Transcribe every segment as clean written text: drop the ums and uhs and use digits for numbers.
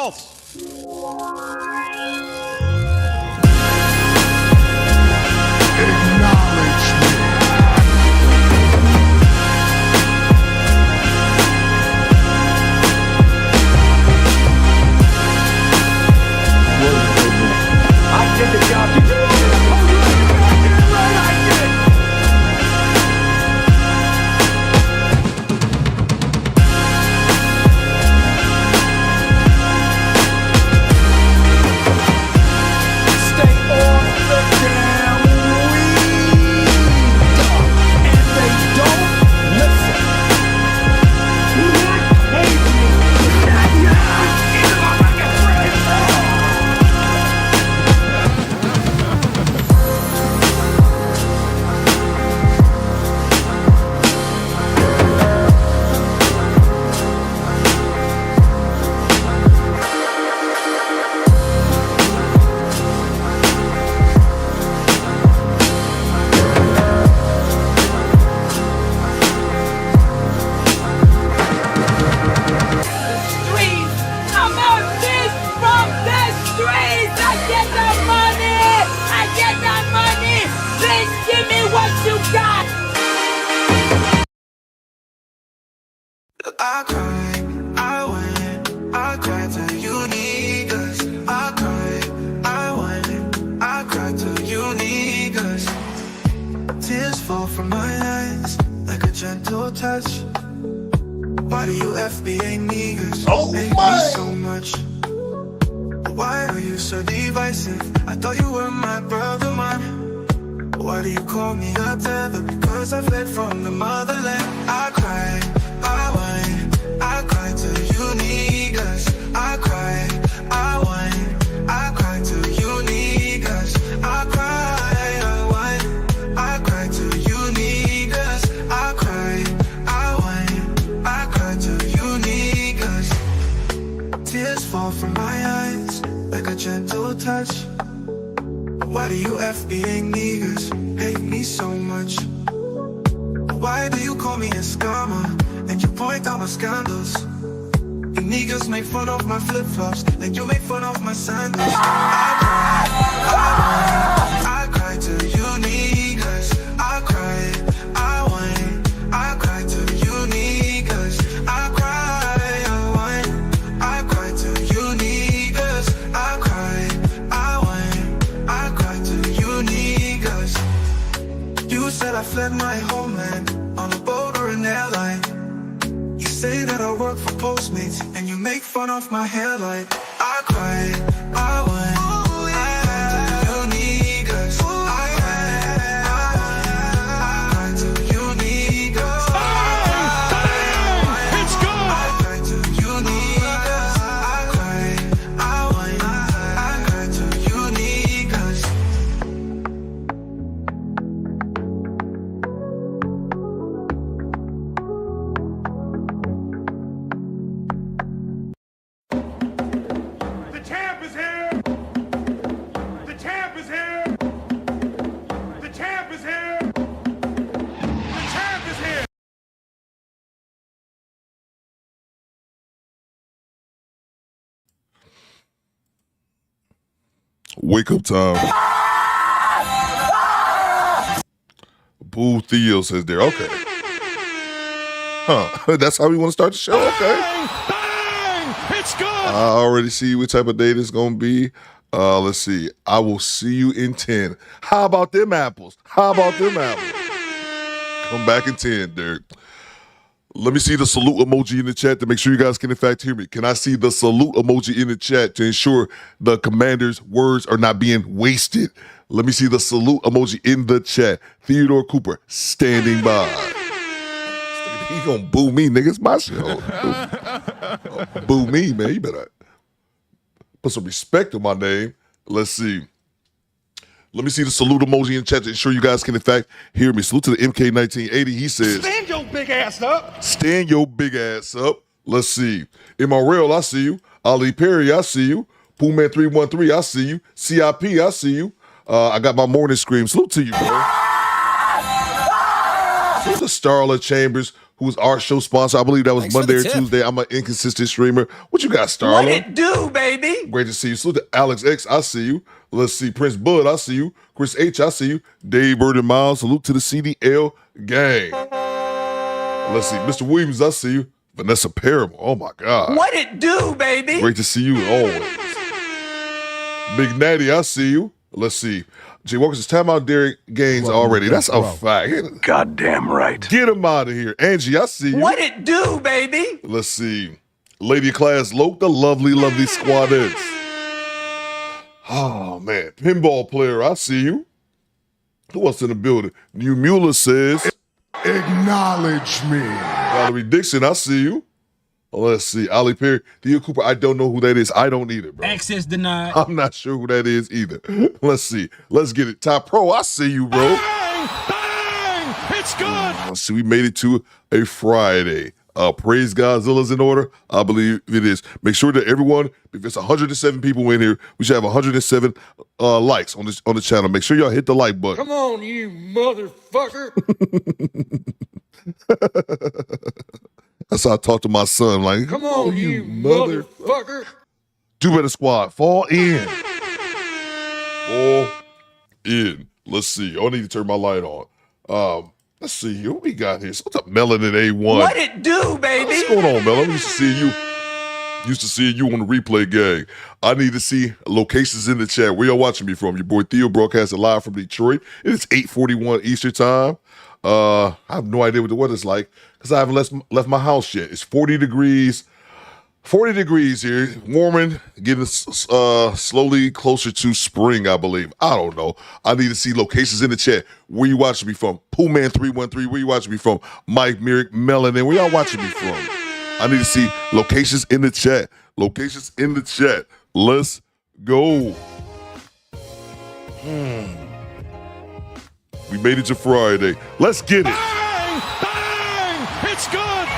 yourself. I did the job. Did you know this? Oh, right, I did. Stay off the damn weed, and they don't listen. You hate me. Either my fucking friend. Streets. I'm a fish from the streets. I get the money. I get the money. Bitch, give me what you got. I cry, I went, I cried till you niggas. I cried, I went, I cried till you niggas. Tears fall from my eyes like a gentle touch. Why do you FBA niggas hate me so much? Why are you so divisive? I thought you were my brother, man. Why do you call me a tether? Because I fled from the motherland. I cried, I went, I cried to you niggas. I cried, I went, I cried to you niggas. I cried, I went, I cried to you niggas. I cried, I went, I cried to you niggas. Tears fall from my eyes like a gentle touch. Why do you FBA niggas hate me so much? Why do you call me a scammer and you point out my scandals? You niggas make fun of my flip-flops like you make fun of my sandals. I cried to you niggas. I cried, I went, I cried to you niggas. I cried, I went, I cried to you niggas. I cried, I went, I cried to you niggas. You said I fled my homeland on a boat or an airline. You say that I work for Postmates and you make fun of my hairline. I cried, I went, I cried to you niggas. I cried, I cried to you niggas. It's good. I cried to you niggas. I cried, I went, I cried to you niggas. The champ is here. The champ is here. The champ is here. The champ is here. Wake up time. Boo Theo says there. Okay. Huh. That's how we want to start the show? Okay. Bang! It's good. I already see what type of day this is going to be. Let's see. I will see you in 10. How about them apples? How about them apples? Come back in 10, Derek. Let me see the salute emoji in the chat to make sure you guys can in fact hear me. Can I see the salute emoji in the chat to ensure the commander's words are not being wasted? Let me see the salute emoji in the chat. Theodore Cooper, standing by. He gonna boo me, nigga. It's my show. Boo me, man. You better put some respect on my name. Let's see. Let me see the salute emoji in the chat to ensure you guys can in fact hear me. Salute to the MK1980. He says, Stand your big ass up. stand your big ass up. Let's see. MRL, I see you. Ali Perry, I see you. Poohman313, I see you. CIP, I see you. I got my morning scream. Salute to you, bro. Salute to Starla Chambers, who's our show sponsor. I believe that was Monday or Tuesday. I'm an inconsistent streamer. What you got, Starla? What it do, baby? Great to see you. Salute to Alex X. I see you. Let's see. Prince Bud. I see you. Chris H. I see you. Dave Bird and Miles. Salute to the CDL gang. Let's see. Mr. Williams. I see you. Vanessa Paramore. Oh my God. What it do, baby? Great to see you always. Big Natty. I see you. Let's see. Jay Walker says, time out Derek Gaines already. That's a fact. Goddamn right. Get him out of here. Angie, I see you. What it do, baby? Let's see. Lady Class Loke, the lovely, lovely squadets. Oh, man. Pinball player, I see you. Who else in the building? New Mueller says, Acknowledge me. Valerie Dixon, I see you. Let's see. Ollie Perry. Theo Cooper, I don't know who that is. I don't either, bro. Access denied. I'm not sure who that is either. Let's see. Let's get it. Top Pro, I see you, bro. Bang! Bang! It's good. Let's see. We made it to a Friday. Praise Godzilla's in order. I believe it is. Make sure that everyone, if it's 107 people in here, we should have 107 likes on the channel. Make sure y'all hit the like button. Come on, you motherfucker. That's how I talk to my son. Like, Come on, you motherfucker. Do better, squad. Fall in. Fall in. Let's see. Oh, I need to turn my light on. Let's see. What we got here? What's up, Melanin A1? What it do, baby? What's going on, Mel? I'm used to seeing you. Used to seeing you on the replay gang. I need to see locations in the chat. Where y'all watching me from? Your boy Theo broadcasting live from Detroit. It is 8:41 Eastern time. I have no idea what the weather's like because I haven't left my house yet. It's 40 degrees. 40 degrees here, warming, getting slowly closer to spring, I believe. I don't know. I need to see locations in the chat. Where you watching me from? Poolman313, where you watching me from? Mike Merrick, Melanin, where y'all watching me from? I need to see locations in the chat. Locations in the chat. Let's go. We made it to Friday. Let's get it. Bang! Bang! It's good.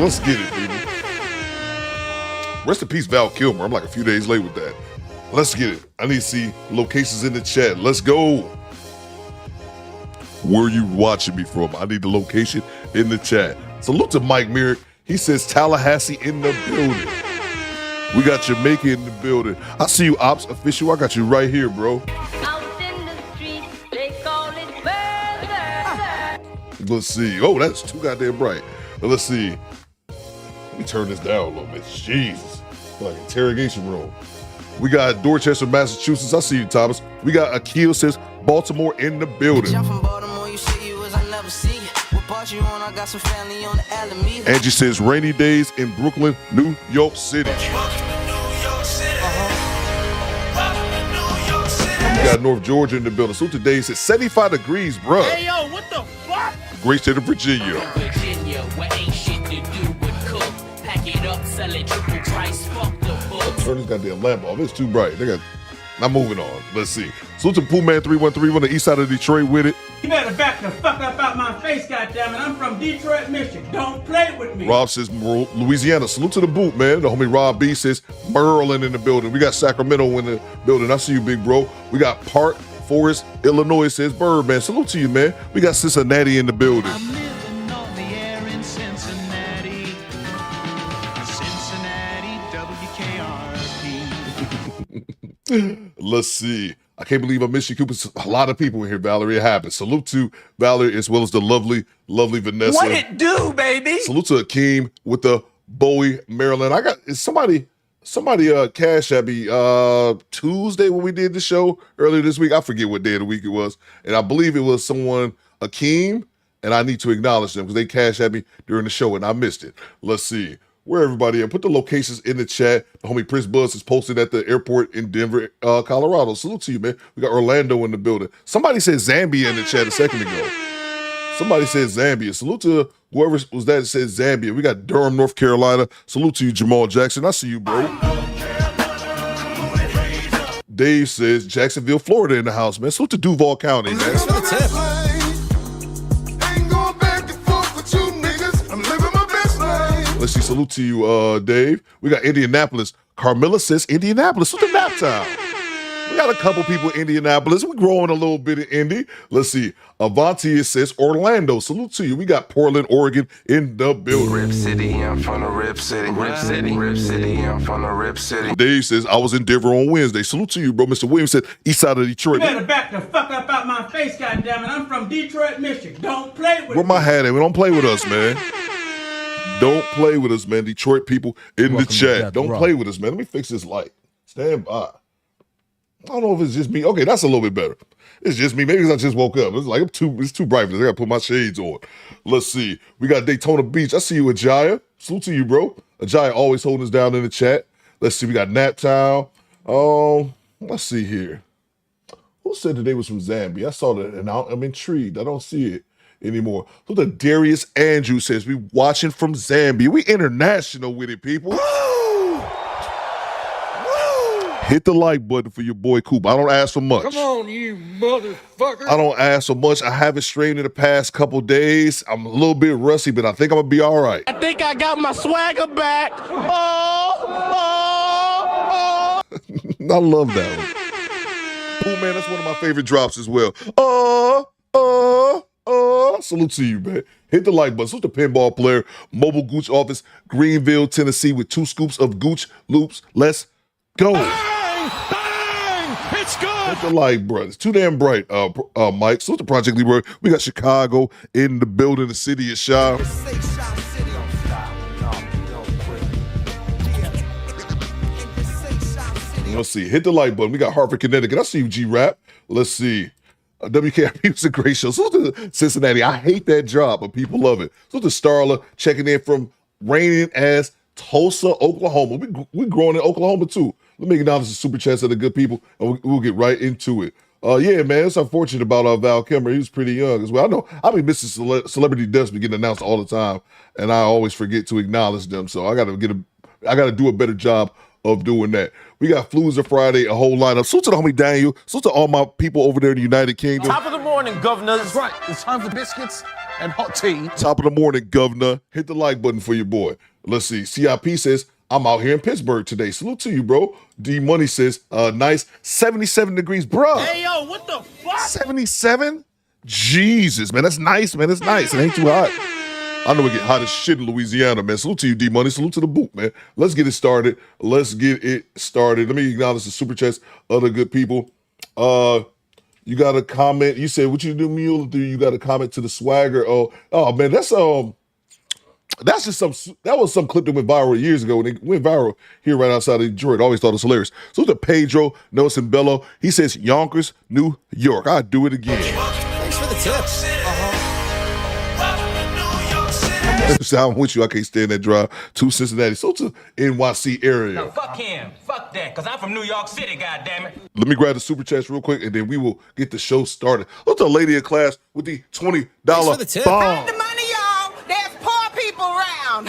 Let's get it, baby. Rest in peace, Val Kilmer. I'm like a few days late with that. Let's get it. I need to see locations in the chat. Let's go. Where are you watching me from? I need the location in the chat. Salute to Mike Merrick. He says Tallahassee in the building. We got Jamaica in the building. I see you, Ops Official. I got you right here, bro. Out in the street, they call it murder. Let's see. Oh, that's too goddamn bright. Let's see. Let me turn this down a little bit. Jesus. Like interrogation room. We got Dorchester, Massachusetts. I see you, Thomas. We got Akil says Baltimore in the building. From Baltimore, you say you was I never see you. What part you on? I got some family on the Alameda. Angie says rainy days in Brooklyn, New York City. We got North Georgia in the building. So today says 75 degrees, bro. Hey, yo, what the fuck? Great state of Virginia. Virginia, where ain't shit to do but cook. Pack it up, sell it triple price, fuck the books. Turn this goddamn lamp off. It's too bright. I'm moving on. Let's see. Salute to Poolman313 on the east side of Detroit with it. You better back the fuck up out my face, goddammit. I'm from Detroit, Michigan. Don't play with me. Rob says Louisiana. Salute to the boot, man. The homie Rob B says Maryland in the building. We got Sacramento in the building. I see you, big bro. We got Park Forest, Illinois says Birdman. Salute to you, man. We got Cincinnati in the building. I'm living on the air in Cincinnati. Cincinnati, WKRP. Let's see. I can't believe I missed you, Cooper. A lot of people in here, Valerie. It happens. Salute to Valerie as well as the lovely, lovely Vanessa. What it do, baby? Salute to Akeem with the Bowie, Maryland. Somebody cash at me Tuesday when we did the show earlier this week. I forget what day of the week it was. And I believe it was someone, Akeem, and I need to acknowledge them because they cashed at me during the show and I missed it. Let's see. Where everybody at? Put the locations in the chat. The homie Prince Buzz is posted at the airport in Denver, Colorado. Salute to you, man. We got Orlando in the building. Somebody said Zambia in the chat a second ago. Somebody said Zambia. Salute to whoever was that said Zambia. We got Durham, North Carolina. Salute to you, Jamal Jackson. I see you, bro. Dave says Jacksonville, Florida in the house, man. Salute to Duval County, man. Let's see. Salute to you, Dave. We got Indianapolis. Carmilla says Indianapolis. Salute to Naptown. We got a couple people in Indianapolis. We're growing a little bit in Indy. Let's see. Avanti, it says Orlando. Salute to you. We got Portland, Oregon in the building. Rip City, I'm from the Rip City. Rip City, Rip City, I'm from the Rip City. Dave says, I was in Denver on Wednesday. Salute to you, bro. Mr. Williams said, east side of Detroit. You better back the fuck up out my face, goddammit. I'm from Detroit, Michigan. Don't play with me. Where my hat at? Don't play with us, man. Don't play with us, man. Detroit people in the chat. Don't play with us, man. Let me fix this light. Stand by. I don't know if it's just me. Okay, that's a little bit better. It's just me. Maybe because I just woke up. It's like it's too bright. I gotta put my shades on. Let's see. We got Daytona Beach. I see you, Ajaya. Salute to you, bro. Ajaya always holding us down in the chat. Let's see. We got Naptown. Let's see here. Who said that they was from Zambia? I saw that and I'm intrigued. I don't see it anymore. Who the Darius Andrew says we watching from Zambia. We international with it, people. Hit the like button for your boy Coop. I don't ask for much. Come on, you motherfucker. I don't ask for much. I haven't streamed in the past couple days. I'm a little bit rusty, but I think I'm gonna be all right. I think I got my swagger back. I love that one. Oh man, that's one of my favorite drops as well. Salute to you, man. Hit the like button. Salute the pinball player, mobile Gooch office, Greenville, Tennessee, with 2 scoops of Gooch loops. Let's go. It's good. Hit the like, bro. It's too damn bright, Mike. Salute to Project Leroy. We got Chicago in the building, the city of Shaw. Let's see. Hit the like button. We got Hartford, Connecticut. I see you, G-Rap. Let's see. WKRP was a great show. So to Cincinnati. I hate that job, but people love it. So to Starla checking in from raining as Tulsa, Oklahoma. We growing in Oklahoma too. Let me acknowledge the super chats of the good people, and we'll get right into it. Yeah, man, it's unfortunate about Val Kilmer. He was pretty young as well. I know I've been missing celebrity deaths be getting announced all the time, and I always forget to acknowledge them. So I gotta do a better job of doing that. We got Floozer Friday, a whole lineup. Salute to the homie Daniel. Salute to all my people over there in the United Kingdom. Top of the morning, governor. That's right. It's time for biscuits and hot tea. Top of the morning, governor. Hit the like button for your boy. Let's see. CIP says, I'm out here in Pittsburgh today. Salute to you, bro. D Money says, nice 77 degrees, bro. Hey, yo, what the fuck? 77? Jesus, man. That's nice, man. It's nice. It ain't too hot. I know we get hot as shit in Louisiana, man. Salute to you, D Money. Salute to the boot, man. Let's get it started. Let me acknowledge the super chats, other good people. You got a comment. You said, what you do, Mule? Do you got a comment to the swagger? Oh man, that's just that was some clip that went viral years ago, and it went viral here right outside of Detroit. I always thought it was hilarious. So to Pedro Nelson Bello, he says Yonkers, New York. I'll do it again. Thanks for the tips. I'm with you. I can't stand that drive to Cincinnati. So to NYC area. Now fuck him. Fuck that. Cause I'm from New York City, goddammit. Let me grab the super chats real quick, and then we will get the show started. Look at the lady in class with the $20 bomb. The money, y'all. There's poor people around.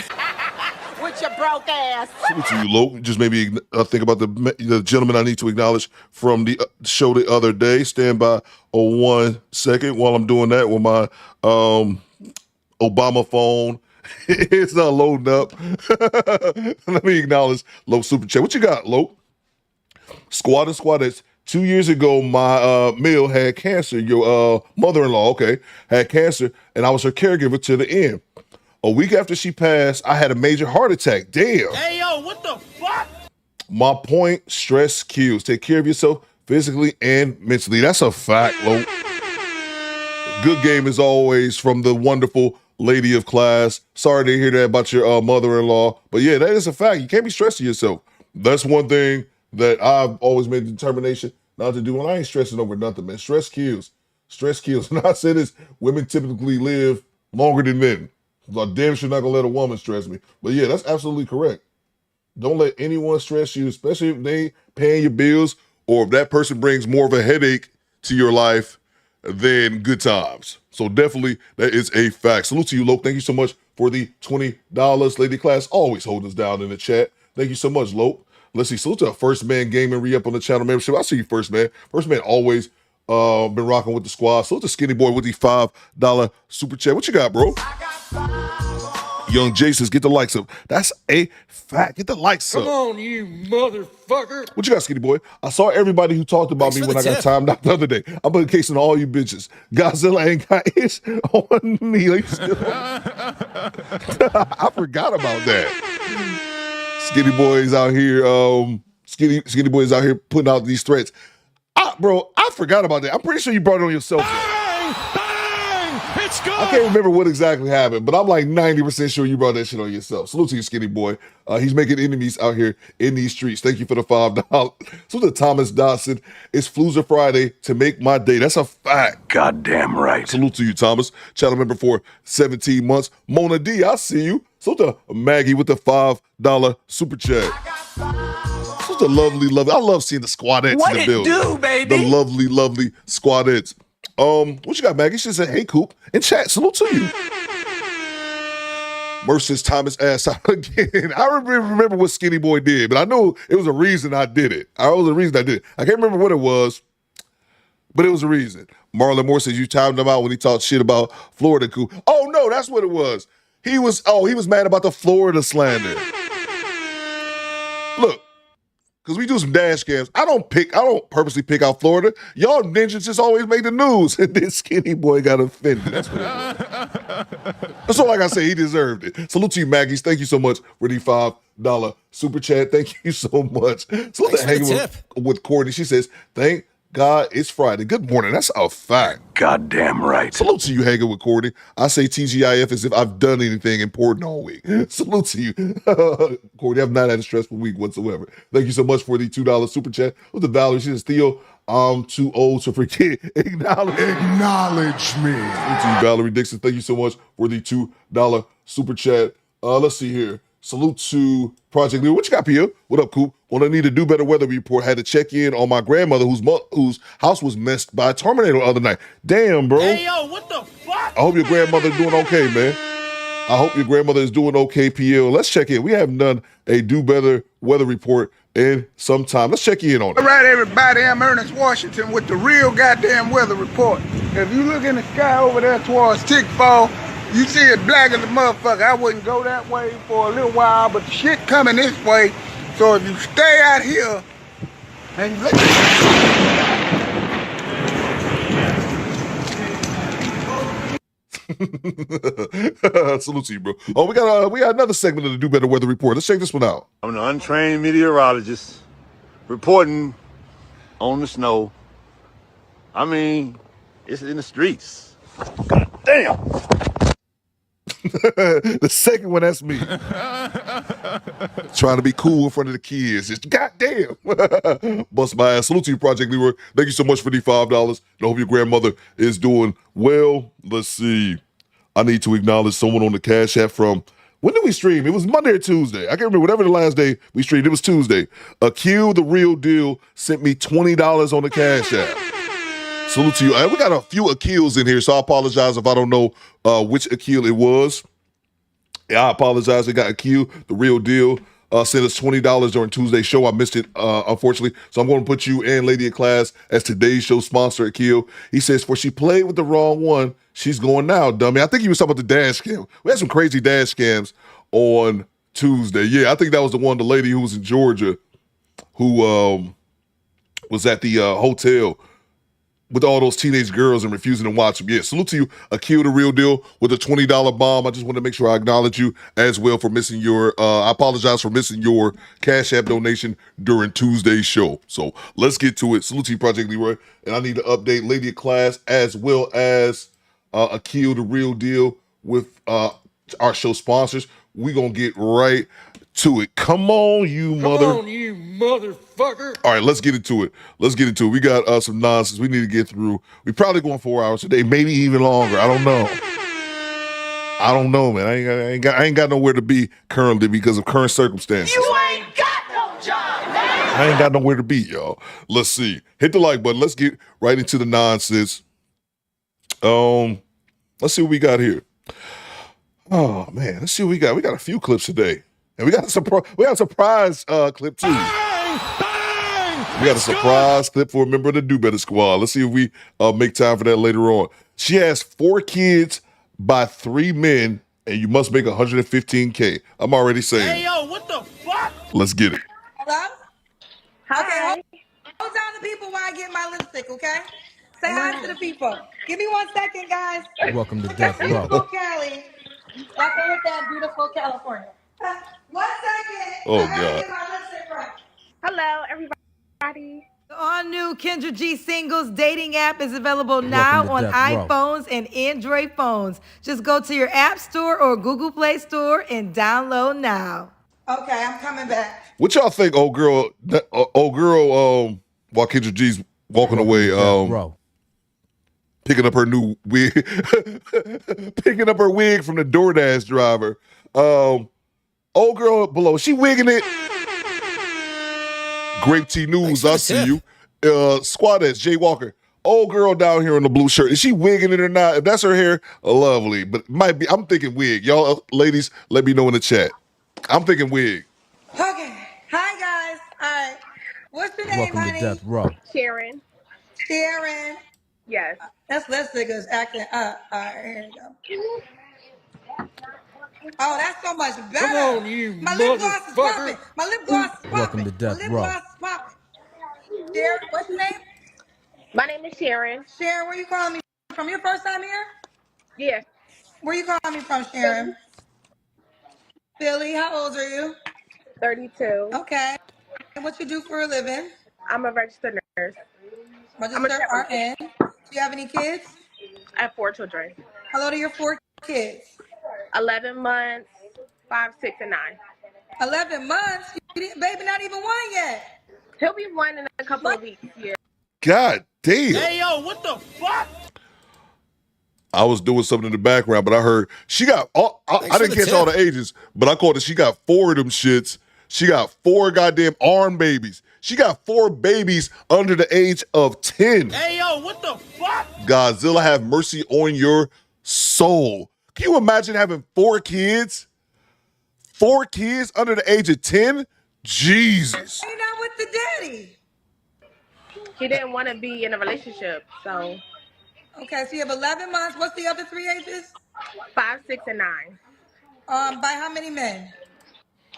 With your broke ass. Salute to you, Lo. Just maybe think about the gentleman I need to acknowledge from the show the other day. Stand by 1 second while I'm doing that with my Obama phone. It's not loading up. Let me acknowledge Lo Super Chat. What you got, Lo? Squad and Squadettes. 2 years ago, my Mill had cancer. Your mother-in-law, had cancer, and I was her caregiver to the end. A week after she passed, I had a major heart attack. Damn. Hey, yo, what the fuck? My point, stress kills. Take care of yourself physically and mentally. That's a fact, Lo. Good game as always from the wonderful lady of class. Sorry to hear that about your mother-in-law. But yeah, that is a fact. You can't be stressing yourself. That's one thing that I've always made the determination not to do. And I ain't stressing over nothing, man. Stress kills. Stress kills. And I say this, women typically live longer than men. So I damn sure not gonna let a woman stress me. But yeah, that's absolutely correct. Don't let anyone stress you, especially if they ain't paying your bills or if that person brings more of a headache to your life than good times. So definitely that is a fact. Salute to you, Lo. Thank you so much for the $20. Lady class always holding us down in the chat. Thank you so much, Lo. Let's see. Salute to our First Man Gaming re-up on the channel membership. I see you, First Man. First Man always been rocking with the squad. Salute to Skinny Boy with the $5 super chat. What you got, bro? Young Jay says, get the likes up. That's a fact. Get the likes up. Come on, you motherfucker. What you got, Skinny Boy? I saw everybody who talked about me when I got timed out the other day. I'm putting case on all you bitches. Godzilla ain't got his on me. You still I forgot about that. Skinny Boy's out here. Skinny Boy's out here putting out these threats. Bro, I forgot about that. I'm pretty sure you brought it on yourself. It's good. I can't remember what exactly happened, but I'm like 90% sure you brought that shit on yourself. Salute to you, Skinny Boy. He's making enemies out here in these streets. Thank you for the $5. So to Thomas Dodson, it's Floozer Friday to make my day. That's a fact. Goddamn right. Salute to you, Thomas. Channel member for 17 months. Mona D, I see you. So to Maggie with the $5 super chat. So to lovely. I love seeing the squadettes What in the it building. do, baby? The lovely squadettes. What you got, Maggie? She said, hey, Coop. In chat, salute to you. Mercer's Thomas ass out again. I remember what Skinny Boy did, but I know it was a reason I did it. I can't remember what it was, but it was a reason. Marlon Moore says you timed him out when he talked shit about Florida, Coop. Oh, no, that's what it was. He was mad about the Florida slander. Look. Because we do some dash cams. I don't purposely pick out Florida. Y'all ninjas just always make the news. And this Skinny Boy got offended. That's what it was. That's all like I say, he deserved it. Salute to you, Maggies. Thank you so much for the $5 super chat. Thank you so much. Salute to hanging with Courtney. She says, thank God it's Friday. Good morning. That's a fact. Goddamn right. Salute to you, hanging with Courtney. I say TGIF as if I've done anything important all week. Salute to you. Courtney, I've not had a stressful week whatsoever. Thank you so much for the $2 super chat. With the Valerie, she says, Theo, I'm too old to forget. Acknowledge me. Salute to you, Valerie Dixon. Thank you so much for the $2 super chat. Let's see here. Salute to Project Leader. What you got, Pia? What up, Coop? On a Need to Do Better weather report, had to check in on my grandmother whose house was messed by a tornado the other night. Damn, bro. Hey, yo, what the fuck? I hope your grandmother's doing okay, man. I hope your grandmother is doing okay, PL. Let's check in. We haven't done a Do Better weather report in some time. Let's check in on it. All right, everybody, I'm Ernest Washington with the real goddamn weather report. If you look in the sky over there towards Tickfall, you see it black as a motherfucker. I wouldn't go that way for a little while, but the shit coming this way. So if you stay out here and you Salute to you, bro. Oh, we got another segment of the Do Better weather report. Let's check this one out. I'm an untrained meteorologist reporting on the snow. I mean, it's in the streets. God damn. The second one, that's me. Trying to be cool in front of the kids. Just goddamn. Bust my ass. Salute to you, Project Leroy. Thank you so much for the $5. And I hope your grandmother is doing well. Let's see. I need to acknowledge someone on the Cash App from, when did we stream? It was Monday or Tuesday. I can't remember. Whatever the last day we streamed, it was Tuesday. Akil, the real deal, sent me $20 on the Cash App. Salute to you. We got a few Akils in here, so I apologize if I don't know which Akil it was. Yeah, I apologize. We got Akil, the real deal, sent us $20 during Tuesday's show. I missed it, unfortunately. So I'm going to put you and Lady of Class as today's show sponsor, Akil. He says, for she played with the wrong one, she's going now, dummy. I think he was talking about the dash scam. We had some crazy dash scams on Tuesday. Yeah, I think that was the one, the lady who was in Georgia who was at the hotel with all those teenage girls and refusing to watch them. Yeah, salute to you, Akil, the real deal, with a $20 bomb. I just want to make sure I acknowledge you as well for missing your, I apologize for missing your Cash App donation during Tuesday's show. So let's get to it. Salute to you, Project Leroy. And I need to update Lady of Class as well as Akil, the real deal, with our show sponsors. We're going to get right to it. Come on, you motherfucker. All right, let's get into it. We got some nonsense we need to get through. We probably going 4 hours today, maybe even longer. I don't know, man. I ain't got nowhere to be currently because of current circumstances. You ain't got no job, man. I ain't got nowhere to be, y'all. Let's see. Hit the like button. Let's get right into the nonsense. Let's see what we got here. Oh man, let's see what we got. We got a few clips today. And we got a surprise clip too. We got a surprise clip for a member of the Do Better Squad. Let's see if we make time for that later on. She has 4 kids by 3 men and you must make 115K. I'm already saying. Hey, yo, what the fuck? Let's get it. Hello? Hi. Okay, hold down the people while I get my lipstick, okay? Say hi to the people. Give me 1 second, guys. Welcome to Look Death at Row. beautiful Cali. Fucking with that beautiful California. 1 second. Oh, I gotta God. get my lipstick right. Hello, everybody. The all-new Kendra G Singles dating app is available Welcome now to on Death Row. iPhones and Android phones. Just go to your App Store or Google Play Store and download now. Okay, I'm coming back. What y'all think, old girl, while Kendra G's walking Welcome away, to Death Row. picking up her new wig, picking up her wig from the DoorDash driver. Old girl below, she wigging it. Great T News, I see you. Squadettes, Jay Walker. Old girl down here in the blue shirt. Is she wigging it or not? If that's her hair, lovely. But it might be, I'm thinking wig. Y'all ladies, let me know in the chat. I'm thinking wig. Okay. Hi, guys. All right. What's your name, Welcome to honey? Death Row. Sharon. Sharon. Yes. That's lipstick is acting up. All right, here you go. Oh, that's so much better. Come on, you My lip gloss is motherfucker. popping. My lip gloss is popping. Welcome to My Death lip Row. gloss is popping. Sharon, what's your name? My name is Sharon. Sharon, where you calling me from? Your first time here? Yes. Where you calling me from, Sharon? Philly. How old are you? 32. Okay. And what you do for a living? I'm a registered nurse. I'm a Registered travel nurse. RN. Do you have any kids? I have 4 children. How old are your 4 kids? 11 months, 5, 6, and 9. 11 months? You didn't, baby, not even 1 yet. He'll be 1 in a couple of weeks. Yeah. God damn. Hey, yo, what the fuck? I was doing something in the background, but I heard she got all, I didn't catch all the ages, but I called it. She got 4 of them shits. She got 4 goddamn arm babies. She got 4 babies under the age of 10. Hey, yo, what the fuck? Godzilla have mercy on your soul. Can you imagine having 4 kids? 4 kids under the age of 10? Jesus. You're not with the daddy. He didn't want to be in a relationship, so. Okay, so you have 11 months. What's the other 3 ages? 5, 6, and 9. By how many men?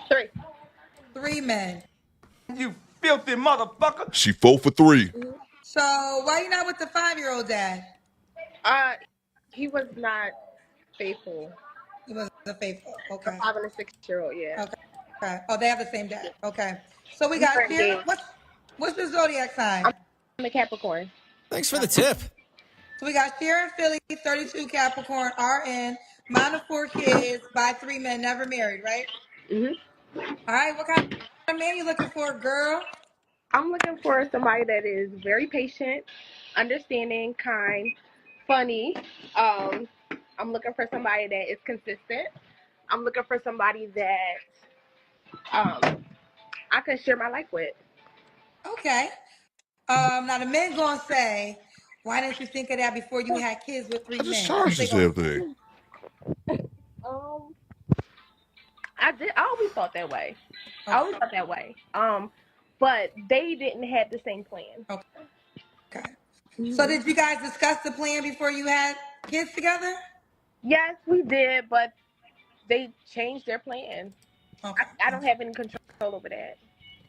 3. 3 men. You filthy motherfucker. She 4 for 3. So why you not with the 5-year-old dad? He was not faithful. He wasn't faithful. Okay. 5 and a 6-year-old, yeah. Okay. Oh, they have the same dad. Okay. So we got Different here. days. What's your zodiac sign? I'm a Capricorn. Thanks for the tip. So we got Sharon Philly, 32 Capricorn, RN, mom of 4 kids, by 3 men, never married, right? Mhm. All right. What kind of man you looking for, girl? I'm looking for somebody that is very patient, understanding, kind, funny. I'm looking for somebody that is consistent. I'm looking for somebody that I can share my life with. Okay. Now the men gonna say, why didn't you think of that before you had kids with 3 I just men? charged this damn thing. I always thought that way. I always thought that way. But they didn't have the same plan. Okay. So did you guys discuss the plan before you had kids together? Yes, we did, but they changed their plan. Okay. I don't have any control over that.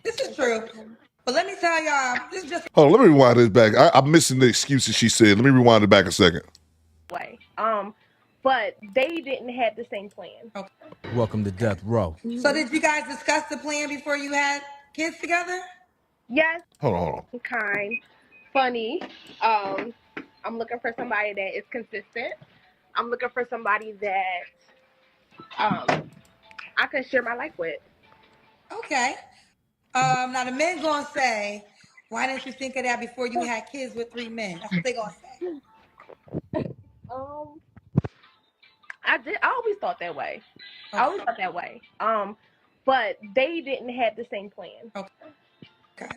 This is true. But let me tell y'all, this is just Hold on, let me rewind this back. I'm missing the excuses she said. Let me rewind it back a second. Way. But they didn't have the same plan. Welcome to Death Row. So did you guys discuss the plan before you had kids together? Yes. Hold on. Kind, funny. I'm looking for somebody that is consistent. I'm looking for somebody that I can share my life with. Okay. Now the men gonna say, why didn't you think of that before you had kids with 3 men? That's what they gonna say. I always thought that way. I always thought that way. But they didn't have the same plan. Okay.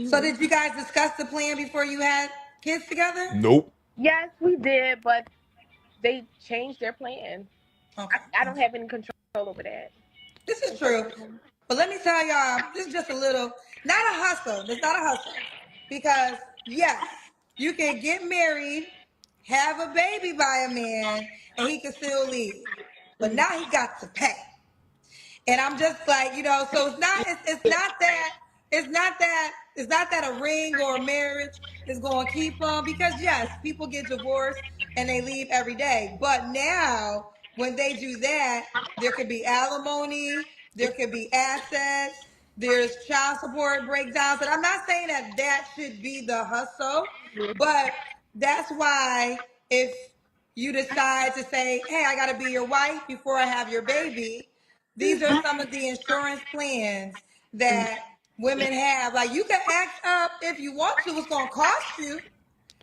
So did you guys discuss the plan before you had kids together? Nope. Yes, we did, but they changed their plan. I don't have any control over that. This is true. But let me tell y'all, this is just a little, not a hustle. It's not a hustle. Because, yes, you can get married, have a baby by a man, and he can still leave. but now he got to pay. And I'm just like, you know, so it's not that a ring or a marriage is going to keep them, because yes, people get divorced and they leave every day. But now when they do that, there could be alimony, there could be assets, there's child support breakdowns. And I'm not saying that that should be the hustle, but that's why if you decide to say, hey, I got to be your wife before I have your baby, these are some of the insurance plans that women have. Like, you can act up if you want to. It's going to cost you.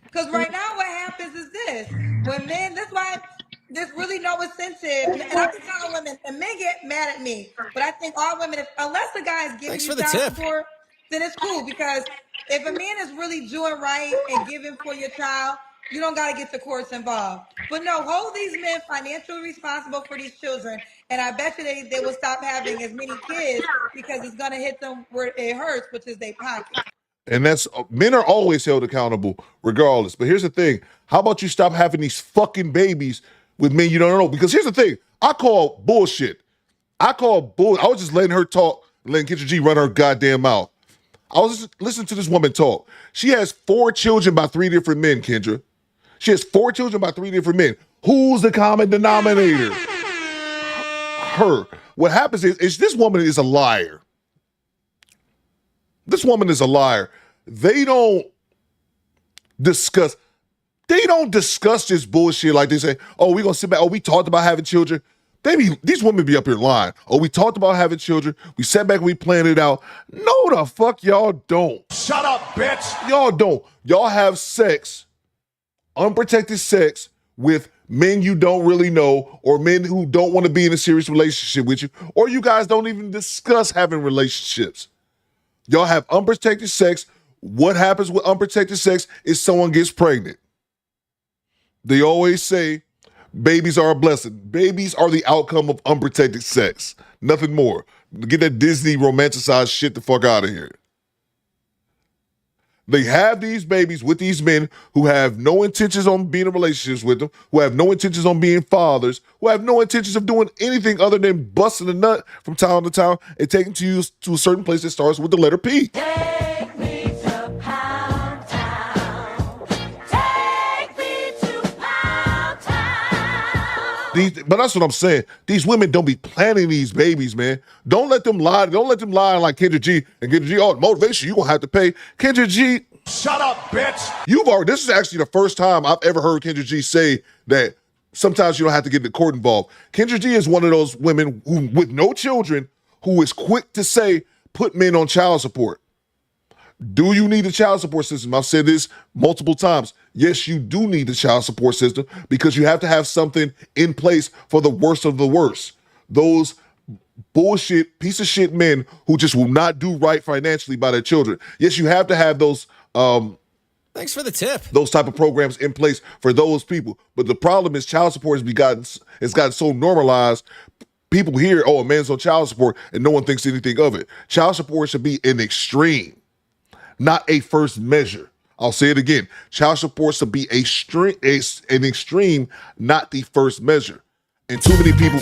Because right now what happens is this. When men, that's why there's really no incentive. And I've been telling women, and men get mad at me, but I think all women, unless the guy is giving you child support, then it's cool. Because if a man is really doing right and giving for your child, you don't got to get the courts involved. But no, hold these men financially responsible for these children. And I bet you they will stop having as many kids, because it's going to hit them where it hurts, which is their pocket. And that's, men are always held accountable regardless. But here's the thing. How about you stop having these fucking babies with men you don't know? Because here's the thing. I call bullshit. I was just letting her talk, letting Kendra G run her goddamn mouth. I was just listening to this woman talk. She has 4 children by 3 different men, Kendra. She has 4 children by 3 different men. Who's the common denominator? Her. What happens is this woman is a liar. This woman is a liar. They don't discuss this bullshit like they say, oh, we're going to sit back. Oh, we talked about having children. These women be up here lying. Oh, we talked about having children. We sat back and we planned it out. No, the fuck y'all don't. Shut up, bitch. Y'all don't. Y'all have sex, unprotected sex, with men you don't really know, or men who don't want to be in a serious relationship with you, or you guys don't even discuss having relationships. Y'all have unprotected sex. What happens with unprotected sex is someone gets pregnant. They always say babies are a blessing. Babies are the outcome of unprotected sex. Nothing more. Get that Disney romanticized shit the fuck out of here. They have these babies with these men who have no intentions on being in relationships with them, who have no intentions on being fathers, who have no intentions of doing anything other than busting a nut from town to town and taking you to a certain place that starts with the letter P. Take me to Pound Town. Take me to Pound Town. But that's what I'm saying. These women don't be planning these babies, man. Don't let them lie. Don't let them lie like Kendra G. And Kendra G, oh, motivation, you're going to have to pay. Kendra G. Shut up, bitch. This is actually the first time I've ever heard Kendra G say that sometimes you don't have to get the court involved. Kendra G is one of those women who, with no children, who is quick to say, put men on child support. Do you need a child support system? I've said this multiple times. Yes, you do need a child support system, because you have to have something in place for the worst of the worst. Those bullshit, piece of shit men who just will not do right financially by their children. Yes, you have to have those thanks for the tip. Those type of programs in place for those people. But the problem is child support has gotten so normalized. People hear, oh, a man's on child support, and no one thinks anything of it. Child support should be an extreme, not a first measure. I'll say it again. Child support should be an extreme, not the first measure. And too many people.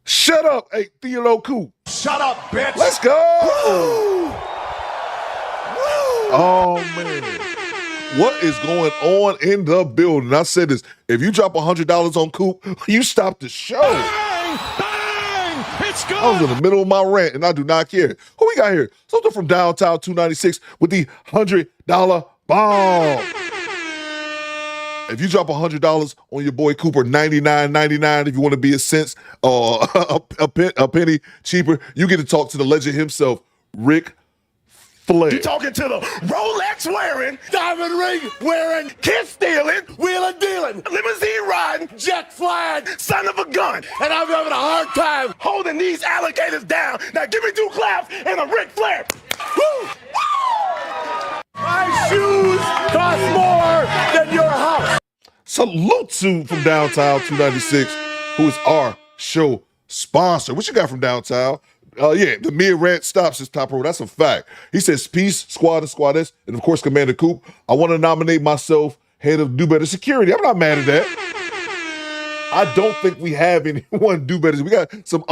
Shut up, hey, Theodore Coop. Shut up, bitch. Let's go. Woo. Oh, man. What is going on in the building? I said this. If you drop $100 on Coop, you stop the show. Bang! Bang! It's good. I was in the middle of my rant, and I do not care. Who we got here? Something from Downtown 296 with the $100 bomb. If you drop $100 on your boy Cooper, $99.99, if you want to be a cent or a penny cheaper, you get to talk to the legend himself, Ric Flair. You talking to the Rolex wearing, diamond ring wearing, kiss stealing, wheeling dealing, limousine riding, jet flying, son of a gun. And I'm having a hard time holding these alligators down. Now give me 2 claps and a Ric Flair. Woo! My shoes cost more than your house. Salute to from Downtown 296, who is our show sponsor. What you got from Downtown? The mid-rant stops his top row. That's a fact. He says, peace, squad and squadess, and of course, Commander Coop. I want to nominate myself head of Do Better Security. I'm not mad at that. I don't think we have anyone do better. We got some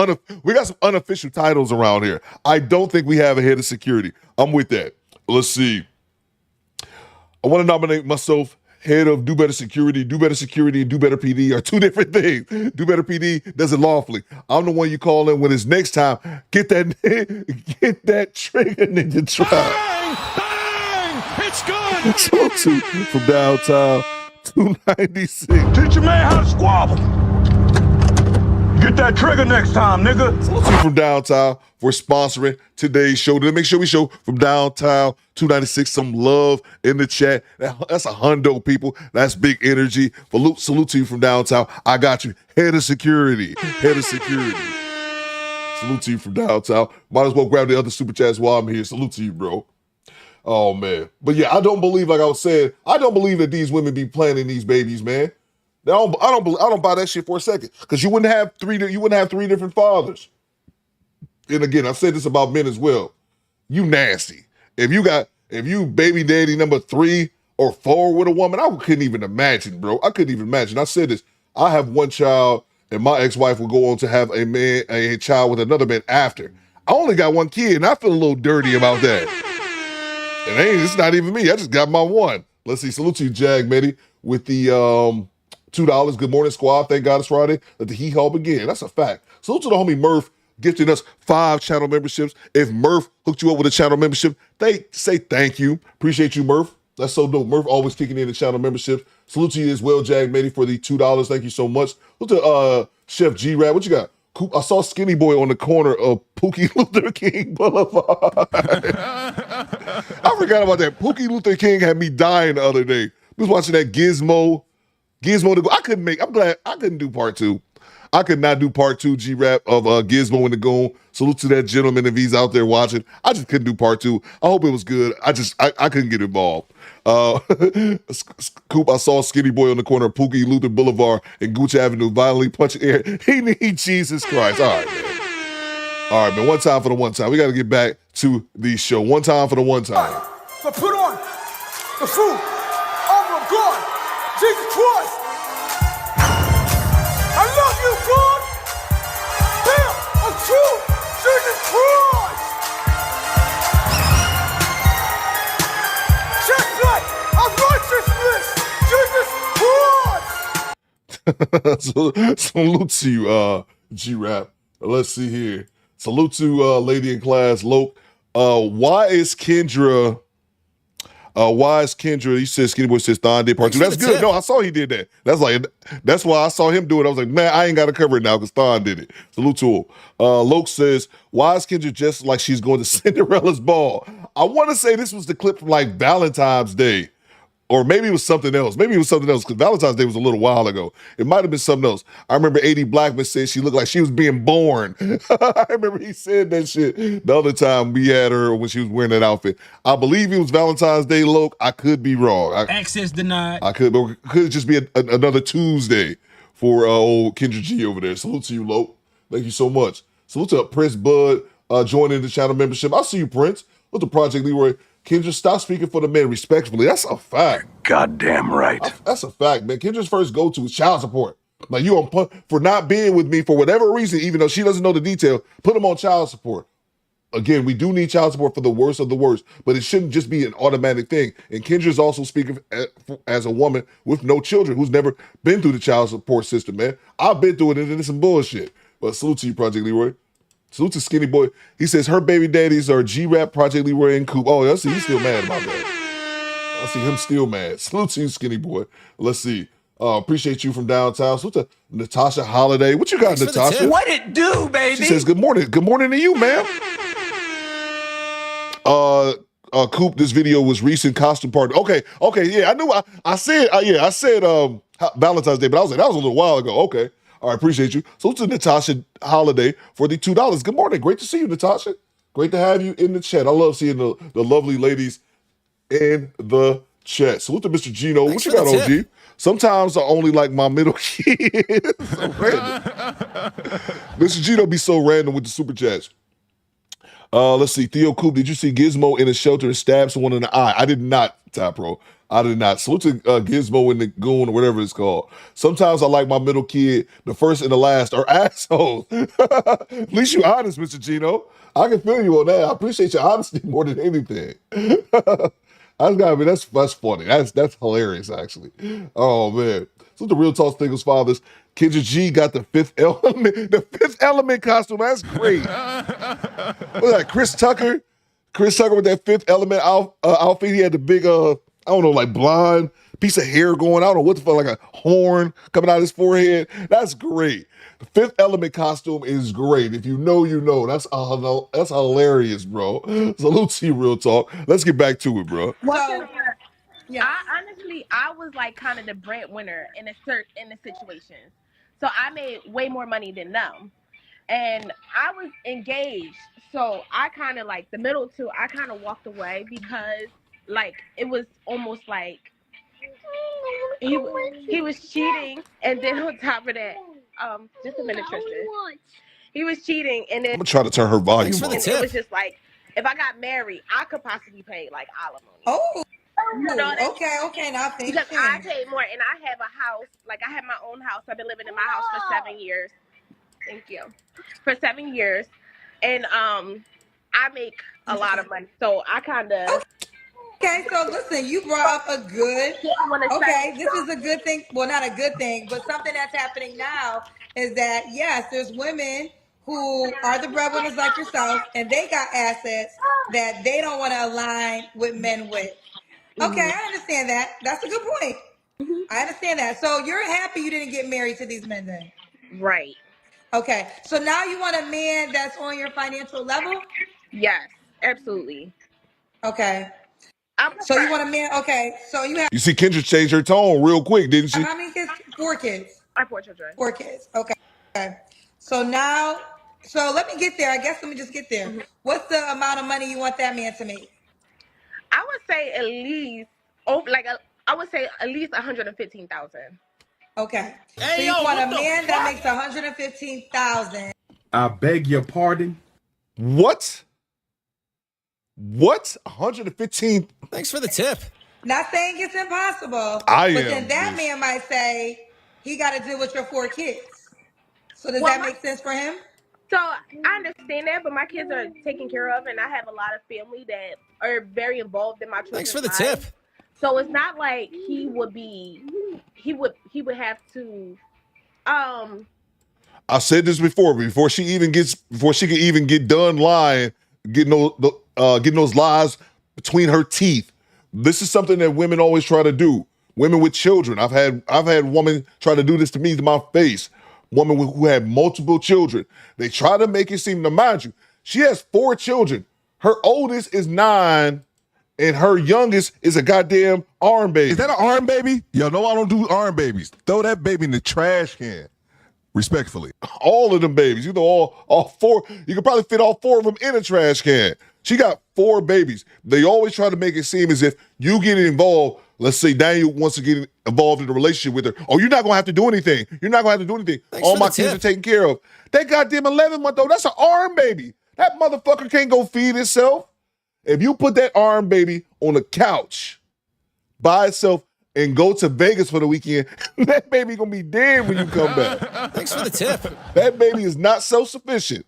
unofficial titles around here. I don't think we have a head of security. I'm with that. Let's see. I want to nominate myself head of Do Better Security. Do Better Security and Do Better PD are two different things. Do Better PD does it lawfully. I'm the one you call in when it's next time. Get that trigger ninja trap. Bang! Bang! It's good! So from downtown, 296. Teach your man how to squabble. Get that trigger next time, nigga. Salute from downtown for sponsoring today's show. To make sure we show from downtown 296 some love in the chat. That's a hundo, people. That's big energy. Salute to you from downtown. I got you. Head of security. Head of security. Salute to you from downtown. Might as well grab the other super chats while I'm here. Salute to you, bro. Oh man. But yeah, I don't believe, like I was saying, I don't believe that these women be planning these babies, man. I don't buy that shit for a second. Because you wouldn't have three different fathers. And again, I've said this about men as well. You nasty. If you baby daddy number 3 or 4 with a woman, I couldn't even imagine, bro. I couldn't even imagine. I said this. I have one child, and my ex-wife will go on to have a child with another man after. I only got one kid, and I feel a little dirty about that. And it's not even me. I just got my one. Let's see. Salute to you, Jag Medi, with the $2. Good morning, squad. Thank God it's Friday. Let the hee haw begin. That's a fact. Salute to the homie Murph, gifting us 5 channel memberships. If Murph hooked you up with a channel membership, they say thank you. Appreciate you, Murph. That's so dope. Murph always kicking in the channel memberships. Salute to you as well, Jag Medi, for the $2. Thank you so much. Salute to Chef G-Rad. What you got? I saw Skinny Boy on the corner of Pookie Luther King Boulevard. I forgot about that. Pookie Luther King had me dying the other day. We was watching that Gizmo to go. I'm glad I couldn't do part 2. I could not do part 2 G-Rap of Gizmo and the Goon. Salute to that gentleman if he's out there watching. I just couldn't do part 2. I hope it was good. I couldn't get involved. Coop, I saw Skinny Boy on the corner of Pookie Luther Boulevard and Gooch Avenue violently punching air. He needs Jesus Christ. All right, man. All right, man. One time for the one time. We got to get back to the show. One time for the one time. So put on the full armor of God, Jesus Christ. I love you, God. Him, a true Jesus Christ. Just like a righteousness, Jesus Christ. Salute to you, G-Rap. Let's see here. Salute to Lady in Class, Loke. Why is Kendra, he says, Skinny Boy says Thon did part 2. That's good. No, I saw he did that. That's why I saw him do it. I was like, man, I ain't got to cover it now because Thon did it. Salute to him. Loke says, why is Kendra just like she's going to Cinderella's ball? I want to say this was the clip from like Valentine's Day. Or maybe it was something else. Maybe it was something else because Valentine's Day was a little while ago. It might have been something else. I remember A.D. Blackman said she looked like she was being born. I remember he said that shit the other time we had her when she was wearing that outfit. I believe it was Valentine's Day, Loke. I could be wrong. Access denied. But it could just be another Tuesday for old Kendra G over there. Salute to you, Loke. Thank you so much. Salute to Prince Bud joining the channel membership. I see you, Prince. Look to Project Leroy. Kendra, stop speaking for the men respectfully. That's a fact. Goddamn right. That's a fact, man. Kendra's first go-to is child support. Like you for not being with me for whatever reason, even though she doesn't know the detail, put them on child support. Again, we do need child support for the worst of the worst, but it shouldn't just be an automatic thing. And Kendra's also speaking as a woman with no children who's never been through the child support system, man. I've been through it and it's some bullshit. But salute to you, Project Leroy. Salute to Skinny Boy. He says her baby daddies are G-Rap, Project Leroy, and Coop. Oh, I see he's still mad about that. I see him still mad. Salute to you, Skinny Boy. Let's see. Appreciate you from downtown. Salute to Natasha Holiday. What you got, Thanks Natasha? What it do, baby? She says, good morning. Good morning to you, ma'am. Coop, this video was recent costume party. Okay, yeah, I knew. I said Valentine's Day, but I was like, that was a little while ago. Okay. All right, appreciate you. So to Natasha Holiday for the $2. Good morning. Great to see you, Natasha. Great to have you in the chat. I love seeing the lovely ladies in the chat. Salute to Mr. Gino. Thanks what you got, OG? tip. Sometimes I only like my middle kid. So random. Mr. Gino be so random with the super chats. Let's see. Theo Coop, did you see Gizmo in a shelter and stab someone in the eye? I did not, Ty Pro. I did not. Salute to Gizmo and the Goon or whatever it's called. Sometimes I like my middle kid. The first and the last are assholes. At least you honest, Mr. Gino. I can feel you on that. I appreciate your honesty more than anything. I gotta be that's funny. That's hilarious actually. Oh man. So the Real Talk Singles Fathers. Kendra G got the Fifth Element, the Fifth Element costume. That's great. What's that? Chris Tucker with that Fifth Element outfit. He had the big I don't know, like blonde piece of hair going. I don't know what the fuck, like a horn coming out of his forehead. That's great. The Fifth Element costume is great. If you know, you know. That's hilarious, bro. Salute to you, Real Talk. Let's get back to it, bro. Well, I was like kind of the breadwinner in the situations, so I made way more money than them, and I was engaged. So I kind of like the middle two. I kind of walked away because like it was almost like he was cheating, and then on top of that, just a minute, Tristan. He was cheating, and then I'm gonna try to turn her volume and up. it was just like if I got married, I could possibly pay like alimony. Oh, You know okay. Now thank because you. I paid more, and I have a house. Like I have my own house. I've been living in my house for 7 years. Thank you. For 7 years, and I make a lot of money, so I kind of. Okay, so listen, you brought up a good. Okay, this is a good thing. Well, not a good thing, but something that's happening now is that yes, there's women who are the breadwinners like yourself, and they got assets that they don't want to align with men with. Okay, I understand that. That's a good point. I understand that. So you're happy you didn't get married to these men then? Right. Okay, so now you want a man that's on your financial level? Yes, absolutely. Okay. So you want a man? Okay, so you have. You see Kendra changed her tone real quick, didn't she? How many kids? 4 kids. I have 4 children. 4 kids. Okay. So now, so let me get there. I guess let me just get there. What's the amount of money you want that man to make? I would say at least I would say at least 115,000. Okay. Hey, so you want a man that makes 115,000. I beg your pardon. What? 115? Thanks for the tip. Not saying it's impossible. But then that man might say he got to deal with your 4 kids. So does that make sense for him? So I understand that, but my kids are taken care of, and I have a lot of family that are very involved in my children's Thanks for the lives. tip. So it's not like he would have to. I said this before she can even get done lying, getting those lies between her teeth. This is something that women always try to do. Women with children. I've had women try to do this to me to my face. Woman who had multiple children. They try to make it seem, to mind you, she has 4 children. Her oldest is 9, and her youngest is a goddamn arm baby. Is that an arm baby? Yo, no, I don't do arm babies. Throw that baby in the trash can. Respectfully. All of them babies. You know, all 4. You could probably fit all 4 of them in a trash can. She got 4 babies. They always try to make it seem as if you get involved. Let's say Daniel wants to get involved in a relationship with her. Oh, you're not going to have to do anything. You're not going to have to do anything. Thanks all for my the kids tip. are taken care of. That goddamn 11-month-old, that's an arm baby. That motherfucker can't go feed itself. If you put that arm baby on the couch by itself and go to Vegas for the weekend, that baby going to be dead when you come back. Thanks for the tip. That baby is not self-sufficient.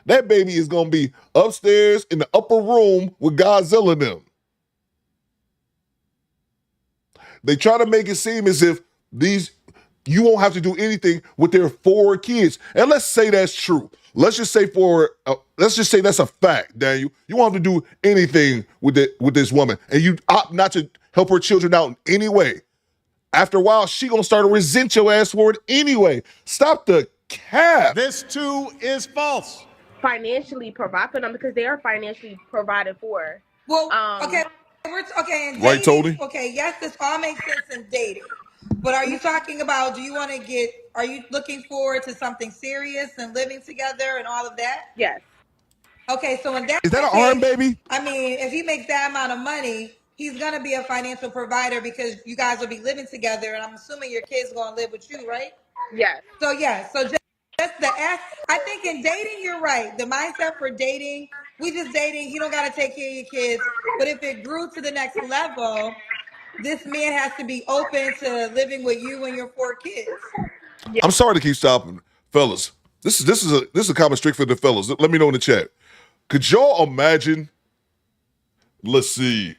That baby is going to be upstairs in the upper room with Godzilla and them. They try to make it seem as if you won't have to do anything with their 4 kids. And let's say that's true. Let's just say that's a fact, Daniel. You won't have to do anything with this woman, and you opt not to help her children out in any way. After a while, she gonna start to resent your ass for it anyway. Stop the cap. This too is false. Financially provide for them because they are financially provided for. Well, okay. Okay, and Right, dating, Tony? okay, yes, this all makes sense in dating. But are you talking about, are you looking forward to something serious and living together and all of that? Yes. Okay, so in that Is that an case, arm baby? I mean, if he makes that amount of money, he's going to be a financial provider because you guys will be living together, and I'm assuming your kids going to live with you, right? Yes. So, yeah, so just I think in dating, you're right. The mindset for dating, we just dating, you don't got to take care of your kids. But if it grew to the next level, this man has to be open to living with you and your 4 kids. I'm sorry to keep stopping, fellas. This is a comment strict for the fellas. Let me know in the chat. Could y'all imagine? Let's see.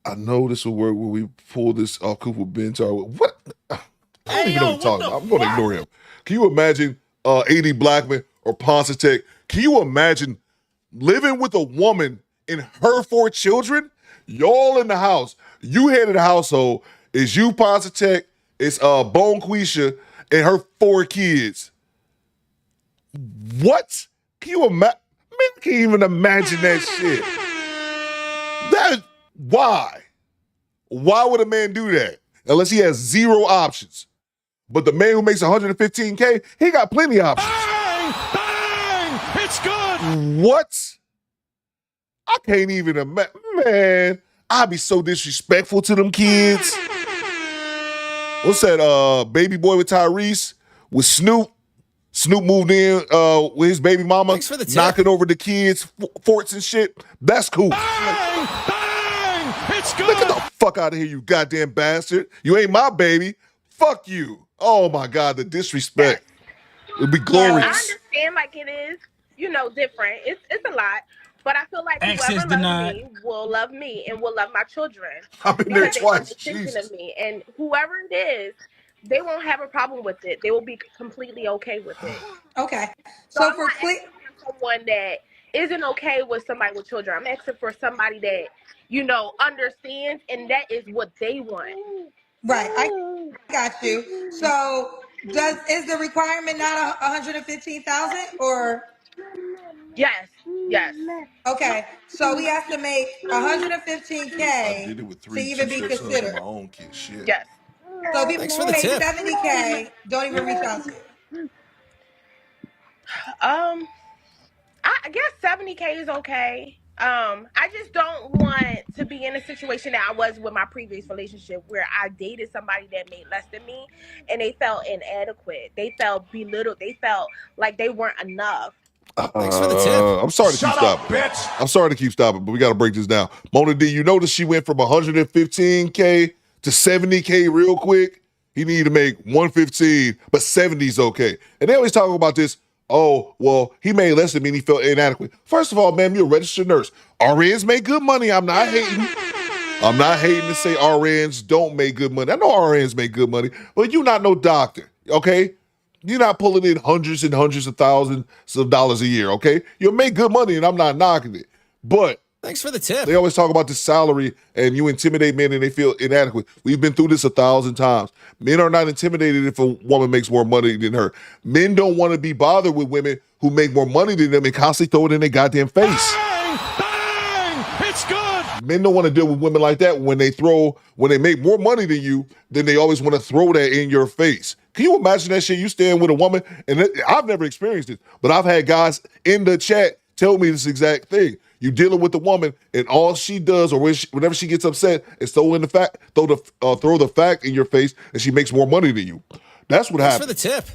I know this will work when we pull this off Cooper Ben. What? I don't even know what I'm talking about. I'm going to ignore him. Can you imagine A.D. Blackman or Ponce Tech? Can you imagine living with a woman and her 4 children? Y'all in the house. You head of the household. It's you, Ponce Tech. It's Bone Quisha and her 4 kids. What? Can you imagine? Man, I can't even imagine that shit. Why? Why would a man do that? Unless he has 0 options. But the man who makes $115K, he got plenty of options. Bang! Bang! It's good! What? I can't even imagine. Man, I'd be so disrespectful to them kids. What's that, baby boy with Tyrese? With Snoop? Snoop moved in with his baby mama, knocking over the kids' forts and shit. That's cool. Bang! Bang! It's good! Get the fuck out of here, you goddamn bastard. You ain't my baby. Fuck you. Oh my God, the disrespect. It'd be glorious. I understand like it is, different. It's a lot. But I feel like whoever loves me will love me and will love my children. I've been there twice. Of me. And whoever it is, they won't have a problem with it. They will be completely okay with it. Okay. So I'm not asking for someone that isn't okay with somebody with children. I'm asking for somebody that, understands, and that is what they want. Right. I got you. So is the requirement not 115,000 or? Yes. Okay. So we have to make 115K to even be considered. My own kid. Shit. Yes. So people who make 70K don't even reach out to you. I guess 70K is okay. I just don't want to be in a situation that I was with my previous relationship where I dated somebody that made less than me and they felt inadequate. They felt belittled. They felt like they weren't enough. Thanks for the tip. I'm sorry to keep stopping. Bitch. I'm sorry to keep stopping, but we got to break this down. Mona D, you notice she went from 115K to 70K real quick? He needed to make 115, but 70's okay. And they always talk about this. Oh, well, he made less than me and he felt inadequate. First of all, ma'am, you're a registered nurse. RNs make good money. I'm not hating. I'm not hating to say RNs don't make good money. I know RNs make good money, but you're not no doctor, okay? You're not pulling in hundreds and hundreds of thousands of dollars a year, okay? You'll make good money, and I'm not knocking it. But thanks for the tip. They always talk about the salary, and you intimidate men, and they feel inadequate. We've been through this 1,000 times. Men are not intimidated if a woman makes more money than her. Men don't want to be bothered with women who make more money than them and constantly throw it in their goddamn face. Bang! Bang! It's good! Men don't want to deal with women like that when they make more money than you, then they always want to throw that in your face. Can you imagine that shit? You stand with a woman, and I've never experienced it, but I've had guys in the chat tell me this exact thing. You dealing with a woman, and all she does, or whenever she gets upset, is throw the fact in your face, and she makes more money than you. That's what happens. Thanks for the tip.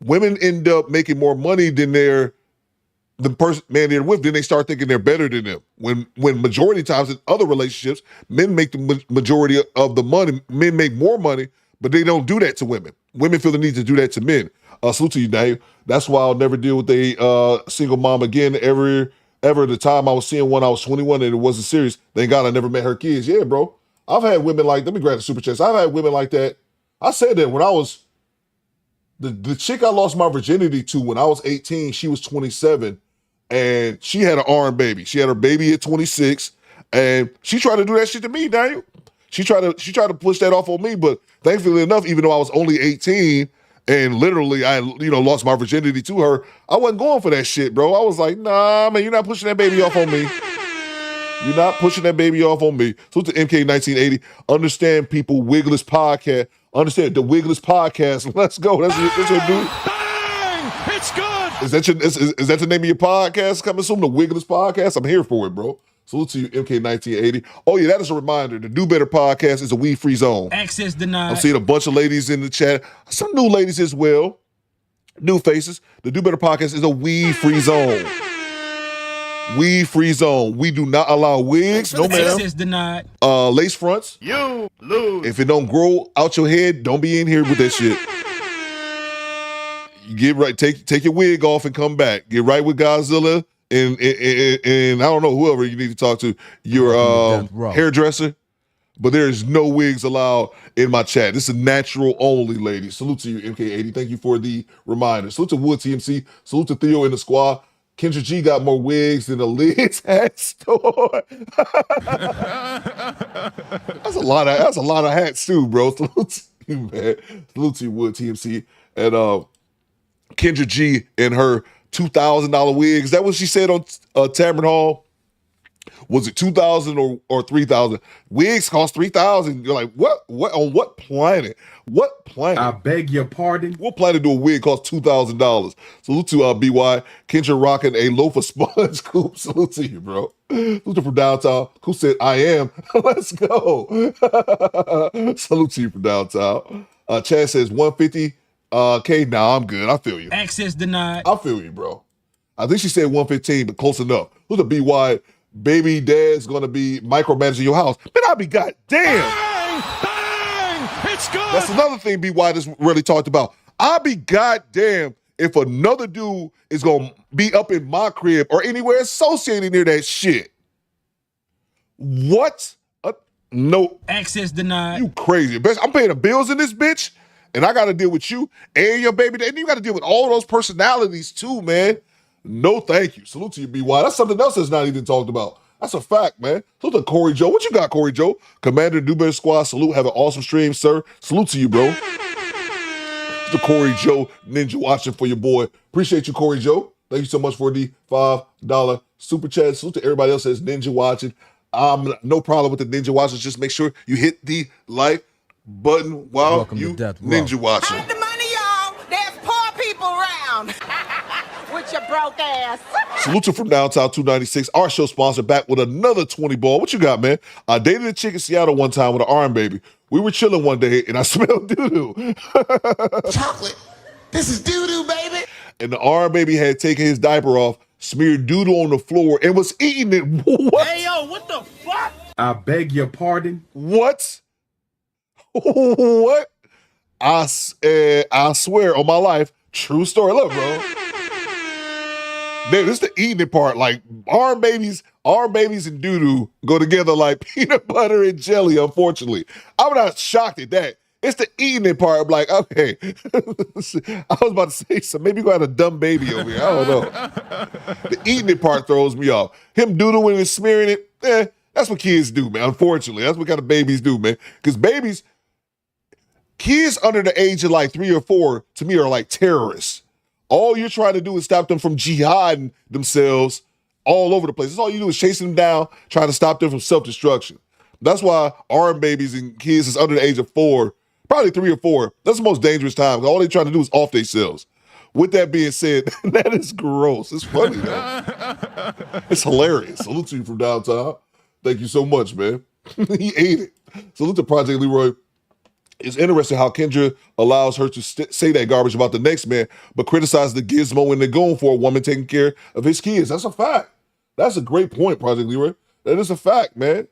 Women end up making more money than the person man they're with, then they start thinking they're better than them. When majority of times in other relationships, men make the majority of the money. Men make more money, but they don't do that to women. Women feel the need to do that to men. Salute to you, Dave. That's why I'll never deal with a single mom again. Ever the time I was seeing one, I was 21 and it wasn't serious. Thank God I never met her kids. Yeah, bro. I've had women like, let me grab the super chest. I've had women like that. I said that when I was, the chick I lost my virginity to when I was 18, she was 27. And she had an arm baby. She had her baby at 26, and she tried to do that shit to me, Daniel. She tried to push that off on me, but thankfully enough, even though I was only 18 and literally I lost my virginity to her, I wasn't going for that shit, bro. I was like, nah, man, you're not pushing that baby off on me. You're not pushing that baby off on me. So to MK1980, understand people, Wigglers podcast. Understand the Wigglers podcast. Let's go. That's your dude. Bang! It's good! Is that the name of your podcast coming soon? The Wigglers podcast? I'm here for it, bro. Salute to you, MK1980. Oh, yeah, that is a reminder. The Do Better podcast is a weed-free zone. Access denied. I'm seeing a bunch of ladies in the chat. Some new ladies as well. New faces. The Do Better podcast is a weed-free zone. Weed free zone. We do not allow wigs. No ma'am. Access denied. Lace fronts. You lose. If it don't grow out your head, don't be in here with that shit. You get right. Take your wig off and come back. Get right with Godzilla and I don't know whoever you need to talk to. Your hairdresser. But there is no wigs allowed in my chat. This is natural only, ladies. Salute to you, MK80. Thank you for the reminder. Salute to Wood TMC. Salute to Theo in the squad. Kendra G got more wigs than a Lids hat store. That's a lot of hats too, bro. Salute to you, man. Salute to you, Wood TMC. And Kendra G and her $2,000 wigs. Is that what she said on Tavern Hall? Was it $2,000 or $3,000? Wigs cost $3,000. You're like, what? What on what planet? What planet? I beg your pardon. What planet do a wig cost $2,000? Salute to BY. Kendra rocking a loaf of sponge. Coop, salute to you, bro. Salute to from downtown. Coop said, I am. Let's go. Salute to you from downtown. Chad says 150. K, nah, I'm good. I feel you. Access denied. I feel you, bro. I think she said 115, but close enough. Look at BY. Baby dad's gonna be micromanaging your house. Man, I'll be goddamn. Bang! Bang! It's good. That's another thing BY just really talked about. I'll be goddamn if another dude is gonna be up in my crib or anywhere associated near that shit. What? No. Access denied. You crazy. I'm paying the bills in this bitch, and I gotta deal with you and your baby dad. And you gotta deal with all those personalities too, man. No, thank you. Salute to you, BY. That's something else that's not even talked about. That's a fact, man. Salute to Corey Joe. What you got, Corey Joe? Commander Dewberry Squad, salute. Have an awesome stream, sir. Salute to you, bro. To Corey Joe, Ninja watching for your boy. Appreciate you, Corey Joe. Thank you so much for the $5 super chat. Salute to everybody else that's Ninja watching. No problem with the Ninja watchers. Just make sure you hit the like button while you Ninja watching. Hide the money, y'all. There's poor people around. With your broke ass. Salute to from downtown 296. Our show sponsor back with another 20 ball. What you got, man? I dated a chick in Seattle one time with an arm baby. We were chilling one day and I smelled doo-doo. Chocolate. This is doo-doo, baby. And the arm baby had taken his diaper off, smeared doo-doo on the floor, and was eating it. What? Hey, yo, what the fuck? I beg your pardon. What? What? I swear on my life, true story. Look, bro. Man, this is the eating part. Like arm babies and doo-doo go together like peanut butter and jelly, unfortunately. I'm not shocked at that. It's the eating part. I'm like, okay. I was about to say something. Maybe you're going to have a dumb baby over here. I don't know. The eating part throws me off. Him doodling and smearing it, that's what kids do, man. Unfortunately, that's what kind of babies do, man. Because kids under the age of like 3 or 4, to me, are like terrorists. All you're trying to do is stop them from jihading themselves all over the place. That's all you do is chasing them down, trying to stop them from self-destruction. That's why arm babies and kids is under the age of 4, probably 3 or 4. That's the most dangerous time. All they're trying to do is off themselves. With that being said, that is gross. It's funny, though. It's hilarious. Salute to you from downtown. Thank you so much, man. He ate it. Salute to Project Leroy. It's interesting how Kendra allows her to say that garbage about the next man, but criticizes the gizmo when they're going for a woman taking care of his kids. That's a fact. That's a great point, Project Leroy. That is a fact, man.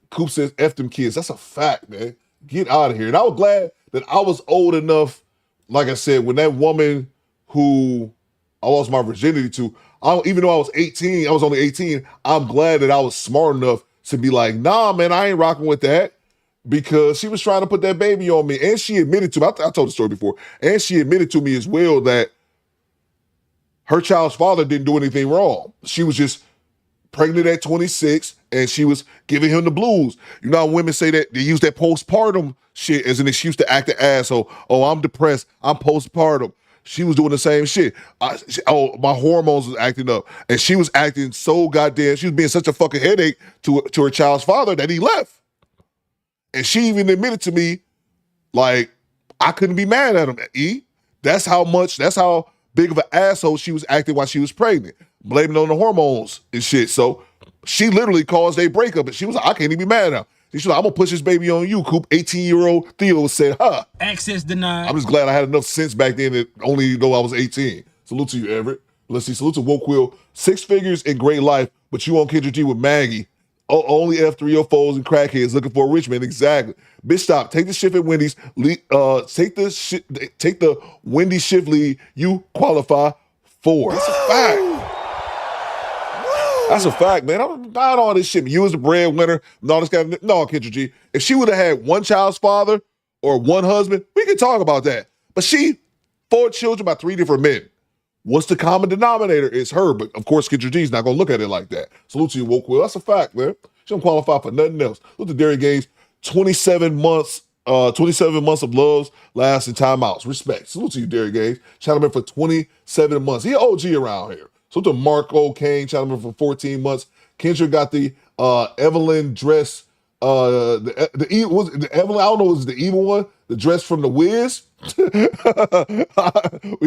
Coop says, F them kids. That's a fact, man. Get out of here. And I was glad that I was old enough, like I said, when that woman who I lost my virginity to, even though I was 18, I was only 18, I'm glad that I was smart enough to be like, nah, man, I ain't rocking with that. Because she was trying to put that baby on me. And she admitted to me, I told the story before, and she admitted to me as well that her child's father didn't do anything wrong. She was just pregnant at 26, and she was giving him the blues. You know how women say that, they use that postpartum shit as an excuse to act an asshole. Oh, I'm depressed, I'm postpartum. She was doing the same shit. My hormones was acting up. And she was acting so goddamn, she was being such a fucking headache to her child's father that he left. And she even admitted to me, like, I couldn't be mad at him, E. That's how big of an asshole she was acting while she was pregnant, blaming on the hormones and shit. So she literally caused a breakup, and she was like, I can't even be mad at him. She's like, I'm gonna push this baby on you, Coop. 18-year-old Theo said, huh. Access denied. I'm just glad I had enough sense back then that only though I was 18. Salute to you, Everett. Let's see. Salute to Woke Will. 6 figures and great life, but you on Kendrick G with Maggie. Only F304s and crackheads looking for a rich man. Exactly. Bitch, stop. Take the shift at Wendy's. Take the Wendy's shift lead. You qualify for. That's a fact. That's a fact, man. I'm not all this shit. You was the breadwinner and all this kind of no, Kendrick G. If she would have had one child's father or one husband, we could talk about that. But she, 4 children by 3 different men. What's the common denominator? It's her, but of course, Kendrick G's not gonna look at it like that. Salute to you, Woke Will. That's a fact, man. She don't qualify for nothing else. Look at Derrick Gaines, 27 months of loves, lasting timeouts. Respect. Salute to you, Derrick Gaines. Shout him in for 27 months. He an OG around here. Salute to Marco Kane. Shout him in for 14 months. Kendrick got the Evelyn dress. The Evelyn, I don't know, was it the evil one? The dress from the Wiz? I'm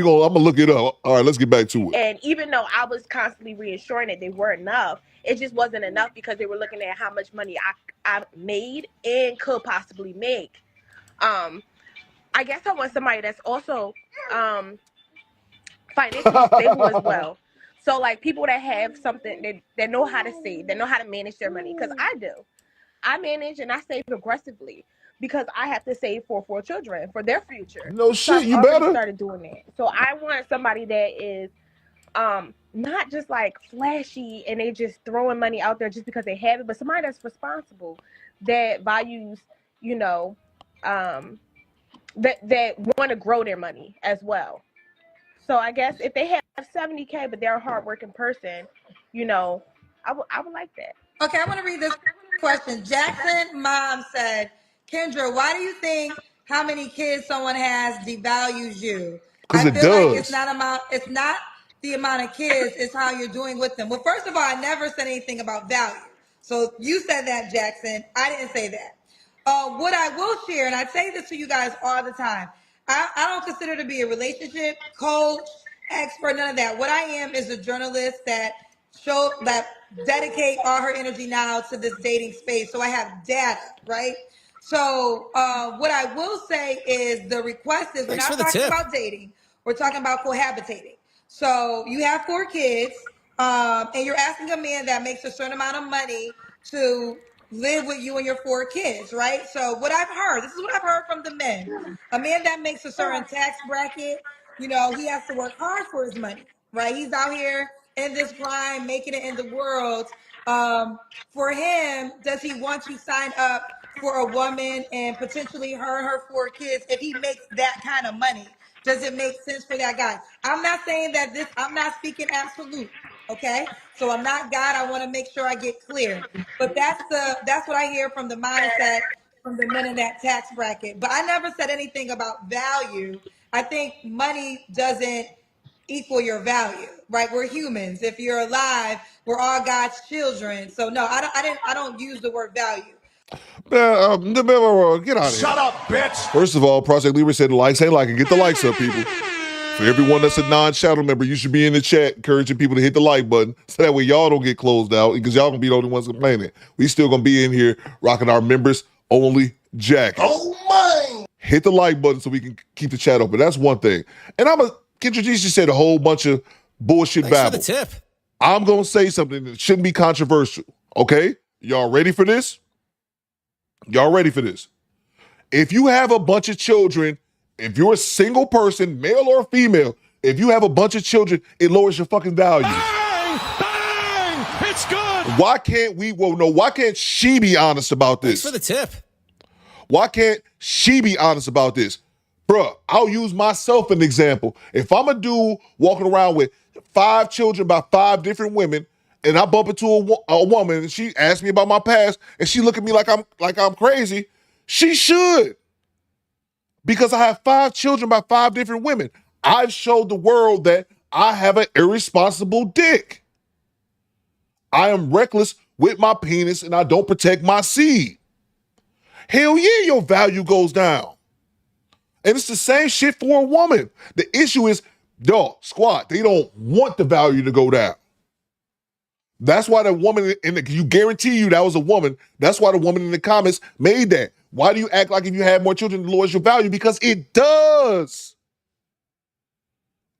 gonna look it up. All right, let's get back to it. And even though I was constantly reassuring that they were enough, it just wasn't enough because they were looking at how much money I made and could possibly make. I guess I want somebody that's also financially stable as well. So like people that have something that know how to save, that know how to manage their money, because I do. I manage and I save aggressively because I have to save for 4 children for their future. No shit, so you I've better started doing that. So I want somebody that is not just like flashy and they just throwing money out there just because they have it, but somebody that's responsible, that values, that want to grow their money as well. So I guess if they have 70K but they're a hardworking person, I would like that. Okay, I want to read this question. Jackson mom said, Kendra, why do you think how many kids someone has devalues you? Because I it feel like does. it's not the amount of kids, it's how you're doing with them. Well, first of all, I never said anything about value. So you said that, Jackson. I didn't say that. What I will share, and I say this to you guys all the time, I don't consider to be a relationship coach, expert, none of that. What I am is a journalist that dedicate all her energy now to this dating space. So I have data, right? So what I will say is the request is we're not talking about dating. We're talking about cohabitating. So you have 4 kids, and you're asking a man that makes a certain amount of money to live with you and your 4 kids, right? So what I've heard, this is what I've heard from the men. A man that makes a certain tax bracket, he has to work hard for his money, right? He's out here in this grind, making it in the world. For him, does he want to sign up for a woman and potentially her and her 4 kids if he makes that kind of money? Does it make sense for that guy? I'm not saying that I'm not speaking absolute. Okay, so I'm not God. I want to make sure I get clear. But that's what I hear from the mindset from the men in that tax bracket. But I never said anything about value. I think money doesn't equal your value, right? We're humans. If you're alive, we're all God's children. So no, I don't use the word value. Get out of here. Shut up, bitch. First of all, Project Libra said the likes ain't liking. Get the likes up, people. For everyone that's a non-shadow member, you should be in the chat encouraging people to hit the like button so that way y'all don't get closed out because y'all gonna be the only ones complaining. We still gonna be in here rocking our members only jacket. Oh my! Hit the like button so we can keep the chat open. That's one thing. And Kendrick G said a whole bunch of bullshit babble. Thanks for the tip. I'm gonna say something that shouldn't be controversial. Okay? Y'all ready for this? Y'all ready for this? If you have a bunch of children, if you're a single person, male or female, if you have a bunch of children, it lowers your fucking value. Bang! Bang! It's good! Why can't she be honest about this? Thanks for the tip. Why can't she be honest about this? Bruh, I'll use myself as an example. If I'm a dude walking around with 5 children by 5 different women, and I bump into a woman and she asks me about my past, and she look at me like I'm crazy, she should. Because I have 5 children by 5 different women. I've showed the world that I have an irresponsible dick. I am reckless with my penis and I don't protect my seed. Hell yeah, your value goes down. And it's the same shit for a woman. The issue is, squad, they don't want the value to go down. That's why the woman, you guarantee you that was a woman, that's why the woman in the comments made that. Why do you act like if you have more children, it lowers your value? Because it does.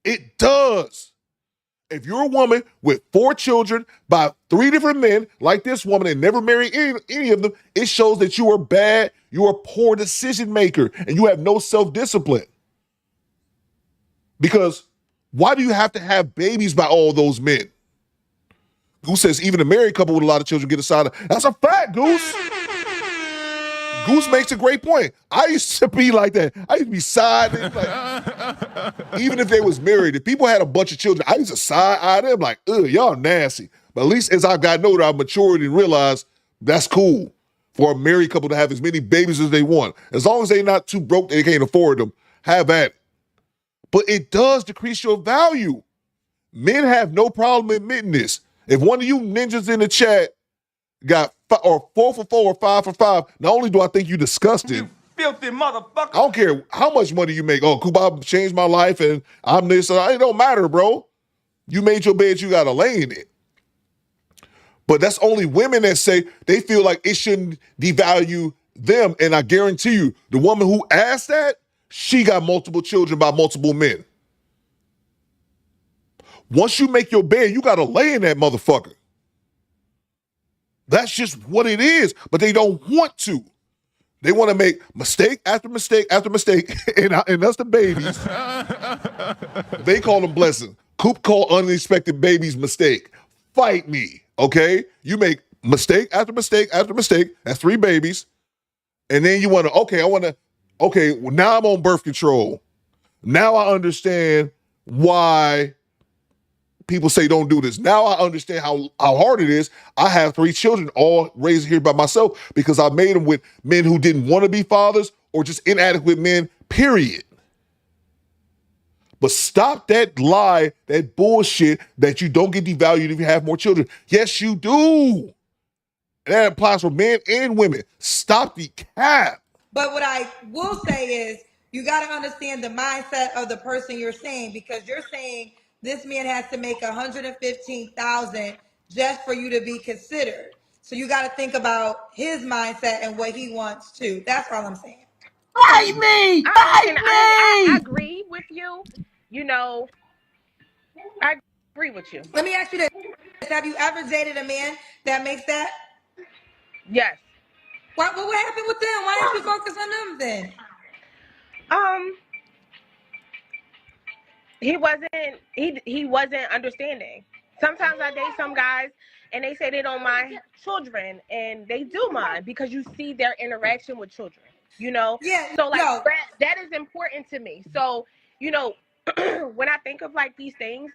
It does. If you're a woman with 4 children by 3 different men, like this woman, and never married any of them, it shows that you are bad, you are a poor decision maker, and you have no self-discipline. Because why do you have to have babies by all those men? Goose says even a married couple with a lot of children get a side. That's a fact, Goose. Goose makes a great point. I used to be like that. I used to be side. Like, even if they was married, if people had a bunch of children, I used to side eye them like, ugh, y'all nasty. But at least as I've gotten older, I've matured and realized that's cool for a married couple to have as many babies as they want. As long as they're not too broke they can't afford them, have at it. But it does decrease your value. Men have no problem admitting this. If one of you ninjas in the chat got 4 for 4 or 5 for 5, not only do I think you disgusting, you filthy motherfucker. I don't care how much money you make. Oh, Kuba changed my life and I'm this. It don't matter, bro. You made your bed, you got to lay in it. But that's only women that say they feel like it shouldn't devalue them. And I guarantee you, the woman who asked that, she got multiple children by multiple men. Once you make your bed, you got to lay in that motherfucker. That's just what it is. But they don't want to. They want to make mistake after mistake after mistake. and that's the babies. They call them blessings. Coop call unexpected babies mistake. Fight me, okay? You make mistake after mistake after mistake. That's 3 babies. And then you want to, well, now I'm on birth control. Now I understand why people say don't do this. Now I understand how hard it is. I have 3 children all raised here by myself because I made them with men who didn't want to be fathers or just inadequate men, period. But stop that lie, that bullshit that you don't get devalued if you have more children. Yes, you do. And that applies for men and women. Stop the cap. But what I will say is you got to understand the mindset of the person you're saying, because you're saying this man has to make $115,000 just for you to be considered. So you got to think about his mindset and what he wants too. That's all I'm saying. Fight me! Fight me! I agree with you. You know, I agree with you. Let me ask you this. Have you ever dated a man that makes that? Yes. What happened with them? Why didn't you focus on them then? He wasn't understanding. Sometimes I date some guys and they say they don't mind children, and they do mind because you see their interaction with children, you know? Yeah. So like No. that is important to me. So, you know, when I think of like these things,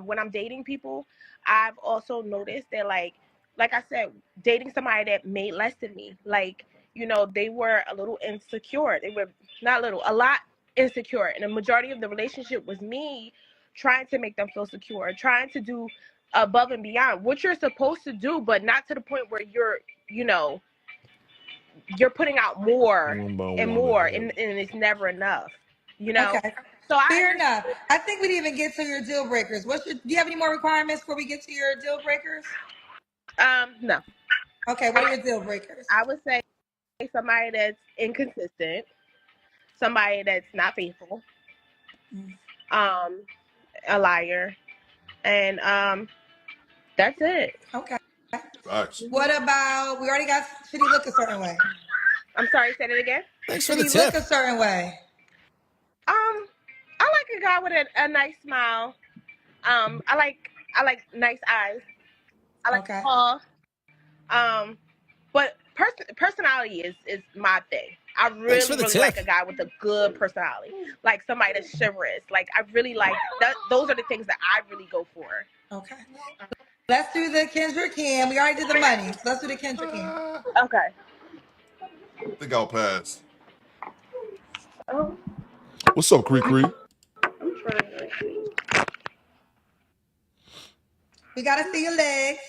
when I'm dating people, I've also noticed that like I said, dating somebody that made less than me, like, you know, they were a little insecure. They were not little, a lot insecure, and the majority of the relationship was me trying to make them feel secure, trying to do above and beyond what you're supposed to do, but not to the point where you're, you know, you're putting out more and more, and it's never enough, you know. Okay. So Fair enough. I think we didn't even get to your deal breakers. Do you have any more requirements before we get to your deal breakers? No. Okay, what are your deal breakers? I would say somebody that's inconsistent, somebody that's not faithful, a liar, and that's it. Okay. Facts. What about, we already got, should he look a certain way? I'm sorry, say that again. Should he look a certain way? I like a guy with a nice smile. I like nice eyes. I like tall. But personality is my thing. I really like a guy with a good personality, like somebody that's chivalrous. Like I really like that. Those are the things that I really go for. Okay. Let's do the Kendrick Cam. We already did the money. So let's do the Kendrick Cam. Okay. I think I'll pass. What's up, Cree Cree? I'm trying to see. We gotta see your legs.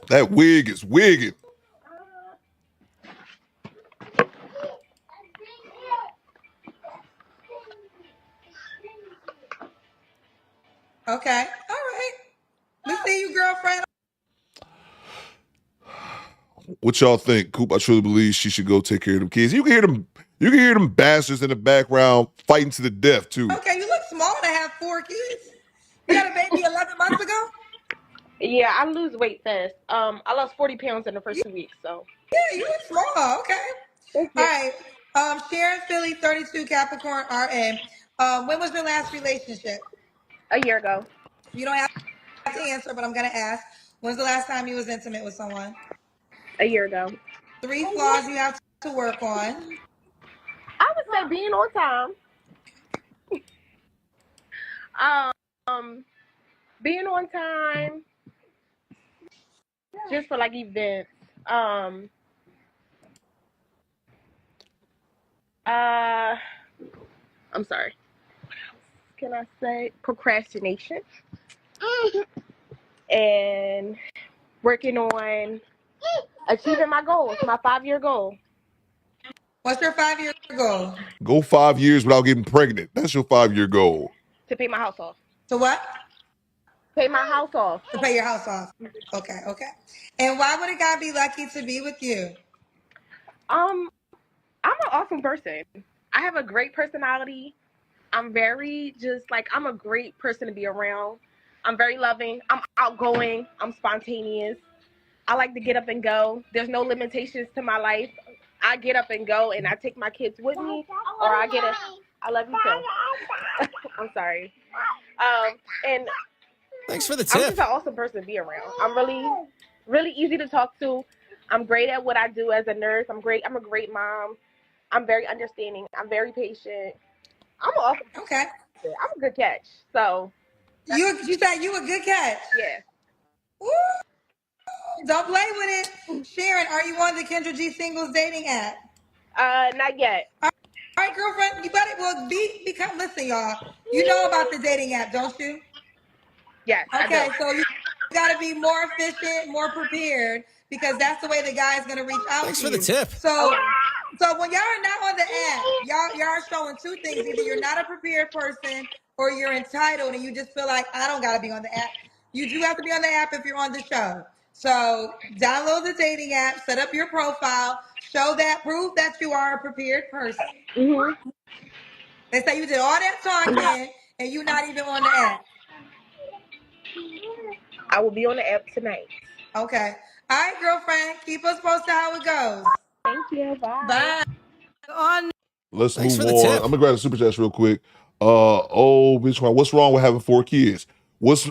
That wig is wigging. Okay. All right. We see you, girlfriend. What y'all think? Coop, I truly believe she should go take care of them kids. You can hear them bastards in the background fighting to the death too. Okay, you look small to have 4 kids? You had a baby 11 months ago? Yeah, I lose weight fast. I lost 40 pounds in the first 2 weeks, so. Yeah, you look small. Okay. Thank All you. right. Sharon Philly, 32, Capricorn, RN. When was your last relationship? A year ago. You don't have to answer, but I'm gonna ask. When's the last time you was intimate with someone? A year ago. 3 flaws you have to work on. I would say being on time. Being on time, just for like events. Uh, I'm sorry. Can I say procrastination? And working on achieving my goals, my 5-year goal. What's your 5-year goal? Go 5 years without getting pregnant. That's your 5-year goal. To pay my house off. To what? Pay my house off. To pay your house off. Okay, okay. And why would a guy be lucky to be with you? I'm an awesome person. I have a great personality. I'm very I'm a great person to be around. I'm very loving. I'm outgoing. I'm spontaneous. I like to get up and go. There's no limitations to my life. I get up and go, and I take my kids with me, or I love you too. I'm sorry. And thanks for the I'm tip. just an awesome person to be around. I'm really easy to talk to. I'm great at what I do as a nurse. I'm a great mom. I'm very understanding. I'm very patient. I'm an awesome. Okay. I'm a good catch. So you said you a good catch. Yeah. Woo! Don't play with it. Sharon, are you on the Kendra G singles dating app? Not yet. All right, girlfriend, you better become listen, y'all. You know about the dating app, don't you? Yes. Okay, so you gotta be more efficient, more prepared, because that's the way the guy's gonna reach out Thanks to for you. the tip. So when y'all are not on the app, y'all are showing two things. Either you're not a prepared person or you're entitled and you just feel like I don't gotta be on the app. You do have to be on the app if you're on the show. So download the dating app, set up your profile, prove that you are a prepared person. Mm-hmm. They say you did all that talking and you're not even on the app. I will be on the app tonight. Okay. All right, girlfriend. Keep us posted how it goes. Thank you. Bye. Bye. Let's Thanks move for the on. tip. I'm gonna grab the super chats real quick. Bitch, what's wrong with having 4 kids? What's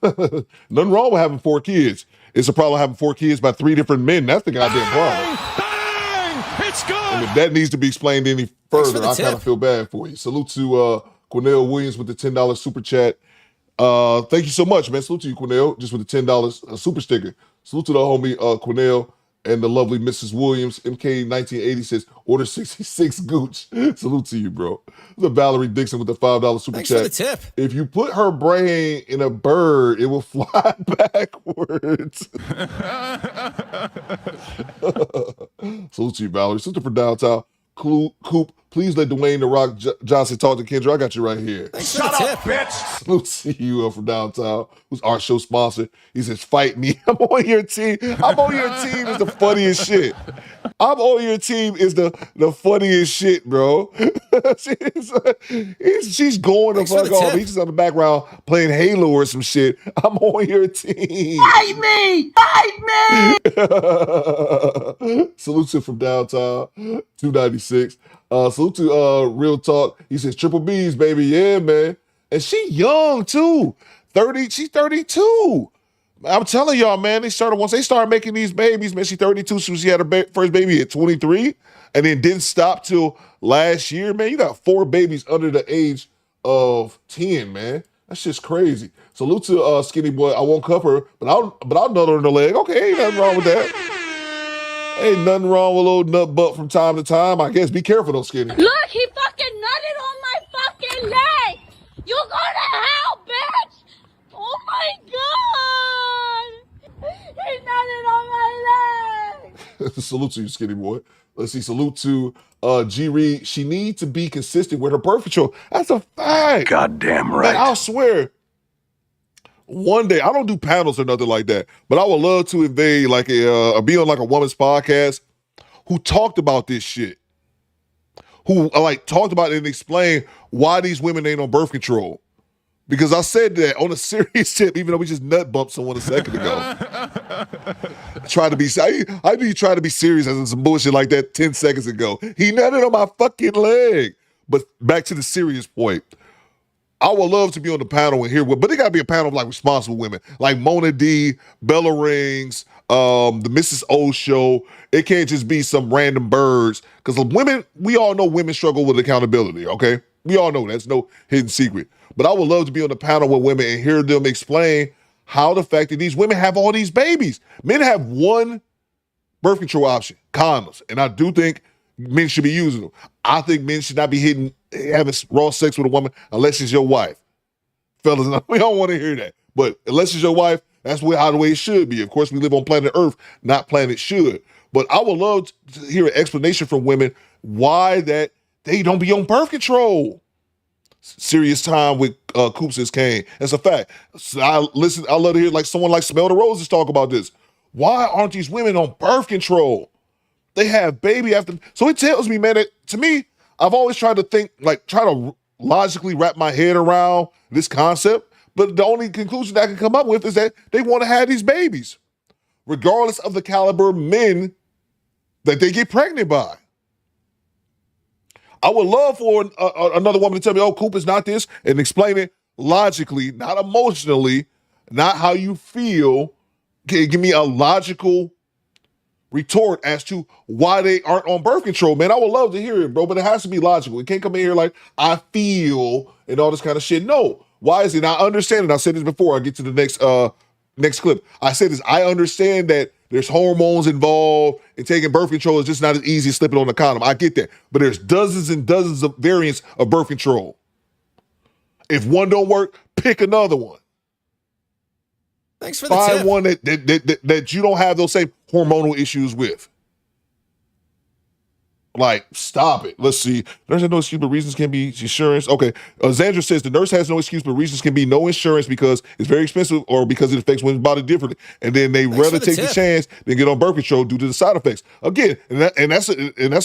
nothing wrong with having 4 kids? It's a problem having 4 kids by 3 different men. That's the goddamn problem. Bang! It's good. And if that needs to be explained any further, I kind of feel bad for you. Salute to Cornell Williams with the $10 super chat. Thank you so much, man. Salute to you, Cornell, just with the $10 super sticker. Salute to the homie Cornell and the lovely Mrs. Williams. MK1980 says, order 66 gooch. Salute to you, bro. The Valerie Dixon with the $5 super Thanks chat. for the tip. If you put her brain in a bird, it will fly backwards. Salute to you, Valerie. Sister for downtown. Coop, please let Dwayne The Rock Johnson talk to Kendra. I got you right here. Shut up, bitch. Salute to you from downtown, who's our show sponsor. He says, fight me. I'm on your team. I'm on your team is the funniest shit. I'm on your team is the funniest shit, bro. She's going the fuck off. He's just on the background playing Halo or some shit. I'm on your team. Fight me! Fight me! Salute to from downtown, 296. Salute to Real Talk. He says triple B's, baby. Yeah, man. And she young too. 30, she's 32. I'm telling y'all, man, once they started making these babies, man, she's 32, so she had her first baby at 23, and then didn't stop till last year, man. You got 4 babies under the age of 10, man. That's just crazy. Salute to Skinny Boy. I won't cuff her, but I'll nut her in the leg. Okay, ain't nothing wrong with that. Ain't nothing wrong with a little nut butt from time to time. I guess be careful though, Skinny. Look, he fucking nutted on my fucking leg! You go to hell, bitch! Oh my god! He nutted on my leg! Salute to you, Skinny Boy. Let's see. Salute to G Reed. She needs to be consistent with her birth control. That's a fact. Goddamn right. Man, I'll swear. One day, I don't do panels or nothing like that, but I would love to invade like be on like a woman's podcast who talked about this shit. Who like talked about it and explained why these women ain't on birth control. Because I said that on a serious tip, even though we just nut bumped someone a second ago. Try to be, I knew you tried to be serious as some bullshit like that 10 seconds ago. He nutted on my fucking leg. But back to the serious point. I would love to be on the panel and hear what, but it got to be a panel of like responsible women, like Mona D, Bella Rings, the Mrs. O show. It can't just be some random birds because women, we all know women struggle with accountability. Okay, we all know that's no hidden secret. But I would love to be on the panel with women and hear them explain how the fact that these women have all these babies. Men have one birth control option, condoms, and I do think men should be using them. I think men should not be having raw sex with a woman unless it's your wife. Fellas, we don't want to hear that. But unless it's your wife, that's how the way it should be. Of course, we live on planet Earth, not planet should. But I would love to hear an explanation from women why that they don't be on birth control. Serious time with Coops Kane. That's a fact. So I love to hear like someone like Smell the Roses talk about this. Why aren't these women on birth control? They have baby after. So it tells me, man, that to me, I've always tried to think, like, try to logically wrap my head around this concept. But the only conclusion that I can come up with is that they want to have these babies, regardless of the caliber of men that they get pregnant by. I would love for another woman to tell me, oh, Coop is not this, and explain it logically, not emotionally, not how you feel. Give me a logical retort as to why they aren't on birth control, man. I would love to hear it, bro, but it has to be logical. It can't come in here like, I feel, and all this kind of shit. No. Why is it? And I understand it. I said this before. I get to the next clip. I said this. I understand that there's hormones involved, and taking birth control is just not as easy as slipping on a condom. I get that. But there's dozens and dozens of variants of birth control. If one don't work, pick another one. Thanks for the Find tip. one that you don't have those same hormonal issues with. Like, stop it. Let's see. Nurse has no excuse, but reasons can be insurance. Okay. Zandra says the nurse has no excuse, but reasons can be no insurance because it's very expensive or because it affects women's body differently. And then they rather take the chance than get on birth control due to the side effects. Again, and that's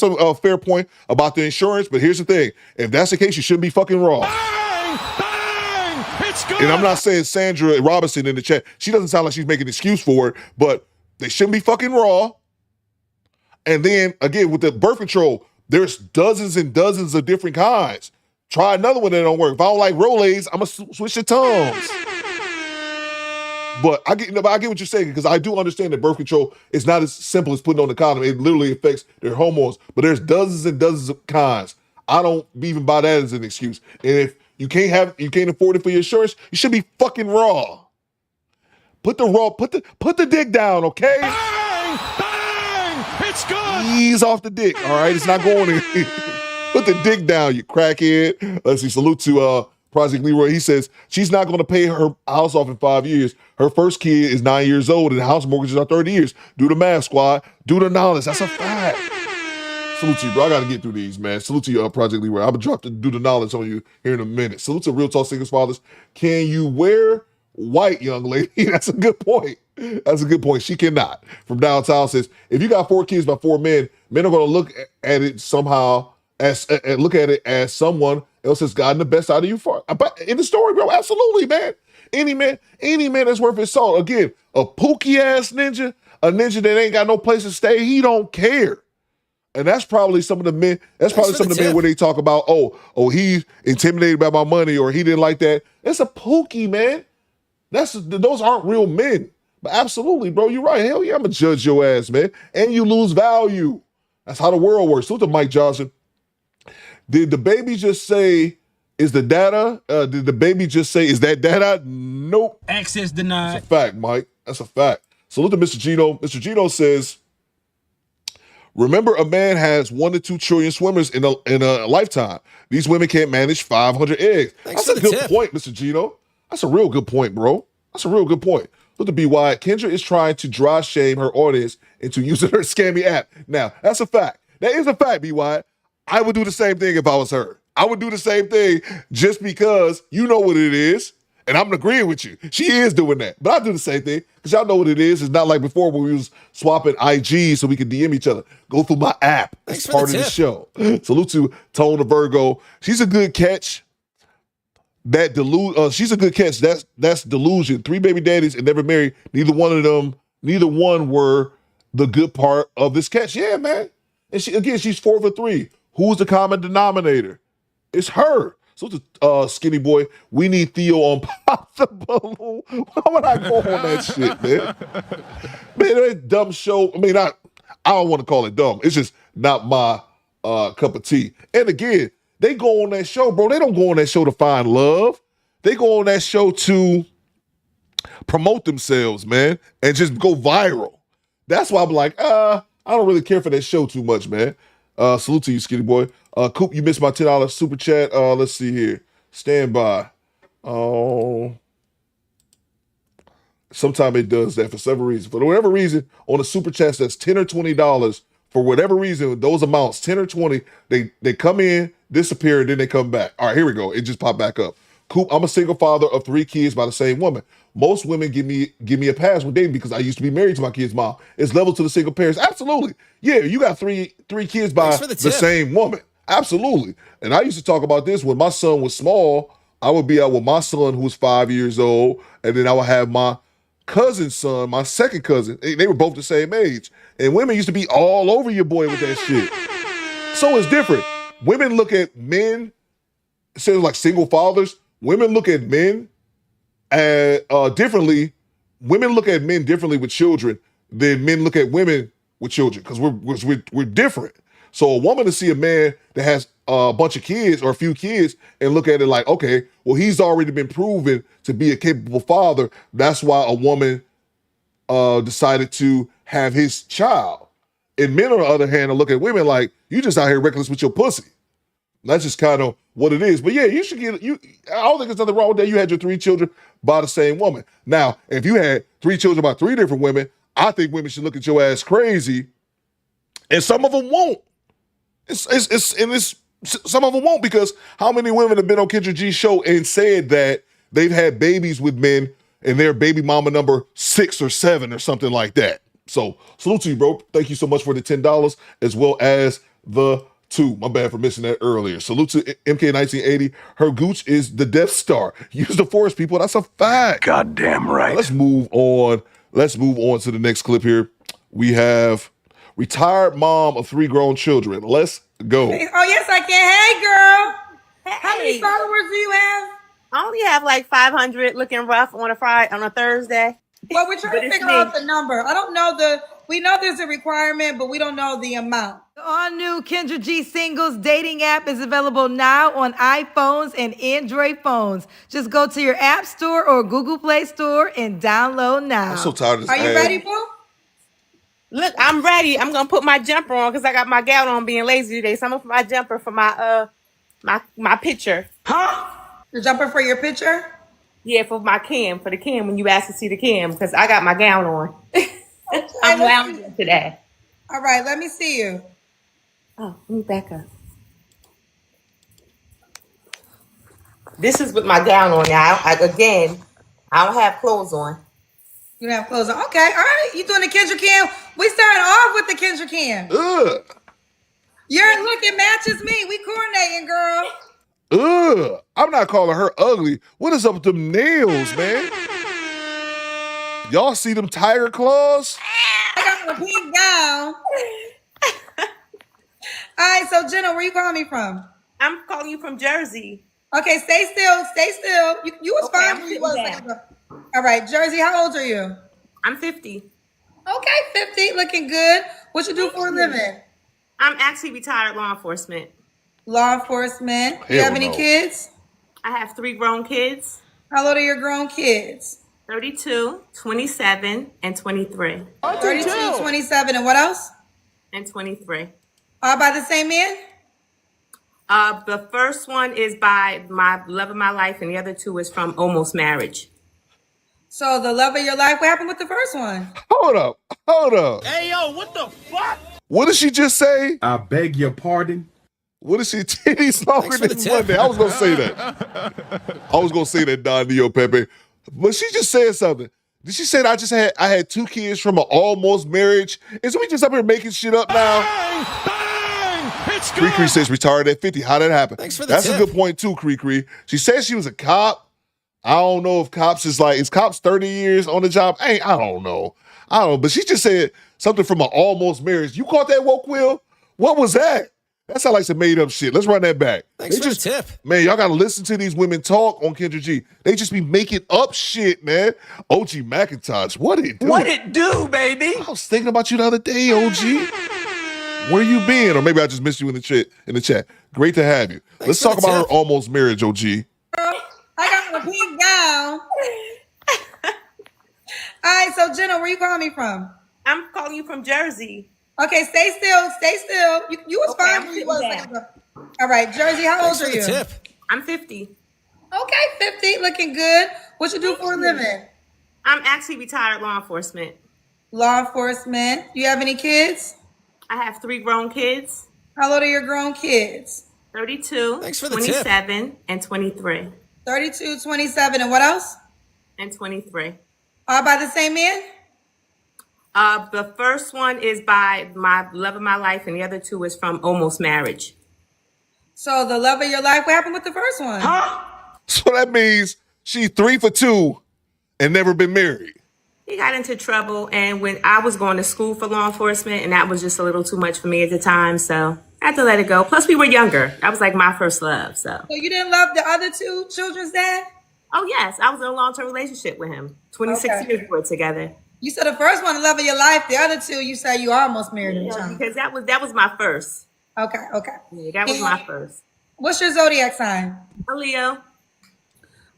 a fair point about the insurance. But here's the thing: if that's the case, you shouldn't be fucking raw. Bang! Bang! It's good. And I'm not saying Sandra Robinson in the chat. She doesn't sound like she's making an excuse for it, but they shouldn't be fucking raw. And then, again, with the birth control, there's dozens and dozens of different kinds. Try another one that don't work. If I don't like Rolaids, I'm going to switch to Tums. But I get what you're saying, because I do understand that birth control is not as simple as putting on the condom. It literally affects their hormones. But there's dozens and dozens of kinds. I don't even buy that as an excuse. And if you can't afford it for your insurance, you should be fucking raw. Put the dick down, okay? Bang! Bang! It's good. Ease off the dick, all right? It's not going in. Put the dick down, you crackhead. Let's see, salute to Project Leroy. He says, she's not going to pay her house off in 5 years. Her first kid is 9 years old and the house mortgages are 30 years. Do the math, squad. Do the knowledge. That's a fact. Salute to you, bro. I got to get through these, man. Salute to you, Project Leroy. I'm going to drop the do the knowledge on you here in a minute. Salute to Real Talk Singles Fathers. Can you wear white, young lady? That's a good point. That's a good point. She cannot. From Downtown says, if you got 4 kids by 4 men, men are going to look at it somehow as someone else has gotten the best out of you for. But in the story, bro, absolutely, man. Any man that's worth his salt. Again, a pookie ass ninja, a ninja that ain't got no place to stay, he don't care. And that's probably some of the men. That's probably some of the men where they talk about, oh, he's intimidated by my money or he didn't like that. It's a pookie, man. Those aren't real men. But absolutely, bro, you're right. Hell yeah, I'm gonna judge your ass, man. And you lose value. That's how the world works. Salute to Mike Johnson. Did the baby just say, is the data? Did the baby just say, is that data? Nope. Access denied. That's a fact, Mike. That's a fact. Salute to Mr. Gino. Mr. Gino says, remember, a man has 1 to 2 trillion swimmers in a lifetime. These women can't manage 500 eggs. That's a good point, Mr. Gino. That's a real good point, bro. That's a real good point. Look to be why Kendra is trying to dry shame her audience into using her scammy app. Now, that's a fact. That is a fact, B.Y. I would do the same thing if I was her. I would do the same thing just because you know what it is. And I'm agreeing with you. She is doing that. But I do the same thing because y'all know what it is. It's not like before when we was swapping IG so we could DM each other. Go through my app. It's part of the show. Salute to Tone the Virgo. She's a good catch. that she's a good catch. That's delusion. 3 baby daddies and never married. Neither one were the good part of this catch. Yeah, man. And she's 4 for 3. Who's the common denominator? It's her. So skinny boy, we need Theo on Pop the Balloon. Why would I go on that shit, man? Man, that dumb show. I mean, I don't want to call it dumb. It's just not my cup of tea. And again, they go on that show, bro. They don't go on that show to find love. They go on that show to promote themselves, man, and just go viral. That's why I'm like, I don't really care for that show too much, man. Salute to you, skinny boy. Coop, you missed my $10 super chat. Let's see here. Stand by. Oh. Sometimes it does that for several reasons. For whatever reason, on the super chats, that's $10 or $20. For whatever reason, those amounts, 10 or 20, they come in, disappear, and then they come back. All right, here we go. It just popped back up. Coop, I'm a single father of 3 kids by the same woman. Most women give me a pass with dating because I used to be married to my kid's mom. It's level to the single parents. Absolutely. Yeah, you got three kids by the same woman. Absolutely. And I used to talk about this when my son was small. I would be out with my son who was 5 years old, and then I would have my cousin's son, my second cousin. They were both the same age. And women used to be all over your boy with that shit. So it's different. Women look at men, say like single fathers, women look at men differently. Women look at men differently with children than men look at women with children because we're different. So a woman to see a man that has a bunch of kids or a few kids and look at it like, okay, well, he's already been proven to be a capable father. That's why a woman decided to have his child. And men, on the other hand, look at women like, you just out here reckless with your pussy. That's just kind of what it is. But yeah, you should I don't think there's nothing wrong with that. You had your 3 children by the same woman. Now, if you had 3 children by 3 different women, I think women should look at your ass crazy. And some of them won't. Some of them won't, because how many women have been on Kendra G's show and said that they've had babies with men and they're baby mama number 6 or 7 or something like that. So salute to you, bro. Thank you so much for the $10 as well as the 2. My bad for missing that earlier. Salute to MK1980. Her gooch is the Death Star. Use the force, people. That's a fact. Goddamn right. Now, let's move on. Let's move on to the next clip here. We have retired mom of 3 grown children. Let's go. Oh, yes, I can. Hey, girl. How many followers do you have? I only have like 500 looking rough on a Thursday. Well, we're trying to figure out the number. I don't know we know there's a requirement, but we don't know the amount. The all-new Kendra G Singles dating app is available now on iPhones and Android phones. Just go to your App Store or Google Play Store and download now. I'm so tired of this. Are you ready, Boo? Look, I'm ready. I'm gonna put my jumper on because I got my gown on being lazy today. So I'm gonna put my jumper for my picture. Huh? The jumper for your picture? Yeah, for the cam when you ask to see the cam, because I got my gown on. I'm lounging today. All right, let me see you. Oh, let me back up. This is with my gown on now. I don't have clothes on. You don't have clothes on. Okay, all right. You doing the Kendra cam? We started off with the Kendra cam. Your look, it matches me. We coordinating, girl. I'm not calling her ugly. What is up with them nails, man? Y'all see them tiger claws? I got a pink gown. All right, so Jenna, where you calling me from? I'm calling you from Jersey. Okay, stay still. Stay still. You was fine where you was. All right, Jersey, how old are you? I'm 50. Okay, 50, looking good. What you do for a living? I'm actually retired law enforcement. Law enforcement. You have any kids? I have 3 grown kids. How old are your grown kids? 32, 27, and 23. 32, 27, and what else? And 23. All by the same man? The first one is by my love of my life, and the other 2 is from almost marriage. So the love of your life, what happened with the first one? Hold up. Hey, yo, what the fuck? What did she just say? I beg your pardon. What is she? Titties longer than Monday. I was going to say that. Don Dio Pepe. But she just said something. Did she say that I had 2 kids from an almost marriage? Is we just up here making shit up now? Bang! Bang! It's good. Cree says retired at 50. How that happen? Thanks for the That's tip. a good point too, Cree. She says she was a cop. I don't know if cops is cops 30 years on the job? I don't know. But she just said something from an almost marriage. You caught that, Woke Will? What was that? That sounds like some made up shit. Let's run that back. Thanks for the tip. Man, y'all gotta listen to these women talk on Kendra G. They just be making up shit, man. OG McIntosh, what it do? What it do, baby? I was thinking about you the other day, OG. Where you been? Or maybe I just missed you in the chat. Great to have you. Let's talk about her almost marriage, OG. Girl, I got my pink gown. All right, so Jenna, where you calling me from? I'm calling you from Jersey. Okay, stay still. You was Okay, fine when you was. All right, Jersey, how old are you? Tip. I'm 50. Okay, 50, looking good. What you do for a living? I'm actually retired law enforcement. Law enforcement. You have any kids? I have 3 grown kids. How old are your grown kids? 32, Thanks for the 27, and 23. 32, 27, and what else? And 23. All by the same man? The first one is by my love of my life, and the other 2 is from almost marriage. So the love of your life, what happened with the first one? So that means she's 3 for 2 and never been married. He got into trouble, and when I was going to school for law enforcement, and that was just a little too much for me at the time, so I had to let it go. Plus, we were younger. That was like my first love, so. So you didn't love the other 2 children's dad? Oh, yes. I was in a long-term relationship with him. 26 years we were together. You said the first one, the love of your life. The other 2, you said you almost married each other. Because that was my first. Okay. Yeah, that was my first. What's your zodiac sign? A Leo.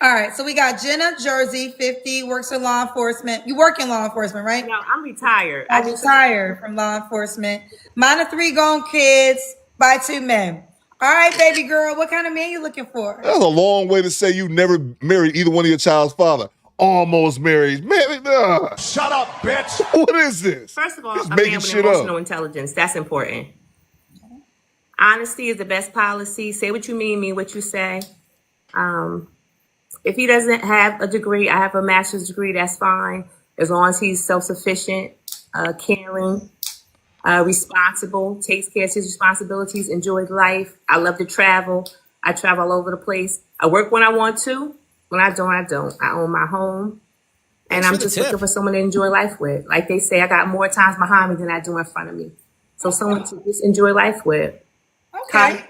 All right, so we got Jenna, Jersey, 50, works in law enforcement. You work in law enforcement, right? No, I'm retired. I retired from law enforcement. Mine are 3 grown kids by 2 men. All right, baby girl, what kind of man you looking for? That's a long way to say you never married either one of your child's father. Almost married. Man, Shut up, bitch. What is this? First of all, Just a making man with shit emotional up. intelligence. That's important. Honesty is the best policy. Say what you mean what you say. If he doesn't have a degree, I have a master's degree, that's fine. As long as he's self-sufficient, caring, responsible, takes care of his responsibilities, enjoys life. I love to travel. I travel all over the place. I work when I want to. When I don't, I don't. I own my home. And I'm just looking for someone to enjoy life with. Like they say, I got more times behind me than I do in front of me. So someone to just enjoy life with. Okay.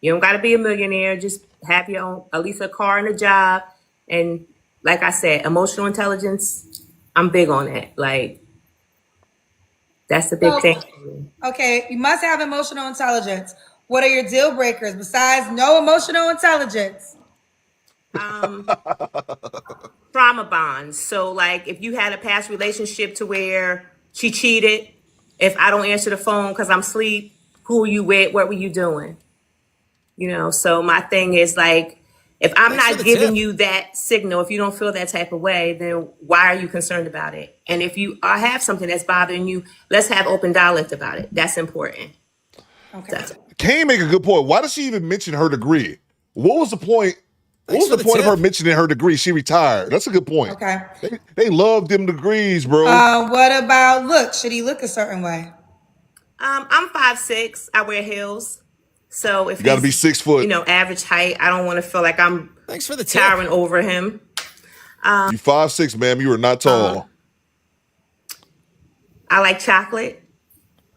You don't got to be a millionaire. Just have your own, at least a car and a job. And like I said, emotional intelligence, I'm big on that. Like, that's the big thing for me. Okay, you must have emotional intelligence. What are your deal breakers besides no emotional intelligence? Trauma bonds. So, like, if you had a past relationship to where she cheated, if I don't answer the phone because I'm asleep, who are you with? What were you doing? You know, so my thing is like, if I'm not giving you that signal, if you don't feel that type of way, then why are you concerned about it? And if you have something that's bothering you, let's have open dialogue about it. That's important. Okay. Kane make a good point. Why does she even mention her degree? What was the point? What was the point of her mentioning her degree? She retired. That's a good point. Okay. They love them degrees, bro. What about look? Should he look a certain way? I'm 5'6". I wear heels. So if you got to be 6 foot, you know, average height, I don't want to feel like I'm towering over him. You 5'6", ma'am. You are not tall. I like chocolate,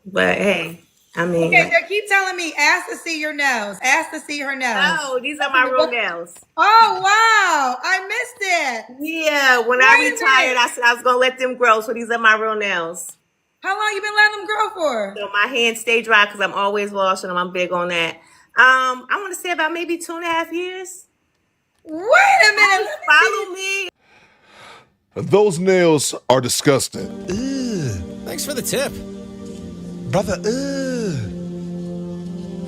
but hey, I mean. Okay, they keep telling me, ask to see your nails. Ask to see her nails. Oh, these are my real nails. Oh, wow. I missed it. Yeah, when I retired, I said I was going to let them grow. So these are my real nails. How long you been letting them grow for? So my hands stay dry because I'm always washing them. I'm big on that. I want to say about maybe 2.5 years. Wait a minute. Follow me. Those nails are disgusting. Thanks for the tip. Brother,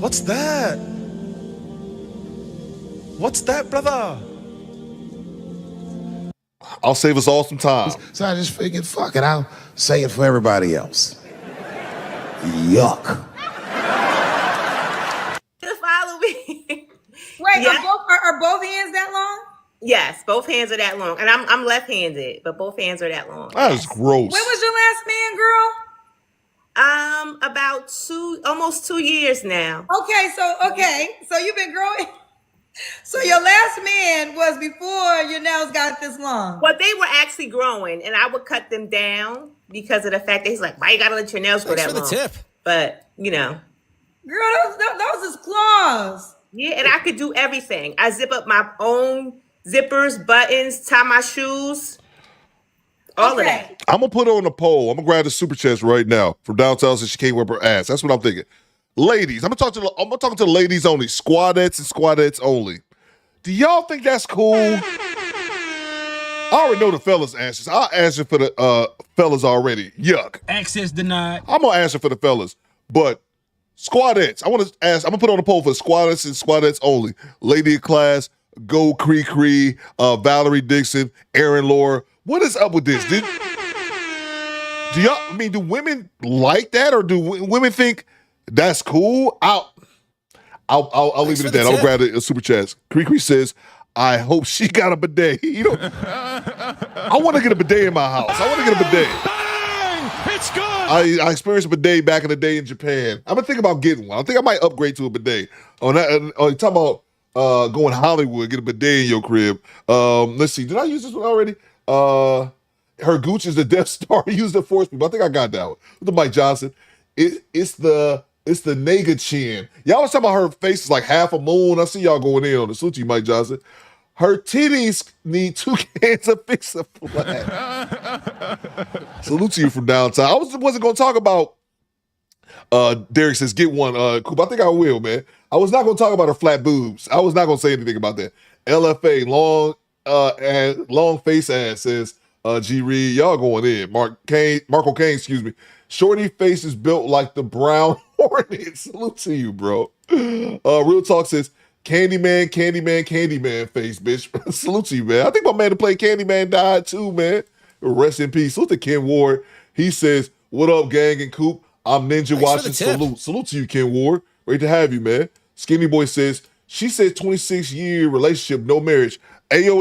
what's that? What's that, brother? I'll save us all some time. So I just figured, fuck it, I'll say it for everybody else. Yuck. Follow me. Wait, are both hands that long? Yes, both hands are that long. And I'm left-handed, but both hands are that long. That is gross. When was your last man, girl? About almost 2 years now. So you've been growing. So your last man was before your nails got this long. Well, they were actually growing, and I would cut them down because of the fact that he's like, "Why you gotta let your nails grow that long?" Tip. But you know, girl, those is claws. Yeah, and I could do everything. I zip up my own zippers, buttons, tie my shoes, all of that. I'm gonna put her on the poll. I'm gonna grab the super chest right now from downtown since she can't whip her ass. That's what I'm thinking. Ladies, I'm gonna talk to the ladies only. Squadettes and squadettes only. Do y'all think that's cool? I already know the fellas' answers. I'll answer for the fellas already. Yuck. Access denied. I'm gonna answer for the fellas, but squadettes. I'm gonna put on the poll for squadettes and squadettes only. Lady of class, Go Cree Cree, Valerie Dixon, Aaron Laura. What is up with this? Do women like that, or do women think that's cool? I'll leave it at that. I'll grab a super chat. Cree Cree says, I hope she got a bidet. I want to get a bidet in my house. I want to get a bidet. Bang! It's good. I experienced a bidet back in the day in Japan. I'm gonna think about getting one. I think I might upgrade to a bidet. You talk about going Hollywood, get a bidet in your crib. Let's see. Did I use this one already? Her Gooch is the Death Star. Used to force people. I think I got that one. With the Mike Johnson. It's the Nega chin. Y'all was talking about her face is like half a moon. I see y'all going in on the Salute to you, Mike Johnson. Her titties need 2 cans of Fix a Flat. Salute to you from downtown. I wasn't going to talk about, Derek says, get one, Coop. I think I will, man. I was not going to talk about her flat boobs. I was not going to say anything about that. LFA, long face ass, says G Reed. Y'all going in. Marco Kane, excuse me. Shorty face is built like the brown hornet. Salute to you, bro. Real Talk says, Candyman face, bitch. Salute to you, man. I think my man that played Candyman died too, man. Rest in peace. Salute to Ken Ward. He says, what up, gang and Coop? I'm Ninja watching. Salute to you, Ken Ward. Great to have you, man. Skinny Boy says, she said 26-year relationship, no marriage. Ayo,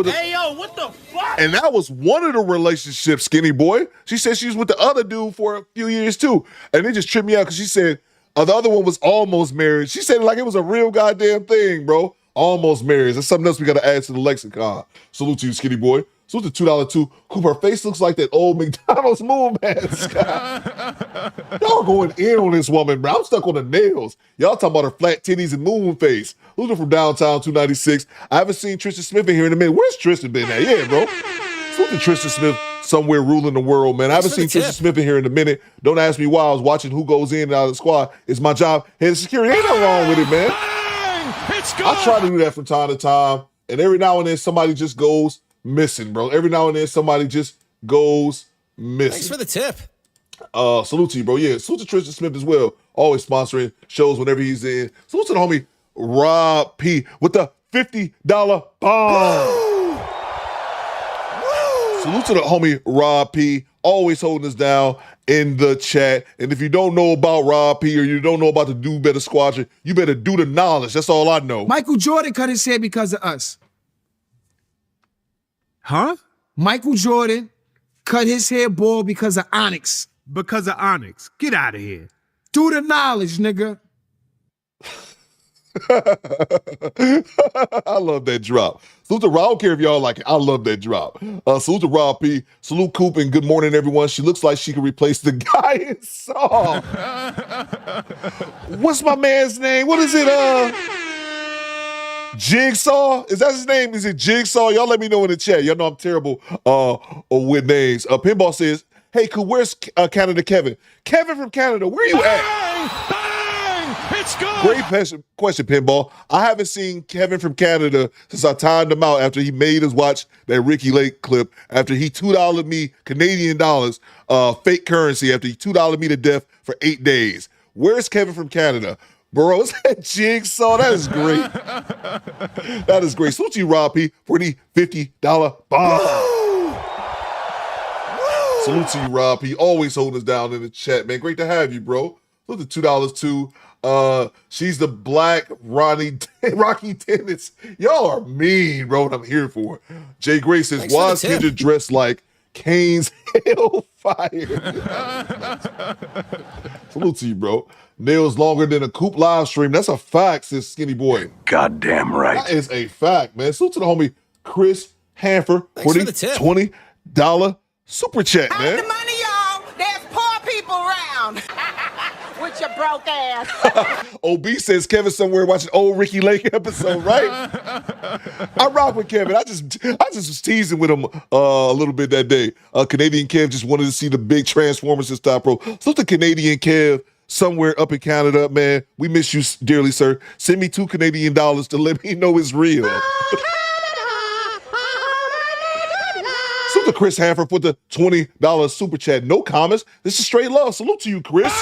what the fuck? And that was one of the relationships, Skinny Boy. She said she was with the other dude for a few years too. And it just tripped me out because she said the other one was almost married. She said it like it was a real goddamn thing, bro. Almost married. That's something else we got to add to the lexicon. Salute to you, Skinny Boy. Salute to $2 too. Coop, her face looks like that old McDonald's moon mascot. Y'all going in on this woman, bro. I'm stuck on the nails. Y'all talking about her flat titties and moon face. Who's from downtown 296? I haven't seen Tristan Smith in here in a minute. Where's Tristan been at? Yeah, bro. Salute to Tristan Smith somewhere ruling the world, man. I haven't seen Tristan Smith in here in a minute. Don't ask me why. I was watching who goes in and out of the squad. It's my job. Head of security. Ain't nothing wrong with it, man. I try to do that from time to time. And every now and then somebody just goes missing, bro. Every now and then somebody just goes missing. Thanks for the tip. Salute to you, bro. Yeah, salute to Tristan Smith as well. Always sponsoring shows whenever he's in. Salute to the homie Rob P with the $50 bomb. Salute to the homie Rob P, always holding us down in the chat. And if you don't know about Rob P or you don't know about the Do Better Squadron, you better do the knowledge. That's all I know. Michael Jordan cut his hair because of us. Huh? Michael Jordan cut his hair bald because of Onyx. Because of Onyx. Get out of here. Do the knowledge, nigga. I love that drop. Salute to Rob. I don't care if y'all like it. I love that drop. Salute to Rob P. Salute Coop and good morning, everyone. She looks like she could replace the guy in Saw. What's my man's name? What is it? Jigsaw? Is that his name? Is it Jigsaw? Y'all let me know in the chat. Y'all know I'm terrible with names. Pinball says, hey, Coop, where's Canada Kevin? Kevin from Canada, where you at? It's good. Great question, Pinball. I haven't seen Kevin from Canada since I timed him out after he made us watch that Ricky Lake clip, after he $2 me Canadian dollars, fake currency, after he $2 me to death for 8 days. Where's Kevin from Canada? Bro, is that Jigsaw? That is great. That is great. Salute to you, Rob P, for the $50 bomb. Salute to you, Rob P. Always holding us down in the chat, man. Great to have you, bro. Salute to $2 too. She's the black Rocky Tennis. Y'all are mean, bro. What I'm here for. Jay Gray says, why is Kendra dressed like Kane's Hellfire. Salute to you, bro. Nails longer than a Coop live stream. That's a fact, says Skinny Boy. Goddamn right. That is a fact, man. Salute to the homie Chris Hanford Thanks for for the tip. $20 super chat, man. The money, y'all. There's poor people around. With your broke ass. OB says Kevin somewhere watching old Ricky Lake episode, right? I rock with Kevin. I just was teasing with him a little bit that day. Canadian Kev just wanted to see the big Transformers and Stop Pro. So the Canadian Kev somewhere up in Canada, man. We miss you dearly, sir. Send me $2 Canadian to let me know it's real. Salute to Chris Hanford for the $20 super chat. No comments. This is straight love. Salute to you, Chris.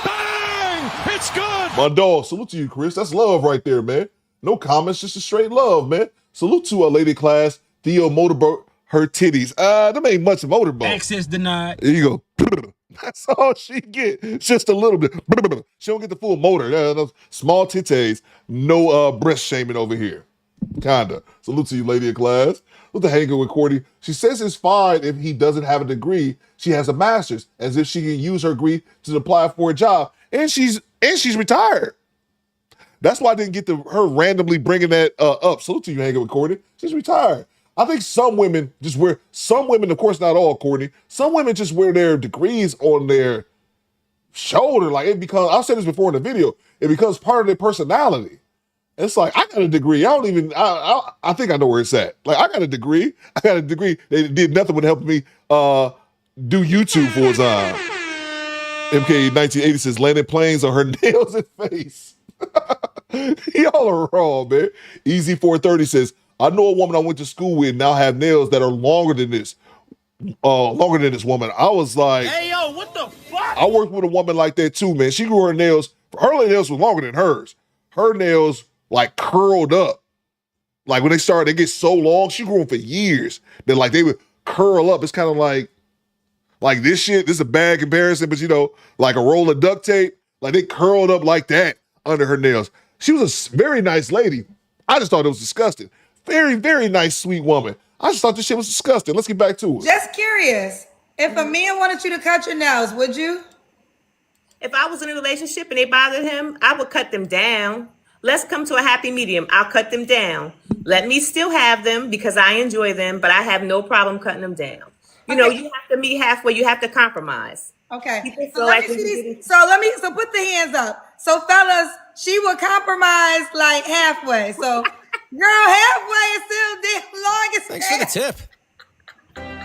Bang! It's good! My dog, salute to you, Chris. That's love right there, man. No comments, just a straight love, man. Salute to a lady class, Theo motorboat, her titties. Them ain't much motorboat. Access denied. There you go. That's all she get. Just a little bit. She don't get the full motor. Those small titties. No breast shaming over here. Kinda. Salute to you, lady of class. With the hanging with Courtney. She says it's fine if he doesn't have a degree. She has a master's, as if she can use her degree to apply for a job. And she's retired. That's why I didn't get to her randomly bringing that up. Salute to you, hanging with Courtney. She's retired. I think some women, of course not all, Courtney, some women just wear their degrees on their shoulder. Like it becomes, I've said this before in the video, it becomes part of their personality. It's like, I got a degree. I think I know where it's at. Like, I got a degree. They did nothing but help me do YouTube full time. MK1980 says, landing planes on her nails and face. Y'all are wrong, man. Easy 430 says, I know a woman I went to school with now have nails that are longer than this woman. I was like, Hey, yo, what the fuck? I worked with a woman like that too, man. She grew her nails was longer than hers. Her nails like curled up. Like when they get so long, she grew them for years. Then like they would curl up. It's kind of like this shit. This is a bad comparison, but like a roll of duct tape. Like they curled up like that under her nails. She was a very nice lady. I just thought it was disgusting. Very, very nice, sweet woman. I just thought this shit was disgusting. Let's get back to it. Just curious. If a man wanted you to cut your nails, would you? If I was in a relationship and they bothered him, I would cut them down. Let's come to a happy medium. I'll cut them down. Let me still have them because I enjoy them, but I have no problem cutting them down. You know, you have to meet halfway. You have to compromise. Okay. So let me put the hands up. So fellas, she will compromise like halfway. So girl, halfway is still the longest. Thanks for the tip.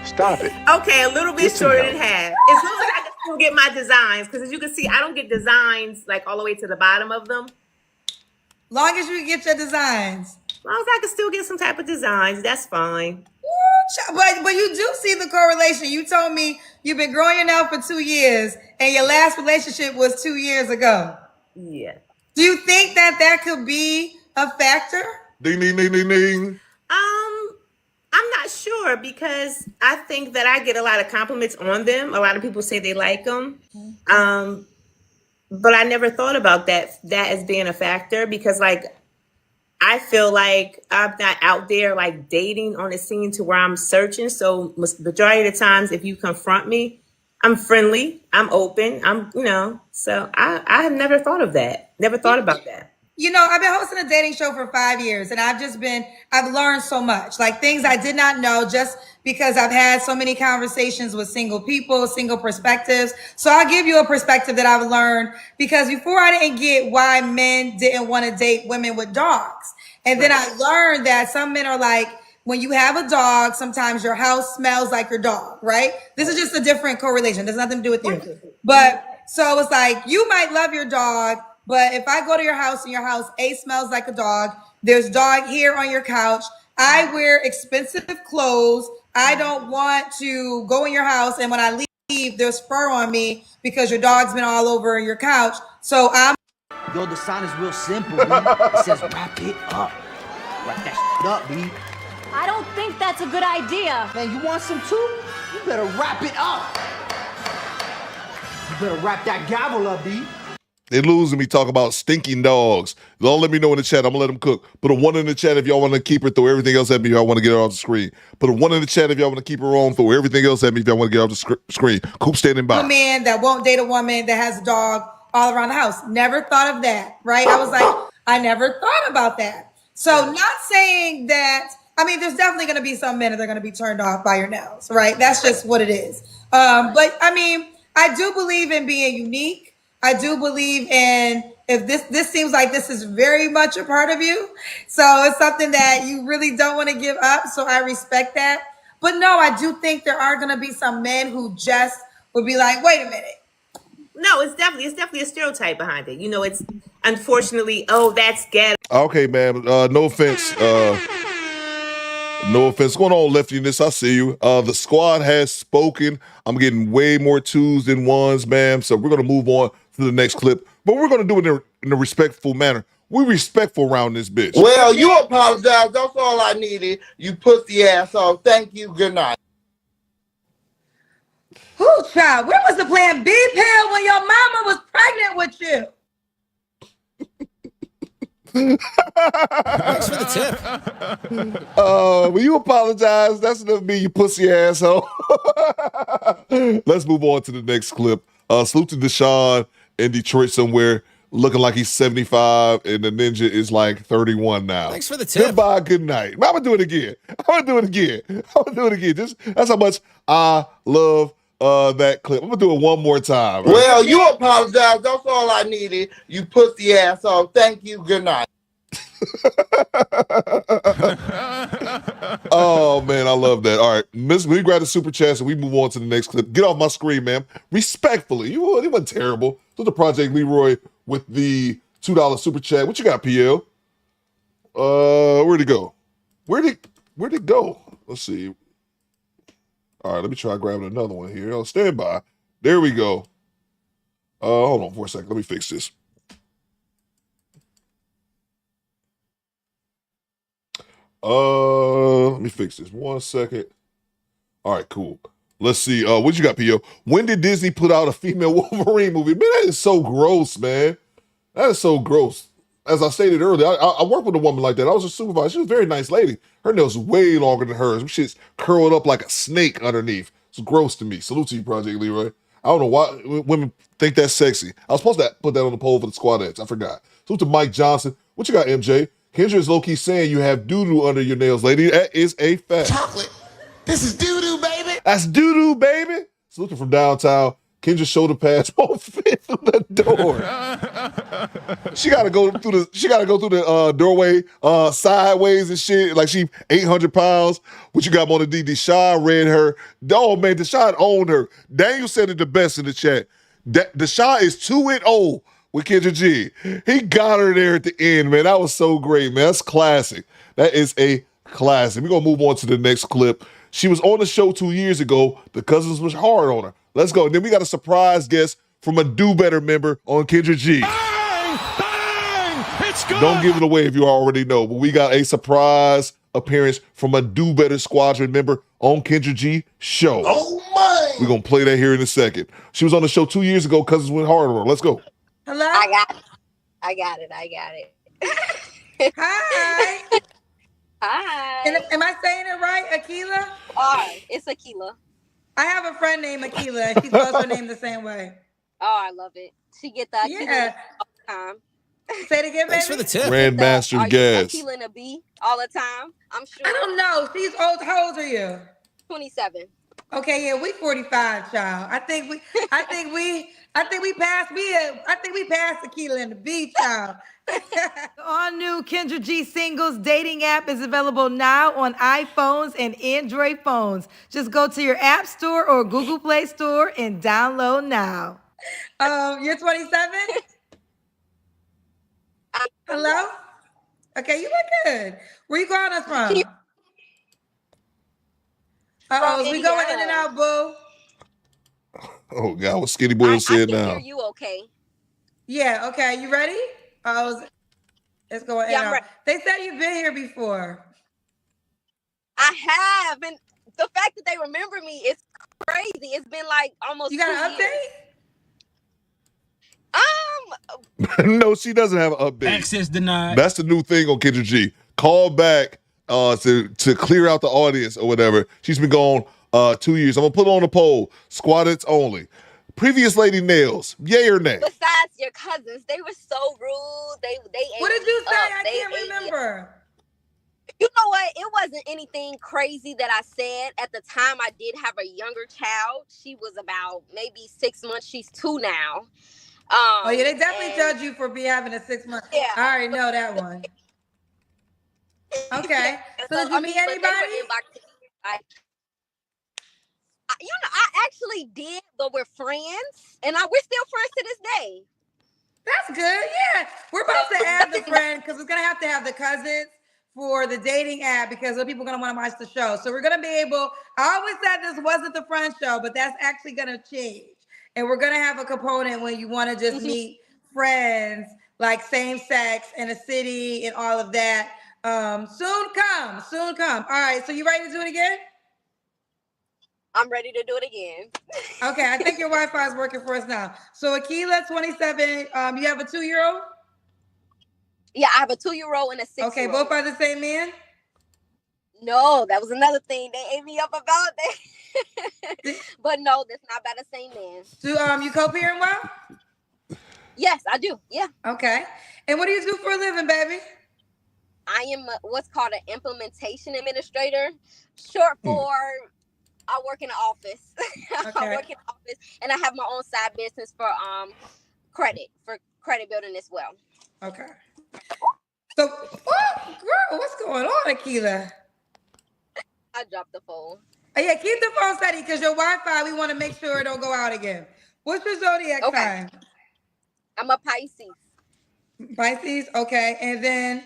Stop it. Okay, a little bit shorter than half. As long as I can still get my designs, because as you can see, I don't get designs like all the way to the bottom of them. Long as you get your designs. As long as I can still get some type of designs, that's fine. But you do see the correlation. You told me you've been growing your nail for 2 years, and your last relationship was 2 years ago. Yeah. Do you think that could be a factor? Ding, ding, ding, ding, ding. I'm not sure because I think that I get a lot of compliments on them. A lot of people say they like them. But I never thought about that as being a factor because like I feel like I'm not out there like dating on the scene to where I'm searching. So majority of the times if you confront me, I'm friendly, I'm open, so I have never thought of that. Never thought about that. You know, I've been hosting a dating show for 5 years and I've learned so much, like things I did not know just because I've had so many conversations with single people, single perspectives. So I'll give you a perspective that I've learned because before I didn't get why men didn't want to date women with dogs. And then I learned that some men are like, when you have a dog, sometimes your house smells like your dog, right? This is just a different correlation. There's nothing to do with you. But so it's like, you might love your dog, but if I go to your house and your house smells like a dog, there's dog hair on your couch. I wear expensive clothes. I don't want to go in your house. And when I leave, there's fur on me because your dog's been all over your couch. So Yo, the sign is real simple, B. It says wrap it up. Wrap that shit up, B. I don't think that's a good idea. Man, you want some too? You better wrap it up. You better wrap that gavel up, B. They losing me talking about stinking dogs. Don't let me know in the chat. I'm gonna let them cook. Put a 1 in the chat if y'all want to keep her. Throw everything else at me if y'all want to get her off the screen. Put a 1 in the chat if y'all want to keep her on. Throw everything else at me if y'all want to get her off the screen. Coop standing by. A man that won't date a woman that has a dog all around the house. Never thought of that, right? I was like, I never thought about that. So not saying that, I mean, there's definitely going to be some men that are going to be turned off by your nails, right? That's just what it is. But I mean, I do believe in being unique. I do believe in, if this seems like this is very much a part of you. So it's something that you really don't want to give up. So I respect that. But no, I do think there are going to be some men who just would be like, wait a minute. No, it's definitely a stereotype behind it. You know, it's unfortunately, oh, that's ghetto. Okay, man. No offense. No offense. What's going on, Leftiness? I see you. The squad has spoken. I'm getting way more 2s than 1s, man. So we're gonna move on to the next clip, but we're gonna do it in a respectful manner. We respectful around this bitch. Well, you apologize. That's all I needed. You pussy asshole. Thank you. Good night. Who, child? Where was the plan B pill when your mama was pregnant with you? Thanks for the tip. Will you apologize? That's enough me, you pussy asshole. Let's move on to the next clip. Salute to Deshaun in Detroit somewhere, looking like he's 75, and the ninja is like 31 now. Thanks for the tip. Goodbye, good night. I'm gonna do it again. That's how much I love that clip. I'm gonna do it one more time. Right? Well, you apologize. That's all I needed. You pussy asshole. Thank you. Good night. Oh man, I love that. All right, we grab the super chats and we move on to the next clip. Get off my screen, ma'am. Respectfully, it wasn't terrible. This is the Project Leroy with the $2 super chat. What you got, PL? Where'd it go? Where'd it go? Let's see. All right, let me try grabbing another one here. I'll stand by. There we go. Hold on for a second. Let me fix this. Let me fix this 1 second. All right, cool. Let's see. What you got, P.O.? When did Disney put out a female Wolverine movie? Man, that is so gross, man. That is so gross. As I stated earlier, I worked with a woman like that. I was a supervisor. She was a very nice lady. Her nails way longer than hers. Shit's curled up like a snake underneath. It's gross to me. Salute to you, Project Leroy. I don't know why women think that's sexy. I was supposed to put that on the poll for the squadettes. I forgot. Salute to Mike Johnson. What you got, MJ? Kendra is low-key saying you have doo-doo under your nails, lady. That is a fact. Chocolate. This is doo-doo, baby. That's doo-doo, baby. Salute from downtown. Kendra's shoulder pads won't fit through the door. She gotta go through the doorway sideways and shit. Like she 800 pounds. What you got on the D? Deshaun read her. Oh man, Deshaun owned her. Daniel said it the best in the chat. Deshaun is 2-0 with Kendra G. He got her there at the end, man. That was so great, man. That's classic. That is a classic. We're gonna move on to the next clip. She was on the show 2 years ago. The cousins was hard on her. Let's go. And then we got a surprise guest from a Do Better member on Kendra G. Bang! Bang! It's good! Don't give it away if you already know, but we got a surprise appearance from a Do Better Squadron member on Kendra G show. Oh my! We're gonna play that here in a second. She was on the show 2 years ago. Cousins went hard on her. Let's go. Hello? I got it. Hi. Hi. And am I saying it right, Akila? It's Akila. I have a friend named Akila, and she spells her name the same way. Oh, I love it. She get the Akila all the time. Say it again, baby. Thanks for the tip. Grandmaster gas. Akila and a B all the time. I'm sure. I don't know. She's old. How old are you? 27. Okay, yeah, we 45, child. I think we passed Akila and the B, child. The all-new Kendra G Singles dating app is available now on iPhones and Android phones. Just go to your App Store or Google Play Store and download now. You're 27? Hello? Okay, you look good. Where you calling us from? Uh-oh, we going in and out, boo. Oh, God, what Skinny Boy said now. I can hear you okay. Yeah, okay. You ready? It's going in and out. They said you've been here before. I have. And the fact that they remember me is crazy. It's been like almost 2 years. You got an update? No, she doesn't have an update. Access denied. That's the new thing on Kendra G. Call back to clear out the audience or whatever. She's been gone 2 years. I'm gonna put on a poll. Squadets only. Previous lady Nails, yay or nay? Besides your cousins, they were so rude. They What ate did you me say? up. I They can't ate me up. remember. You know what? It wasn't anything crazy that I said. At the time, I did have a younger child. She was about maybe 6 months. She's 2 now. Oh yeah, they definitely judge you for having a 6 month. Yeah. I already know that one. Okay. So did you meet anybody? I actually did, but we're friends, and we're still friends to this day. That's good. Yeah, we're about to add the friend because we're gonna have to have the cousins for the dating app because the people are gonna want to watch the show. So we're gonna be able. I always said this wasn't the friend show, but that's actually gonna change, and we're gonna have a component when you want to just meet friends like same sex in a city and all of that. Soon come. All right. So you ready to do it again? I'm ready to do it again. Okay, I think your Wi-Fi is working for us now. So Akila, 27, you have a 2-year-old? Yeah, I have a 2-year-old and a 6-year-old. Okay, both by the same man? No, that was another thing they ate me up about that. But no, that's not by the same man. Do you co-parent well? Yes, I do. Yeah. Okay. And what do you do for a living, baby? I am what's called an implementation administrator, short for I work in an office. Okay. I work in an office, and I have my own side business for credit building as well. Okay. So, girl, what's going on, Akila? I dropped the phone. Oh, yeah, keep the phone steady because your Wi-Fi, we want to make sure it don't go out again. What's your zodiac sign? I'm a Pisces. Pisces, okay. And then,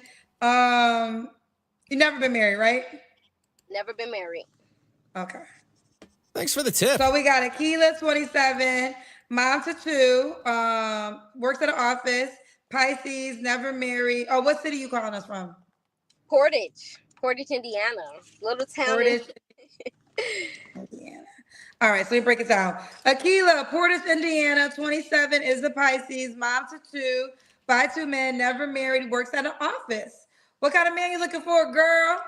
you never been married, right? Never been married. Okay. Thanks for the tip. So we got Akila, 27, mom to 2, works at an office, Pisces, never married. Oh, what city you calling us from? Portage, Indiana. Little town. Portage, Indiana. All right, so we break it down. Akila, Portage, Indiana, 27, is the Pisces, mom to 2, by 2 men, never married, works at an office. What kind of man you looking for, girl?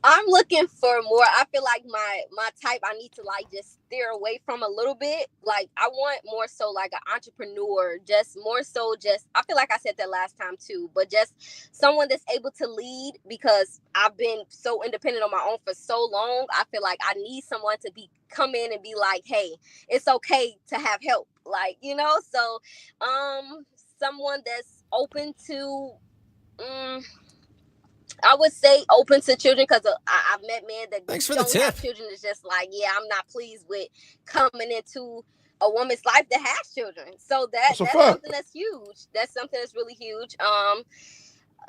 I'm looking for more. I feel like my type I need to like just steer away from a little bit. Like I want more so like an entrepreneur, just more so just I feel like I said that last time too, but just someone that's able to lead because I've been so independent on my own for so long. I feel like I need someone to come in and be like, hey, it's okay to have help. Like, you know, so someone that's open to I would say open to children because I've met men that don't have children. It's just like, yeah, I'm not pleased with coming into a woman's life that has children. So that's something that's huge. That's something that's really huge. I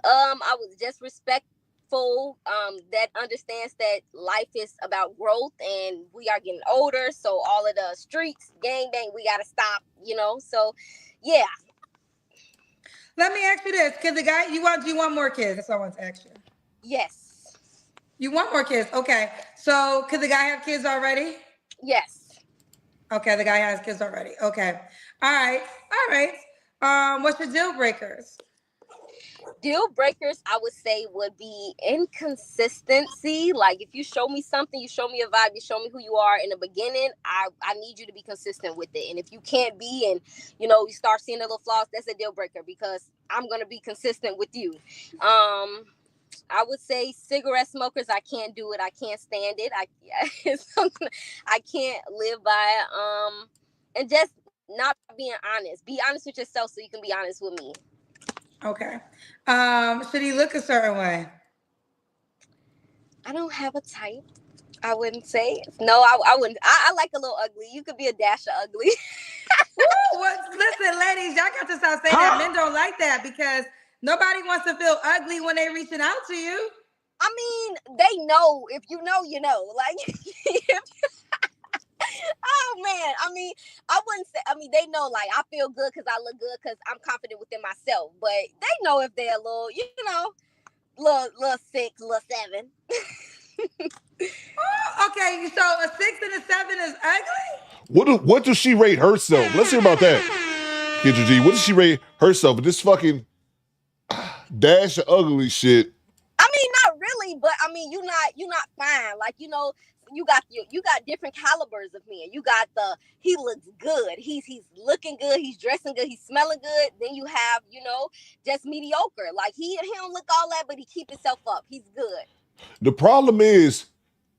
was just respectful that understands that life is about growth and we are getting older. So all of the streets, gang bang, we got to stop, you know? So, yeah. Let me ask you this. Cause the guy, do you want more kids? That's what I want to ask you. Yes. You want more kids? Okay. So could the guy have kids already? Yes. Okay, the guy has kids already. Okay. All right. What's your deal breakers? Deal breakers, I would say, would be inconsistency. Like if you show me something, you show me a vibe, you show me who you are in the beginning, I need you to be consistent with it. And if you can't be and, you know, you start seeing the little flaws, that's a deal breaker because I'm going to be consistent with you. I would say cigarette smokers, I can't do it. I can't stand it. It's something I can't live by. And just not being honest. Be honest with yourself so you can be honest with me. Okay. Should he look a certain way? I don't have a type. I wouldn't say. No, I wouldn't. I like a little ugly. You could be a dash of ugly. Listen, ladies, y'all got to stop saying that. Men don't like that because nobody wants to feel ugly when they're reaching out to you. I mean, they know. If you know, you know. Like, oh man. I mean, I wouldn't say. I mean, they know. Like, I feel good because I look good because I'm confident within myself. But they know if they're a little, you know, little 6, little 7. Oh, okay, so a 6 and a 7 is ugly? What does she rate herself? Let's hear about that. Kendra G, what did she rate herself? This fucking dash of ugly shit. I mean, not really, but I mean, you're not fine. Like, you know, you got different calibers of men. You got he looks good. He's looking good. He's dressing good. He's smelling good. Then you have, you know, just mediocre. Like he don't look all that, but he keep himself up. He's good. The problem is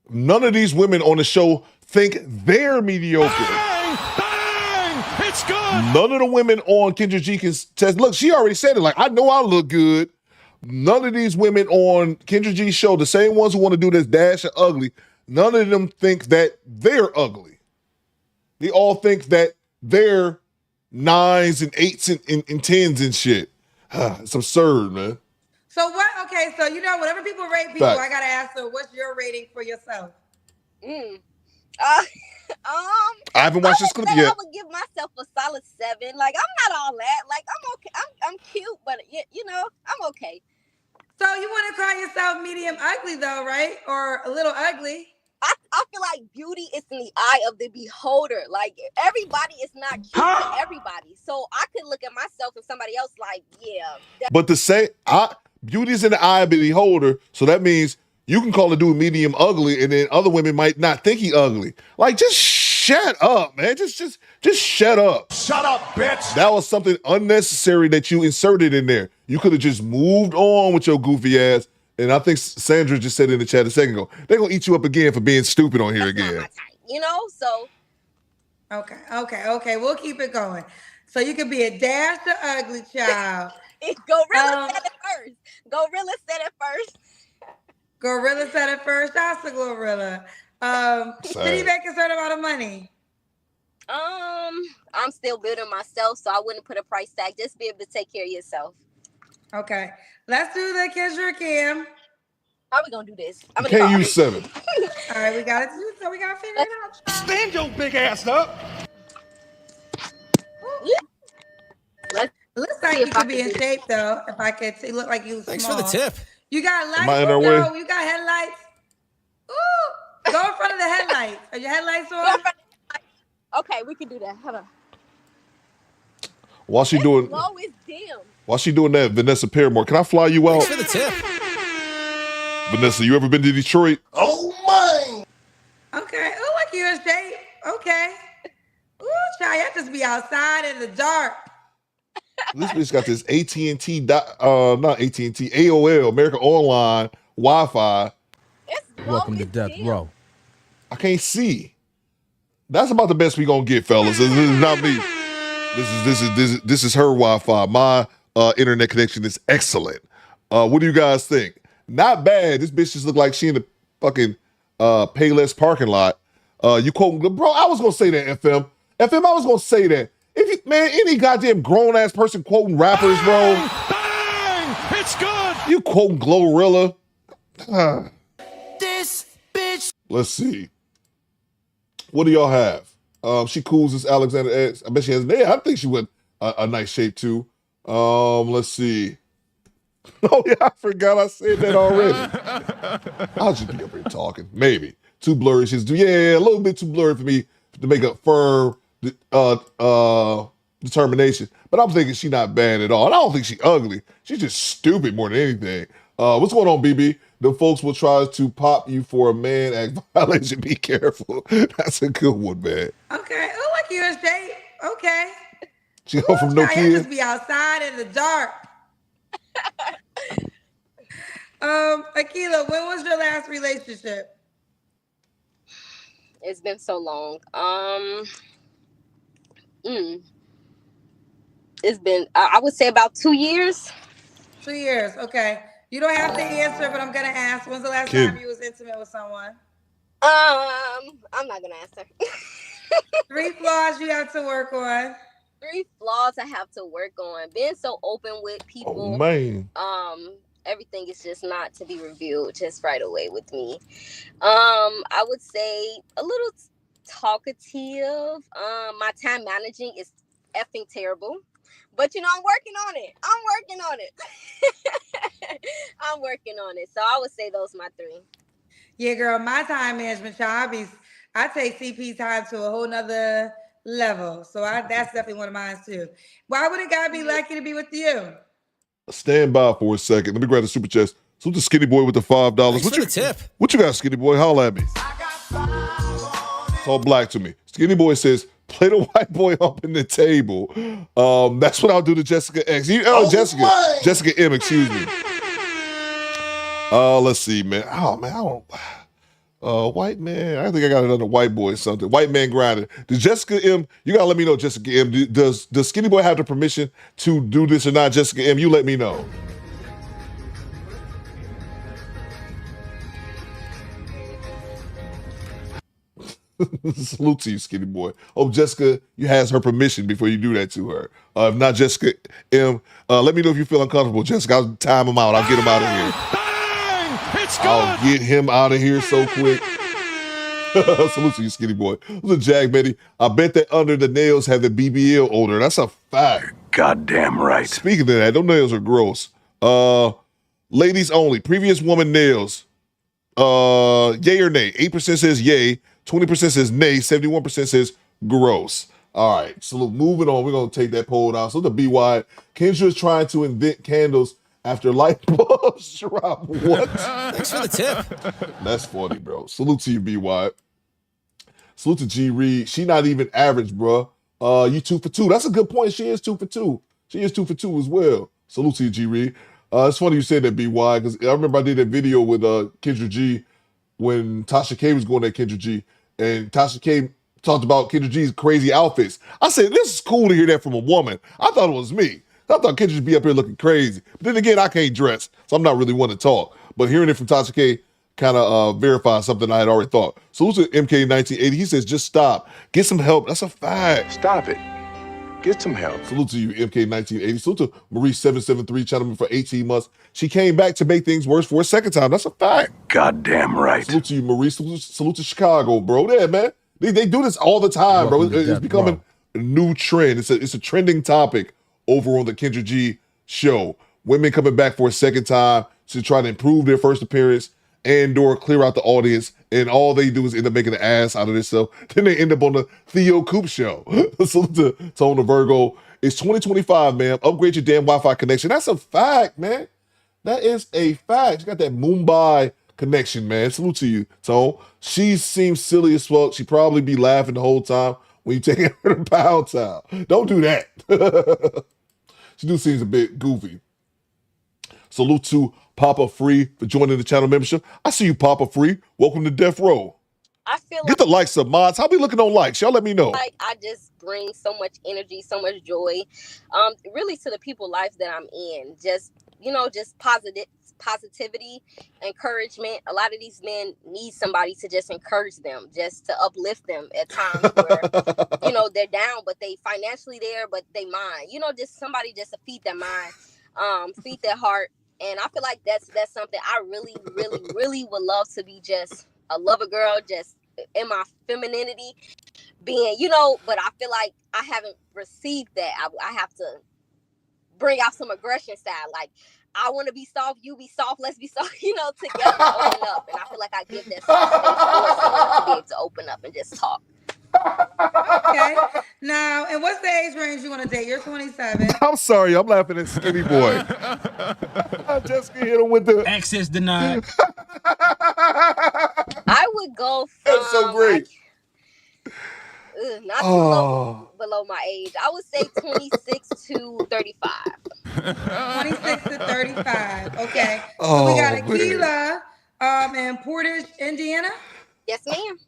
none of these women on the show think they're mediocre. Bang! Bang! It's good. None of the women on Kendra G can test. Look, she already said it. Like, I know I look good. None of these women on Kendra G's show, the same ones who want to do this dash of ugly, none of them think that they're ugly. They all think that they're 9s and 8s and 10s and shit. It's absurd, man. So what? Okay, so you know, whenever people rate people, I gotta ask them, what's your rating for yourself? I haven't watched this clip yet. I would give myself a solid 7. Like, I'm not all that. Like, I'm okay. I'm cute, but you know, I'm okay. So you want to call yourself medium ugly, though, right? Or a little ugly? I feel like beauty is in the eye of the beholder. Like, everybody is not cute to everybody. So I could look at myself and somebody else like, yeah. But to say beauty is in the eye of the beholder, so that means you can call a dude medium ugly, and then other women might not think he ugly. Like, just shut up, man. Just shut up. Shut up, bitch. That was something unnecessary that you inserted in there. You could have just moved on with your goofy ass. And I think Sandra just said in the chat a second ago, they're going to eat you up again for being stupid on here again. You know, so. Okay. We'll keep it going. So you can be a dash to ugly child. Gorilla said it first. Gorilla said it first. Gorilla said it first. That's a gorilla. Did he make a certain amount of money? I'm still building myself, so I wouldn't put a price tag. Just be able to take care of yourself. Okay. Let's do the Kendra Kim. How are we gonna do this? You can't use 7. All right, we gotta do so. We gotta figure it out. Stand your big ass up. Looks like you could be in shape though. If I could see, look like you. Thanks small. for the tip. You got lights. Am I in her way? You got headlights. Ooh, go in front of the headlights. Are your headlights on? Okay, we can do that. Hold on. While she doing that, Vanessa Paramore, can I fly you out? Thanks for the tip. Vanessa, you ever been to Detroit? Oh my! Okay. Oh, like you in shape. Okay. Ooh, child, you just be outside in the dark. This bitch got this AT&T, not AT&T, AOL, American Online, Wi-Fi. Welcome to Death Row. I can't see. That's about the best we gonna get, fellas. This is not me. This is her Wi-Fi. My internet connection is excellent. What do you guys think? Not bad. This bitch just look like she in the fucking Payless parking lot. You quoting, bro? I was gonna say that, FM. I was gonna say that. Any goddamn grown ass person quoting rappers, bro. Bang! It's good. You quoting Glorilla. This bitch. Let's see. What do y'all have? She cools as Alexander X. I bet she has. Yeah, I think she went a nice shape too. Let's see. Oh yeah, I forgot I said that already. I'll just be up here talking. Maybe too blurry. Yeah, a little bit too blurry for me to make a firm determination. But I'm thinking she's not bad at all. And I don't think she's ugly. She's just stupid more than anything. What's going on, BB? The folks will try to pop you for a man act violation. Be careful. That's a good one, man. Okay. Oh, like you in shape. Okay. She go from no child, kid. Just be outside in the dark. Akila, when was your last relationship? It's been so long. It's been, I would say about 2 years. 2 years, okay. You don't have to answer, but I'm gonna ask. When's the last time you was intimate with someone? I'm not gonna answer. 3 flaws you have to work on. 3 flaws I have to work on. Being so open with people. Oh, man. Everything is just not to be revealed just right away with me. I would say a little talkative. My time managing is effing terrible. But, you know, I'm working on it. I'm working on it. So I would say those are my 3. Yeah, girl, my time management, child, I take CP time to a whole nother level. So that's definitely one of mine too. Why would a guy be lucky to be with you? Stand by for a second. Let me grab the super chest. So the skinny boy with the $5. Thanks for the tip. What you got, skinny boy? Holla at me. It's all black to me. Skinny boy says, play the white boy humping the table. That's what I'll do to Jessica X. Jessica M, excuse me. Let's see, man. Oh, man, I don't... white man. I think I got another white boy or something. White man grinding. Does Jessica M, you gotta let me know, Jessica M. Does Skinny Boy have the permission to do this or not, Jessica M? You let me know. Salute to you, Skinny Boy. Hope Jessica, you has her permission before you do that to her. If not, Jessica M, let me know if you feel uncomfortable. Jessica, I'll time him out. I'll get him out of here. I'll get him out of here so quick. Salute to you, Skinny Boy. Who's a Jag, Betty? I bet that under the nails have the BBL odor. That's a fact. Goddamn right. Speaking of that, those nails are gross. Ladies only. Previous woman nails. Yay or nay? 8% says yay. 20% says nay. 71% says gross. All right. So moving on. We're gonna take that poll down. So the BY. Kendra is trying to invent candles after light bulbs drop. What? Thanks for the tip. That's funny, bro. Salute to you, BY. Salute to G Reed. She not even average, bro. You 2 for 2. That's a good point. She is 2 for 2. She is 2 for 2 as well. Salute to you, G Reed. It's funny you said that, BY, because I remember I did that video with Kendra G when Tasha K was going at Kendra G, and Tasha K talked about Kendra G's crazy outfits. I said, this is cool to hear that from a woman. I thought it was me. I thought Kendra would be up here looking crazy. But then again, I can't dress, so I'm not really one to talk. But hearing it from Tasha K kind of verifies something I had already thought. So to MK1980, he says, just stop. Get some help. That's a fact. Stop it. Get some help. Salute to you, MK1980. Salute to Marie773, channel for 18 months. She came back to make things worse for a second time. That's a fact. Goddamn right. Salute to you, Marie. Salute to Chicago, bro. Yeah, man. They do this all the time, bro. It's becoming a new trend. It's a trending topic over on the Kendra G show. Women coming back for a second time to try to improve their first appearance and or clear out the audience, and all they do is end up making an ass out of themselves. Then they end up on the Theo Coop show. Salute to Tone the Virgo. It's 2025, man. Upgrade your damn Wi-Fi connection. That's a fact, man. That is a fact. You got that Mumbai connection, man. Salute to you, Tone. She seems silly as fuck. She probably be laughing the whole time when you take her to Pound Town. Don't do that. She do seems a bit goofy. Salute to Papa Free for joining the channel membership. I see you, Papa Free. Welcome to Death Row. I feel Get the likes of mods. How we looking on likes? Y'all let me know. like I just bring so much energy, so much joy, really to the people lives that I'm in. Just, just positivity, encouragement. A lot of these men need somebody to just encourage them, just to uplift them at times where, they're down, but they financially there, but they mind, just somebody just to feed their mind, feed their heart. And I feel like that's something I really, really, really would love to be, just a lover girl, just in my femininity being, but I feel like I haven't received that. I have to bring out some aggression style. Like, I want to be soft, you be soft, let's be soft, together, open up. And I feel like I give that space for someone to be able to open up and just talk. Okay. Now, and what's the age range you want to date? You're 27. I'm sorry, I'm laughing at Skinny Boy. I just hit him with the access denied. I would go from that's so great. Not too low below my age. I would say 26 to 35. 26 to 35. Okay. So we got Akila in Portage, Indiana. Yes, ma'am.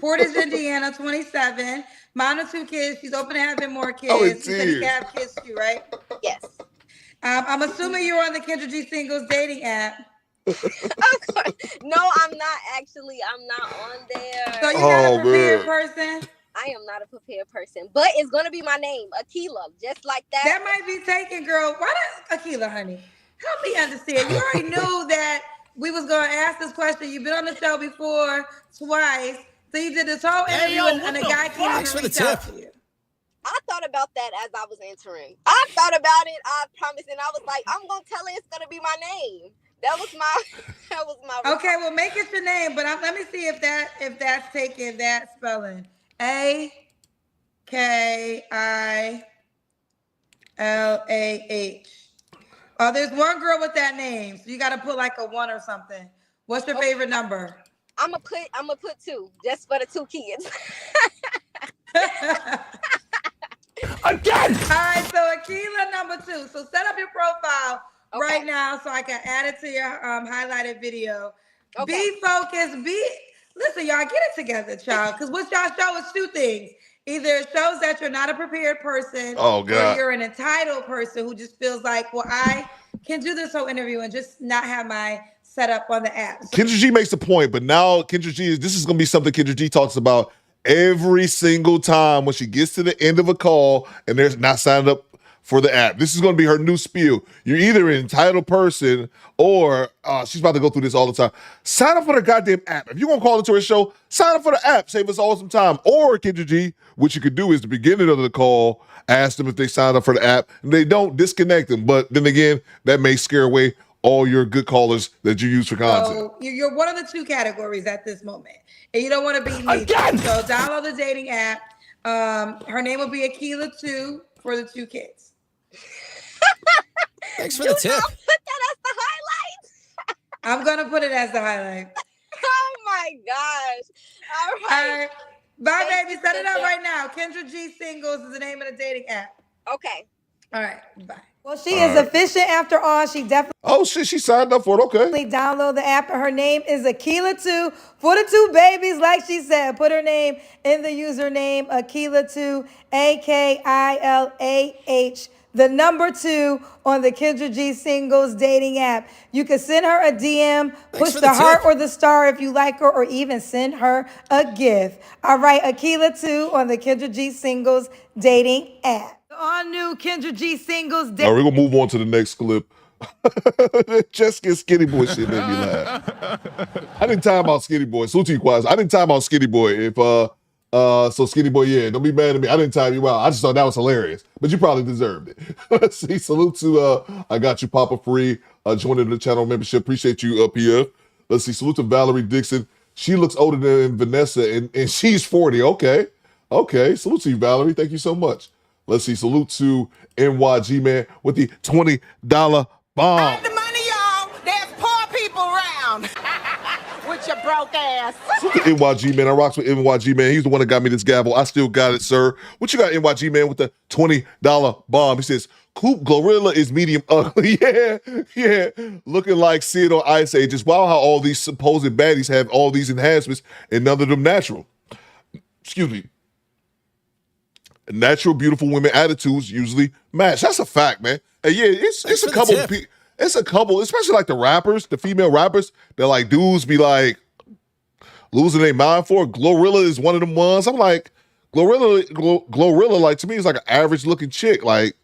Portage, Indiana, 27. Mine are 2 kids. She's open to having more kids. She said you can have kids too, right? Yes. I'm assuming you're on the Kendra G Singles dating app. No, I'm not actually. I'm not on there. So you're not a prepared person? I am not a prepared person, but it's going to be my name, Akila, just like that. That might be taken, girl. Why not Akila, honey? Help me understand. You already knew that we was going to ask this question. You've been on the show before, twice. So you did this whole interview and a guy came and reached out to you. I thought about that as I was entering. I thought about it, I promise, and I was like, I'm going to tell her it's going to be my name. That was my Okay, well, make it your name, but let me see if that's taking that spelling. A K-I-L-A-H. Oh, there's one girl with that name, so you got to put like a 1 or something. What's your favorite number? I'm gonna put 2 just for the 2 kids. Again. All right, so Akila number 2. So set up your profile right now so I can add it to your highlighted video. Okay. Be focused. Listen, y'all, get it together, child. Because what y'all show is 2 things. Either it shows that you're not a prepared person, Oh, God. or you're an entitled person who just feels like, well, I can do this whole interview and just not have my setup on the app. So Kendra G makes a point, but now Kendra G, this is going to be something Kendra G talks about every single time when she gets to the end of a call and they're not signed up for the app. This is going to be her new spiel. You're either an entitled person or she's about to go through this all the time. Sign up for the goddamn app. If you're going to call into her show, sign up for the app. Save us all some time. Or, Kendra G, what you could do is the beginning of the call, ask them if they signed up for the app. And they don't, disconnect them. But then again, that may scare away all your good callers that you use for content. So you're one of the 2 categories at this moment. And you don't want to be neither. So download the dating app. Her name will be Akila 2 for the 2 kids. Thanks for the tip. Put that as the highlight. I'm going to put it as the highlight. Oh my gosh. All right. Bye, baby. Set it up right now. Kendra G Singles is the name of the dating app. Okay. All right. Bye. Well, she is efficient after all. She definitely. Oh, shit. She signed up for it. Okay. Download the app. Her name is Akila 2 for the 2 babies, like she said. Put her name in the username, Akila 2, AKILAH. The number 2 on the Kendra G Singles dating app. You can send her a DM, push the heart or the star if you like her, or even send her a gift. All right, Akila 2 on the Kendra G Singles dating app. The all-new Kendra G Singles dating All right, we're going to move on to the next clip. Jessica Skinny Boy shit made me laugh. I didn't time out Skinny Boy. So to you, Quaz, I didn't time out Skinny Boy. If so Skinny Boy, yeah, don't be mad at me. I didn't time you out. I just thought that was hilarious, but you probably deserved it. Let's see. Salute to I Got You Papa Free joining the channel membership. Appreciate you, PF. Let's see. Salute to Valerie Dixon. She looks older than Vanessa, and she's 40. Okay. Salute to you, Valerie. Thank you so much. Let's see. Salute to NYG Man with the $20 bomb. The money, y'all. There's poor people around. With your broke ass. Salute to NYG Man. I rocks with NYG Man. He's the one that got me this gavel. I still got it, sir. What you got, NYG Man, with the $20 bomb? He says, Coop Glorilla is medium ugly. Yeah. Looking like Sid on Ice Age. It's wild how all these supposed baddies have all these enhancements and none of them natural. Excuse me. Natural, beautiful women attitudes usually match. That's a fact, man. And yeah, it's a couple. It's a couple, especially like the rappers, the female rappers. That like dudes be like losing their mind for. Glorilla is one of them ones. I'm like, Glorilla, like to me is like an average looking chick. Like,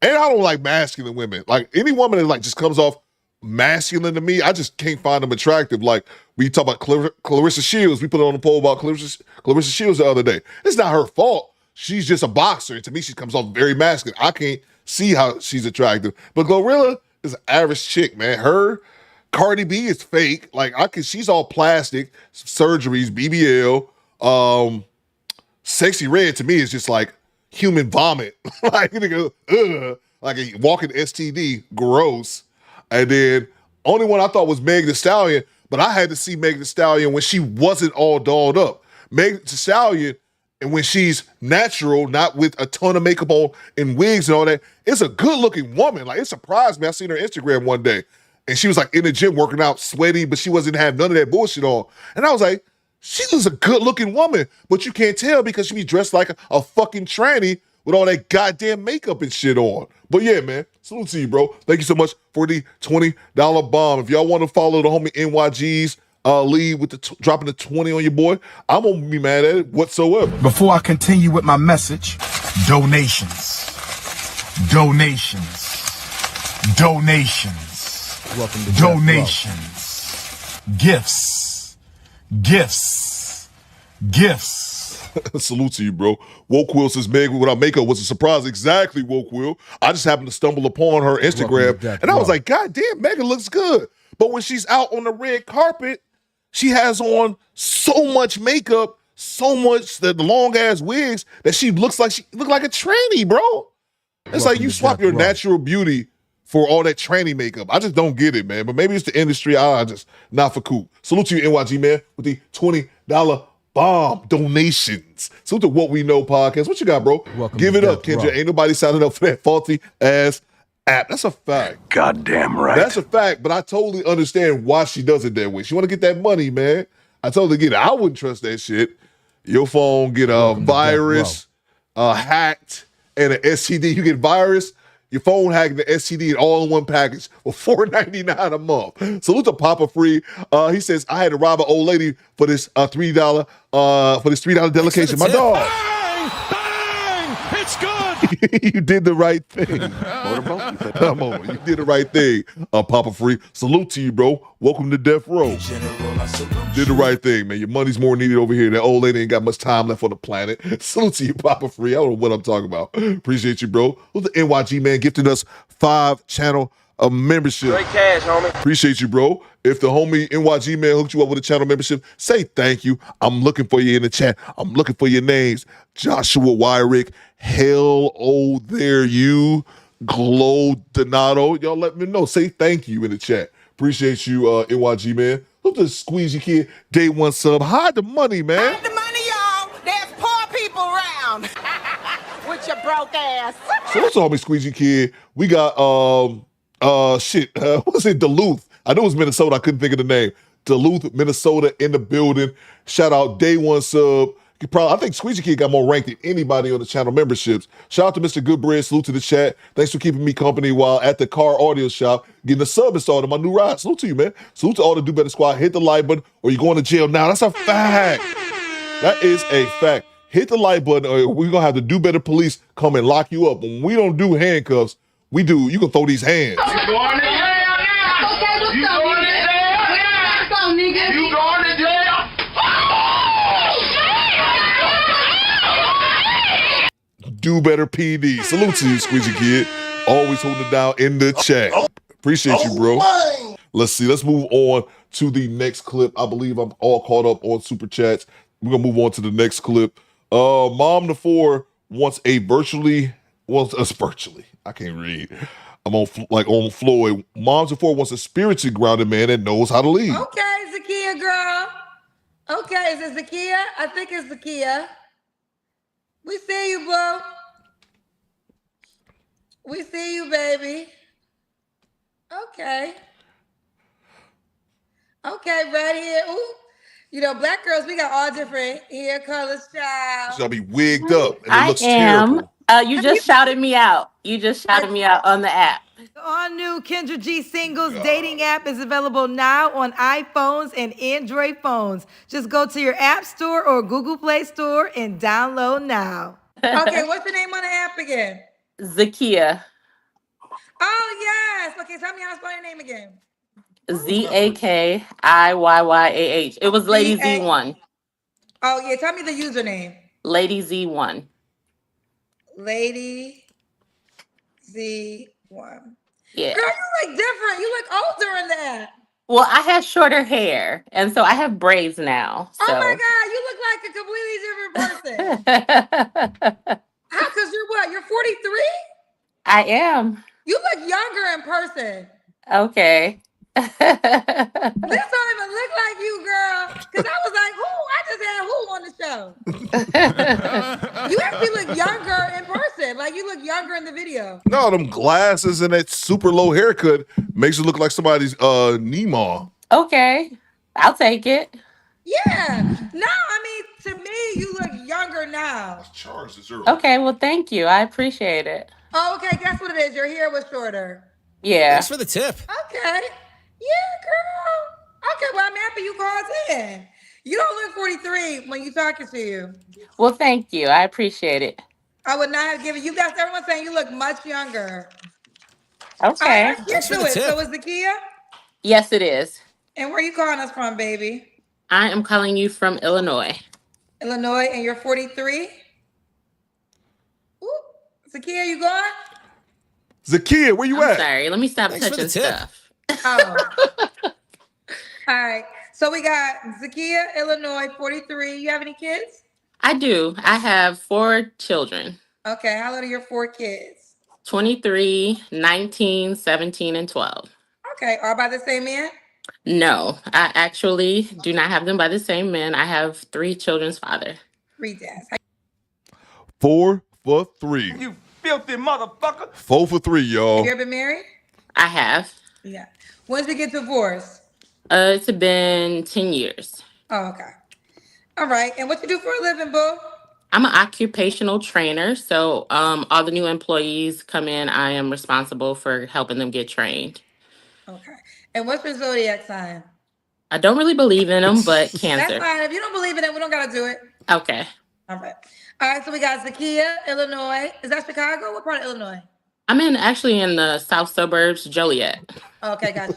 and I don't like masculine women. Like any woman that like just comes off masculine to me, I just can't find them attractive. Like we talk about Clarissa Shields. We put it on the poll about Clarissa Shields the other day. It's not her fault. She's just a boxer. And to me, she comes off very masculine. I can't see how she's attractive. But Glorilla is an average chick, man. Her, Cardi B is fake. Like she's all plastic, surgeries, BBL. Sexy Red to me is just like human vomit. Like nigga, like a walking STD, gross. And then only one I thought was Meg Thee Stallion, but I had to see Meg Thee Stallion when she wasn't all dolled up. Meg Thee Stallion, and when she's natural, not with a ton of makeup on and wigs and all that, it's a good-looking woman. Like, it surprised me. I seen her Instagram one day, and she was, like, in the gym working out, sweaty, but she wasn't having none of that bullshit on. And I was like, she was a good-looking woman, but you can't tell because she be dressed like a fucking tranny with all that goddamn makeup and shit on. But yeah, man, salute to you, bro. Thank you so much for the $20 bomb. If y'all want to follow the homie NYG's lead with the dropping the 20 on your boy, I won't be mad at it whatsoever. Before I continue with my message, donations. Welcome to donations. Gifts. Salute to you, bro. Woke Will says Meg without makeup was a surprise. Exactly, Woke Will. I just happened to stumble upon her Instagram, and I was like, God damn, Megan looks good. But when she's out on the red carpet, she has on so much makeup, so much the long ass wigs that she look like a tranny, bro. It's like you swap your natural beauty for all that tranny makeup. I just don't get it, man. But maybe it's the industry. I just not for cool. Salute to you, NYG man, with the $20 bomb donations. Salute to What We Know podcast. What you got, bro? Give it up, Kendra. Ain't nobody signing up for that faulty ass app. That's a fact. Goddamn right. That's a fact, but I totally understand why she does it that way. She want to get that money, man. I totally get it. I wouldn't trust that shit. Your phone get a virus, hacked, and an STD. You get virus, your phone hacked, and the STD, all in one package for $4.99 a month. Salute to Papa Free. He says, I had to rob an old lady for this $3 delegation. My dog. Bang! It's good! You did the right thing. Come on, you did the right thing, Papa Free. Salute to you, bro. Welcome to Death Row. Did the right thing, man. Your money's more needed over here. That old lady ain't got much time left on the planet. Salute to you, Papa Free. I don't know what I'm talking about. Appreciate you, bro. Who's the NYG man gifting us 5 channel membership. Great cash, homie. Appreciate you, bro. If the homie NYG man hooked you up with a channel membership, say thank you. I'm looking for you in the chat. I'm looking for your names. Joshua Wyrick, Hell Oh There You, Glow Donato. Y'all let me know. Say thank you in the chat. Appreciate you, NYG man. Who's the squeegee kid? Day 1 sub. Hide the money, man. Hide the money, y'all. There's poor people around. With your broke ass. So what's all me squeegee kid? We got what's it? Duluth. I know it was Minnesota. I couldn't think of the name. Duluth, Minnesota in the building. Shout out Day 1 sub. I think Squeegee Kid got more ranked than anybody on the channel memberships. Shout out to Mr. Goodbread. Salute to the chat. Thanks for keeping me company while at the car audio shop getting a sub installed on my new ride. Salute to you, man. Salute to all the Do Better Squad. Hit the like button or you're going to jail now. That's a fact. That is a fact. Hit the like button or we're going to have the Do Better police come and lock you up. When we don't do handcuffs, you can throw these hands. You going to jail now? You going to jail? You going to jail? Do Better PD. Salute to you, Squeegee Kid. Always holding it down in the chat. Appreciate you, bro. Let's see. Let's move on to the next clip. I believe I'm all caught up on super chats. We're gonna move on to the next clip. Mom to 4 wants us virtually. I can't read. I'm on Floyd. Moms to 4 wants a spiritually grounded man that knows how to lead. Okay, Zakia girl. Okay, is it Zakia? I think it's Zakia. We see you, boo. We see you, baby. Okay. Okay, right here. Ooh. You know, black girls, we got all different hair colors, child. She'll be wigged up and it I looks am. terrible. You just shouted me out. You just shouted me out on the app. The all-new Kendra G Singles dating app is available now on iPhones and Android phones. Just go to your App Store or Google Play Store and download now. Okay, what's the name on the app again? Zakia. Oh, yes. Okay, tell me how to spell your name again. ZAKIYYAH. It was Lady Z1. Oh, yeah. Tell me the username. Lady Z1. Lady Z1. Yeah. Girl, you look different. You look older in the app. Well, I had shorter hair, and so I have braids now. So. Oh, my God. You look like a completely different person. How? Because you're what? You're 43? I am. You look younger in person. Okay. This don't even look like you, girl. Because I was like, who? I just had who on the show? You actually look younger in person. Like you look younger in the video. No, them glasses and that super low haircut makes it look like somebody's Nemo. Okay. I'll take it. Yeah. No, I mean, to me, you look younger now. Okay, well, thank you. I appreciate it. Oh, okay. Guess what it is? Your hair was shorter. Yeah. Thanks for the tip. Okay. Yeah, girl. Okay, well, I'm happy you called in. You don't look 43 when you talking to you. Well, thank you. I appreciate it. I would not have given you guys. Everyone's saying you look much younger. Okay. Let's get to it. So is Zakia? Yes, it is. And where are you calling us from, baby? I am calling you from Illinois. Illinois, and you're 43? Ooh. Zakia, you going? Zakia, where you at? Sorry, let me stop touching stuff. Oh. All right. So we got Zakia, Illinois, 43. You have any kids? I do. I have 4 children. Okay, how old are your 4 kids? 23, 19, 17, and 12. Okay, all by the same man? No, I actually do not have them by the same man. I have 3 children's father. 3 dads. 4 for 3. You filthy motherfucker. 4 for 3, y'all. Have you ever been married? I have. Yeah. When did you get divorced? It's been 10 years. Oh, okay. All right. And what you do for a living, boo? I'm an occupational trainer. So all the new employees come in, I am responsible for helping them get trained. Okay. And what's your zodiac sign? I don't really believe in them, but That's Cancer. fine. If you don't believe in it, we don't got to do it. Okay. All right. All right. So we got Zakia, Illinois. Is that Chicago? What part of Illinois? I'm actually in the south suburbs, Joliet. Okay, gotcha.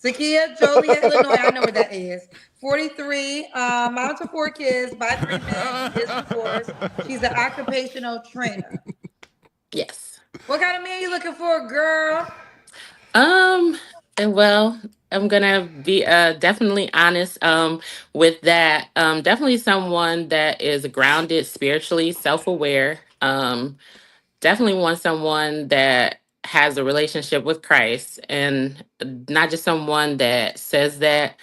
Zakia, Joliet, Illinois. I know where that is. 43, mom to 4 kids, by 3 men, is divorced. She's an occupational trainer. Yes. What kind of man you looking for, girl? Well, I'm gonna be definitely honest with that. Definitely someone that is grounded spiritually, self-aware. Definitely want someone that has a relationship with Christ, and not just someone that says that,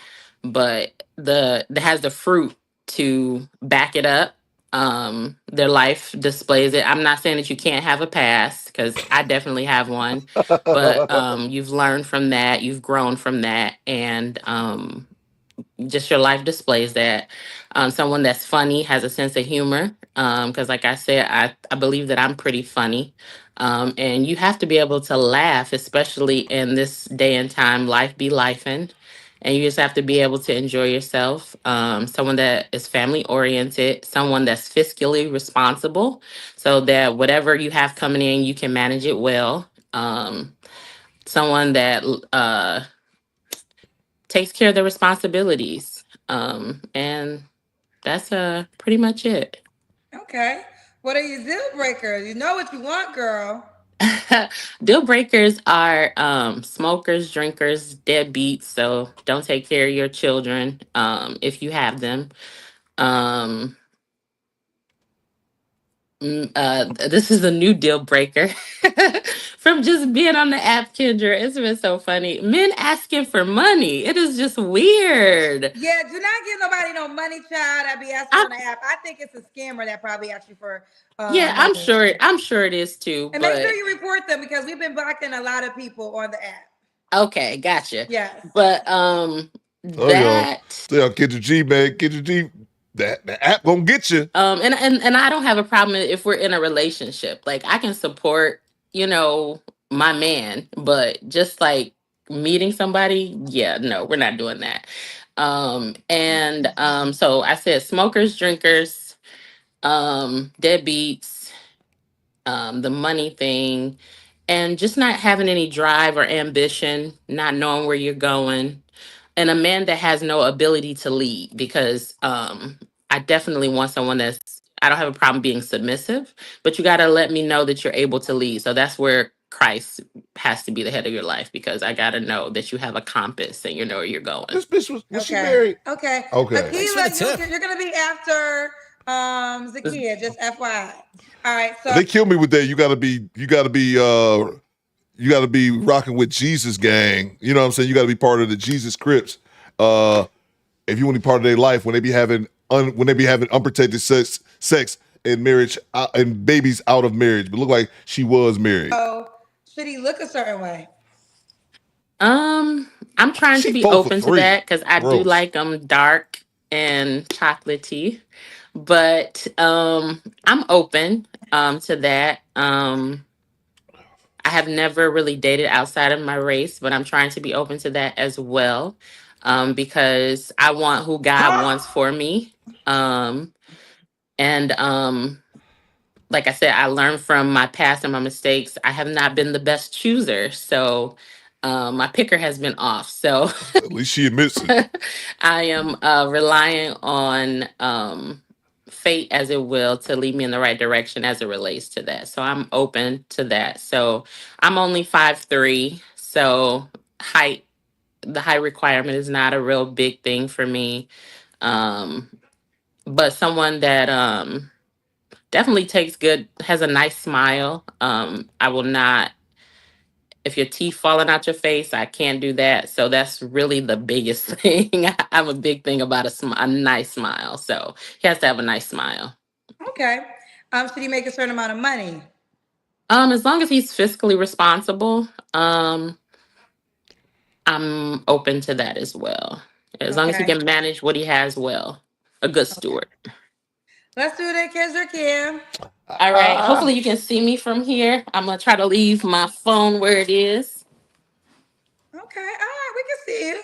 but that has the fruit to back it up. Their life displays it. I'm not saying that you can't have a past, because I definitely have one, but you've learned from that, you've grown from that, and just your life displays that. Someone that's funny, has a sense of humor, because like I said, I believe that I'm pretty funny, and you have to be able to laugh, especially in this day and time. Life be lifing, and you just have to be able to enjoy yourself. Someone that is family oriented, someone that's fiscally responsible, so that whatever you have coming in, you can manage it well. Someone that takes care of their responsibilities. And that's pretty much it. Okay. What are your deal breakers? You know what you want, girl. Deal breakers are smokers, drinkers, deadbeats. So don't take care of your children if you have them. This is a new deal breaker from just being on the app, Kendra. It's been so funny. Men asking for money. It is just weird. Yeah, do not give nobody no money, child. I be asking on the app. I think it's a scammer that probably asked you for Yeah, money. I'm sure it is too. And But make sure you report them, because we've been blocking a lot of people on the app. okay, gotcha. Yes. But that y'all, Kendra G, man, Kendra G, the app gonna get you. And I don't have a problem if we're in a relationship. Like, I can support, my man, but just like meeting somebody, yeah, no, we're not doing that. So I said smokers, drinkers, deadbeats, the money thing, and just not having any drive or ambition, not knowing where you're going, and a man that has no ability to lead, because I definitely want someone I don't have a problem being submissive, but you got to let me know that you're able to lead. So that's where Christ has to be the head of your life, because I got to know that you have a compass and you know where you're going. This bitch was she Okay. married? Okay. Okay. Akila, you're gonna be after Zakia, just FYI. All right. So They kill me with that. You gotta be rocking with Jesus gang. You know what I'm saying? You gotta be part of the Jesus Crips. If you want to be part of their life, when they be having unprotected sex in marriage and babies out of marriage, but look like she was married. should he look a certain way? I'm trying to be open to that, because I do Gross. like dark and chocolatey, but I'm open to that. I have never really dated outside of my race, but I'm trying to be open to that as well, because I want who God wants for me. Like I said, I learned from my past and my mistakes. I have not been the best chooser, so my picker has been off. So at least she admits it. I am relying on fate, as it will, to lead me in the right direction as it relates to that. So I'm open to that. So I'm only 5'3", so height the height requirement is not a real big thing for me. But someone that definitely has a nice smile. I will not, if your teeth falling out your face, I can't do that. So that's really the biggest thing. I'm a big thing about a nice smile. So he has to have a nice smile. Okay. Should he make a certain amount of money? As long as he's fiscally responsible, I'm open to that as well. As long as he Okay. can manage what he has well. A good steward. Let's do that, Kendra Kim. All right. Hopefully you can see me from here. I'm going to try to leave my phone where it is. Okay. All right. We can see you.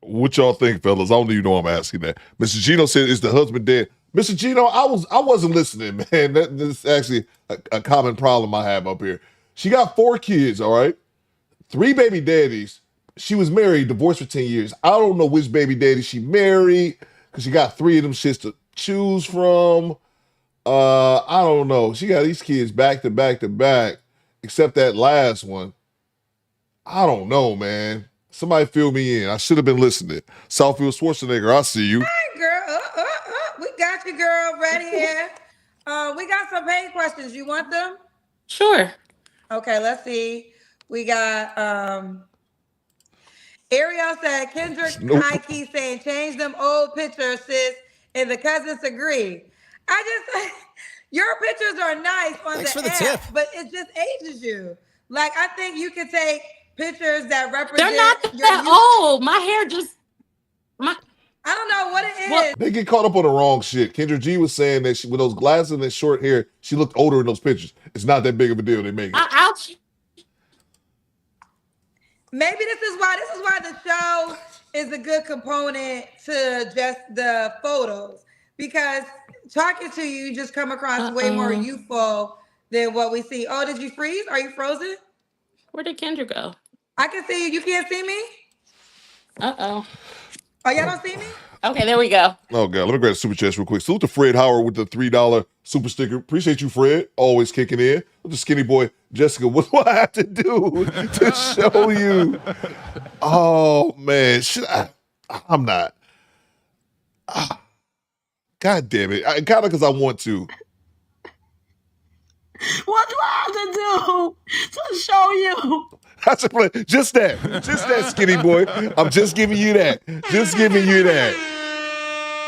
What y'all think, fellas? I don't even know I'm asking that. Mr. Gino said, "Is the husband dead?" Mr. Gino, I wasn't listening, man. That's actually a common problem I have up here. She got 4 kids, all right? 3 baby daddies. She was married, divorced for 10 years. I don't know which baby daddy she married because she got 3 of them shits to choose from. I don't know. She got these kids back to back to back, except that last one. I don't know, man. Somebody fill me in. I should have been listening. Southfield Schwarzenegger, I see you. Hey, girl. We got you, girl. Ready here. We got some pain questions. You want them? Sure. Okay, let's see. We got Ariel said, Kendrick Nike saying, change them old pictures, sis, and the cousins agree. Your pictures are nice on the app, but it just ages you. Like, I think you could take pictures that represent. They're not that old. My hair just. I don't know what it is. They get caught up on the wrong shit. Kendra G was saying that with those glasses and that short hair, she looked older in those pictures. It's not that big of a deal. They make it. Maybe this is why the show is a good component to just the photos, because talking to you just come across way more youthful than what we see. Oh, did you freeze? Are you frozen? Where did Kendra go? I can see you. You can't see me? Uh-oh. Oh, y'all don't see me? Okay, there we go. Oh, God. Let me grab the super chat real quick. Salute to Fred Howard with the $3 super sticker. Appreciate you, Fred. Always kicking in. With the skinny boy, Jessica, what do I have to do to show you? Oh, man. I'm not. God damn it. Kind of because I want to. What do I have to do to show you? Just that, skinny boy. I'm just giving you that. Just giving you that.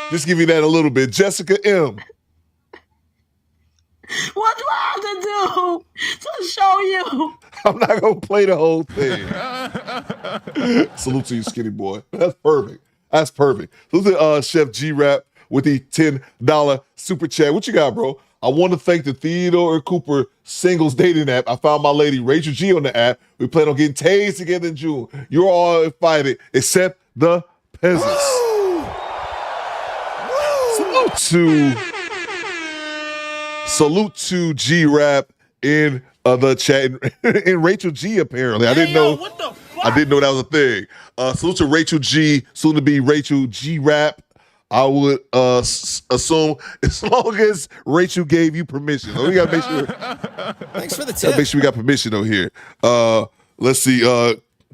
Just give you that a little bit. Jessica M. What do I have to do to show you? I'm not going to play the whole thing. Salute to you, skinny boy. That's perfect. That's perfect. Salute to Chef G-Rap with the $10 super chat. What you got, bro? I want to thank the Theodore Cooper singles dating app. I found my lady Rachel G on the app. We plan on getting tased together in June. You're all invited except the peasants. Salute to G-Rap in the chat. And Rachel G, apparently. I didn't know. What the fuck? I didn't know that was a thing. Salute to Rachel G, soon to be Rachel G-Rap. I would assume as long as Rachel gave you permission. We gotta make sure. Thanks for the tip. Gotta make sure we got permission over here. Let's see.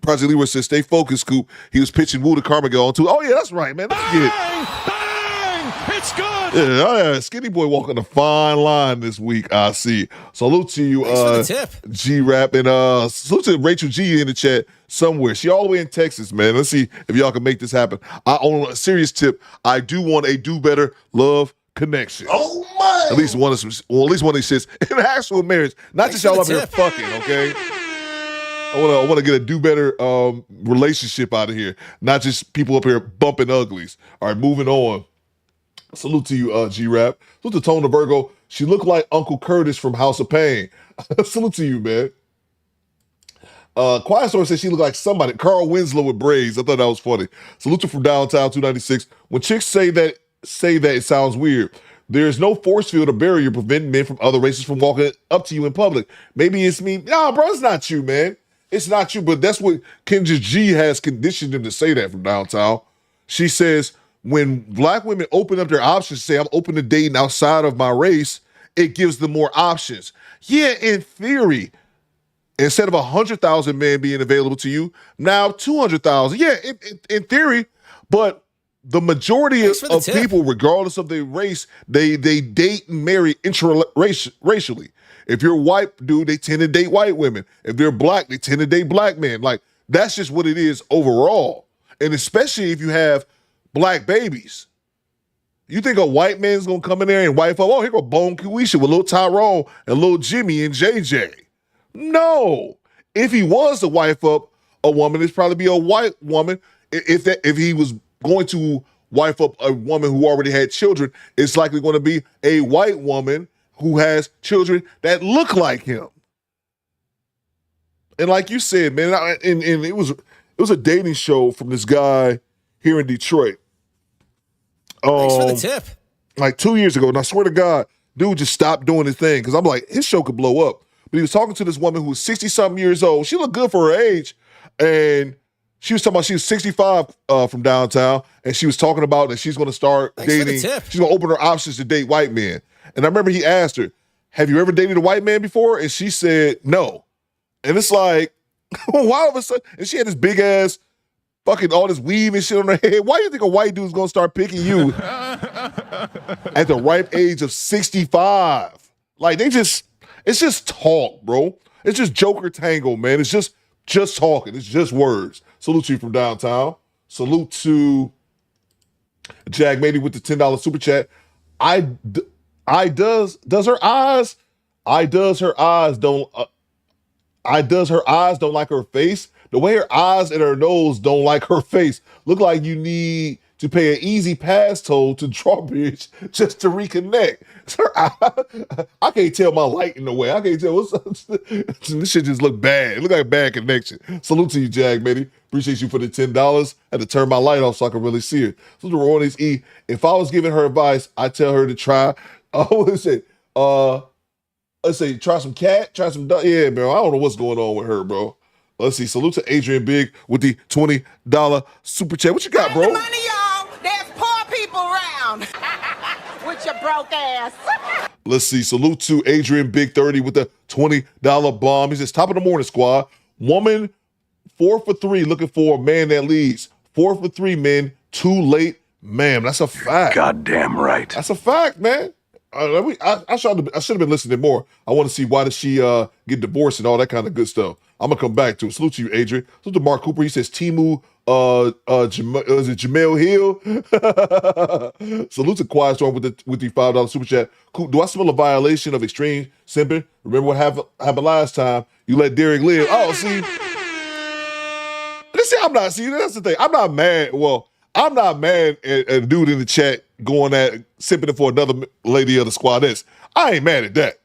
Project Leroy says, "Stay focused, Coop." He was pitching Woo to Carmichael on too. Oh yeah, that's right, man. Let's get it. It's good. Yeah, Skinny Boy walking a fine line this week, I see. Salute to you, Thanks for the tip. G-Rap, and salute to Rachel G in the chat somewhere. She all the way in Texas, man. Let's see if y'all can make this happen. On a serious tip, I do want a Do Better Love connection. Oh my! At least one of these shits in actual marriage, not just y'all up here fucking, okay? I want to get a Do Better relationship out of here, not just people up here bumping uglies. All right, moving on. Salute to you, G-Rap. Salute to Tona Virgo. She looked like Uncle Curtis from House of Pain. Salute to you, man. Quiet Story said she looked like somebody. Carl Winslow with braids. I thought that was funny. Salute to from Downtown 296. When chicks say that, it sounds weird. There's no force field or barrier preventing men from other races from walking up to you in public. Maybe it's me. Nah, bro, it's not you, man. It's not you, but that's what Kendra G has conditioned him to say that from Downtown. She says, when black women open up their options, say, I'm open to dating outside of my race, it gives them more options. Yeah, in theory. Instead of 100,000 men being available to you, now 200,000. Yeah, in theory, but the majority of people, regardless of their race, they date and marry interracially. If you're a white dude, they tend to date white women. If they're black, they tend to date black men. Like, that's just what it is overall. And especially if you have black babies. You think a white man's gonna come in there and wife up, oh, here go Bone Kuisha with little Tyrone and little Jimmy and JJ. No. If he was to wife up a woman, it'd probably be a white woman. If he was going to wife up a woman who already had children, it's likely going to be a white woman who has children that look like him. And like you said, man, and it was a dating show from this guy here in Detroit. Thanks for the tip. Like 2 years ago, and I swear to God, dude just stopped doing his thing because I'm like, his show could blow up. But he was talking to this woman who was 60-something years old. She looked good for her age, and she was talking about she was 65 from downtown, and she was talking about that she's going to start dating. She's going to open her options to date white men. And I remember he asked her, have you ever dated a white man before? And she said, no. And it's like, why all of a sudden? And she had this big ass fucking all this weave and shit on her head. Why do you think a white dude's going to start picking you at the ripe age of 65? Like, it's just talk, bro. It's just Joker Tango, man. It's just talking. It's just words. Salute to you from downtown. Salute to Jag Mady with the $10 super chat. Does her eyes don't like her face. The way her eyes and her nose don't like her face. Look like you need to pay an easy pass toll to Drawbridge just to reconnect. I can't tell my light in the way. I can't tell this shit just look bad. It look like a bad connection. Salute to you, Jag Mady. Appreciate you for the $10. I had to turn my light off so I could really see it. So to Ronnie's E. If I was giving her advice, I'd tell her to try. Let's say try some cat, try some duck. Yeah, bro. I don't know what's going on with her, bro. Let's see. Salute to Adrian Big with the $20 super chat. What you got, bro? Money, y'all. There's poor people around. With your broke ass. Let's see. Salute to Adrian Big 30 with the $20 bomb. He says, top of the morning, squad. Woman 4 for 3 looking for a man that leads. 4 for 3 men, too late. Man, that's a fact. Goddamn right. That's a fact, man. I should have been listening more. I want to see why did she get divorced and all that kind of good stuff. I'm gonna come back to it. Salute to you, Adrian. Salute to Mark Cooper. He says Timu is it Jamel Hill? Salute to Quiet Storm with the $5 super chat. Cool. Do I smell a violation of extreme simping? Remember what happened last time? You let Derek live. Oh, see. I'm not. See, that's the thing. I'm not mad. Well, I'm not mad at a dude in the chat going at simping for another lady of the squadess. I ain't mad at that.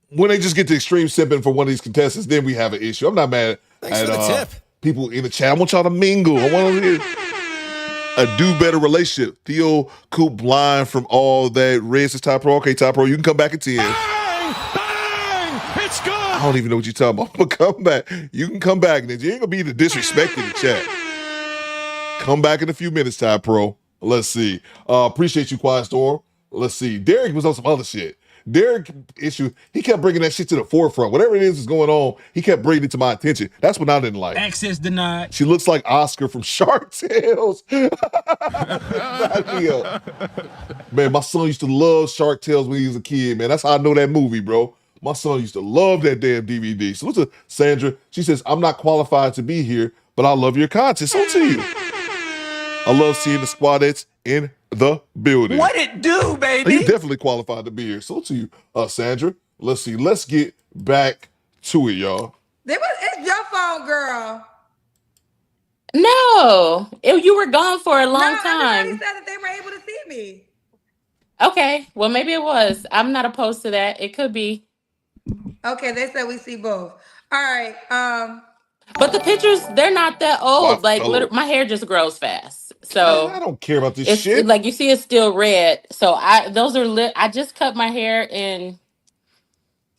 When they just get to extreme simping for one of these contestants, then we have an issue. I'm not mad at people in the chat. I want y'all to mingle. I want to a do better relationship. Theo Coop blind from all that. Reds is Ty Pro. Okay, Ty Pro, you can come back at 10. Bang! It's good. I don't even know what you're talking about, but come back. You can come back. You ain't gonna be the disrespect in the chat. Come back in a few minutes, Ty Pro. Let's see. Appreciate you, Quiet Storm. Let's see. Derek was on some other shit. Derek issue, he kept bringing that shit to the forefront. Whatever it is going on, he kept bringing it to my attention. That's what I didn't like. Access denied. She looks like Oscar from Shark Tales. Man, my son used to love Shark Tales when he was a kid, man. That's how I know that movie, bro. My son used to love that damn DVD. So look at Sandra. She says, I'm not qualified to be here, but I love your content. So to you. I love seeing the squadettes in the building. What it do, baby? You definitely qualified to be here. So to you, Sandra. Let's see. Let's get back to it, y'all. It's your phone, girl. No, you were gone for a long time. Everybody said that they were able to see me. Okay, well maybe it was. I'm not opposed to that. It could be. Okay, they said we see both. All right. But the pictures, they're not that old. My hair just grows fast. So I don't care about this shit. Like you see, it's still red. So I just cut my hair in.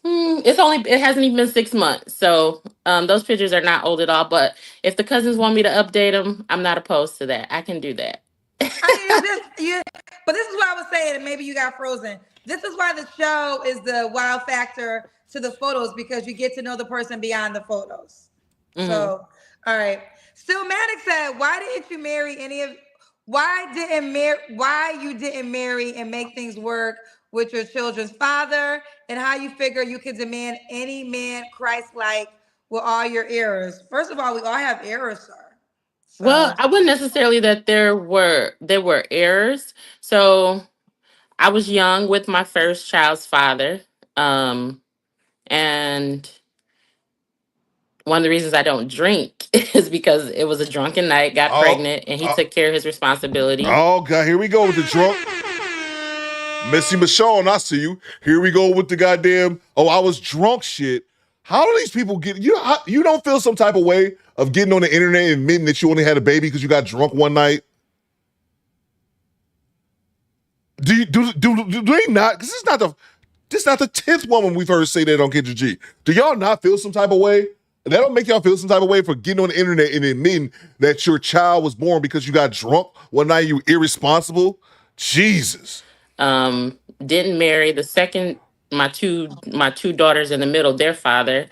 It hasn't even been 6 months. So those pictures are not old at all. But if the cousins want me to update them, I'm not opposed to that. I can do that. But this is what I was saying, and maybe you got frozen. This is why the show is the wow factor to the photos because you get to know the person beyond the photos. Mm-hmm. So, all right. Stillmatic said, "Why didn't you marry any of? Why you didn't marry and make things work with your children's father, and how you figure you can demand any man Christ-like with all your errors? First of all, we all have errors, sir. So, Well, I wouldn't necessarily that there were errors. So I was young with my first child's father. And one of the reasons I don't drink is because it was a drunken night, got pregnant, and he took care of his responsibility. Oh, God, here we go with the drunk. Missy Michonne, I see you. Here we go with the goddamn, I was drunk shit. How do these people get, you don't feel some type of way of getting on the internet and admitting that you only had a baby because you got drunk one night? Do they not? Because this is not the 10th woman we've heard say that on Kendra G. Do y'all not feel some type of way? That don't make y'all feel some type of way for getting on the internet and admitting that your child was born because you got drunk one night, you irresponsible? Jesus. Didn't marry the second, my two daughters in the middle, their father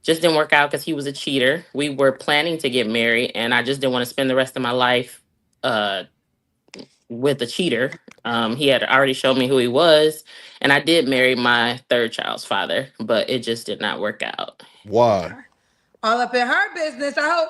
just didn't work out because he was a cheater. We were planning to get married, and I just didn't want to spend the rest of my life with a cheater. He had already shown me who he was, and I did marry my third child's father, but it just did not work out. Why? all up in her business. I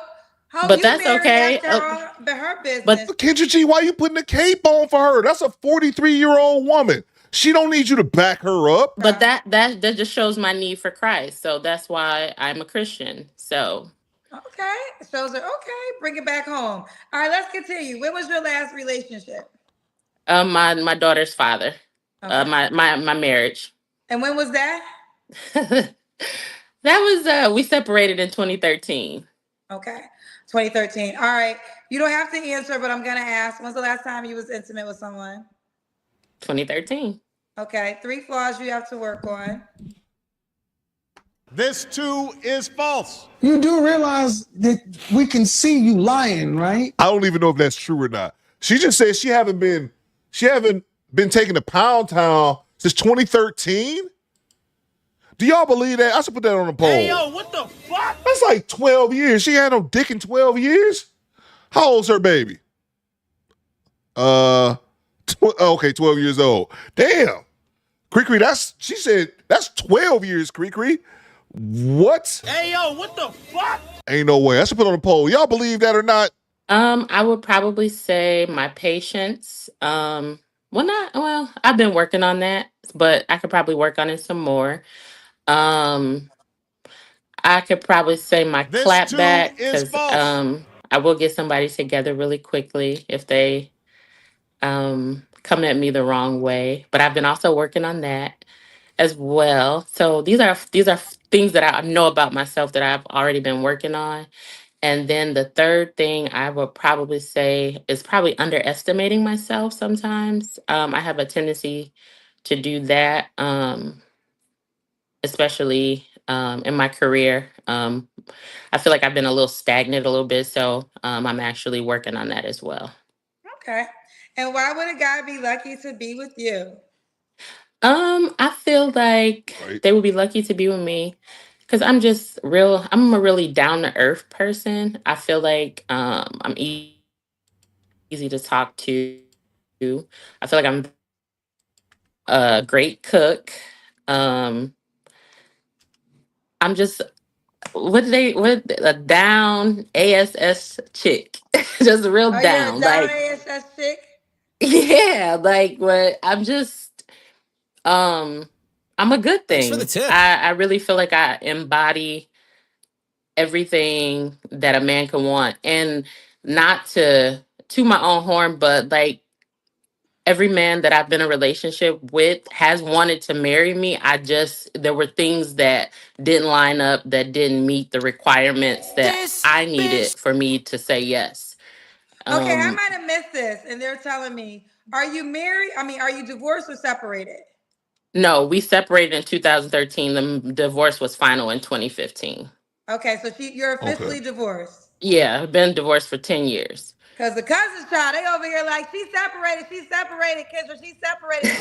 hope But you that's married okay. after all up in her business. But Kendra G, why you putting a cape on for her? That's a 43-year-old woman. She don't need you to back her up. But that just shows my need for Christ. So that's why I'm a Christian. So okay, shows her. Okay, bring it back home. All right, let's continue. When was your last relationship? my daughter's father. Okay. My marriage. And when was that? That was we separated in 2013. Okay. 2013. All right. You don't have to answer, but I'm gonna ask. When's the last time you was intimate with someone? 2013. Okay. 3 flaws you have to work on. This too is false. You do realize that we can see you lying, right? I don't even know if that's true or not. She just said she haven't been taking to Pound Town since 2013. Do y'all believe that? I should put that on the poll. Hey, yo, what the fuck? That's like 12 years. She had no dick in 12 years? How old's her baby? Okay, 12 years old. Damn. Cree, she said, that's 12 years, Cree. What? Hey, yo, what the fuck? Ain't no way. I should put on the poll. Y'all believe that or not? I would probably say my patience. I've been working on that, but I could probably work on it some more. I could probably say my clap back because I will get somebody together really quickly if they come at me the wrong way. But I've been also working on that as well. So these are things that I know about myself that I've already been working on. And then the third thing I would probably say is probably underestimating myself sometimes. I have a tendency to do that, especially in my career. I feel like I've been a little stagnant a little bit, so I'm actually working on that as well. Okay. And why would a guy be lucky to be with you? I feel like they would be lucky to be with me because I'm just real. I'm a really down to earth person. I feel like I'm easy to talk to. I feel like I'm a great cook. I'm just a down ASS chick. Just a real down. You're a down ASS chick? Yeah, like what I'm just I'm a good thing. Thanks for the tip. I really feel like I embody everything that a man can want. And not to my own horn, but like every man that I've been in a relationship with has wanted to marry me. There were things that didn't line up, that didn't meet the requirements that I needed for me to say yes. Okay, I might have missed this. And they're telling me, are you married? Are you divorced or separated? No, we separated in 2013. The divorce was final in 2015. Okay, so you're officially divorced. Yeah, I've been divorced for 10 years. Because the cousins child, they over here like, she's separated, Kendra, she's separated.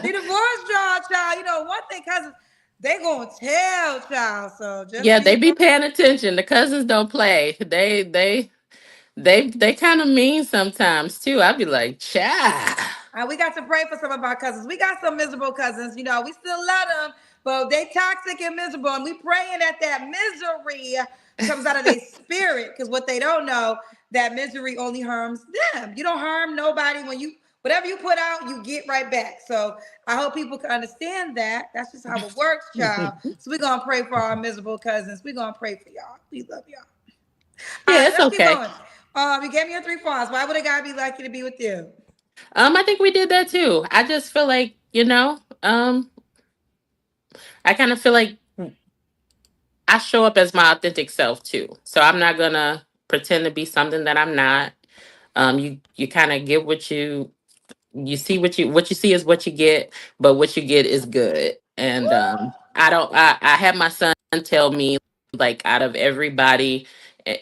She divorced y'all, child. You know, one thing, cousins, They gonna tell, child. So just Yeah, be they be paying attention. The cousins don't play. They kind of mean sometimes too. I'd be like, child. we got to pray for some of our cousins. We got some miserable cousins. You know, we still love them, but they toxic and miserable. And we praying that misery comes out of their spirit. Because what they don't know, that misery only harms them. You don't harm nobody when you whatever you put out, you get right back. So I hope people can understand that. That's just how it works, child. So we're gonna pray for our miserable cousins. We're gonna pray for y'all. We love y'all. Yeah, it's okay. Keep going. You gave me your 3 falls. Why would a guy be lucky to be with you? I think we did that too. I just feel like, I kind of feel like I show up as my authentic self too. So I'm not gonna pretend to be something that I'm not. You kind of get what you see, what you see is what you get, but what you get is good. And I had my son tell me, like, out of everybody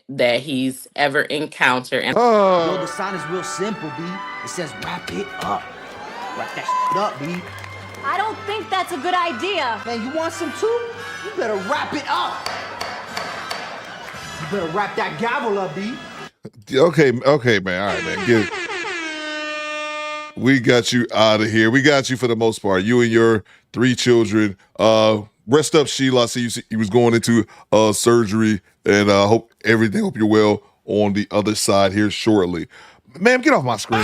that he's ever encountered, and Yo, the sign is real simple, B. It says wrap it up. Wrap that shit up, B. I don't think that's a good idea. Man, you want some too? You better wrap it up. You better wrap that gavel up, B. Okay, man. All right, man. We got you out of here. We got you for the most part. You and your 3 children. Rest up, Sheila. I see you was going into surgery, and hope you're well on the other side here shortly. Ma'am, get off my screen.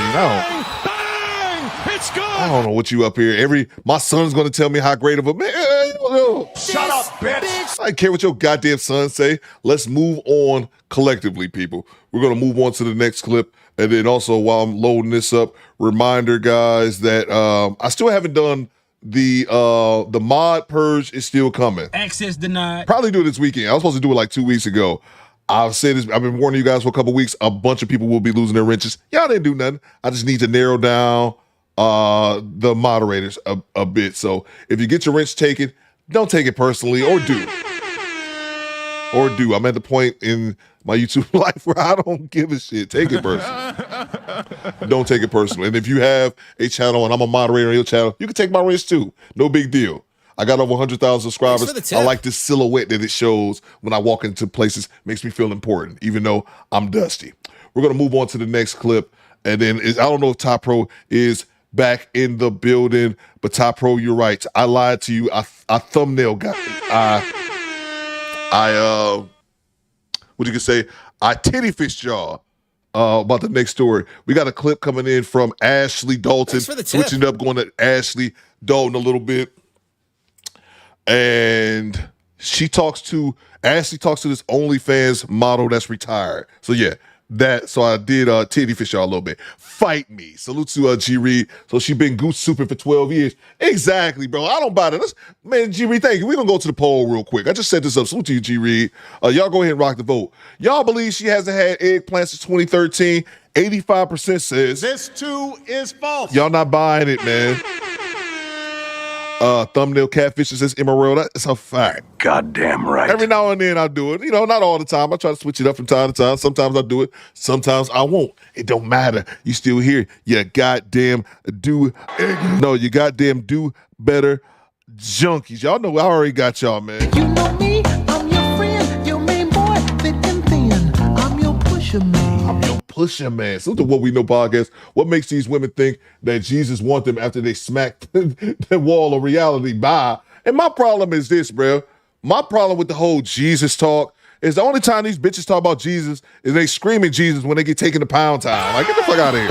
It's good. I don't know what you up here. My son's gonna tell me how great of a man. Shut up, bitch. I don't care what your goddamn son say. Let's move on collectively, people. We're gonna move on to the next clip. And then also, while I'm loading this up, reminder, guys, that I still haven't done the mod purge is still coming. Access denied. Probably do it this weekend. I was supposed to do it like 2 weeks ago. I've said this. I've been warning you guys for a couple weeks. A bunch of people will be losing their wrenches. Y'all didn't do nothing. I just need to narrow down the moderators a bit. So if you get your wrench taken, don't take it personally, or do. I'm at the point in my YouTube life where I don't give a shit. Take it personally. Don't take it personally. And if you have a channel and I'm a moderator on your channel, you can take my wrench too. No big deal. I got over 100,000 subscribers. I like the silhouette that it shows when I walk into places. Makes me feel important, even though I'm dusty. We're going to move on to the next clip. And then I don't know if Top Pro is back in the building, but Top Pro, you're right. I lied to you. I thumbnail got what you could say, I titty fished y'all about the next story. We got a clip coming in from Ashley Dalton, switching up, going to Ashley Dalton a little bit. And Ashley talks to this OnlyFans model that's retired. So yeah, so I did titty fish y'all a little bit. Fight me. Salute to G Reed. So she been goose souping for 12 years. Exactly, bro. I don't buy that. Man, G Reed, thank you. We're gonna go to the poll real quick. I just set this up. Salute to you, G Reed. Y'all go ahead and rock the vote. Y'all believe she hasn't had eggplants since 2013? 85% says this too is false. Y'all not buying it, man. Thumbnail catfish says Emerald. That's a fact. Goddamn right. Every now and then I do it. Not all the time. I try to switch it up from time to time. Sometimes I do it. Sometimes I won't. It don't matter. You still here. You goddamn do. No, you goddamn do better junkies. Y'all know I already got y'all, man. You know me. I'm your friend. Your main boy. Thick and thin. I'm your pusher man. Pusher man. So to What We Know podcast. What makes these women think that Jesus want them after they smacked the wall of reality by? And my problem is this, bro. My problem with the whole Jesus talk is the only time these bitches talk about Jesus is they screaming Jesus when they get taken to pound time. Like, get the fuck out of here.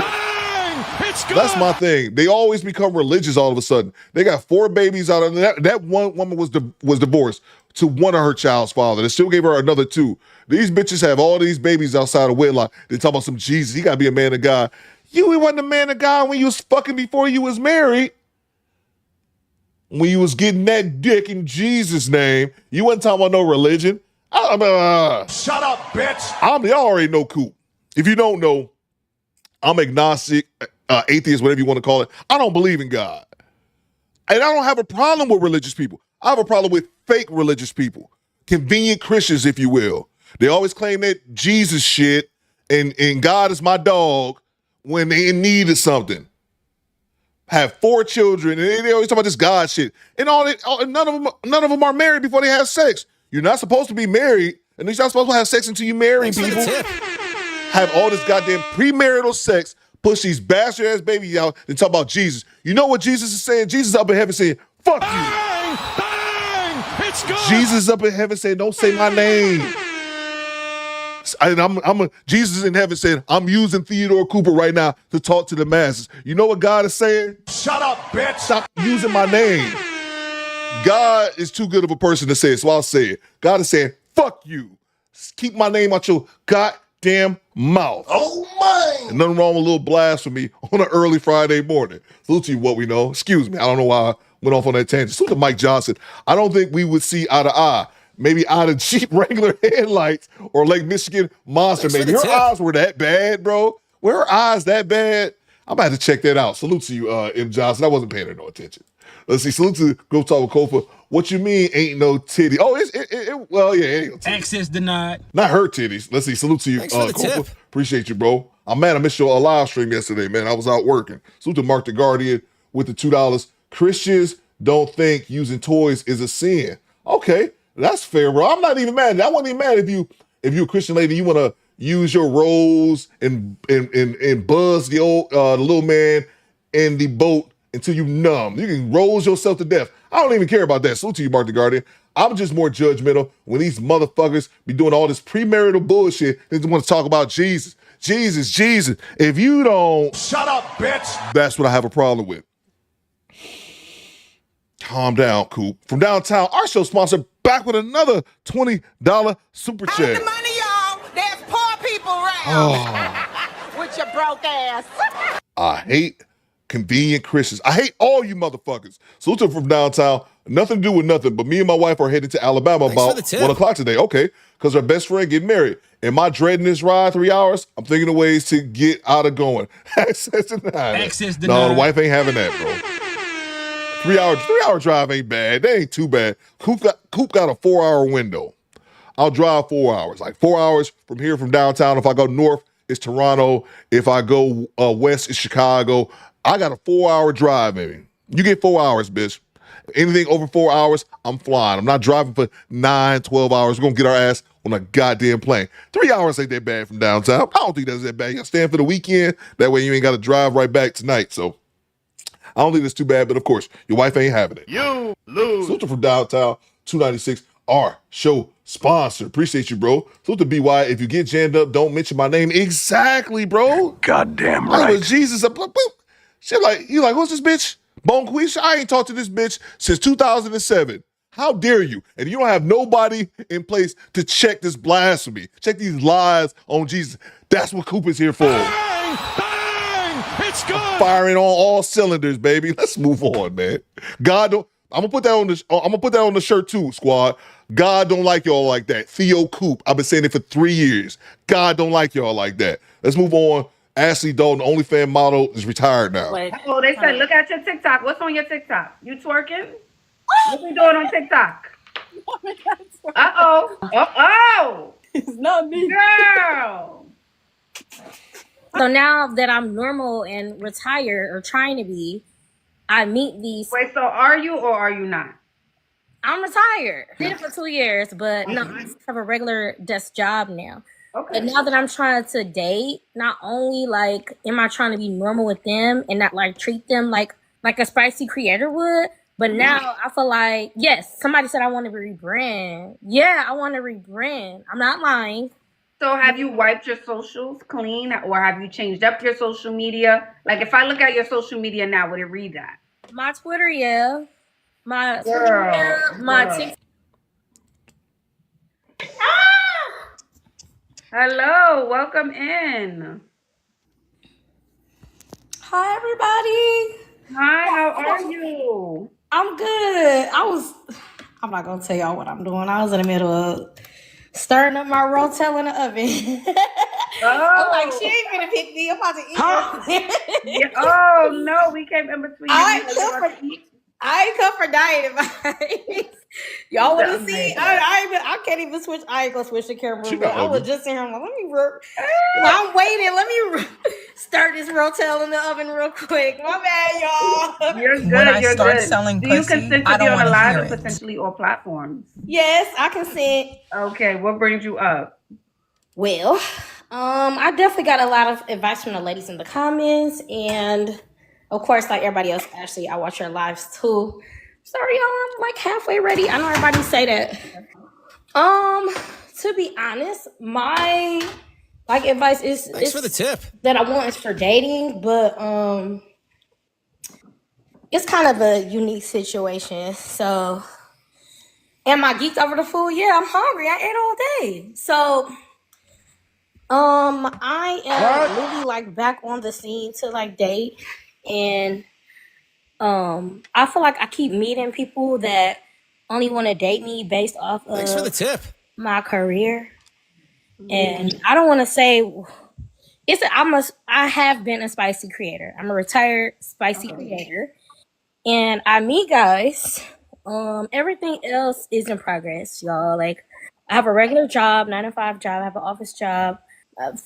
That's my thing. They always become religious all of a sudden. They got 4 babies out of that one woman was divorced to one of her child's father. They still gave her another 2. These bitches have all these babies outside of wedlock. They talk about some Jesus. He got to be a man of God. You wasn't a man of God when you was fucking before you was married. When you was getting that dick in Jesus' name, you wasn't talking about no religion. Shut up, bitch. Y'all already know Coop. If you don't know, I'm agnostic, atheist, whatever you want to call it. I don't believe in God. And I don't have a problem with religious people. I have a problem with fake religious people. Convenient Christians, if you will. They always claim that Jesus shit and God is my dog when they in need of something. have 4 children, and they always talk about this God shit. And none of them are married before they have sex. You're not supposed to be married, and you're not supposed to have sex until you marry people. Have all this goddamn premarital sex, push these bastard ass babies out, and talk about Jesus. You know what Jesus is saying? Jesus up in heaven saying, "Fuck you." Bang! Bang! It's good. Jesus up in heaven saying, "Don't say my name." And Jesus in heaven saying, "I'm using Theodore Cooper right now to talk to the masses." You know what God is saying? Shut up, bitch. Stop using my name. God is too good of a person to say it, so I'll say it. God is saying, "Fuck you. Keep my name out your goddamn mouth." Oh, my. And nothing wrong with a little blasphemy on an early Friday morning. Salute to you, what we know. Excuse me, I don't know why I went off on that tangent. Salute to Mike Johnson. I don't think we would see eye to eye. Maybe out of Jeep Wrangler headlights or Lake Michigan Monster. Maybe her eyes were that bad, bro. Were her eyes that bad? I'm about to check that out. Salute to you, M. Johnson. I wasn't paying her no attention. Let's see. Salute to Go Talk with Kofa. What you mean ain't no titty? Oh, well, yeah, it ain't no titty. Access denied. Not her titties. Let's see. Salute to you, Kofa. Appreciate you, bro. I'm mad I missed your live stream yesterday, man. I was out working. Salute to Mark the Guardian with the $2. Christians don't think using toys is a sin. Okay. That's fair, bro. I'm not even mad. I wasn't even mad if you're a Christian lady, you want to use your rose and buzz the little man in the boat until you numb. You can rose yourself to death. I don't even care about that. Salute to you, Mark the Guardian. I'm just more judgmental when these motherfuckers be doing all this premarital bullshit. They just want to talk about Jesus. Jesus. If you don't... Shut up, bitch. That's what I have a problem with. Calm down, Coop. From downtown, our show sponsor back with another $20 super chat. The money, y'all. There's poor people around. Oh. With your broke ass. I hate convenient Christians. I hate all you motherfuckers. Salute from downtown. Nothing to do with nothing, but me and my wife are headed to Alabama about 1 o'clock today. Okay, because our best friend getting married. Am I dreading this ride 3 hours? I'm thinking of ways to get out of going. Access denied. Access denied. No, the wife ain't having that, bro. 3 hour drive ain't bad. That ain't too bad. Coop got a 4-hour window. I'll drive 4 hours. Like 4 hours from here from downtown. If I go north, it's Toronto. If I go west, it's Chicago. I got a 4-hour drive, baby. You get 4 hours, bitch. Anything over 4 hours, I'm flying. I'm not driving for 9, 12 hours. We're going to get our ass on a goddamn plane. 3 hours ain't that bad from downtown. I don't think that's that bad. You stand for the weekend. That way you ain't got to drive right back tonight. So I don't think it's too bad, but of course, your wife ain't having it. You lose. Salute from downtown, 296, our show sponsor. Appreciate you, bro. Salute to BY. If you get jammed up, don't mention my name. Exactly, bro. Goddamn I right. was Jesus up. Shit, you like, who's this bitch? Bonquisha? I ain't talked to this bitch since 2007. How dare you? And you don't have nobody in place to check this blasphemy. Check these lies on Jesus. That's what Cooper's here for. Bang! Bang! It's good. Firing on all cylinders, baby. Let's move on, man. God don't. I'm gonna put that on the shirt too, squad. God don't like y'all like that. Theo Coop. I've been saying it for 3 years. God don't like y'all like that. Let's move on. Ashley Dalton, OnlyFans model, is retired now. Oh, they said, look at your TikTok. What's on your TikTok? You twerking? What you doing on TikTok? Uh-oh. It's not me. Girl. So now that I'm normal and retired or trying to be, I meet these. Wait, so are you or are you not? I'm retired. Did it for 2 years, but no, I just have a regular desk job now. Okay. And now that I'm trying to date, not only like am I trying to be normal with them and not like treat them like a spicy creator would, but now I feel like, yes, somebody said I want to rebrand. Yeah, I want to rebrand. I'm not lying. So have you wiped your socials clean or have you changed up your social media? Like if I look at your social media now, would it read that? My Twitter, yeah. My Girl, Twitter, my girl. TikTok. Hello, welcome in. Hi, everybody. Hi, how are you? I'm good. I'm not going to tell y'all what I'm doing. I was in the middle of stirring up my rotel in the oven. I'm like, she ain't gonna pick me. I'm about to eat. Oh, no, we came in between. I ain't come for diet advice. Y'all want to see? I can't even switch. I ain't gonna switch the camera. But I was just in here. I'm like, let me work. I'm waiting. Let me stir this rotel in the oven real quick. My bad, y'all. You're good. When I You're start good. selling Do you pussy, consent I to be don't on a want to live hear and it. potentially all platforms? Yes, I consent. Okay, what brings you up? Well, I definitely got a lot of advice from the ladies in the comments, and of course, like everybody else, Ashley, I watch your lives too. Sorry, y'all, I'm like halfway ready. I know everybody say that. To be honest, my like advice is Thanks for the tip. that I want is for dating, but it's kind of a unique situation. So, am I geeked over the food? Yeah, I'm hungry. I ate all day. So, I am really like back on the scene to like date, and I feel like I keep meeting people that only want to date me based off of Thanks for the tip. my career, and I don't want to say I have been a spicy creator. I'm a retired spicy creator, and I meet guys. Everything else is in progress, y'all. Like, I have a regular job, 9 to 5 job. I have an office job,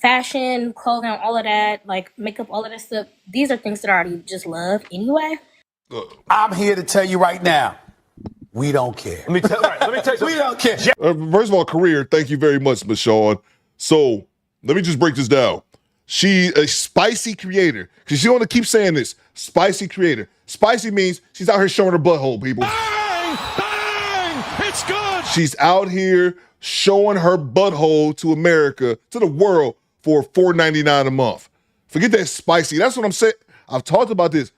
fashion, clothing, all of that, like makeup, all of that stuff. These are things that I already just love anyway. I'm here to tell you right now, we don't care. Let me tell you something. We don't care. First of all, career, thank you very much, Miss Sean. So let me just break this down. She a spicy creator. Because she want to keep saying this. Spicy creator. Spicy means she's out here showing her butthole, people. Bang! Bang! It's good! She's out here showing her butthole to America, to the world, for $4.99 a month. Forget that spicy. That's what I'm saying. I've talked about this.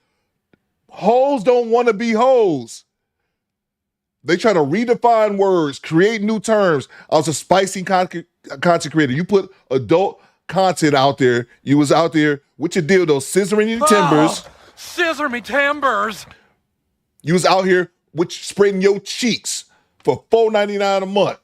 Hoes don't want to be hoes. They try to redefine words, create new terms. I was a spicy content creator. You put adult content out there. You was out there with your dildo, scissoring your timbers. Scissor me timbers. You was out here with spreading your cheeks for $4.99 a month.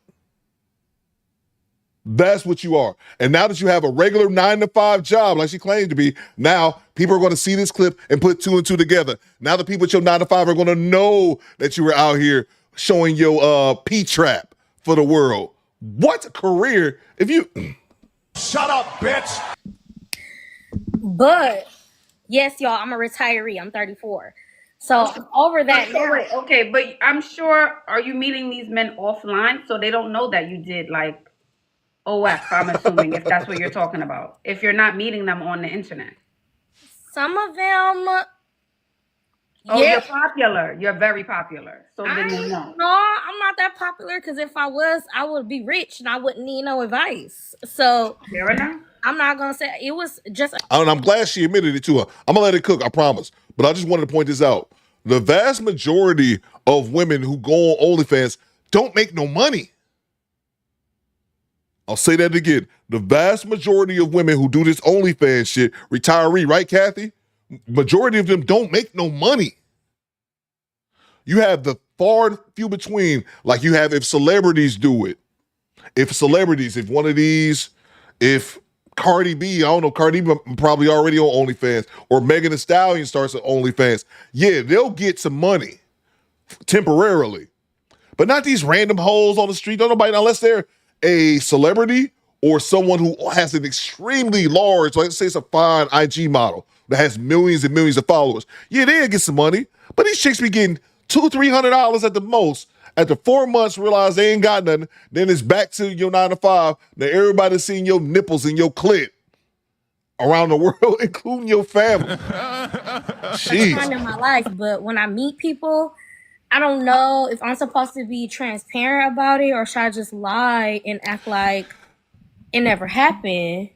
That's what you are. And now that you have a regular 9 to 5 job, like she claimed to be, now people are going to see this clip and put 2 and 2 together. Now the people at your 9 to 5 are going to know that you were out here showing your P-trap for the world. What career if you... Shut up, bitch. But yes, y'all, I'm a retiree. I'm 34. So over that now. Wait, okay, but I'm sure, are you meeting these men offline so they don't know that you did like OF, I'm assuming, if that's what you're talking about. If you're not meeting them on the internet. Some of them. Oh, yeah. you're popular. You're very popular. So then they know. No, I'm not that popular because if I was, I would be rich and I wouldn't need no advice. So fair enough. I'm not gonna say it was just. I'm glad she admitted it to her. I'm gonna let it cook, I promise. But I just wanted to point this out. The vast majority of women who go on OnlyFans don't make no money. I'll say that again. The vast majority of women who do this OnlyFans shit, retiree, right, Kathy? Majority of them don't make no money. You have the far few between, like you have if celebrities do it. If one of these, if Cardi B, I don't know, Cardi B probably already on OnlyFans, or Megan Thee Stallion starts at OnlyFans. Yeah, they'll get some money temporarily. But not these random hoes on the street. Don't nobody, unless they're a celebrity or someone who has an extremely large, let's say it's a fine IG model that has millions and millions of followers. Yeah, they'll get some money, but these chicks be getting $200-$300 at the most. After 4 months, realize they ain't got nothing. Then it's back to your 9 to 5. Now everybody's seeing your nipples and your clit around the world, including your family. Jeez. Time in my life, but when I meet people, I don't know if I'm supposed to be transparent about it or should I just lie and act like it never happened.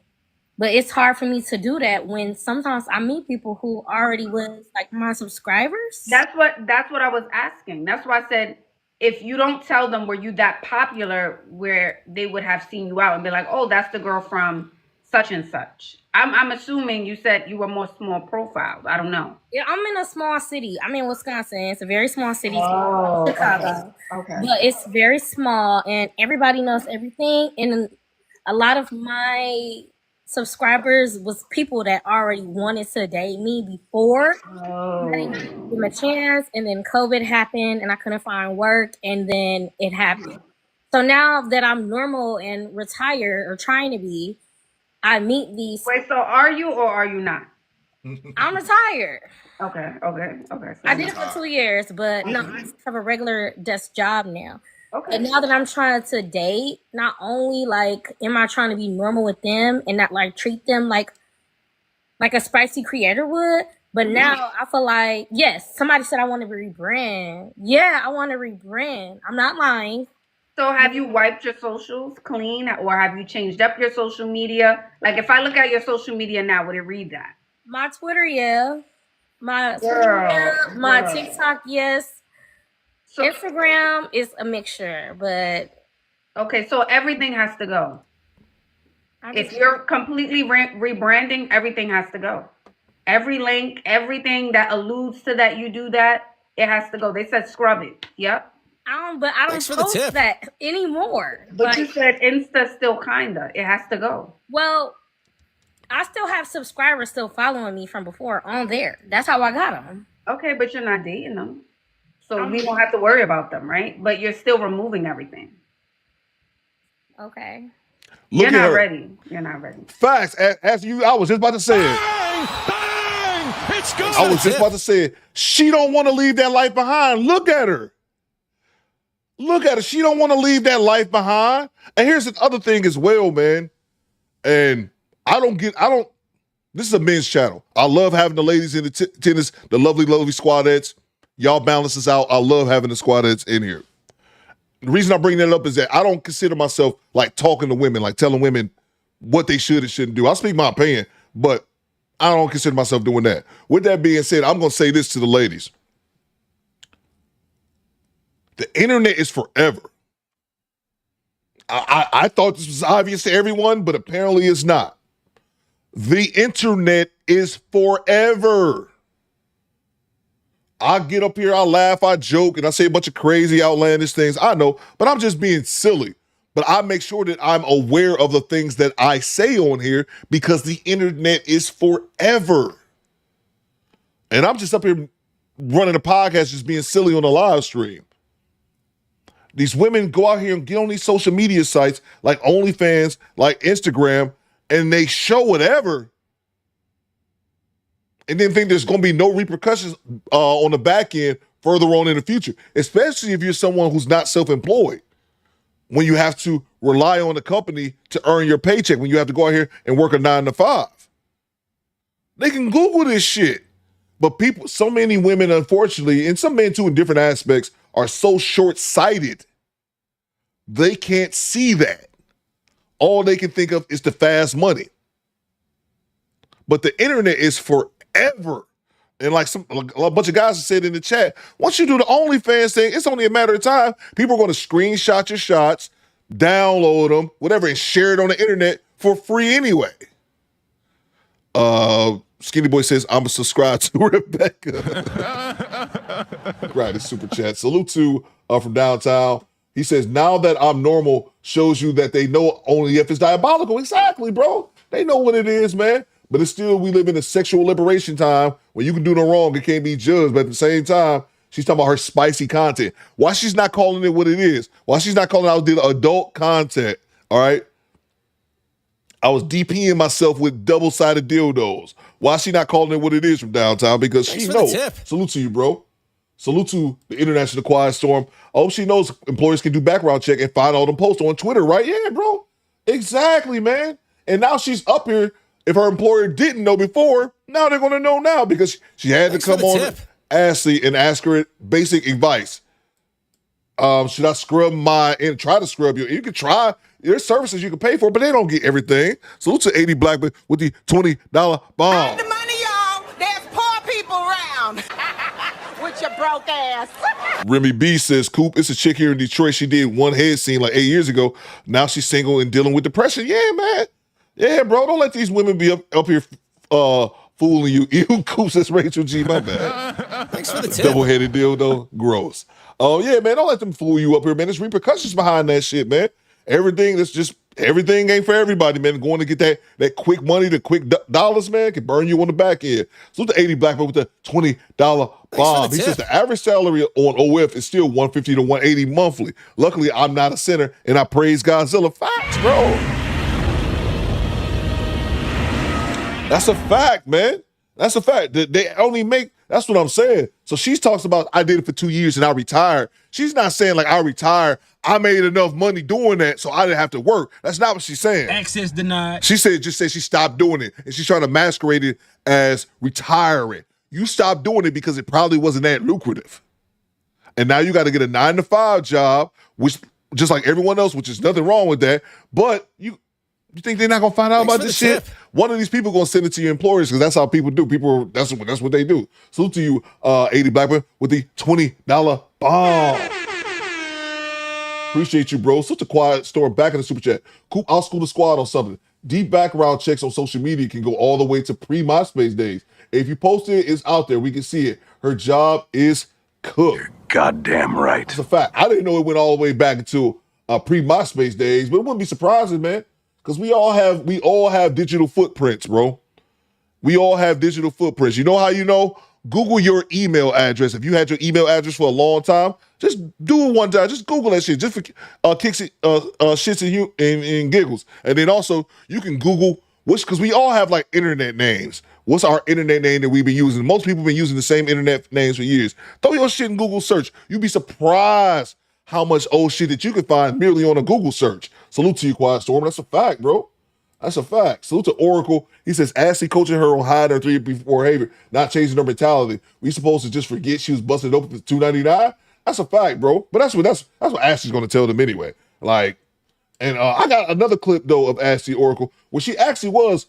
But it's hard for me to do that when sometimes I meet people who already was like my subscribers. That's what I was asking. That's why I said, if you don't tell them were you that popular where they would have seen you out and be like, oh, that's the girl from such and such. I'm assuming you said you were more small profile. I don't know. Yeah, I'm in a small city. I'm in Wisconsin. It's a very small city. Oh, Chicago. Okay. But it's very small and everybody knows everything. And a lot of my subscribers was people that already wanted to date me before. I didn't give them a chance. And then COVID happened and I couldn't find work. And then it happened. So now that I'm normal and retired or trying to be, I meet these. Wait, so are you or are you not? I'm retired. Okay. So I did it for 2 years, but no, I just have a regular desk job now. Okay. And now that I'm trying to date, not only like am I trying to be normal with them and not like treat them like a spicy creator would, but now I feel like, yes, somebody said I want to rebrand. Yeah, I want to rebrand. I'm not lying. So have you wiped your socials clean, or have you changed up your social media? Like if I look at your social media now, would it read that? My Twitter, yeah. My TikTok, yes. So, Instagram is a mixture, but okay, so everything has to go. If you're completely rebranding, everything has to go. Every link, everything that alludes to that you do that, it has to go. They said scrub it. Yep. I don't post that anymore. But you said Insta still kinda. It has to go. Well, I still have subscribers still following me from before on there. That's how I got them. Okay, but you're not dating them. So we don't have to worry about them, right? But you're still removing everything. Okay. You're not ready. You're not ready. Facts. As you, I was just about to say it. Bang! It's good. I was just about to say it. She don't want to leave that life behind. Look at her. Look at her. She don't want to leave that life behind. And here's the other thing as well, man. And this is a men's channel. I love having the ladies in the tennis, the lovely squadettes. Y'all balance us out. I love having the squadettes in here. The reason I bring that up is that I don't consider myself like talking to women, like telling women what they should and shouldn't do. I speak my opinion, but I don't consider myself doing that. With that being said, I'm going to say this to the ladies. The internet is forever. I thought this was obvious to everyone, but apparently it's not. The internet is forever. I get up here, I laugh, I joke, and I say a bunch of crazy, outlandish things. I know, but I'm just being silly. But I make sure that I'm aware of the things that I say on here because the internet is forever. And I'm just up here running a podcast, just being silly on a live stream. These women go out here and get on these social media sites like OnlyFans, like Instagram, and they show whatever. And then think there's going to be no repercussions on the back end further on in the future, especially if you're someone who's not self-employed, when you have to rely on the company to earn your paycheck, when you have to go out here and work a 9 to 5. They can Google this shit. But people, so many women, unfortunately, and some men too in different aspects, are so short-sighted. They can't see that. All they can think of is the fast money. But the internet is forever. And like a bunch of guys have said in the chat, once you do the OnlyFans thing, it's only a matter of time. People are going to screenshot your shots, download them, whatever, and share it on the internet for free anyway. Skinny Boy says, I'm subscribed to Rebecca. Right, it's super chat. Salute to from downtown. He says, now that I'm normal shows you that they know only if it's diabolical. Exactly, bro. They know what it is, man. But it's still, we live in a sexual liberation time where you can do no wrong, it can't be judged. But at the same time, she's talking about her spicy content. Why she's not calling it what it is? Why she's not calling it out the adult content, all right? I was DPing myself with double-sided dildos. Why she not calling it what it is from downtown? Because she knows. Salute to you, bro. Salute to the International Quiet Storm. I hope she knows employers can do background check and find all them posts on Twitter, right? Yeah, bro. Exactly, man. And now she's up here. If her employer didn't know before, now they're going to know now because she had to come on Ashley and ask her basic advice. Should I scrub and try to scrub you? You can try. There's services you can pay for, but they don't get everything. Salute to 80 Black with the $20 bomb. The money, y'all. There's poor people around. With your broke ass. Remy B says, Coop, it's a chick here in Detroit. She did one head scene like 8 years ago. Now she's single and dealing with depression. Yeah, man. Yeah, bro. Don't let these women be up here fooling you. You, Coop, says Rachel G. My bad. Thanks for the tip. Double-headed dildo. Gross. Oh, yeah, man. Don't let them fool you up here, man. There's repercussions behind that shit, man. Everything ain't for everybody, man. Going to get that quick money, the quick dollars, man, can burn you on the back end. So the 80 Black with the $20 bomb. He says the average salary on OF is still $150 to $180 monthly. Luckily, I'm not a sinner, and I praise Godzilla. Facts, bro. That's a fact, man. That's a fact. They only make, that's what I'm saying. So she talks about, I did it for 2 years and I retired. She's not saying like I retired, I made enough money doing that so I didn't have to work. That's not what she's saying. Access denied. She said, just said she stopped doing it. And she's trying to masquerade it as retiring. You stopped doing it because it probably wasn't that lucrative. And now you got to get a 9-to-5 job, which just like everyone else, which is nothing wrong with that. But you think they're not gonna find out about this shit? One of these people gonna send it to your employers because that's how people do. People, that's what they do. Salute to you, 80 Blackman, with the $20 bomb. Appreciate you, bro. Such a quiet storm back in the super chat. Coop, I'll school the squad on something. Deep background checks on social media can go all the way to pre-MySpace days. If you post it, it's out there. We can see it. Her job is cooked. Goddamn right. It's a fact. I didn't know it went all the way back into pre-MySpace days, but it wouldn't be surprising, man. Because we all have digital footprints, bro. We all have digital footprints. You know how you know? Google your email address. If you had your email address for a long time, just do it one time. Just Google that shit. Just for kicks, shits and giggles. And then also you can Google because we all have like internet names. What's our internet name that we've been using? Most people have been using the same internet names for years. Throw your shit in Google search. You'd be surprised how much old shit that you can find merely on a Google search. Salute to you, Quiet Storm. That's a fact, bro. That's a fact. Salute to Oracle. He says, Ashley coaching her on hiding her 3 before behavior, not changing her mentality. We supposed to just forget she was busted open for $2.99? That's a fact, bro. But that's what Ashley's gonna tell them anyway. Like, and I got another clip though of Ashley Oracle where she actually was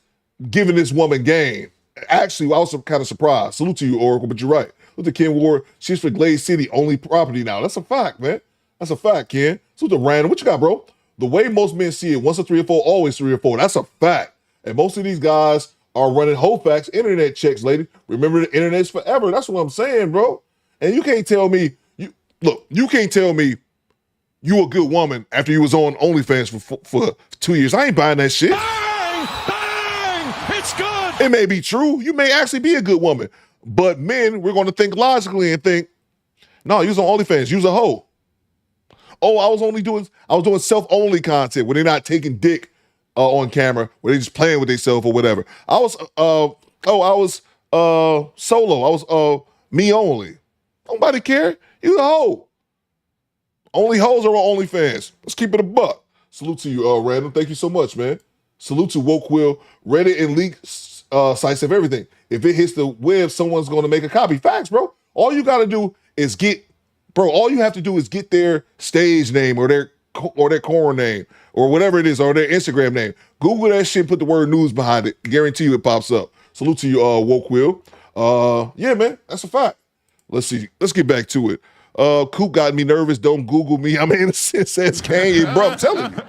giving this woman game. Actually, I was kind of surprised. Salute to you, Oracle, but you're right. Salute to Ken Ward. She's for Glade City only property now. That's a fact, man. That's a fact, Ken. Salute to Random. What you got, bro? The way most men see it, once a 3 or 4, always 3 or 4. That's a fact. And most of these guys are running Hofax internet checks, lady. Remember, the internet's forever. That's what I'm saying, bro. And you can't tell me, you can't tell me you a good woman after you was on OnlyFans for 2 years. I ain't buying that shit. Bang! Bang! It's good! It may be true. You may actually be a good woman. But men, we're going to think logically and think, no, you was on OnlyFans. You was a hoe. Oh, I was doing self-only content where they're not taking dick on camera, where they're just playing with themselves or whatever. I was solo. I was me only. Nobody care. You a hoe. Only hoes are on OnlyFans. Let's keep it a buck. Salute to you, Random. Thank you so much, man. Salute to Woke Will. Reddit and leak sites have everything. If it hits the web, someone's going to make a copy. Facts, bro. All you got to do is all you have to do is get their stage name or their corn name or whatever it is, or their Instagram name. Google that shit, put the word news behind it. Guarantee you it pops up. Salute to you, Woke Will. Yeah, man, that's a fact. Let's see. Let's get back to it. Coop got me nervous. Don't Google me. I'm innocent, says Kanye. Bro, I'm telling you.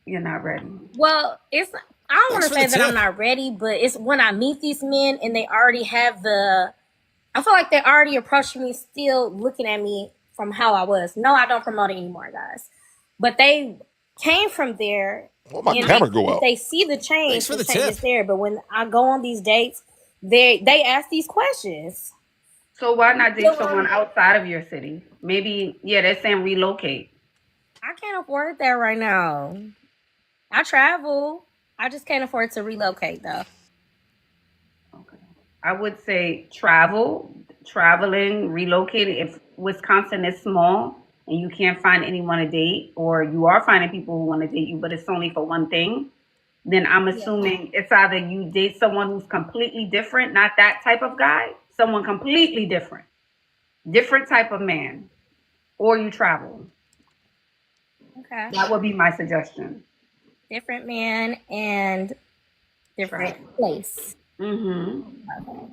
You're not ready. Well, I don't want to say that I'm not ready, but it's when I meet these men and they already have I feel like they already approached me still looking at me from how I was. No, I don't promote it anymore, guys. But they came from there. Well, my camera go out. They see the change. The change is there. But when I go on these dates, they ask these questions. So why not date someone outside of your city? Maybe, they're saying relocate. I can't afford that right now. I travel. I just can't afford to relocate, though. I would say traveling, relocating. If Wisconsin is small and you can't find anyone to date, or you are finding people who want to date you, but it's only for one thing, then I'm assuming it's either you date someone who's completely different, not that type of guy, someone completely different type of man, or you travel. Okay. That would be my suggestion. Different man and different place. Mm-hmm. Okay.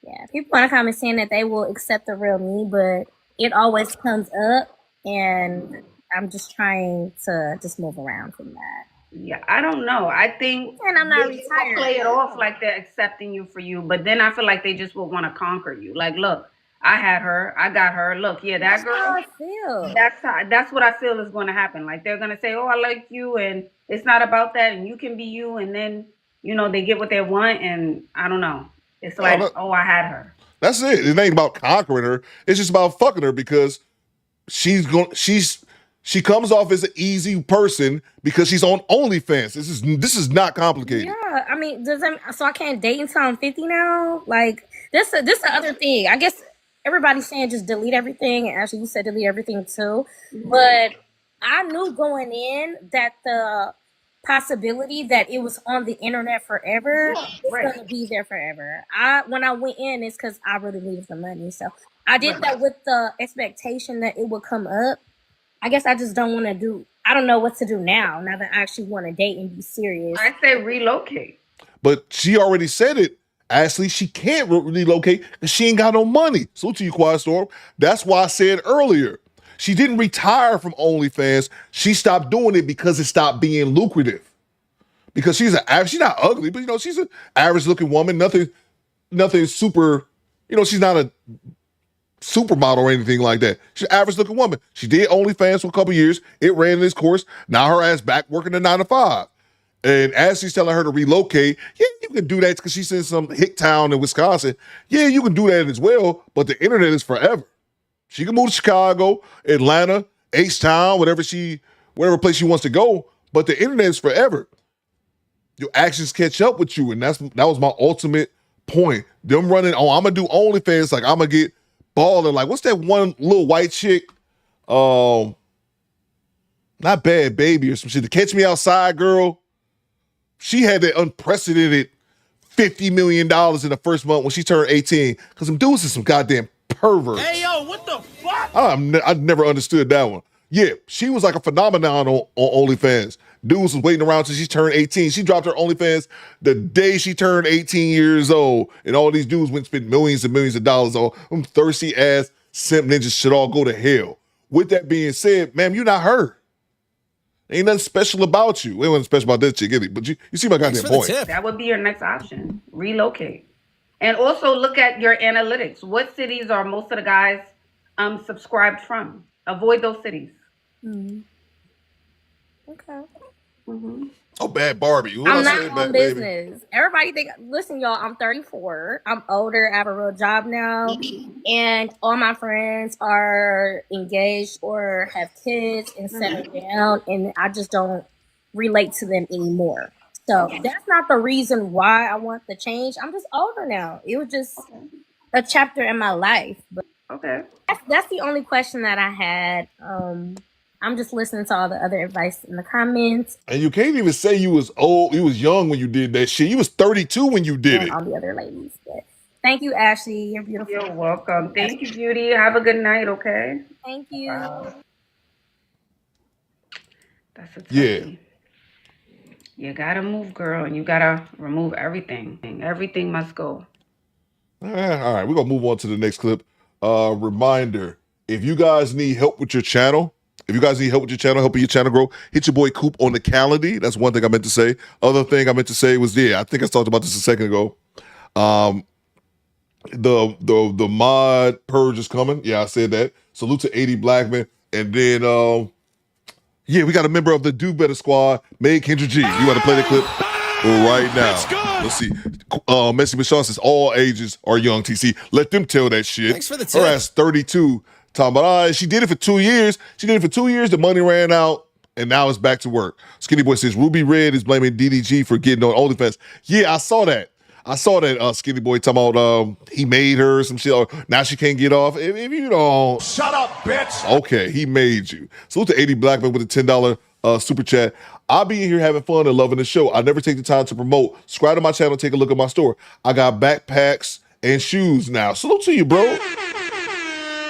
Yeah, people in the comments saying that they will accept the real me, but it always comes up, and I'm just trying to just move around from that. Yeah, I don't know. I think and I'm not they retired. Play it off like they're accepting you for you, but then I feel like they just will want to conquer you. Like, look, I had her, I got her. Look, that girl. How I feel. That's what I feel is going to happen. Like, they're going to say, "Oh, I like you," and it's not about that, and you can be you, and then they get what they want, and I don't know. It's like, I had her. That's it. It ain't about conquering her. It's just about fucking her because she's She comes off as an easy person because she's on OnlyFans. This is not complicated. Yeah, I mean, so I can't date until I'm 50 now? Like, this the other thing. I guess everybody's saying just delete everything, and actually you said delete everything too. But I knew going in that the possibility that it was on the internet forever is going to be there forever. When I went in, it's because I really needed the money. So I did that with the expectation that it would come up. I guess I just don't want to do. I don't know what to do now that I actually want to date and be serious. I say relocate. But she already said it. Ashley, she can't relocate because she ain't got no money. So to you, Quiet Storm. That's why I said earlier, she didn't retire from OnlyFans. She stopped doing it because it stopped being lucrative. Because she's not ugly, but she's an average looking woman. Nothing super. She's not a supermodel or anything like that. She's an average looking woman. She did OnlyFans for a couple years. It ran its course. Now her ass back working a 9 to 5. And as she's telling her to relocate, yeah, you can do that because she's in some hick town in Wisconsin. Yeah, you can do that as well, but the internet is forever. She can move to Chicago, Atlanta, H-Town, whatever place she wants to go, but the internet is forever. Your actions catch up with you, and that was my ultimate point. Them running, I'm going to do OnlyFans, like I'm going to get balling. Like, what's that one little white chick? Not Bad Baby or some shit. The Catch Me Outside girl. She had that unprecedented $50 million in the first month when she turned 18 because them dudes is some goddamn perverts. Hey, yo, what the fuck? I never understood that one. Yeah, she was like a phenomenon on OnlyFans. Dudes was waiting around till she turned 18. She dropped her OnlyFans the day she turned 18 years old, and all these dudes went and spent millions and millions of dollars on them thirsty ass simp ninjas should all go to hell. With that being said, ma'am, you're not her. Ain't nothing special about you. Ain't nothing special about this chick, is it? But you see my goddamn point. That would be your next option. Relocate. And also look at your analytics. What cities are most of the guys subscribed from? Avoid those cities. Mm-hmm. Okay. Mm-hmm. Oh, Bad Barbie. I'm not on business. Everybody listen, y'all, I'm 34. I'm older. I have a real job now. And all my friends are engaged or have kids and settled down. And I just don't relate to them anymore. So that's not the reason why I want the change. I'm just older now. It was just a chapter in my life. But that's the only question that I had. I'm just listening to all the other advice in the comments. And you can't even say you was old, you was young when you did that shit. You was 32 when you did it. All the other ladies. But thank you, Ashley. You're beautiful. You're welcome. Thank you, Beauty. Have a good night, okay? Thank you. Wow. That's a toughie. You gotta move, girl, and you gotta remove everything. Everything must go. All right, we're gonna move on to the next clip. Reminder, if you guys need help with your channel, helping your channel grow, hit your boy Coop on the calendar. That's one thing I meant to say. Other thing I meant to say was, I think I talked about this a second ago. The mod purge is coming. Yeah, I said that. Salute to 80 Blackman. And then, we got a member of the Do Better Squad, Meg Kendra G. You want to play the clip right now? Let's see. Messy Michelle says all ages are young, TC. Let them tell that shit. Thanks for the tip. Her ass 32. Talking about, she did it for 2 years. The money ran out, and now it's back to work. Skinny Boy says, Ruby Red is blaming DDG for getting on OnlyFans. Yeah, I saw that. Skinny Boy talking about he made her some shit. Now she can't get off. If you don't... Shut up, bitch! Okay, he made you. Salute to 80 Blackman with a $10 super chat. I'll be in here having fun and loving the show. I never take the time to promote. Subscribe to my channel, take a look at my store. I got backpacks and shoes now. Salute to you, bro.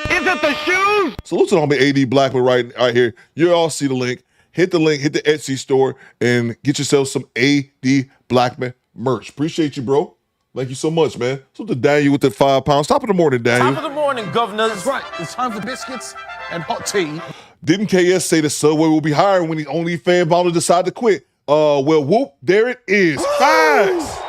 Is it the shoes? Salute to the homie AD Blackman right here. You all see the link. Hit the link, hit the Etsy store, and get yourself some AD Blackman merch. Appreciate you, bro. Thank you so much, man. Salute to Daniel with the £5. Top of the morning, Daniel. Top of the morning, governors. That's right. It's time for biscuits and hot tea. Didn't KS say the Subway will be hiring when the OnlyFans model decide to quit? Well, whoop, there it is. Facts.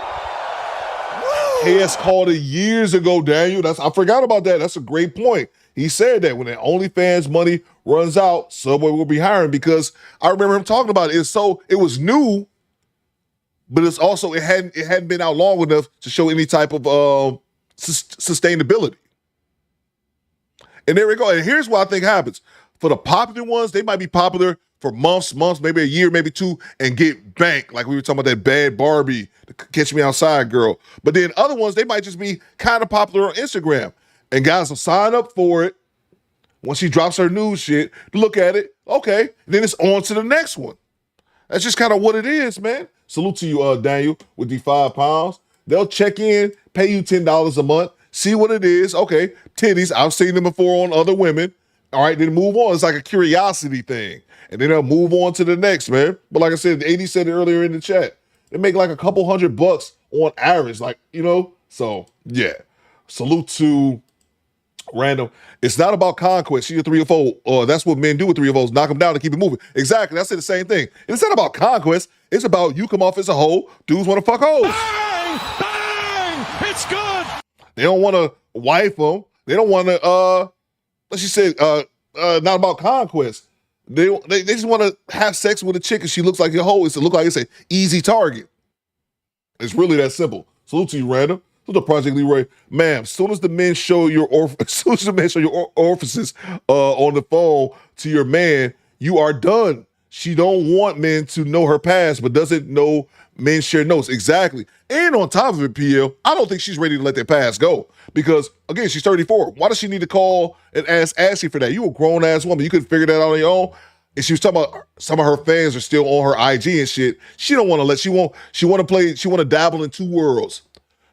KS called it years ago, Daniel. I forgot about that. That's a great point. He said that when the OnlyFans money runs out, Subway will be hiring, because I remember him talking about it. It was new, but it's also it hadn't been out long enough to show any type of sustainability. And there we go. And here's what I think happens. For the popular ones, they might be popular for months, maybe a year, maybe two, and get banked. Like we were talking about that bad Barbie, the Catch Me Outside girl. But then other ones, they might just be kind of popular on Instagram. And guys will sign up for it once she drops her news shit, look at it, okay, and then it's on to the next one. That's just kind of what it is, man. Salute to you, Daniel, with the £5. They'll check in, pay you $10 a month, see what it is. Okay, titties, I've seen them before on other women. All right, then move on. It's like a curiosity thing. And then they'll move on to the next, man. But like I said, AD said it earlier in the chat, they make like a couple $100 on average, like, you know? So, yeah. Salute to Random. It's not about conquest. She's a 3 or 4. That's what men do with 3 of 4s. Knock them down and keep it moving. Exactly. I said the same thing. It's not about conquest. It's about you come off as a hoe. Dudes want to fuck hoes. Bang! Bang! It's good! They don't want to wife them. They don't want to, what she said, not about conquest. They just want to have sex with a chick and she looks like a hoe. It look like it's an easy target. It's really that simple. Salute to you, Random. So the Project Leroy, ma'am, as soon as the men show your orifices on the phone to your man, you are done. She don't want men to know her past, but doesn't know men share notes. Exactly. And on top of it, PL, I don't think she's ready to let that past go. Because, again, she's 34. Why does she need to call and ask Ashley for that? You a grown-ass woman. You could figure that out on your own. And she was talking about some of her fans are still on her IG and shit. She don't want to she want to dabble in 2 worlds.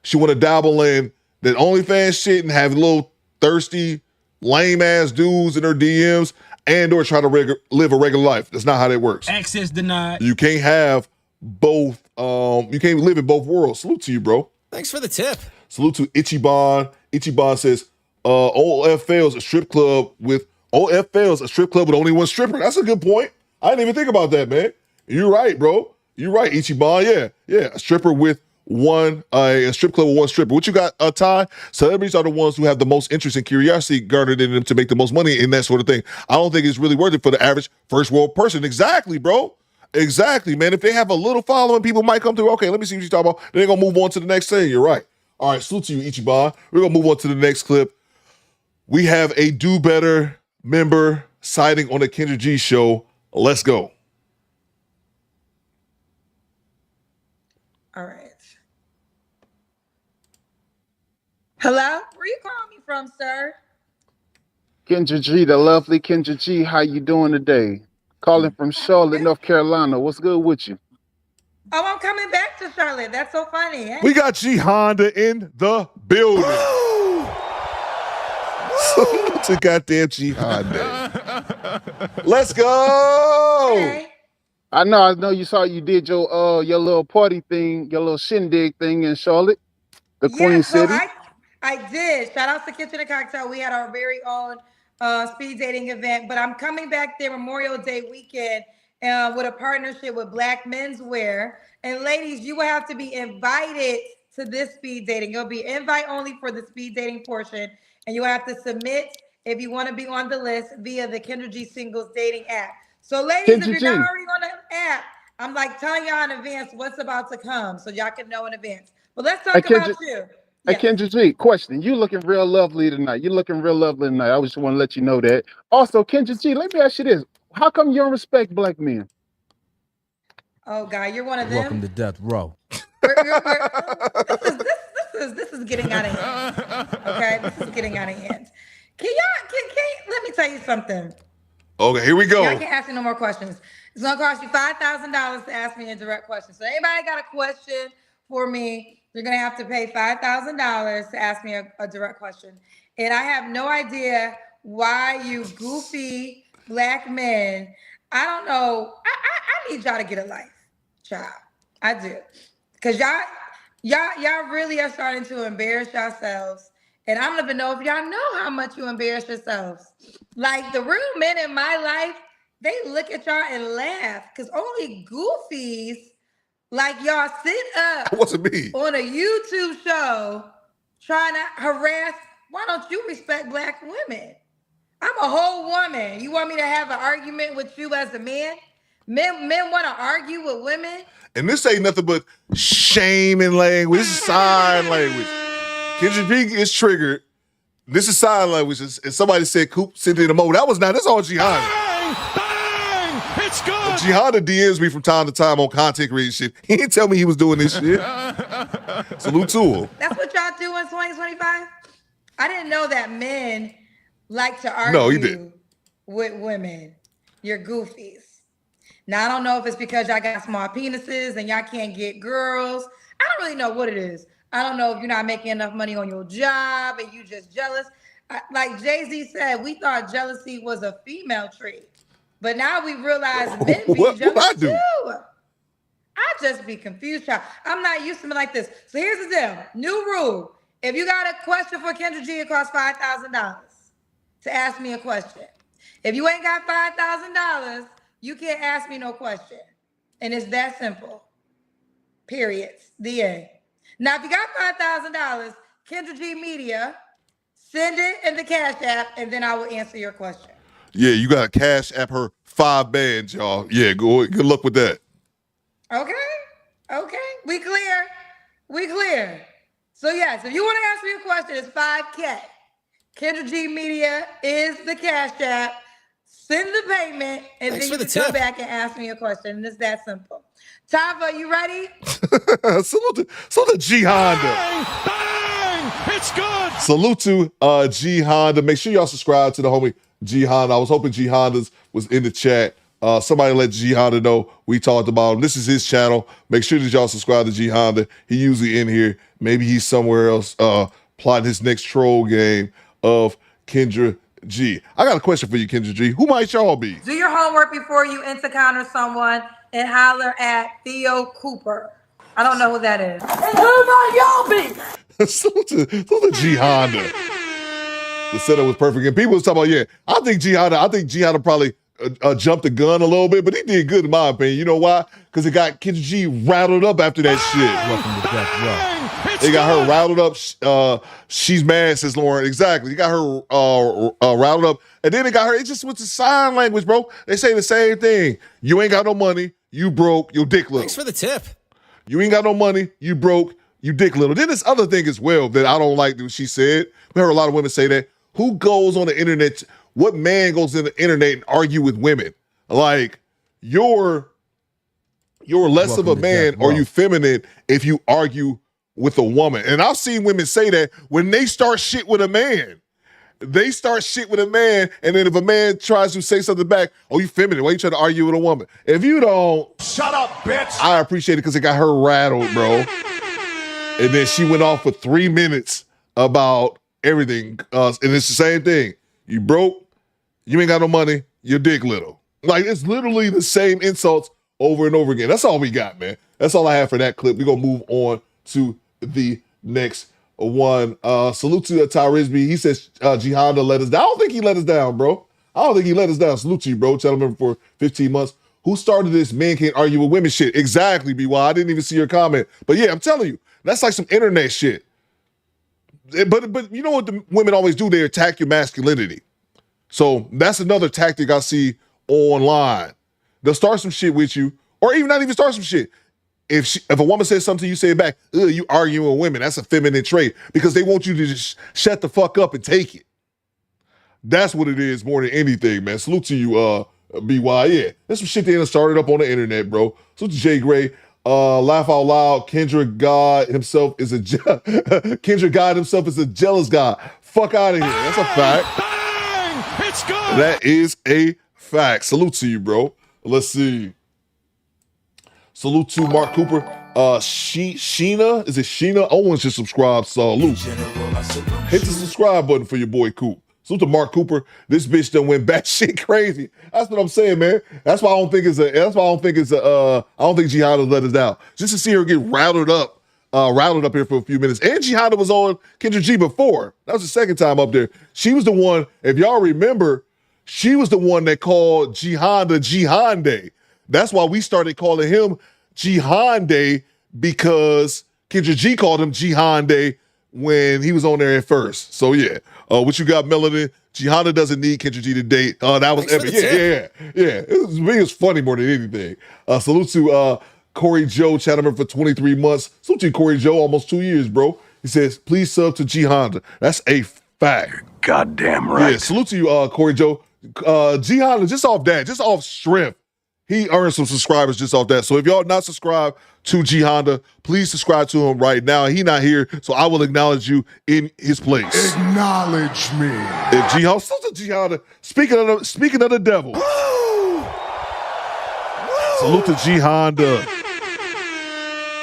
She want to dabble in that OnlyFans shit and have little thirsty, lame-ass dudes in her DMs and or try to live a regular life. That's not how that works. Access denied. You can't have both. You can't live in both worlds. Salute to you, bro. Thanks for the tip. Salute to Ichiban. Ichiban says, OLFL's a strip club with only one stripper. That's a good point. I didn't even think about that, man. You're right, bro. You're right, Ichiban. Yeah. A stripper with a strip club with one stripper. What you got, Ty? Celebrities are the ones who have the most interest and curiosity garnered in them to make the most money and that sort of thing. I don't think it's really worth it for the average first world person. Exactly, bro. Exactly, man. If they have a little following, people might come through. Okay, let me see what you're talking about. Then they're going to move on to the next thing. You're right. All right, salute to you, Ichiban. We're going to move on to the next clip. We have a Do Better member sighting on the Kendra G show. Let's go. All right. Hello? Where you calling me from, sir? Kendra G, the lovely Kendra G, how you doing today? Calling from Charlotte, North Carolina. What's good with you? Oh, I'm coming back to Charlotte. That's so funny. Hey. We got G Honda in the building. Salute to goddamn G Honda. Let's go. Okay. I know you did your little party thing, your little shindig thing in Charlotte, the Queen City. I did. Shout out to Kitchen and Cocktail. We had our very own speed dating event, but I'm coming back there Memorial Day weekend with a partnership with Black Menswear. And ladies, you will have to be invited to this speed dating. It'll be invite only for the speed dating portion. And you have to submit if you want to be on the list via the Kendra G Singles dating app. So ladies, if you're not already on the app, I'm like telling y'all in advance what's about to come so y'all can know in advance. But let's talk about you. Hey, Kendra G, question. You looking real lovely tonight. You're looking real lovely tonight. I just want to let you know that. Also, Kendra G, let me ask you this. How come you don't respect black men? Oh, God, you're one of them? Welcome to Death Row. This is getting out of hand. Okay, this is getting out of hand. Can let me tell you something. Okay, here we go. Y'all can't ask me no more questions. It's going to cost you $5,000 to ask me a direct question. So anybody got a question for me, you're going to have to pay $5,000 to ask me a direct question. And I have no idea why you goofy black men, I don't know. I need y'all to get a life, child. I do. Because y'all really are starting to embarrass yourselves. And I don't even know if y'all know how much you embarrass yourselves. Like the real men in my life, they look at y'all and laugh. Because only goofies like y'all sit up on a YouTube show trying to harass. Why don't you respect black women? I'm a whole woman. You want me to have an argument with you as a man? Men want to argue with women? And this ain't nothing but shaming language. This is sign language. Kendra G is triggered This is sign language. And somebody said Coop sent in a mo. That was not. That's all G Honda. Bang! It's good. G Honda DMs me from time to time on content creation shit. He didn't tell me he was doing this shit. Salute to him. That's what y'all do in 2025? I didn't know that men like to argue No, he didn't. with women. You're goofies. Now, I don't know if it's because y'all got small penises and y'all can't get girls. I don't really know what it is. I don't know if you're not making enough money on your job and you just jealous. Like Jay-Z said, we thought jealousy was a female trait. But now we realize men be jealous too. I just be confused, child. I'm not used to me like this. So here's the deal. New rule. If you got a question for Kendra G, it costs $5,000 to ask me a question. If you ain't got $5,000, you can't ask me no question. And it's that simple. Period. The end. Now, if you got $5,000, Kendra G Media, send it in the Cash App, and then I will answer your question. Yeah, you got to Cash App her 5 bands, y'all. Yeah, good luck with that. Okay. We clear. So yes, if you want to ask me a question, it's $5K. Kendra G Media is the Cash App. Send the payment, and then you can come back and ask me a question. And it's that simple. Tava, you ready? Salute to G Honda. Bang! It's good. Salute to G Honda. Make sure y'all subscribe to the homie G Honda. I was hoping G Honda's was in the chat. Somebody let G Honda know we talked about him. This is his channel. Make sure that y'all subscribe to G Honda. He usually in here. Maybe he's somewhere else plotting his next troll game of Kendra G. I got a question for you, Kendra G. Who might y'all be? Do your homework before you encounter someone and holler at Theo Cooper. I don't know who that is. And who might y'all be? Salute to G Honda. The setup was perfect. And people was talking about, I think G Honda probably jumped the gun a little bit, but he did good in my opinion. You know why? Because it got Kendra G rattled up after that shit. Welcome to Death Row. They got her rattled up. She's mad, says Lauren. Exactly. You got her rattled up. And then it got her. It just went to sign language, bro. They say the same thing. You ain't got no money. You broke. Your dick little. Thanks for the tip. You ain't got no money. You broke. You dick little. Then this other thing as well that I don't like that she said. We heard a lot of women say that. Who goes on the internet? What man goes on the internet and argue with women? Like, you're less of a man or you feminine if you argue with a woman. And I've seen women say that when they start shit with a man. They start shit with a man, and then if a man tries to say something back, oh, you feminine. Why you trying to argue with a woman? If you don't, shut up, bitch. I appreciate it because it got her rattled, bro. And then she went off for 3 minutes about everything. And it's the same thing. You broke, you ain't got no money, your dick little. Like, it's literally the same insults over and over again. That's all we got, man. That's all I have for that clip. We're going to move on to the next one. Salute to Tyrisby. He says G Honda let us down. I don't think he let us down, bro. I don't think he let us down. Salute to you, bro. Channel member for 15 months. Who started this men can't argue with women shit? Exactly, BY. I didn't even see your comment. But yeah, I'm telling you, that's like some internet shit. But you know what the women always do? They attack your masculinity. So that's another tactic I see online. They'll start some shit with you, or even not even start some shit. If a woman says something to you, say it back. You arguing with women. That's a feminine trait because they want you to just shut the fuck up and take it. That's what it is more than anything, man. Salute to you, BY. Yeah, there's some shit that started up on the internet, bro. Salute to Jay Gray. Laugh out loud. Kendra God himself is a jealous guy. Fuck out of here. That's a fact. Bang! It's good. That is a fact. Salute to you, bro. Let's see. Salute to Mark Cooper. Sheena? Is it Sheena? Owens just subscribed. Salute. Hit the subscribe button for your boy Coop. Salute to Mark Cooper. This bitch done went batshit crazy. That's what I'm saying, man. That's why I don't think I don't think G Honda let us down. Just to see her get rattled up here for a few minutes. And G Honda was on Kendra G before. That was the second time up there. She was the one, if y'all remember, she was the one that called G Honda G Honda. That's why we started calling him G Honda, because Kendra G called him G Honda when he was on there at first. So yeah, what you got, Melanie? G Honda doesn't need Kendra G to date. That was epic. Yeah. It was funny more than anything. Salute to Corey Joe, channel member for 23 months. Salute to Corey Joe, almost 2 years, bro. He says, please sub to G Honda. That's a Fact. Goddamn right. Yeah, salute to you, Corey Joe. G Honda, just off that, just off strength, he earned some subscribers just off that. So if y'all not subscribed to G Honda, please subscribe to him right now. He not here, so I will acknowledge you in his place. Acknowledge me. If G Honda, salute to G Honda. Speaking of the devil. Salute to G Honda.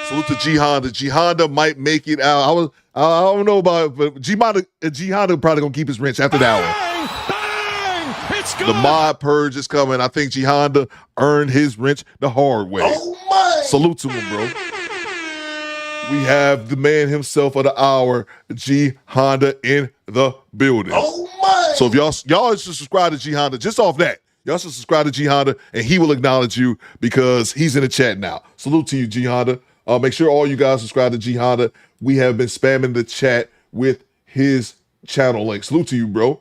Salute to G Honda. G Honda might make it out. I don't know about it, but G Honda probably gonna keep his wrench after that one. The mod purge is coming. I think G Honda earned his wrench the hard way. Oh my! Salute to him, bro. We have the man himself of the hour, G Honda, in the building. Oh my! So if y'all should subscribe to G Honda just off that. Y'all should subscribe to G Honda, and he will acknowledge you because he's in the chat now. Salute to you, G Honda. Make sure all you guys subscribe to G Honda. We have been spamming the chat with his channel link. Salute to you, bro.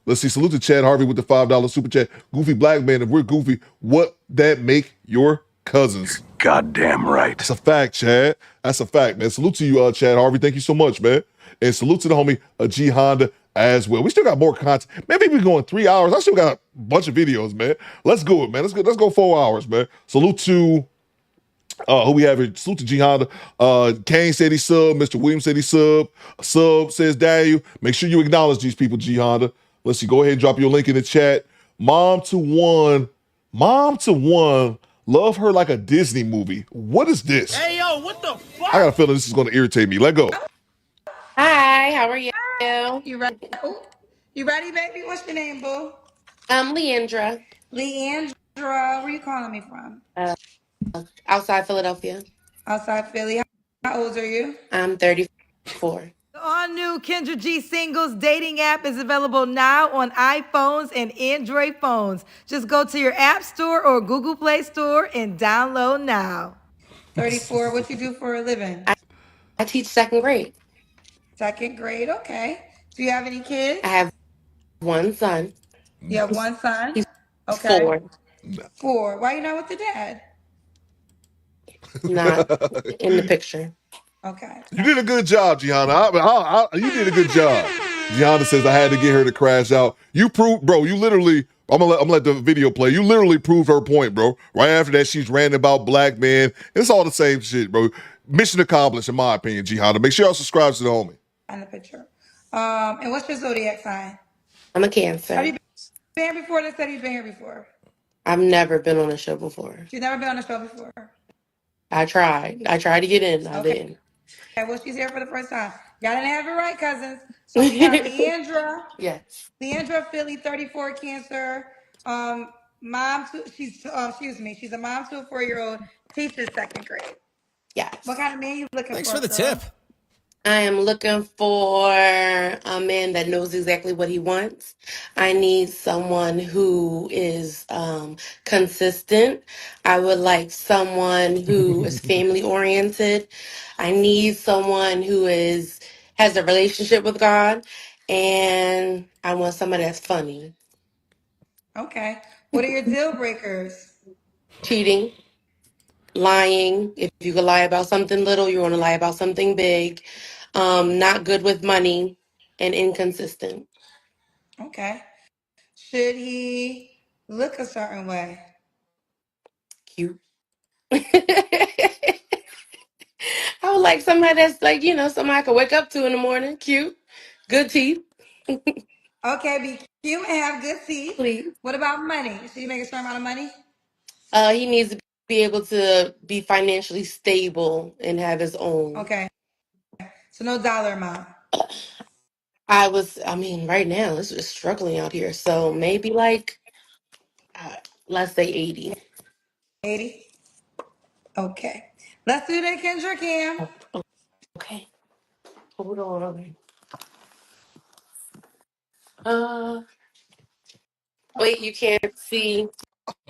Let's see. Salute to Chad Harvey with the $5 super chat. Goofy Black Man, if we're goofy, what that make your cousins? Goddamn right. That's a fact, Chad. That's a fact, man. Salute to you, Chad Harvey. Thank you so much, man. And salute to the homie G Honda as well. We still got more content. Maybe we're going 3 hours. I still got a bunch of videos, man. Let's go it, man. Let's go 4 hours, man. Salute to who we have here. Salute to G Honda. Kane said he sub. Mr. Williams said he sub. Sub says Daniel. Make sure you acknowledge these people, G Honda. Let's see. Go ahead and drop your link in the chat. Mom to one. Love her like a Disney movie. What is this? Hey, yo, what the fuck? I got a feeling this is going to irritate me. Let go. Hi, how are you? You ready? Ooh. You ready, baby? What's your name, boo? I'm Leandra. Leandra. Where you calling me from? Outside Philadelphia. Outside Philly. How old are you? I'm 34. The all-new Kendra G Singles dating app is available now on iPhones and Android phones. Just go to your App Store or Google Play Store and download now. 34. What you do for a living? I teach second grade. Second grade. Okay. Do you have any kids? I have one son. You have one son? He's Okay. 4. 4. Why you not with the dad? Not in the picture. Okay. You did a good job, Gianna. You did a good job. Gianna says I had to get her to crash out. You proved, bro. You literally. I'm gonna let the video play. You literally proved her point, bro. Right after that, she's ranting about black men. It's all the same shit, bro. Mission accomplished, in my opinion, Gianna. Make sure y'all subscribe to the homie. On the picture. And what's your zodiac sign? I'm a Cancer. Have you been here before? They said you've been here before. I've never been on a show before. You've never been on a show before. I tried to get in. I didn't. Okay, well, she's here for the first time. Y'all didn't have it right, cousins. So we got Leandra. Yes. Leandra Philly, 34, Cancer. Mom to she's she's a mom to a 4-year-old, teaches second grade. Yes. What kind of man you looking Thanks for? for the girl? tip. I am looking for a man that knows exactly what he wants. I need someone who is consistent. I would like someone who is family oriented. I need someone who has a relationship with God, and I want somebody that's funny. Okay. What are your deal breakers? Cheating, lying. If you could lie about something little, you want to lie about something big. Not good with money and inconsistent. Okay. Should he look a certain way? Cute. I would like somebody that's like, somebody I could wake up to in the morning. Cute. Good teeth. Okay, be cute and have good teeth. Please. What about money? Should he make a certain amount of money? He needs to be able to be financially stable and have his own. Okay. So no dollar amount. Right now, it's just struggling out here. So maybe let's say 80. 80? Okay. Let's do that, Kendra Cam. Okay. Hold on. Wait, you can't see.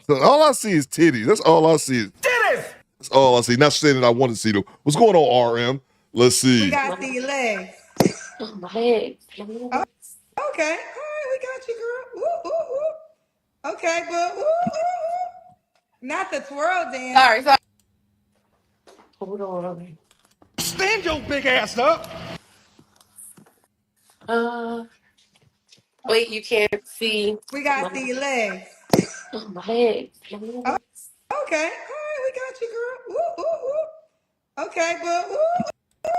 All I see is titties. That's all I see. Titties! That's all I see. Not saying that I want to see them. What's going on, RM? Let's see. We got the legs. My legs. Oh, okay. All right, we got you, girl. Ooh, ooh, ooh. Okay, but ooh, ooh, ooh. Not the twirl dance. Sorry. Hold on. Stand your big ass up! Wait, you can't see We got my, the legs. my legs. Oh, okay. All right, we got you, girl. Ooh, ooh, ooh. Okay, but ooh,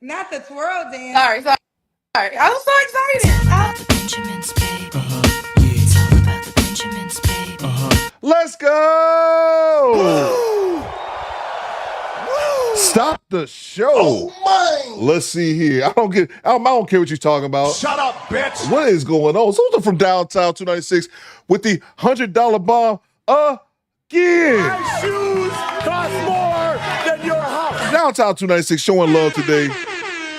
not the twirl dance. Sorry. I was so excited. Let's go! Stop the show. Oh, man. Let's see here. I don't care what you're talking about. Shut up, bitch. What is going on? Soldier from Downtown 296 with the $100 bomb again. My shoes cost more than your house. Downtown 296 showing love today.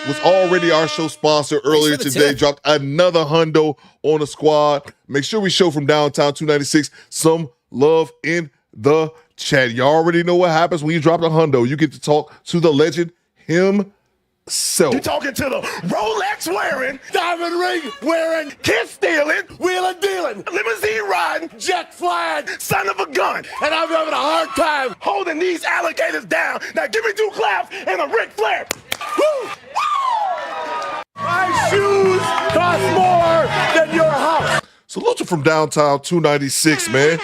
Was already our show sponsor earlier today. tip. Dropped another hundo on the squad. Make sure we show from Downtown 296 some love in the chat. You already know what happens when you drop a hundo. You get to talk to the legend himself. You talking to the Rolex wearing, diamond ring wearing, kiss stealing, wheeling dealing, limousine riding, jet flying, son of a gun. And I'm having a hard time holding these alligators down. Now give me 2 claps and a Ric Flair. Woo! My shoes cost more than your house. Salute you from Downtown 296, man.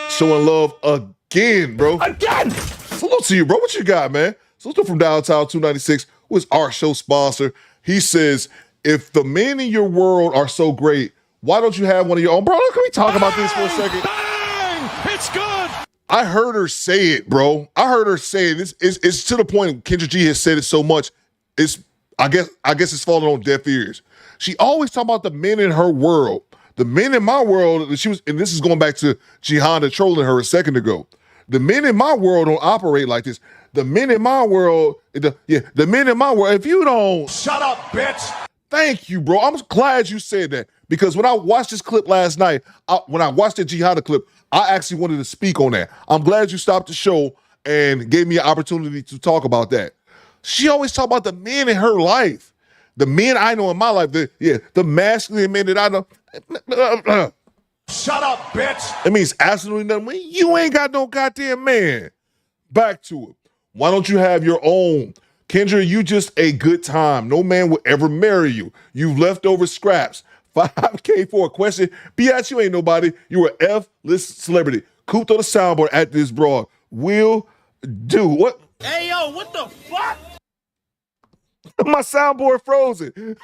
Showing love again, bro. Again! Salute to you, bro. What you got, man? Salute you from Downtown 296, who is our show sponsor. He says, if the men in your world are so great, why don't you have one of your own? Bro, can we talk about this for a second? Bang! It's good. I heard her say it, bro. I heard her say it. It's to the point Kendra G has said it so much. I guess it's falling on deaf ears. She always talk about the men in her world. The men in my world, and this is going back to Jihanda trolling her a second ago. The men in my world don't operate like this. The men in my world, the men in my world, if you don't... Shut up, bitch. Thank you, bro. I'm glad you said that. Because when I watched this clip last night, when I watched the Jihanda clip, I actually wanted to speak on that. I'm glad you stopped the show and gave me an opportunity to talk about that. She always talk about the men in her life. The men I know in my life, the masculine men that I know. Shut up, bitch. It means absolutely nothing. You ain't got no goddamn man. Back to it. Why don't you have your own? Kendra, you just a good time. No man will ever marry you. You've leftover scraps. $5K for a question. Biatch, you ain't nobody. You an F-list celebrity. Cooped on the soundboard at this broad. Will do. What? Hey, yo, what the fuck? My soundboard frozen. There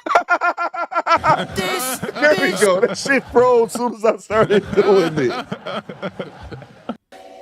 we go. That shit froze as soon as I started doing it.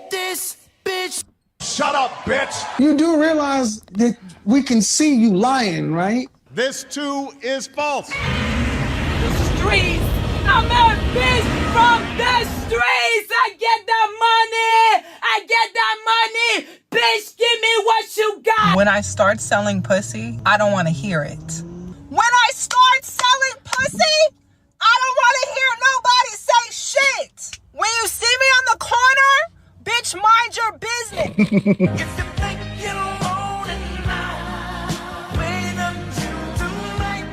This bitch. Shut up, bitch. You do realize that we can see you lying, right? This too is false. Streets. I'm a bitch from the streets. I get that money. I get that money. Bitch, give me what you got. When I start selling pussy, I don't want to hear it. When I start selling pussy, I don't want to hear nobody say shit. When you see me on the corner, bitch, mind your business. If you think you're alone in life, wait until tonight,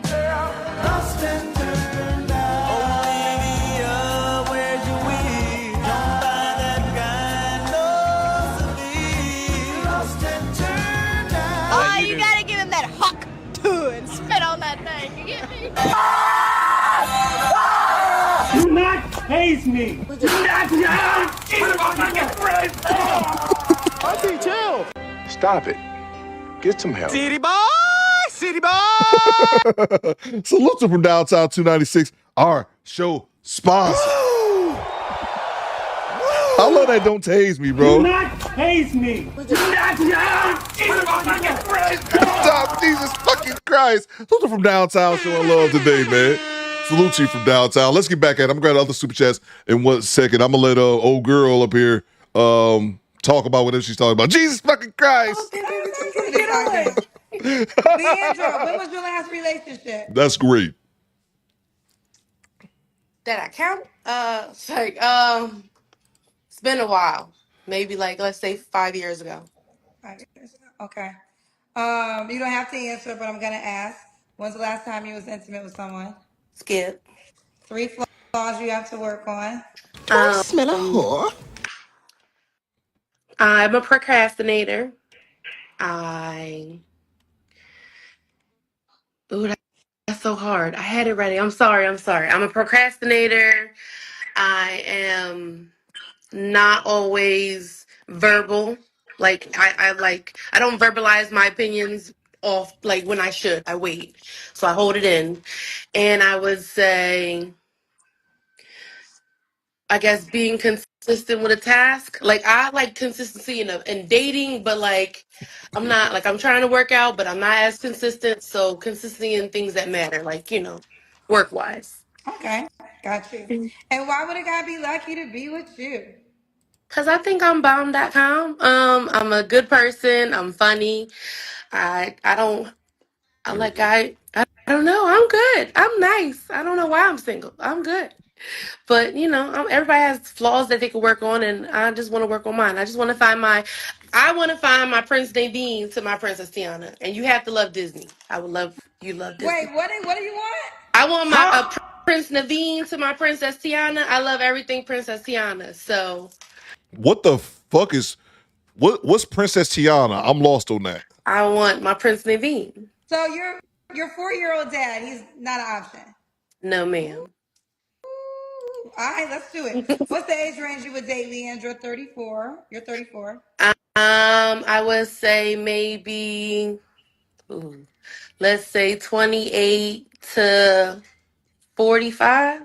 girl. Lost and turned out. Olivia, where'd you be? Don't buy that guy no Celine. Lost and turned out. Oh, you gotta give him that huck too and spit on that thing. You get me? Do not tase me. Do not Auntie, chill. Stop it. Get some help. City boy, city boy. Salute to from Downtown 296, our show sponsor. I love that don't tase me, bro. Do not tase me. Do not Jesus fucking Christ. Salute to from Downtown showing love today, man. Salute to you from Downtown. Let's get back at it. I'm going to grab other super chats in 1 second. I'm going to let old girl up here talk about whatever she's talking about. Jesus fucking Christ. Leandra, when was your last relationship? That's great. That I count? It's been a while. Maybe let's say 5 years ago. 5 years ago. Okay. You don't have to answer, but I'm gonna ask. When's the last time you was intimate with someone? Skip. 3 flaws you have to work on. Smell a whore. I'm a procrastinator. Ooh, that's so hard. I had it ready. I'm sorry. I'm a procrastinator. I am not always verbal. Like I don't verbalize my opinions off like when I should. I wait. So I hold it in. And I would say I guess being consistent with a task. Like I like consistency in dating, but like I'm not like I'm trying to work out, but I'm not as consistent. So consistency in things that matter, like, work wise. Okay, got you. And why would a guy be lucky to be with you? Cause I think I'm bomb.com. I'm a good person. I'm funny. I don't I like I don't know. I'm good. I'm nice. I don't know why I'm single. I'm good. But everybody has flaws that they can work on, and I just want to work on mine. I want to find my Prince Naveen to my Princess Tiana, and you have to love Disney. I would love you love Disney. Wait, what do you want? I want my Prince Naveen to my Princess Tiana. I love everything Princess Tiana. So What the fuck is what's Princess Tiana? I'm lost on that. I want my Prince Naveen. So your 4-year-old dad, he's not an option. No, ma'am. All right, let's do it. What's the age range you would date, Leandra? 34. You're 34. I would say maybe, let's say 28 to 45.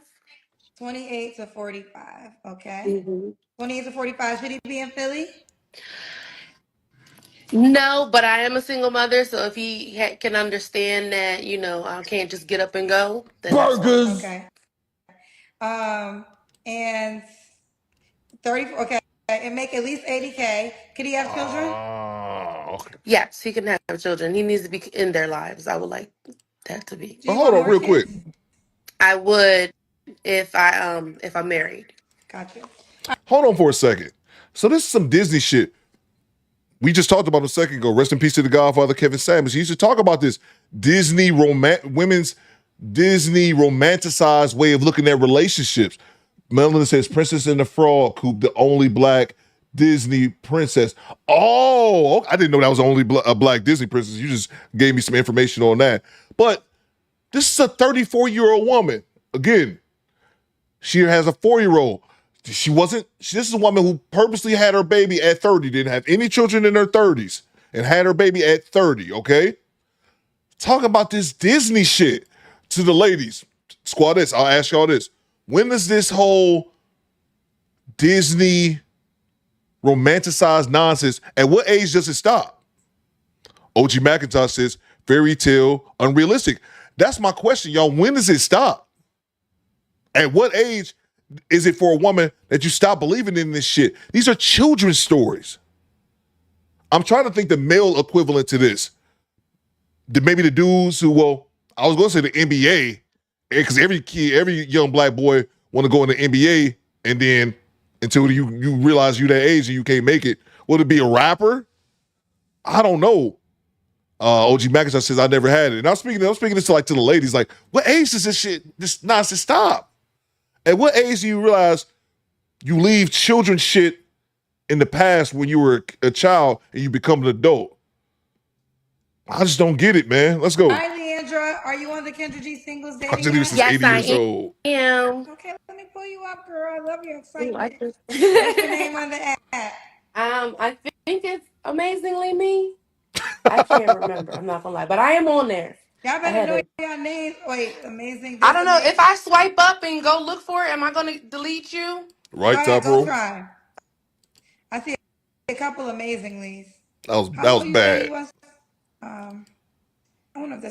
28 to 45. Okay. Mm-hmm. 28 to 45. Should he be in Philly? No, but I am a single mother, so if he can understand that, I can't just get up and go, then that's fine. Burgers. Okay. And 30. Okay. And make at least 80K. Could he have children? Yes, he can have children. He needs to be in their lives. I would like that to be. But hold on, real quick. I would if I'm married. Gotcha. Hold on for a second. So this is some Disney shit. We just talked about a second ago. Rest in peace to the Godfather, Kevin Samuels. He used to talk about this women's Disney romanticized way of looking at relationships. Melanie says Princess and the Frog, Coop, the only black Disney princess. Oh, I didn't know that was the only a black Disney princess. You just gave me some information on that. But this is a 34-year-old woman. Again, she has a 4-year-old. This is a woman who purposely had her baby at 30, didn't have any children in her 30s, and had her baby at 30, okay? Talk about this Disney shit to the ladies. Squadets, I'll ask y'all this. When does this whole Disney romanticized nonsense, at what age does it stop? OG McIntosh says, fairy tale, unrealistic. That's my question, y'all. When does it stop? At what age is it for a woman that you stop believing in this shit? These are children's stories. I'm trying to think the male equivalent to this. Maybe the dudes who, I was going to say the NBA, because every young black boy want to go in the NBA, and then until you realize you that age and you can't make it, would it be a rapper? I don't know. OG McIntosh says I never had it, and I'm speaking this to the ladies. Like, what age does this nonsense stop? At what age do you realize you leave children shit in the past when you were a child and you become an adult? I just don't get it, man. Let's go. Hi, Leandra. Are you on the Kendra G singles dating app? Yes, 80 years old. Am. Okay, let me pull you up, girl. I love your excitement. What's your name on the app? I think it's Amazingly Me. I can't remember. I'm not gonna lie, but I am on there. Y'all better know your name. Wait, amazing. I don't know if I swipe up and go look for it. Am I gonna delete you? Right, top row. Try. I see a couple Amazinglys. That was bad. I wonder if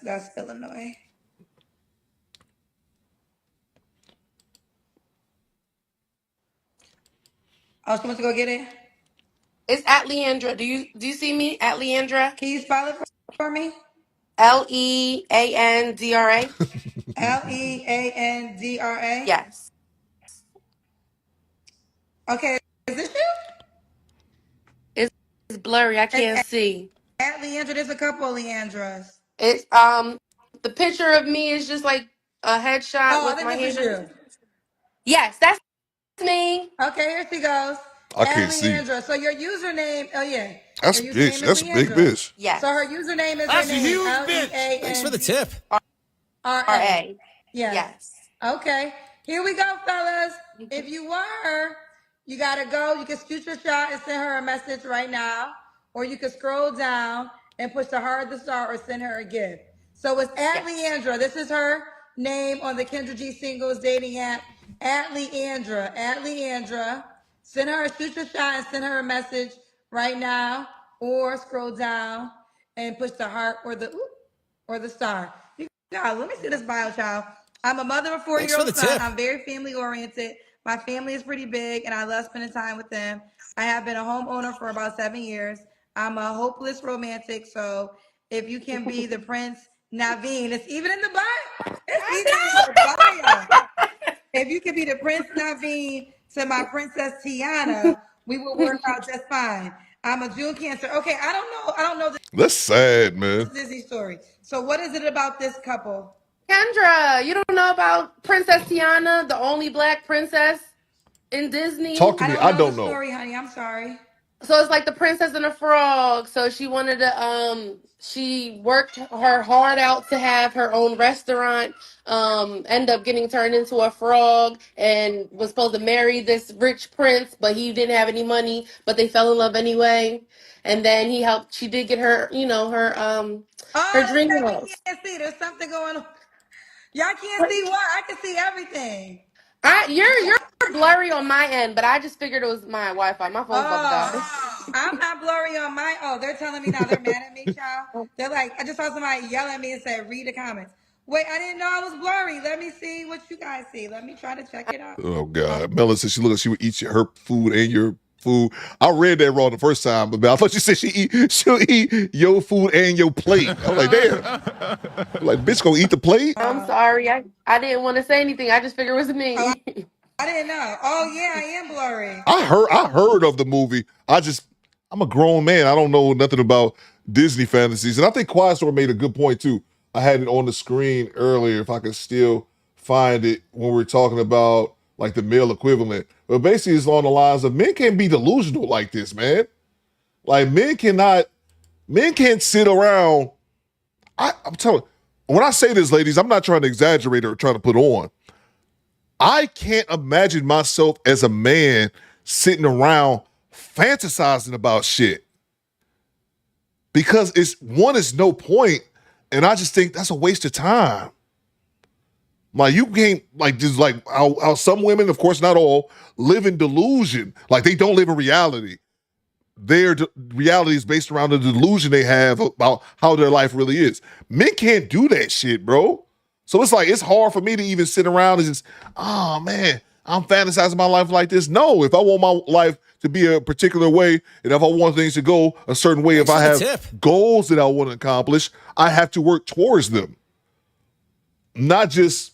that's Illinois. Oh, she wants to go get it? It's at Leandra. Do you see me at Leandra? Can you spell it for me? Leandra. Leandra? Yes. Okay, is this you? It's blurry. I can't see. At Leandra, there's a couple of Leandras. It's the picture of me is just like a headshot with my this is you. Yes, that's me. Okay, here she goes. I can't Leandra. see. So your username, That's bitch. That's a big bitch. Yes. So her username is That's a huge bitch. Thanks for the tip. R.A. Yes. Yes. Okay. Here we go, fellas. If you were, you gotta go. You can shoot your shot and send her a message right now, or you can scroll down and push the heart of the star or send her a gift. So it's at Leandra. This is her name on the Kendra G Singles dating app. At Leandra. At Leandra. Send her, shoot your shot and send her a message right now, or scroll down and push the heart or the star. God, let me see this bio, child. I'm a mother of a Thanks for 4-year-old the son. tip. I'm very family oriented. My family is pretty big, and I love spending time with them. I have been a homeowner for about 7 years. I'm a hopeless romantic, so if you can be the Prince Naveen, it's even in the bio. It's even in the bio. If you could be the Prince Naveen to my Princess Tiana, we will work out just fine. I'm a June Cancer. Okay, I don't know That's sad, man. this Disney story. So what is it about this couple? Kendra, you don't know about Princess Tiana, the only black princess in Disney? Talk to I me. don't I know the don't know. story, honey. I'm sorry. So it's like the princess and the frog. So she wanted to she worked her heart out to have her own restaurant, end up getting turned into a frog and was supposed to marry this rich prince, but he didn't have any money, but they fell in love anyway. And then she did get her, her Oh, dream okay. We house. can't see. There's something going on. Y'all can't see what? I can see everything. You're blurry on my end, but I just figured it was my Wi-Fi. My phone's about to die. Oh, I'm not blurry on my. Oh, they're telling me now they're mad at me, child. They're like, I just saw somebody yell at me and said, read the comments. Wait, I didn't know I was blurry. Let me see what you guys see. Let me try to check it out. Oh God, Melon said she looked. She would eat her food and your food. I read that wrong the first time, but I thought she said she'll eat your food and your plate. I'm like, damn. I'm like, bitch, gonna eat the plate? I'm sorry. I didn't want to say anything. I just figured it was me. I didn't know. Oh yeah, I am blurry. I heard of the movie. I'm a grown man. I don't know nothing about Disney fantasies. And I think Quiet Store made a good point too. I had it on the screen earlier if I could still find it when we are talking about like the male equivalent. But basically it's along the lines of men can't be delusional like this, man. Like men can't sit around. I'm telling when I say this, ladies, I'm not trying to exaggerate or trying to put on. I can't imagine myself as a man sitting around fantasizing about shit because it's no point, and I just think that's a waste of time. Like you can't like just like how some women, of course not all, live in delusion. Like they don't live in reality. Their reality is based around the delusion they have about how their life really is. Men can't do that shit, bro. So it's like, it's hard for me to even sit around and just, oh man, I'm fantasizing my life like this. No, if I want my life to be a particular way, and if I want things to go a certain way, if I have goals that I want to accomplish, I have to work towards them. Not just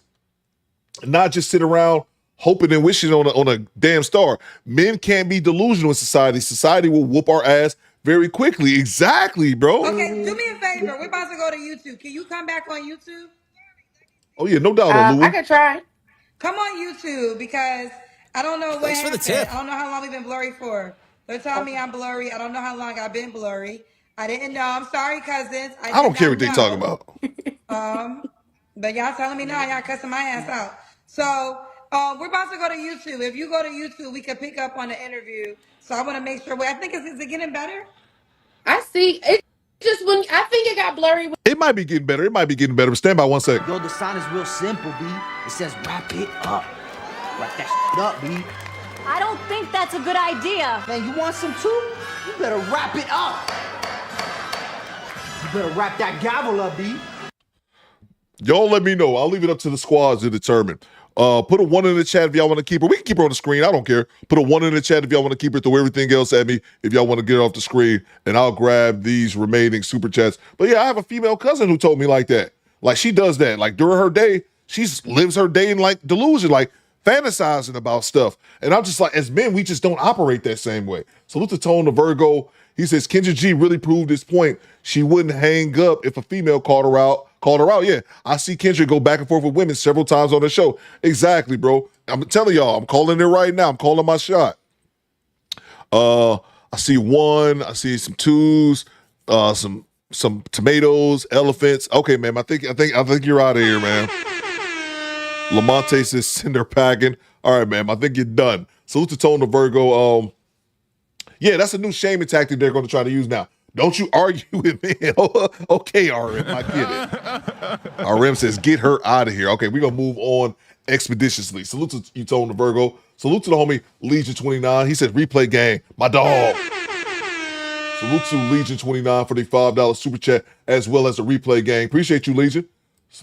sit around hoping and wishing on a damn star. Men can't be delusional in society. Society will whoop our ass very quickly. Exactly, bro. Okay, do me a favor. We're about to go to YouTube. Can you come back on YouTube? Oh yeah, no doubt, Alua. I could try. Come on YouTube because I don't know what Thanks for the happened. tip. I don't know how long we've been blurry for. They're telling me I'm blurry. I don't know how long I've been blurry. I didn't know. I'm sorry, cousins. I don't care what they talking about. But y'all telling me now, y'all cussing my ass out. So we're about to go to YouTube. If you go to YouTube, we can pick up on the interview. So I want to make sure. Wait, I think is it getting better? I see. It just when I think it got blurry. It might be getting better. It might be getting better. But stand by 1 second. Yo, the sign is real simple, B. It says wrap it up. Wrap that shit up, B. I don't think that's a good idea. Man, you want some too? You better wrap it up. You better wrap that gavel up, B. Y'all let me know. I'll leave it up to the squads to determine. Put a 1 in the chat if y'all want to keep her. We can keep her on the screen. I don't care. Put a 1 in the chat if y'all want to keep her. Throw everything else at me if y'all want to get her off the screen, and I'll grab these remaining super chats. But yeah, I have a female cousin who told me like that. Like she does that. Like during her day, she lives her day in like delusion, like fantasizing about stuff. And I'm just like, as men, we just don't operate that same way. Salute to Tone, the Virgo. He says Kendra G really proved his point. She wouldn't hang up if a female called her out. Yeah, I see Kendra go back and forth with women several times on the show. Exactly, bro. I'm telling y'all, I'm calling it right now. I'm calling my shot. I see 1. I see some 2s. Some some tomatoes, elephants. Okay, man. I think you're out of here, man. Lamonte says cinder packing. All right, man. I think you're done. Salute to Tone the Virgo. Yeah, that's a new shaming tactic they're going to try to use now. Don't you argue with me. Okay, RM, I get it. RM says, get her out of here. Okay, we're going to move on expeditiously. Salute to you, Tone the Virgo. Salute to the homie Legion 29. He said, replay game, my dog. Salute to Legion 29 for the $5 super chat as well as the replay game. Appreciate you, Legion.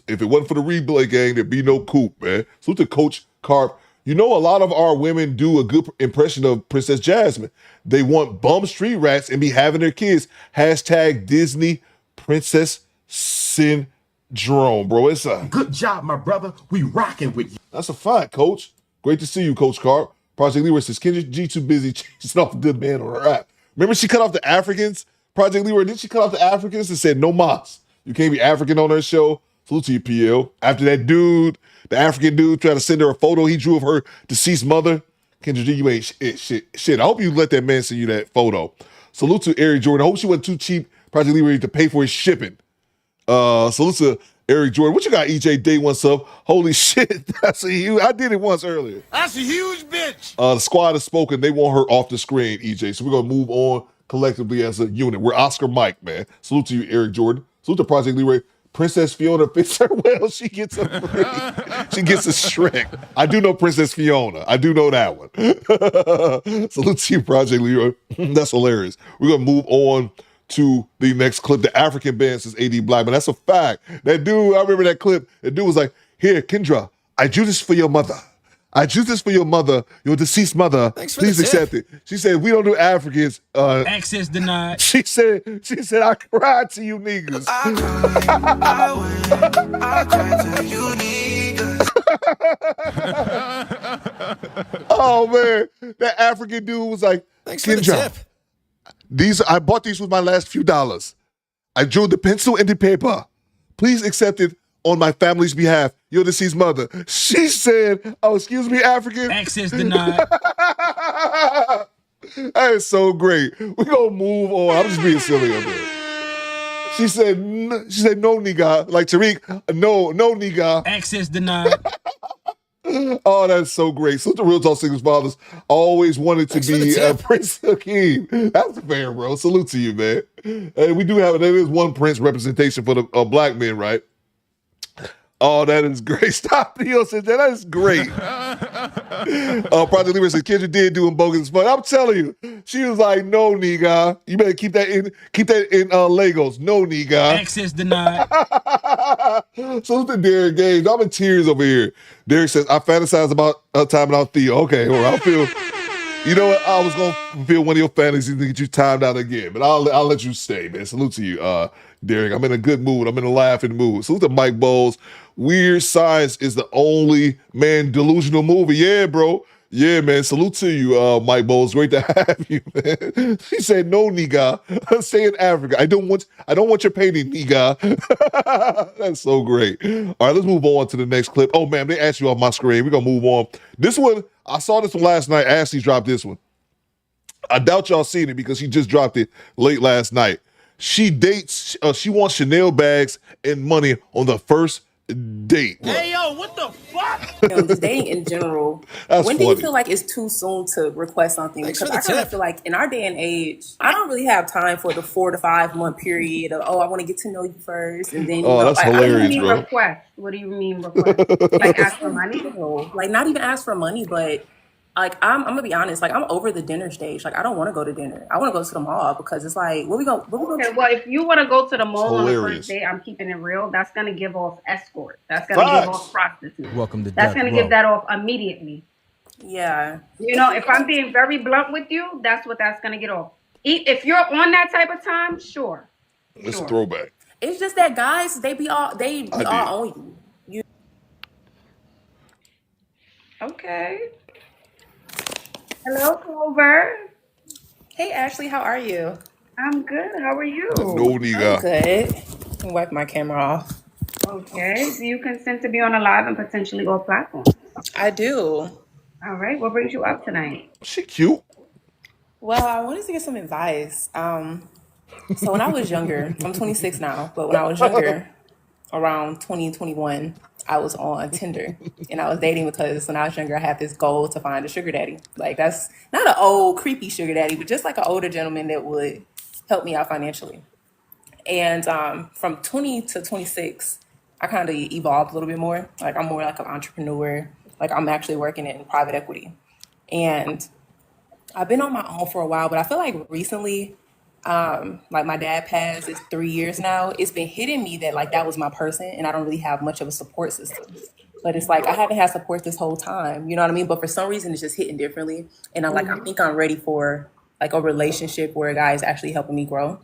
If it wasn't for the replay game, there'd be no coop, man. Salute to Coach Carp. You know, a lot of our women do a good impression of Princess Jasmine. They want bum street rats and be having their kids. Hashtag Disney Princess Syndrome, bro. It's a Good job, my brother. We rocking with you. That's a fact, Coach. Great to see you, Coach Carp. Project Leroy says, Kendra G too busy chasing off a good man on her app. Remember she cut off the Africans? Project Leroy, didn't she cut off the Africans and said, no mas. You can't be African on her show. Salute to you, PL. After that dude, the African dude, tried to send her a photo he drew of her deceased mother. Kendra G, you ain't shit. I hope you let that man send you that photo. Salute to Eric Jordan. I hope she wasn't too cheap, Project Leroy, to pay for his shipping. Salute to Eric Jordan. What you got, EJ Day one sub? Holy shit. That's a huge. I did it once earlier. That's a huge bitch. The squad has spoken. They want her off the screen, EJ. So we're going to move on collectively as a unit. We're Oscar Mike, man. Salute to you, Eric Jordan. Salute to Project Leroy. Princess Fiona fits her well. She gets a she gets a Shrek. I do know Princess Fiona. I do know that one. Salute to you, Project Leroy. That's hilarious. We're going to move on to the next clip. The African band says AD Blackman. That's a fact. That dude, I remember that clip. The dude was like, here, Kendra, I do this for your mother. I do this for your mother, your deceased mother. Please accept it. She said, we don't do Africans. Access denied. She said, I cried to you niggas. I cried to you niggas. Oh man, that African dude was like, Thanks for the tip. I bought these with my last few dollars. I drew the pencil and the paper. Please accept it on my family's behalf. Your deceased mother. She said, oh, excuse me, African. Access denied. That is so great. We're going to move on. I'm just being silly up here. She said, no, nigga. Like Tariq, no, nigga. Access denied. Oh, that's so great. So the Real Talk Singles Fathers always wanted to be Prince Hakeem. That's fair, bro. Salute to you, man. And we do have, there is one Prince representation for the black men, right? Oh, that is great. Stop. Theo said that is great. Project Leroy said Kendra did do him bogus fun. I'm telling you, she was like, "No, nigga, you better keep that in Legos." No, nigga. Access denied. Salute to Derek Gaines. I'm in tears over here. Derek says, "I fantasize about timing out Theo." Okay, well, I feel. You know what? I was gonna fulfill one of your fantasies to get you timed out again, but I'll let you stay, man. Salute to you, Derek. I'm in a good mood. I'm in a laughing mood. Salute to Mike Bowles. Weird Science is the only delusional movie. Yeah, bro. Yeah, man. Salute to you, Mike Bowles. Great to have you, man. She said, "No, nigga. Stay in Africa. I don't want your painting, nigga." That's so great. All right, let's move on to the next clip. Oh man, they asked you off my screen. We're gonna move on. This one, I saw this one last night. Ashley dropped this one. I doubt y'all seen it because she just dropped it late last night. She wants Chanel bags and money on the first date. Hey, yo, what the fuck? Just dating in general. That's when funny. do you feel like it's too soon to request something? Thanks Because for I the kind of tip. feel like in our day and age, I don't really have time for the 4 to 5 month period of, I want to get to know you first. And then, Oh, that's like, hilarious, mean bro. request? What do you mean request? Like ask for money? like not even ask for money, but like I'm gonna be honest, like I'm over the dinner stage. Like I don't want to go to dinner. I want to go to the mall because it's like, Okay, well, if you want to go to the mall on the hilarious. first date, I'm keeping it real. That's gonna give off escort. That's gonna give off prostitute. Welcome to That's Death gonna Row. give that off immediately. Yeah. You know, if I'm being very blunt with you, that's what that's gonna get off. If you're on that type of time, sure. It's a throwback. It's just that guys, they be all on you. Okay. Hello, Clover. Hey Ashley, how are you? I'm good. How are you? No, nigga. I'm good. Let me wipe my camera off. Okay. Do you consent to be on a live and potentially off platform? I do. All right. What brings you up tonight? She cute. Well, I wanted to get some advice. So when I was younger, I'm 26 now, but when I was younger, around 2021, I was on Tinder and I was dating because when I was younger, I had this goal to find a sugar daddy. Like that's not an old creepy sugar daddy, but just like an older gentleman that would help me out financially. And from 20 to 26, I kind of evolved a little bit more. Like I'm more like an entrepreneur. Like I'm actually working in private equity. And I've been on my own for a while, but I feel like recently, like my dad passed, it's 3 years now. It's been hitting me that like that was my person and I don't really have much of a support system. But it's like I haven't had support this whole time. You know what I mean? But for some reason it's just hitting differently. And I think I'm ready for like a relationship where a guy is actually helping me grow.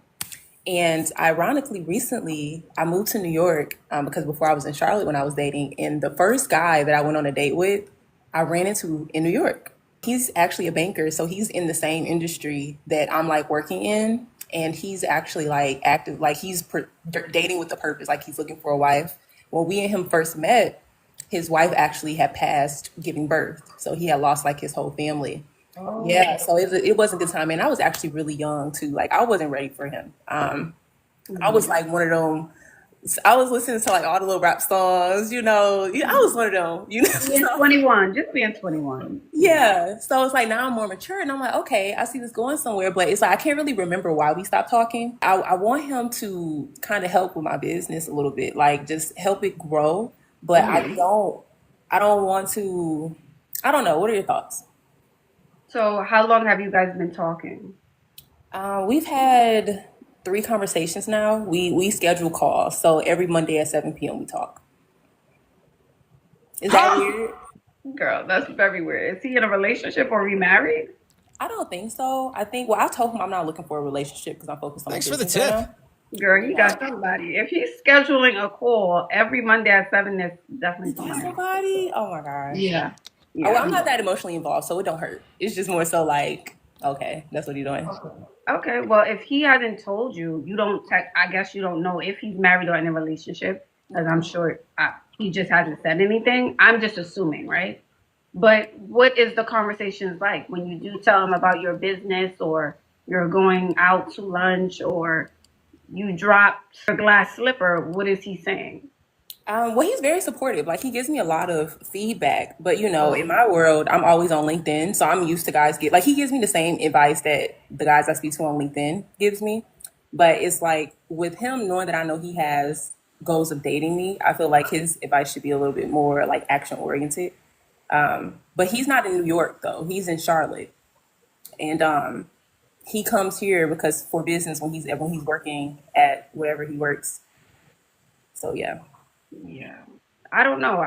And ironically, recently I moved to New York because before I was in Charlotte when I was dating, and the first guy that I went on a date with, I ran into in New York. He's actually a banker, so he's in the same industry that I'm like working in, and he's actually like active, like dating with the purpose, like he's looking for a wife. When we and him first met, his wife actually had passed giving birth, so he had lost like his whole family. Yeah, so it wasn't the time, and I was actually really young too. Like I wasn't ready for him. I was like one of them. I was listening to like all the little rap songs, you know. Yeah, I was one of them, you know. Being 21, just being 21. Yeah, so it's like now I'm more mature, and I'm like, okay, I see this going somewhere, but it's like I can't really remember why we stopped talking. I want him to kind of help with my business a little bit, like just help it grow. But I don't want to. I don't know. What are your thoughts? So how long have you guys been talking? We've had 3 conversations now. We schedule calls, so every Monday at 7 p.m. we talk. Is that weird? Girl, that's very weird. Is he in a relationship or remarried? I don't think so. I think I told him I'm not looking for a relationship because I'm focused on Thanks my for the business right tip. now. Girl, he got somebody. If he's scheduling a call every Monday at 7, that's definitely somebody. Somebody? Oh my gosh. Yeah. Oh, I'm not that emotionally involved, so it don't hurt. It's just more so like, okay, that's what you're doing. Okay, well, if he hasn't told you, you don't. I guess you don't know if he's married or in a relationship, because I'm sure he just hasn't said anything. I'm just assuming, right? But what is the conversations like when you do tell him about your business, or you're going out to lunch, or you dropped a glass slipper? What is he saying? Well, he's very supportive. Like he gives me a lot of feedback, but you know, in my world, I'm always on LinkedIn, so I'm used to guys get like he gives me the same advice that the guys I speak to on LinkedIn gives me. But it's like with him knowing that I know he has goals of dating me, I feel like his advice should be a little bit more like action oriented. But he's not in New York though; he's in Charlotte, and he comes here because for business when he's working at wherever he works. So yeah. Yeah. I don't know.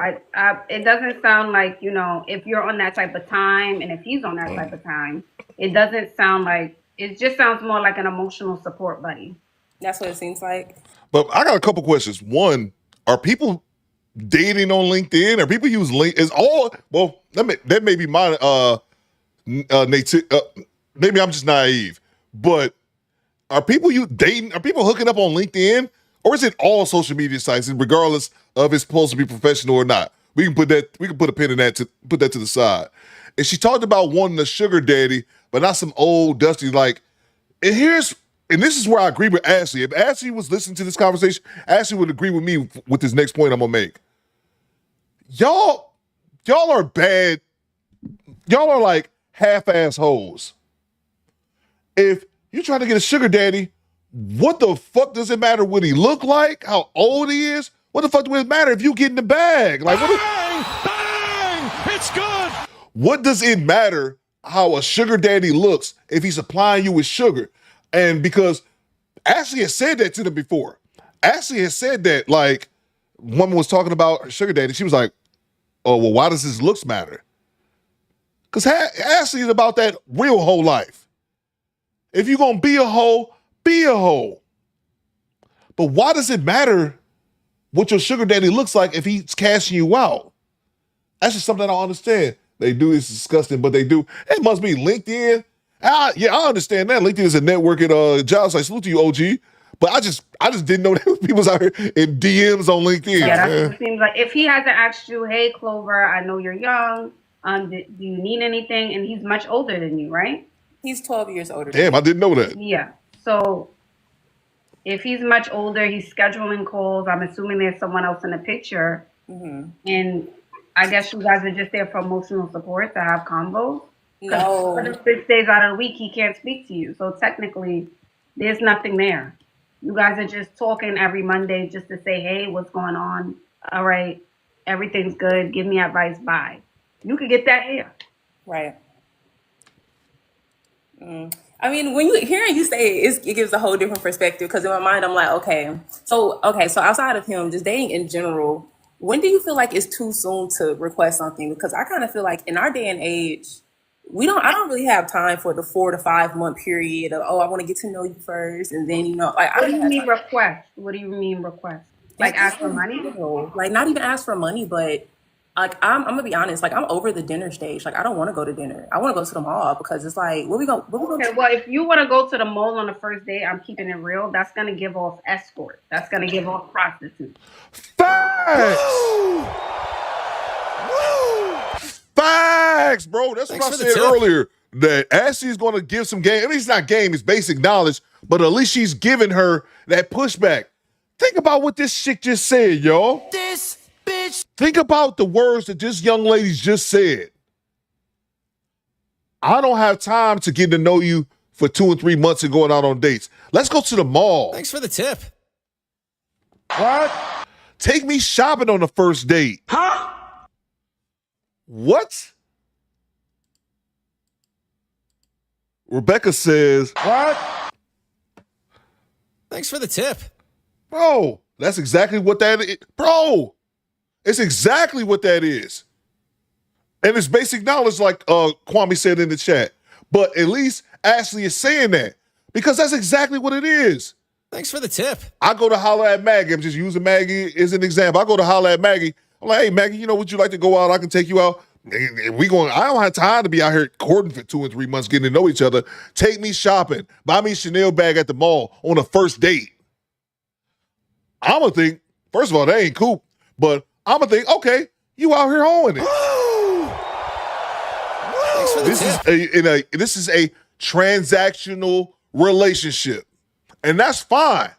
It doesn't sound like, if you're on that type of time and if he's on that type of time, it doesn't sound like, it just sounds more like an emotional support buddy. That's what it seems like. But I got a couple questions. One, are people dating on LinkedIn? Or people use that may be my maybe I'm just naive. But are people dating? Are people hooking up on LinkedIn? Or is it all social media sites, regardless of it's supposed to be professional or not? We can put a pin in that to put that to the side. And she talked about wanting a sugar daddy, but not some old dusty like. And this is where I agree with Ashley. If Ashley was listening to this conversation, Ashley would agree with me with this next point I'm gonna make. Y'all are bad. Y'all are like half-ass hoes. If you're trying to get a sugar daddy, what the fuck does it matter what he look like? How old he is? What the fuck does it matter if you get in the bag? Like, Bang! It's good! What does it matter how a sugar daddy looks if he's supplying you with sugar? And because Ashley has said that to them before. Ashley has said that, like, woman was talking about her sugar daddy. She was like, oh, well, why does his looks matter? Because Ashley is about that real hoe life. If you're going to be a hoe, be a hoe. But why does it matter what your sugar daddy looks like if he's cashing you out? That's just something I don't understand. They do, it's disgusting, but they do. It must be LinkedIn. I understand that. LinkedIn is a networking job site. Salute to you, OG. But I just didn't know that people was out here in DMs on LinkedIn. Yeah, that's what it seems like. If he hasn't asked you, hey, Clover, I know you're young. Do you need anything? And he's much older than you, right? He's 12 years older. Damn, I didn't know that. Yeah. So If he's much older, he's scheduling calls. I'm assuming there's someone else in the picture. And I guess you guys are just there for emotional support to have combos. No. For the 6 days out of the week, he can't speak to you. So technically, there's nothing there. You guys are just talking every Monday just to say, hey, what's going on? All right, everything's good. Give me advice. Bye. You could get that here. Right. I mean, when you hearing you say it, it gives a whole different perspective. Because in my mind, I'm like, so outside of him, just dating in general, when do you feel like it's too soon to request something? Because I kind of feel like in our day and age, I don't really have time for the 4 to 5 month period of, I want to get to know you first, and then like I What don't do you have mean time. request? What do you mean request? Like ask for money? Like not even ask for money, but like I'm gonna be honest, like I'm over the dinner stage. Like I don't want to go to dinner. I want to go to the mall because it's like, what we gonna Okay, well, if you want to go to the mall on the first date, I'm keeping it real. That's gonna give off escort. That's gonna give off prostitute. Facts, bro. That's what I said earlier. That Ashley's going to give some game. I mean, it's not game, it's basic knowledge, but at least she's giving her that pushback. Think about what this chick just said, y'all. This bitch. Think about the words that this young lady just said. I don't have time to get to know you for 2 and 3 months and going out on dates. Let's go to the mall. Thanks for the tip. What? Take me shopping on the first date. Huh? What? Rebecca says, what? Thanks for the tip. Bro, that's exactly what that is. Bro, it's exactly what that is. And it's basic knowledge like Kwame said in the chat. But at least Ashley is saying that because that's exactly what it is. Thanks for the tip. I go to holler at Maggie. I'm just using Maggie as an example. I go to holler at Maggie. I'm like, hey, Maggie, would you like to go out? I can take you out. And I don't have time to be out here courting for 2 and 3 months, getting to know each other. Take me shopping. Buy me a Chanel bag at the mall on a first date. I'm going to think, first of all, that ain't cool. But I'm going to think, okay, you out here hoeing it. Thanks for the tip. This is a transactional relationship. And that's fine.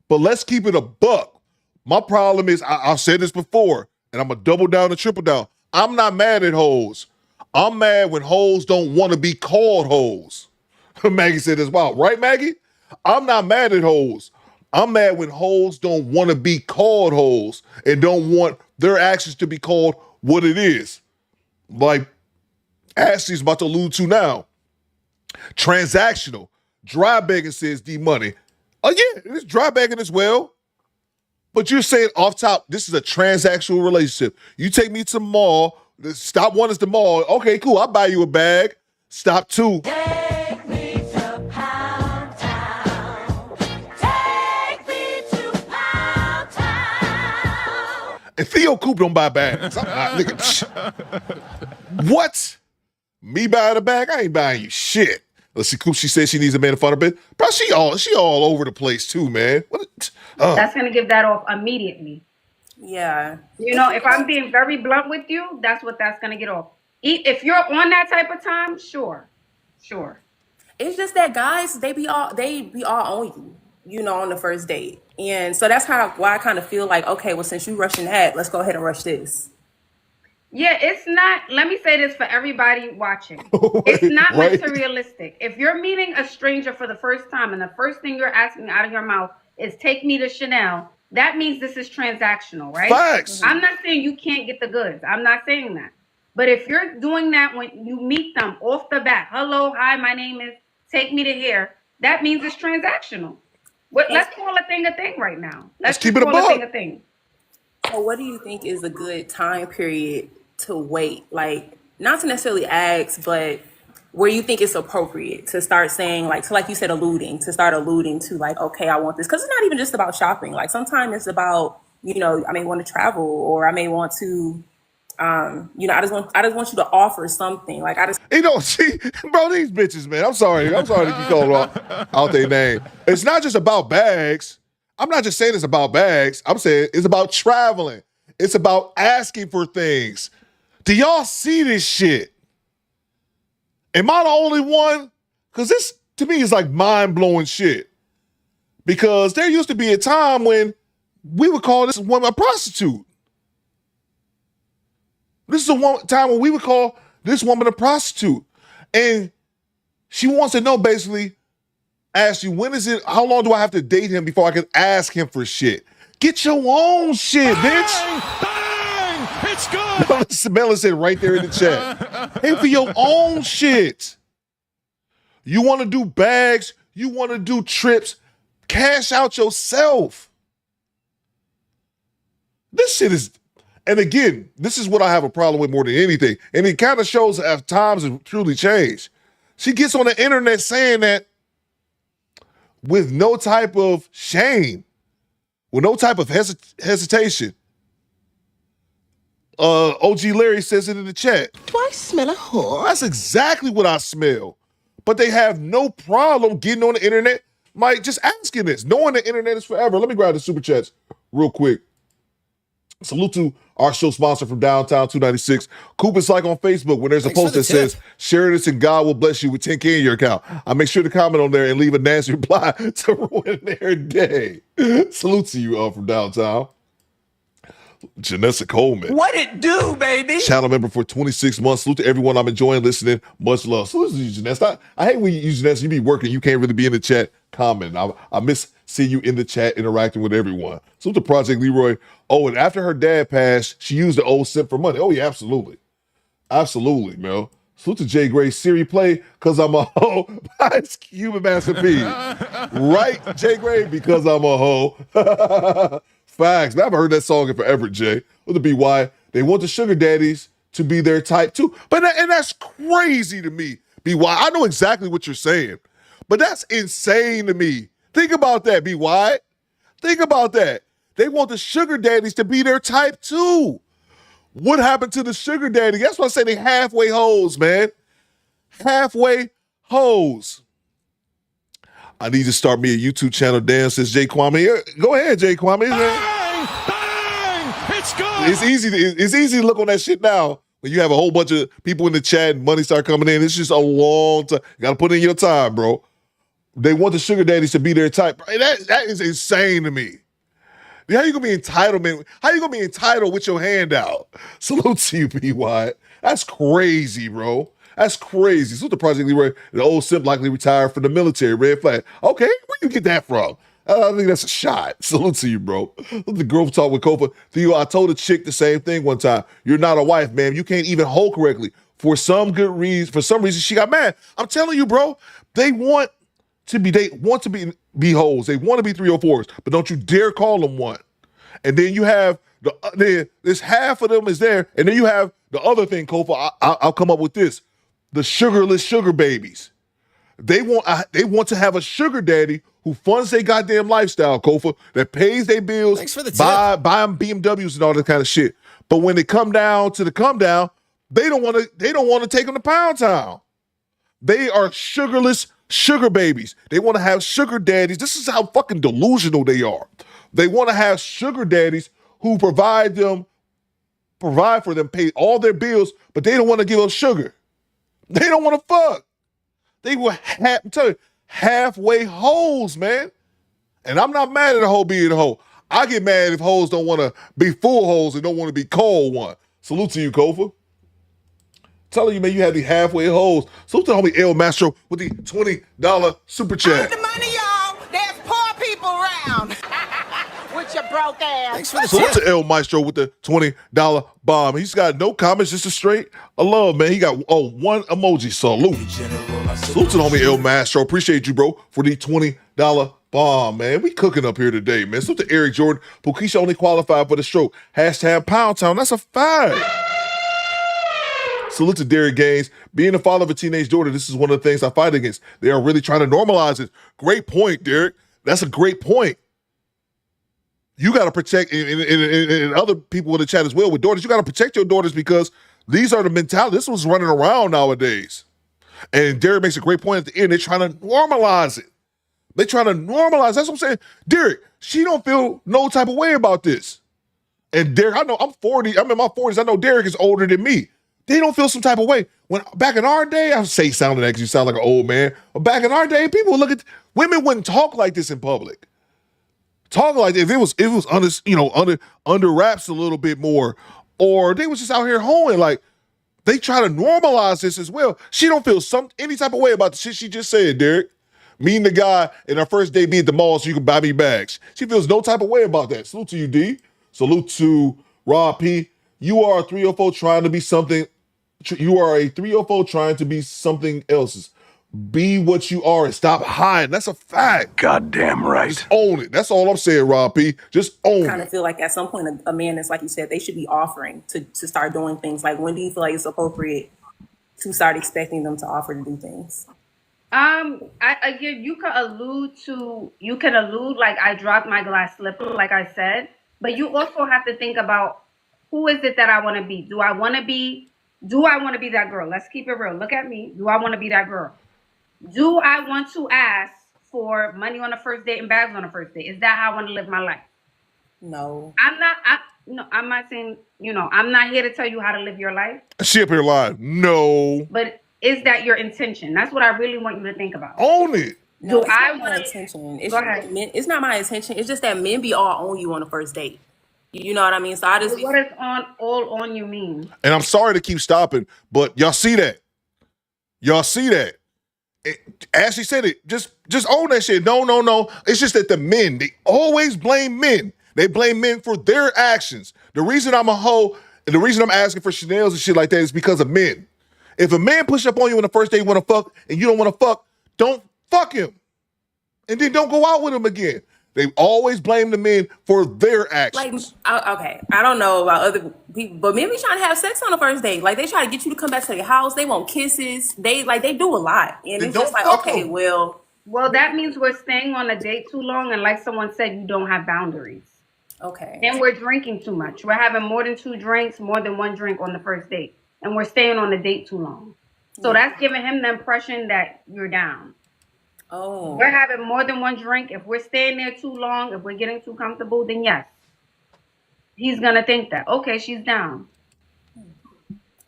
But let's keep it a buck. My problem is, I've said this before, and I'm going to double down and triple down. I'm not mad at hoes. I'm mad when hoes don't want to be called hoes. Maggie said as well. Right, Maggie? I'm not mad at hoes. I'm mad when hoes don't want to be called hoes and don't want their actions to be called what it is. Like Ashley's about to allude to now. Transactional. Dry begging says D-Money. Oh, yeah, it's dry begging as well. But you're saying off top, this is a transactional relationship. You take me to the mall. Stop one is the mall. Okay, cool. I'll buy you a bag. Stop two. Take me to Pound Town. Take me to Pound Town. And Theo Coop don't buy bags. What? Me buying a bag? I ain't buying you shit. Let's see, Coop, she said she needs a man in front of her. Bro, she all over the place too, man. That's going to give that off immediately. Yeah. If I'm being very blunt with you, that's what that's going to get off. If you're on that type of time, sure. It's just that guys, they be all on you, on the first date. And so that's why I kind of feel like, okay, well, since you rushing that, let's go ahead and rush this. Yeah, it's not, let me say this for everybody watching. It's not materialistic. If you're meeting a stranger for the first time and the first thing you're asking out of your mouth is take me to Chanel, that means this is transactional, right? Facts. I'm not saying you can't get the goods. I'm not saying that. But if you're doing that when you meet them off the bat, hello, hi, my name is, take me to here, that means it's transactional. Let's call a thing right now. Let's keep it a call buck. a thing a thing. So what do you think is a good time period to wait? Like, not to necessarily ask, but where you think it's appropriate to start saying, like you said, alluding to like, okay, I want this. Because it's not even just about shopping. Like sometimes it's about, I may want to travel, or I may want to, I just want you to offer something. Like see, bro, these bitches, man. I'm sorry to keep calling out their name. It's not just about bags. I'm not just saying it's about bags. I'm saying it's about traveling. It's about asking for things. Do y'all see this shit? Am I the only one? Because this, to me, is like mind-blowing shit. Because there used to be a time when we would call this woman a prostitute. This is a time when we would call this woman a prostitute. And she wants to know, basically, ask you, how long do I have to date him before I can ask him for shit? Get your own shit, bitch. Bang! It's good. Mela said right there in the chat. Pay for your own shit. You want to do bags, you want to do trips, cash out yourself. This shit is, and again, this is what I have a problem with more than anything. And it kind of shows that times have truly changed. She gets on the internet saying that with no type of shame, with no type of hesitation. OG Larry says it in the chat. Do I smell a whore? That's exactly what I smell. But they have no problem getting on the internet, Mike, just asking this, knowing the internet is forever. Let me grab the super chats real quick. Salute to our show sponsor from Downtown 296. Coop is like on Facebook when there's a post that says, share this and God will bless you with $10K in your account. I make sure to comment on there and leave a nasty reply to ruin their day. Salute to you from Downtown. Janessa Coleman. What it do, baby? Channel member for 26 months. Salute to everyone. I'm enjoying listening. Much love. Salute to you, Janessa. I hate when you use Janessa. You be working. You can't really be in the chat commenting. I miss seeing you in the chat interacting with everyone. Salute to Project Leroy. Oh, and after her dad passed, she used the old simp for money. Oh, yeah, absolutely. Absolutely, man. Salute to Jay Gray. Siri play because I'm a hoe. It's Cuban Master P. Right, Jay Gray? Because I'm a hoe. Facts. Man, I haven't heard that song in forever, Jay. Would it be why they want the sugar daddies to be their type too? And that's crazy to me. B.Y. I know exactly what you're saying, but that's insane to me. Think about that, B.Y. Think about that. They want the sugar daddies to be their type too. What happened to the sugar daddy? That's why I say they halfway hoes, man. Halfway hoes. I need to start me a YouTube channel. Damn, says Jay Kwame. Go ahead, Jay Kwame. Bang! Bang! It's good. It's easy to look on that shit now when you have a whole bunch of people in the chat and money start coming in. It's just a long time. You got to put in your time, bro. They want the sugar daddies to be their type. That is insane to me. How you gonna be entitled, man? How you gonna be entitled with your hand out? Salute to you, B.Y. That's crazy, bro. That's crazy. So the Project Leroy, the old simp likely retired from the military. Red flag. Okay, where you get that from? I think that's a shot. Salute to you, bro. The girl talk with Kofa. Theo, I told a chick the same thing one time. You're not a wife, man. You can't even hold correctly. For some reason, she got mad. I'm telling you, bro. They want to be hoes. They want to be 304s, but don't you dare call them one. And then you have there's half of them is there, and then you have the other thing, Kofa. I'll come up with this. The sugarless sugar babies. They want to have a sugar daddy who funds their goddamn lifestyle, Kofa, that pays their bills, buy them BMWs and all that kind of shit. But when they come down to the come down, they don't want to take them to Pound Town. They are sugarless sugar babies. They want to have sugar daddies. This is how fucking delusional they are. They want to have sugar daddies who provide for them, pay all their bills, but they don't want to give up sugar. They don't want to fuck. They were halfway hoes, man. And I'm not mad at a hoe being a hoe. I get mad if hoes don't want to be full hoes and don't want to be cold one. Salute to you, Kofa. Telling you, man, you have the halfway hoes. Salute to homie El Mastro with the $20 super chat. The money, y'all. There's poor people around. With your broke ass. Thanks for the Salute tip. to El Maestro with the $20 bomb. He's got no comments, just a straight love, man. He got one emoji. Salute. Salute to the homie El Maestro. Appreciate you, bro, for the $20 bomb, man. We cooking up here today, man. Salute to Eric Jordan. Pokisha only qualified for the stroke. Hashtag Pound Town. That's a fact. Salute to Derek Gaines. Being the father of a teenage daughter, this is one of the things I fight against. They are really trying to normalize it. Great point, Derek. That's a great point. You got to protect, and other people in the chat as well with daughters, you got to protect your daughters because these are the mentality. This was running around nowadays. And Derek makes a great point at the end. They're trying to normalize it. They're trying to normalize. That's what I'm saying. Derek, she don't feel no type of way about this. And Derek, I know I'm 40. I'm in my 40s. I know Derek is older than me. They don't feel some type of way. When back in our day, I sound like an old man. But back in our day, people would women wouldn't talk like this in public. Talking like that, if it was under wraps a little bit more, or they was just out here hoeing, like they try to normalize this as well. She don't feel any type of way about the shit she just said, Derek. Meeting the guy in our first day be at the mall so you can buy me bags. She feels no type of way about that. Salute to you, D. Salute to Rob P. You are a 304 trying to be something. You are a 304 trying to be something else's. Be what you are and stop hiding. That's a fact. Goddamn right. Just own it. That's all I'm saying, Rob P. Just own Kind it. of feel like at some point a man is, like you said, they should be offering to start doing things. Like, when do you feel like it's appropriate to start expecting them to offer to do things? Again, you can allude like I dropped my glass slipper, like I said, but you also have to think about who is it that I want to be. Do I want to be that girl? Let's keep it real. Look at me. Do I want to be that girl? Do I want to ask for money on the first date and bags on the first date? Is that how I want to live my life? No. I'm not saying, I'm not here to tell you how to live your life. She up here live. No. But is that your intention? That's what I really want you to think about. Own it. No, it's not my intention. It's not my intention. It's just that men be all on you on the first date. You know what I mean? So I just. What does all on you mean? And I'm sorry to keep stopping, but y'all see that. Y'all see that. Ashley said it. Just own that shit. No. It's just that the men, they always blame men. They blame men for their actions. The reason I'm a hoe and the reason I'm asking for Chanel's and shit like that is because of men. If a man push up on you on the first day you want to fuck and you don't want to fuck, don't fuck him. And then don't go out with him again. They always blame the men for their actions. Okay, I don't know about other people, but men be trying to have sex on the first date. Like, they try to get you to come back to their house. They want kisses. They do a lot. And it's just like, okay, well, that means we're staying on a date too long. And like someone said, you don't have boundaries. Okay. And we're drinking too much. We're having more than 2 drinks, more than 1 drink on the first date. And we're staying on the date too long. So that's giving him the impression that you're down. Oh. We're having more than 1 drink. If we're staying there too long, if we're getting too comfortable, then yes. He's going to think that, okay, she's down.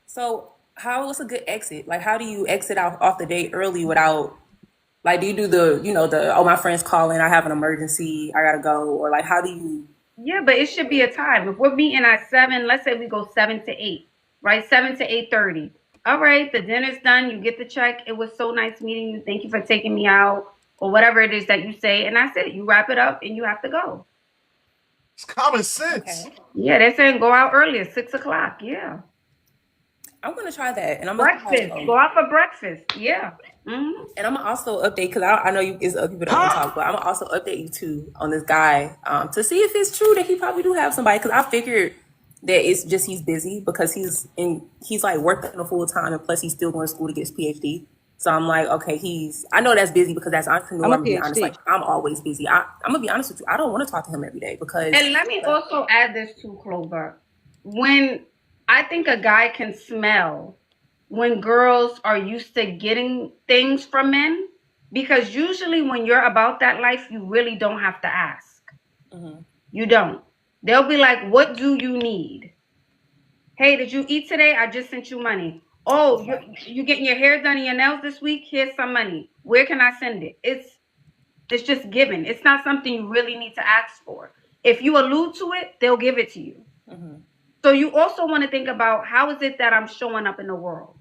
So what's a good exit? Like, how do you exit off the date early without, like, do you do the my friend's calling, I have an emergency, I got to go? Or, like, how do you? Yeah, but it should be a time. If we're meeting at 7, let's say we go 7 to 8, right? 7 to 8:30. All right, the dinner's done. You get the check. It was so nice meeting you. Thank you for taking me out, or whatever it is that you say. And that's it. You wrap it up and you have to go. It's common sense. Okay. Yeah, they're saying go out early at 6 o'clock. Yeah. I'm going to try that. And I'm breakfast. Go out for breakfast. Yeah. Mm-hmm. And I'm going to also update, because I know it's other people that want to talk, but I'm going to also update you too on this guy to see if it's true that he probably do have somebody. Because I figured that it's just he's busy because he's like working a full time, and plus he's still going to school to get his PhD. So I'm like, okay, I know that's busy because that's entrepreneur. I'm gonna be honest, like, I'm always busy. I'm gonna be honest with you. I don't want to talk to him every day because. And let me also add this too, Clover. When I think a guy can smell when girls are used to getting things from men, because usually when you're about that life, you really don't have to ask. Mm-hmm. You don't. They'll be like, what do you need? Hey, did you eat today? I just sent you money. Oh, you getting your hair done and your nails this week? Here's some money. Where can I send it? It's just given. It's not something you really need to ask for. If you allude to it, they'll give it to you. Mm-hmm. So you also want to think about, how is it that I'm showing up in the world?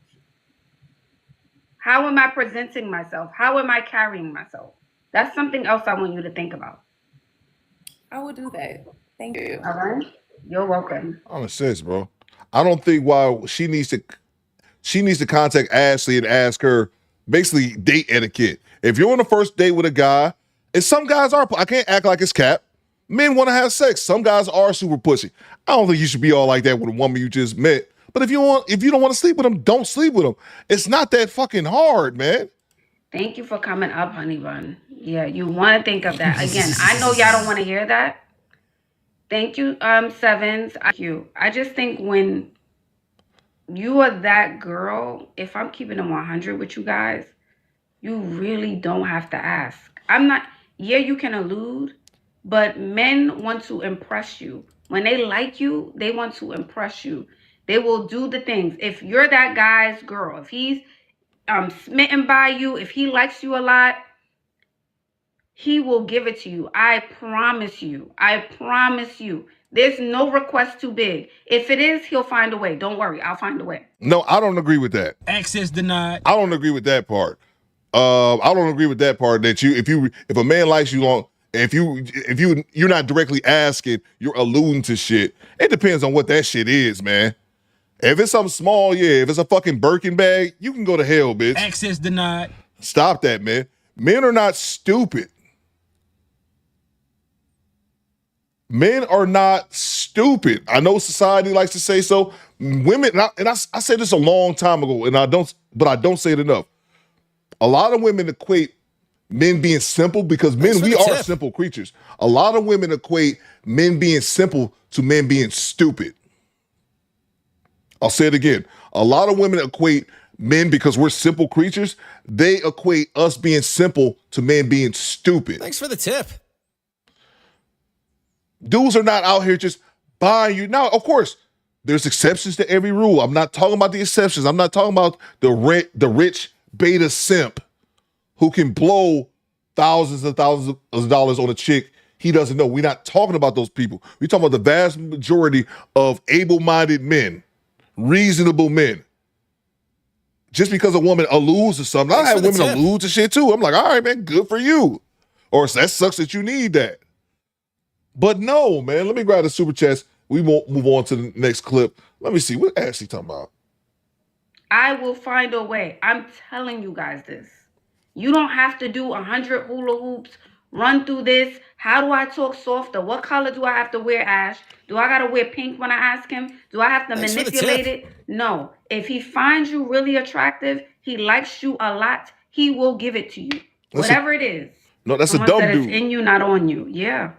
How am I presenting myself? How am I carrying myself? That's something else I want you to think about. I will do that. Thank you. All right. You're welcome. Common sense, bro. I don't think why she needs to contact Ashley and ask her basically date etiquette. If you're on the first date with a guy, and some guys are, I can't act like it's cap. Men want to have sex. Some guys are super pussy. I don't think you should be all like that with a woman you just met. But if you don't want to sleep with them, don't sleep with them. It's not that fucking hard, man. Thank you for coming up, honey bun. Yeah, you want to think of that. Again, I know y'all don't want to hear that. Thank you, Sevens. Thank you. I just think when you are that girl, if I'm keeping them 100 with you guys, you really don't have to ask. You can allude, but men want to impress you. When they like you, they want to impress you. They will do the things. If you're that guy's girl, if he's smitten by you, if he likes you a lot, he will give it to you. I promise you. I promise you. There's no request too big. If it is, he'll find a way. Don't worry, I'll find a way. No, I don't agree with that. Access denied. I don't agree with that part. I don't agree with that part that if a man likes you long, you're not directly asking, you're alluding to shit. It depends on what that shit is, man. If it's something small, yeah. If it's a fucking Birkin bag, you can go to hell, bitch. Access denied. Stop that, man. Men are not stupid. Men are not stupid. I know society likes to say so. Women, and I said this a long time ago, and I don't say it enough. A lot of women equate men being simple because men, we are simple creatures. A lot of women equate men being simple to men being stupid. I'll say it again. A lot of women equate men, because we're simple creatures, they equate us being simple to men being stupid. Thanks for the tip. Dudes are not out here just buying you. Now, of course, there's exceptions to every rule. I'm not talking about the exceptions. I'm not talking about the rich beta simp who can blow thousands and thousands of dollars on a chick he doesn't know. We're not talking about those people. We're talking about the vast majority of able-minded men, reasonable men. Just because a woman alludes to something, I have women allude to shit too. I'm like, all right, man, good for you. Or that sucks that you need that. But no, man, let me grab the super chats. We won't move on to the next clip. Let me see. What Ashley talking about? I will find a way. I'm telling you guys this. You don't have to do 100 hula hoops, run through this. How do I talk softer? What color do I have to wear, Ash? Do I got to wear pink when I ask him? Do I have to manipulate it? No. If he finds you really attractive, he likes you a lot, he will give it to you. Whatever it is. No, that's Someone a dumb said dude. It's in you, not on you. Yeah.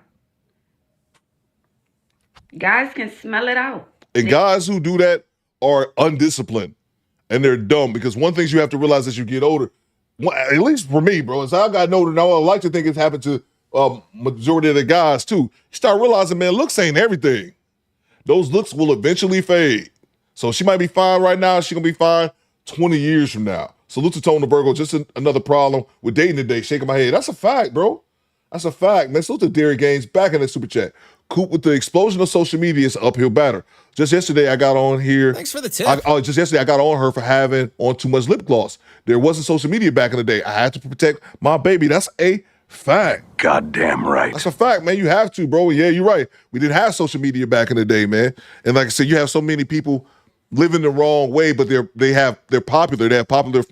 Guys can smell it out. And guys who do that are undisciplined and they're dumb, because one thing you have to realize as you get older, at least for me, bro, as I got older now, I like to think it's happened to majority of the guys too. You start realizing, man, looks ain't everything. Those looks will eventually fade. So she might be fine right now. She's going to be fine 20 years from now. Salute to Tone the Virgo. Just another problem with dating today. Shaking my head. That's a fact, bro. That's a fact, man. Salute to Derek Gaines back in the super chat. Coop, with the explosion of social media, it's an uphill battle. Just yesterday, I got on here. Thanks for the tip. Just yesterday, I got on her for having on too much lip gloss. There wasn't social media back in the day. I had to protect my baby. That's a fact. Goddamn right. That's a fact, man. You have to, bro. Yeah, you're right. We didn't have social media back in the day, man. And like I said, you have so many people living the wrong way, but they're popular. They have popular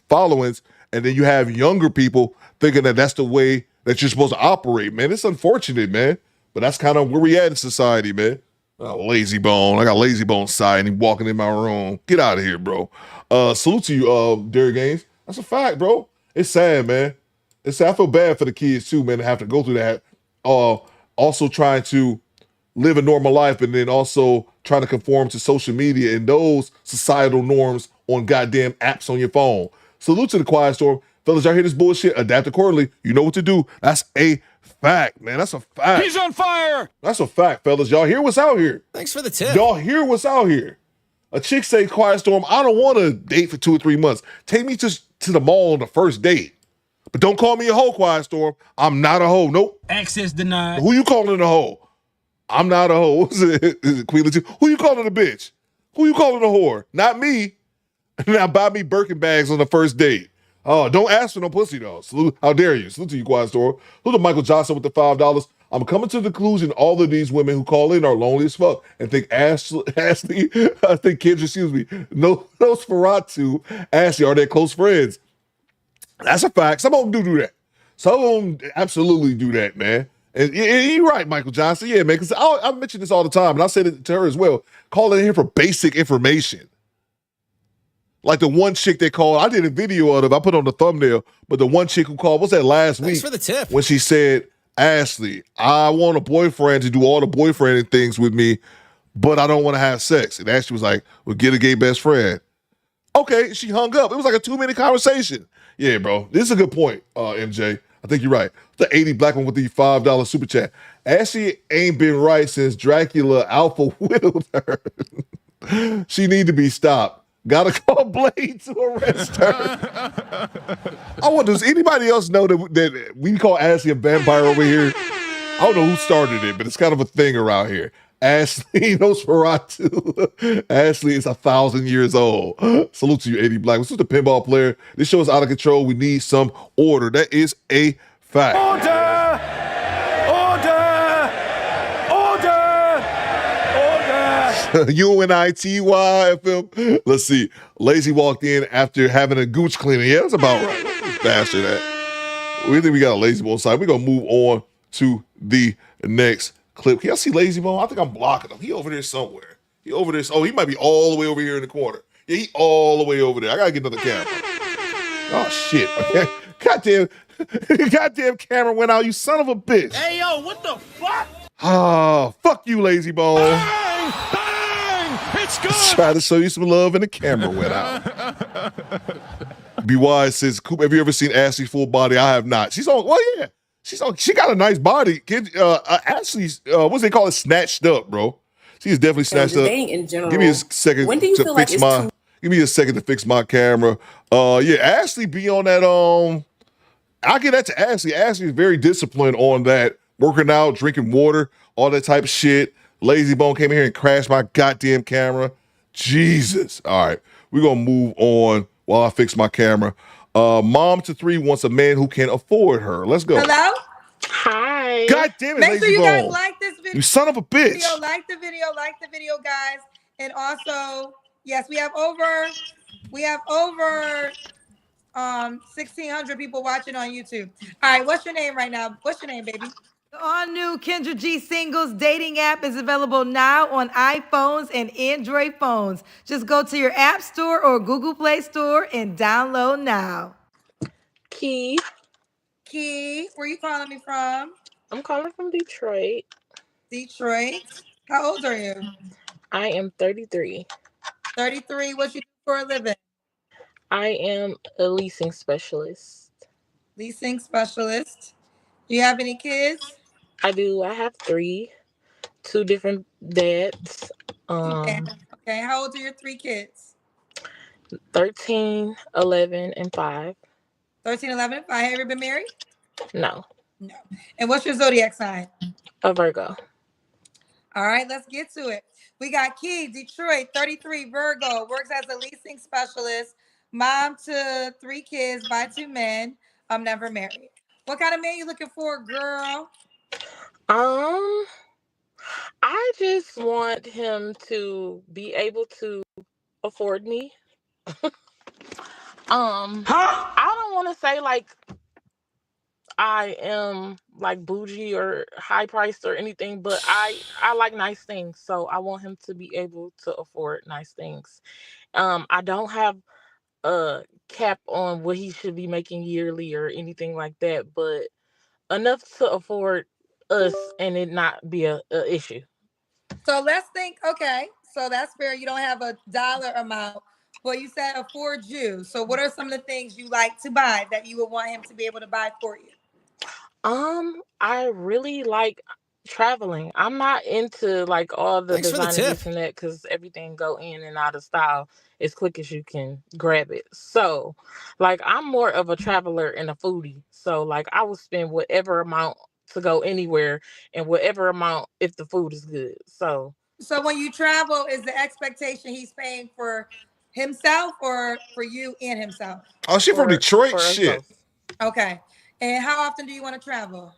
followings, and then you have younger people thinking that that's the way that you're supposed to operate, man. It's unfortunate, man. But that's kind of where we at in society, man. Lazy bone. I got lazy bone society walking in my room. Get out of here, bro. Salute to you, Derek Gaines. That's a fact, bro. It's sad, man. It's sad. I feel bad for the kids too, man, to have to go through that. Also trying to live a normal life and then also trying to conform to social media and those societal norms on goddamn apps on your phone. Salute to the Quiet Storm. Fellas, y'all hear this bullshit? Adapt accordingly. You know what to do. That's a fact, man. That's a fact. He's on fire. That's a fact, fellas. Y'all hear what's out here. Thanks for the tip. Y'all hear what's out here. A chick say, Quiet Storm, I don't want to date for 2 or 3 months. Take me to the mall on the first date. But don't call me a hoe, Quiet Storm. I'm not a hoe. Nope. Access denied. Who you calling a hoe? I'm not a hoe. What was it? Is it Queen Latifah? Who you calling a bitch? Who you calling a whore? Not me. Now buy me Birkin bags on the first date. Oh, don't ask for no pussy, though. Salute. How dare you? Salute to you, Quiet Storm. Salute to Michael Johnson with the $5. I'm coming to the conclusion all of these women who call in are lonely as fuck and think Ashley, I think kids, excuse me, Nosferatu, Ashley are their close friends. That's a fact. Some of them do that. Some of them absolutely do that, man. And you're right, Michael Johnson. Yeah, man, because I mention this all the time, and I said it to her as well. Call in here for basic information. Like the one chick they called, I did a video of it, I put on the thumbnail, but the one chick who called, what's that last week? Thanks for the tip. When she said, Ashley, I want a boyfriend to do all the boyfriend things with me, but I don't want to have sex. And Ashley was like, well, get a gay best friend. Okay, she hung up. It was like a 2-minute conversation. Yeah, bro, this is a good point, MJ. I think you're right. The 80 black one with the $5 super chat. Ashley ain't been right since Dracula alpha whittled her. She need to be stopped. Gotta call Blade to arrest her. I wonder, does anybody else know that we call Ashley a vampire over here? I don't know who started it, but it's kind of a thing around here. Ashley Nosferatu. Ashley is 1,000 years old. Salute to you, Eddie Black. This is the pinball player. This show is out of control. We need some order. That is a fact. Order! UNITY-FM. Let's see. Lazy walked in after having a gooch cleaning. Yeah, that's about right. This bastard that. We think we got a Lazy Bone side. We're going to move on to the next clip. Can y'all see Lazy Bone? I think I'm blocking him. He over there somewhere. He over there. Oh, he might be all the way over here in the corner. Yeah, he all the way over there. I got to get another camera. Oh, shit. Okay. Goddamn camera went out, you son of a bitch. Hey, yo, what the fuck? Oh, fuck you, Lazy Bone. Bang! Bang! It's good! Try to show you some love and the camera went out. Be Wise says, Coop, have you ever seen Ashley full body? I have not. She's on, well, yeah. She got a nice body. Ashley's, what's they call it? Snatched up, bro. She's definitely snatched up. In general, Give me a second when do you feel like it's too- Give me a second to fix my camera. Yeah, Ashley be on that, I'll give that to Ashley. Ashley is very disciplined on that. Working out, drinking water, all that type of shit. Lazy Bone came in here and crashed my goddamn camera. Jesus. All right. We're going to move on while I fix my camera. Mom to 3 wants a man who can afford her. Let's go. Hello? Hi. God damn it, Make Lazy sure you Bone. guys like this video. You son of a bitch. Like the video, guys. And also, yes, we have over 1,600 people watching on YouTube. All right, what's your name right now? What's your name, baby? The all-new Kendra G Singles dating app is available now on iPhones and Android phones. Just go to your App Store or Google Play Store and download now. Key, where you calling me from? I'm calling from Detroit. Detroit. How old are you? I am 33. 33. What you do for a living? I am a leasing specialist. Leasing specialist. Do you have any kids? I do. I have 3. 2 different dads. Okay. How old are your 3 kids? 13, 11, and 5. 13, 11, and 5. Have you ever been married? No. No. And what's your zodiac sign? A Virgo. All right, let's get to it. We got Key, Detroit, 33, Virgo, works as a leasing specialist, mom to 3 kids by 2 men. I'm never married. What kind of man you looking for, girl? I just want him to be able to afford me. I don't want to say like I am like bougie or high priced or anything, but I like nice things. So I want him to be able to afford nice things. I don't have a cap on what he should be making yearly or anything like that, but enough to afford us and it not be a issue. So let's think, okay, so that's fair. You don't have a dollar amount, but you said afford you. So what are some of the things you like to buy that you would want him to be able to buy for you? I really like traveling. I'm not into like all the designer this and that because everything go in and out of style as quick as you can grab it. So like I'm more of a traveler and a foodie. So like I will spend whatever amount to go anywhere and whatever amount if the food is good. So when you travel, is the expectation he's paying for himself or for you and himself? Oh, she from Detroit? Shit. Okay. And how often do you want to travel?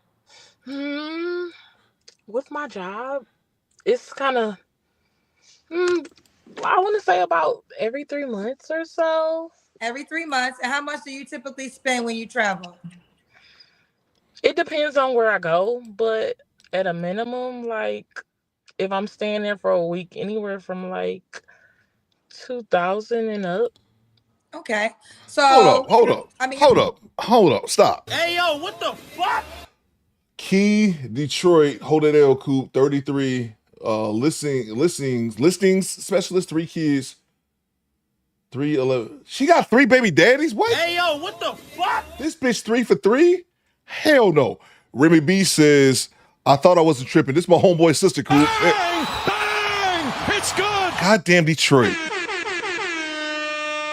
With my job, it's kind of, I want to say about every 3 months or so. Every 3 months. And how much do you typically spend when you travel? It depends on where I go, but at a minimum, like if I'm staying there for a week, anywhere from like 2,000 and up. Okay. So Hold up. Stop. Hey, yo, what the fuck? Key, Detroit, hold that L, Coop, 33, listings specialist, 3 kids, 311. She got 3 baby daddies? What? Hey, yo, what the fuck? This bitch 3 for 3? Hell no. Remy B says, I thought I wasn't tripping. This is my homeboy sister, Coop. Bang! Bang! It's good! Goddamn Detroit.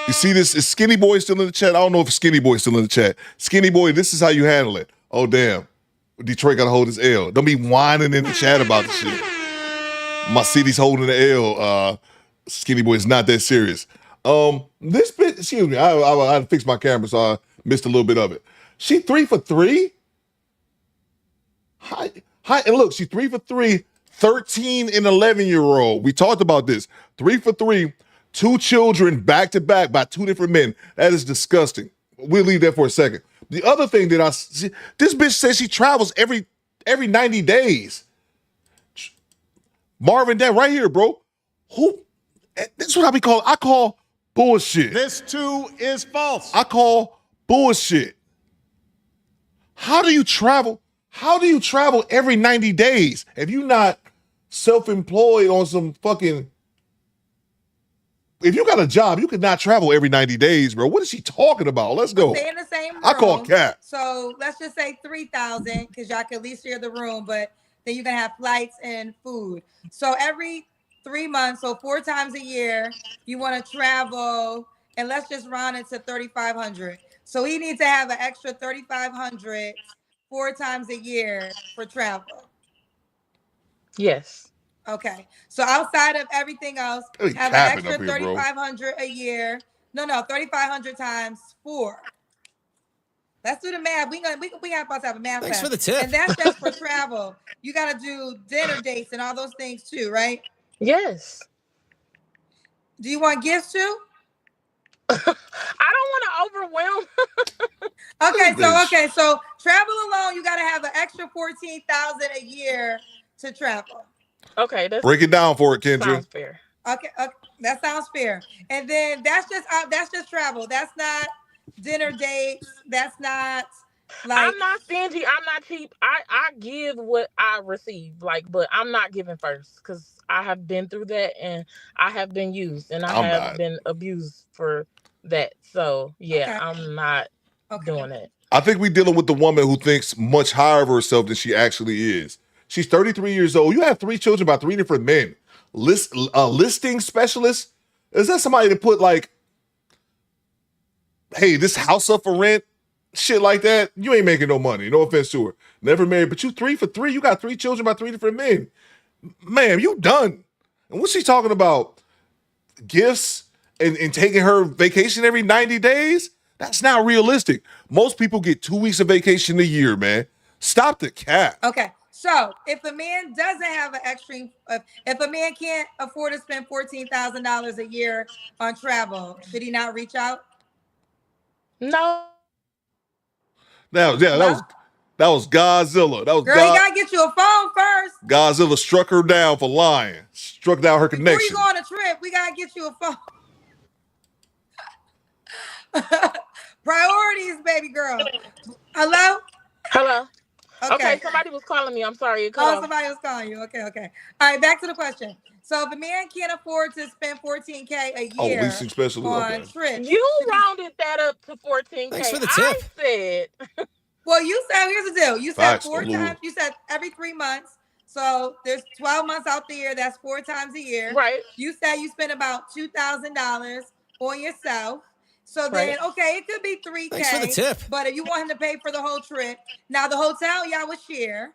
You see this? Is Skinny Boy still in the chat? I don't know if Skinny Boy is still in the chat. Skinny Boy, this is how you handle it. Oh, damn. Detroit got to hold his L. Don't be whining in the chat about the shit. My city's holding the L. Skinny Boy is not that serious. This bitch, excuse me, I had to fix my camera, so I missed a little bit of it. She 3 for 3? Hi, and look, she's 3 for 3, 13 and 11-year-old. We talked about this. 3 for 3, 2 children back to back by 2 different men. That is disgusting. We'll leave that for a second. The other thing that I see, this bitch says she travels every 90 days. Marvin, that right here, bro. Who? This is what I call bullshit. This too is false. I call bullshit. How do you travel? How do you travel every 90 days if you're not self-employed on some fucking... If you got a job, you could not travel every 90 days, bro. What is she talking about? Let's go. Stay in the same room. I call cap. So let's just say 3,000 because y'all can at least share the room, but then you can have flights and food. So every 3 months, so 4 times a year, you want to travel, and let's just round it to 3,500. So he needs to have an extra 3,500 4 times a year for travel. Yes. Okay. So outside of everything else, Hey, have an extra 3,500 a year. No, 3,500 times 4. Let's do the math. We have about to have a math Thanks class. for the tip. And that's just for travel. You got to do dinner dates and all those things too, right? Yes. Do you want gifts too? I don't want to overwhelm. Okay, so travel alone, you got to have an extra 14,000 a year to travel. Okay, break it down for it, Kendra. Sounds fair. Okay, that sounds fair. And then that's just travel. That's not dinner dates. That's not like... I'm not stingy. I'm not cheap. I give what I receive. But I'm not giving first because I have been through that and I have been used and I have been abused for that. So yeah, okay. I'm not doing it. I think we're dealing with the woman who thinks much higher of herself than she actually is. She's 33 years old. You have 3 children by 3 different men. Listing specialist? Is that somebody to put like, hey, this house up for rent? Shit like that? You ain't making no money. No offense to her. Never married, but you 3 for 3. You got 3 children by 3 different men. Man, you done. And what's she talking about? Gifts and taking her vacation every 90 days? That's not realistic. Most people get 2 weeks of vacation a year, man. Stop the cap. Okay. So if a man doesn't have an extreme, if a man can't afford to spend $14,000 a year on travel, should he not reach out? No. Now, yeah, that was Godzilla. That was Girl, you gotta get you a phone first. Godzilla struck her down for lying. Struck down her connection. Before you go on a trip, we gotta get you a phone. Priorities, baby girl. Hello? Hello. Okay, somebody was calling me. I'm sorry. Somebody was calling you. Okay. All right, back to the question. So if a man can't afford to spend $14K a year leasing specialist on trips, you rounded that up to $14K. Thanks for the tip. I said. Well, you said here's the deal. You said Facts, 4 times. You said every 3 months. So there's 12 months out the year. That's 4 times a year. Right. You said you spend about $2,000 on yourself. So then, okay, it could be $3K. Thanks for the tip. But if you want him to pay for the whole trip, now the hotel y'all would share.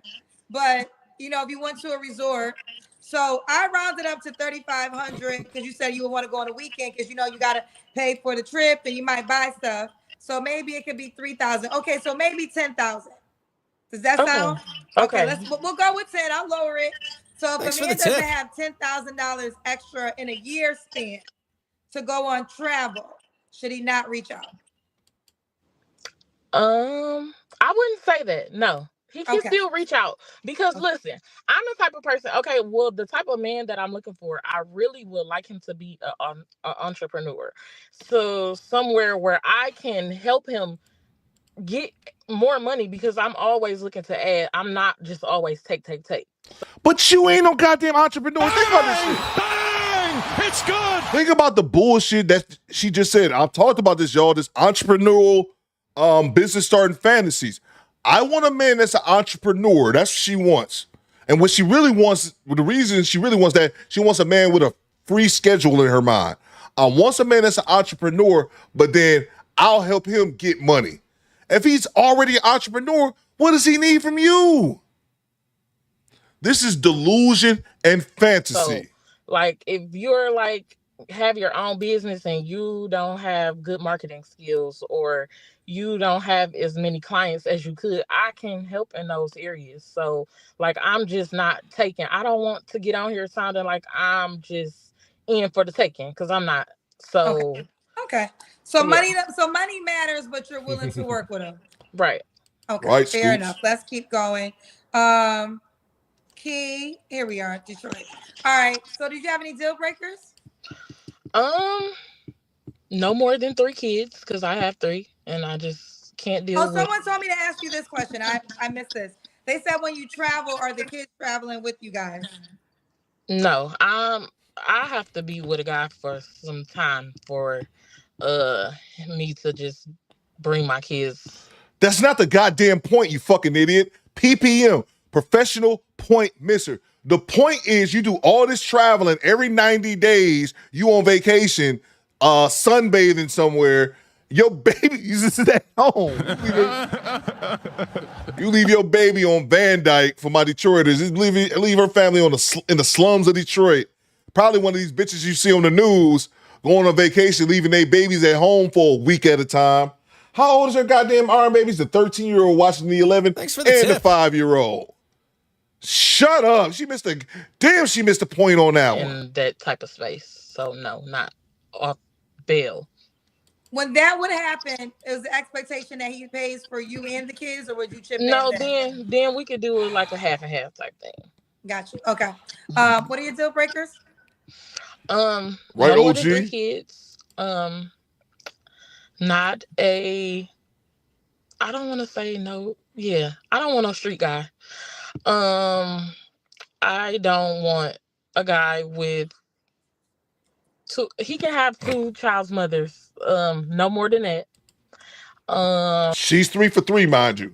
But if you went to a resort, so I rounded up to 3,500 because you said you would want to go on a weekend because you got to pay for the trip and you might buy stuff. So maybe it could be 3,000. Okay, so maybe 10,000. Does that sound okay? We'll go with 10. I'll lower it. So if a man doesn't have $10,000 extra in a year span to go on travel, should he not reach out? I wouldn't say that. No. He can still reach out because listen, I'm the type of person. Okay, well, the type of man that I'm looking for, I really would like him to be an entrepreneur. So somewhere where I can help him get more money because I'm always looking to add. I'm not just always take. But you ain't no goddamn entrepreneur. Think about this shit. Bang! It's good. Think about the bullshit that she just said. I've talked about this, y'all. This entrepreneurial business starting fantasies. I want a man that's an entrepreneur. That's what she wants. And what she really wants, the reason she really wants that, she wants a man with a free schedule in her mind. I want a man that's an entrepreneur, but then I'll help him get money. If he's already an entrepreneur, what does he need from you? This is delusion and fantasy. So, like, if you're like have your own business and you don't have good marketing skills or you don't have as many clients as you could, I can help in those areas. So, like, I'm just not taking. I don't want to get on here sounding like I'm just in for the taking because I'm not. So, Okay. So yeah. money matters, but you're willing to work with him. Right. Okay. Right, Fair Scoops? enough. Let's keep going. Key. Here we are, Detroit. All right. So did you have any deal breakers? No more than 3 kids because I have 3 and I just can't deal with. Someone told me to ask you this question. I missed this. They said when you travel, are the kids traveling with you guys? No, I have to be with a guy for some time for me to just bring my kids. That's not the goddamn point, you fucking idiot. PPM, professional point misser. The point is you do all this traveling every 90 days, you on vacation, sunbathing somewhere. Your baby is just at home. You leave your baby on Van Dyke for my Detroiters. Just leave her family in the slums of Detroit. Probably one of these bitches you see on the news going on vacation, leaving their babies at home for a week at a time. How old is her goddamn arm babies? The 13-year-old watching the 11 Thanks for the and tip. the 5-year-old. Shut up. She missed a point on that one. In that type of space. So no, not off bail. When that would happen, is the expectation that he pays for you and the kids, or would you chip No, in? then we could do it like a half and half type thing. Got you. Okay. What are your deal breakers? Right, no more OG? than 3 kids. Not a. I don't want to say no. Yeah, I don't want no street guy. I don't want a guy with 2. He can have 2 child's mothers. No more than that. She's 3 for 3, mind you.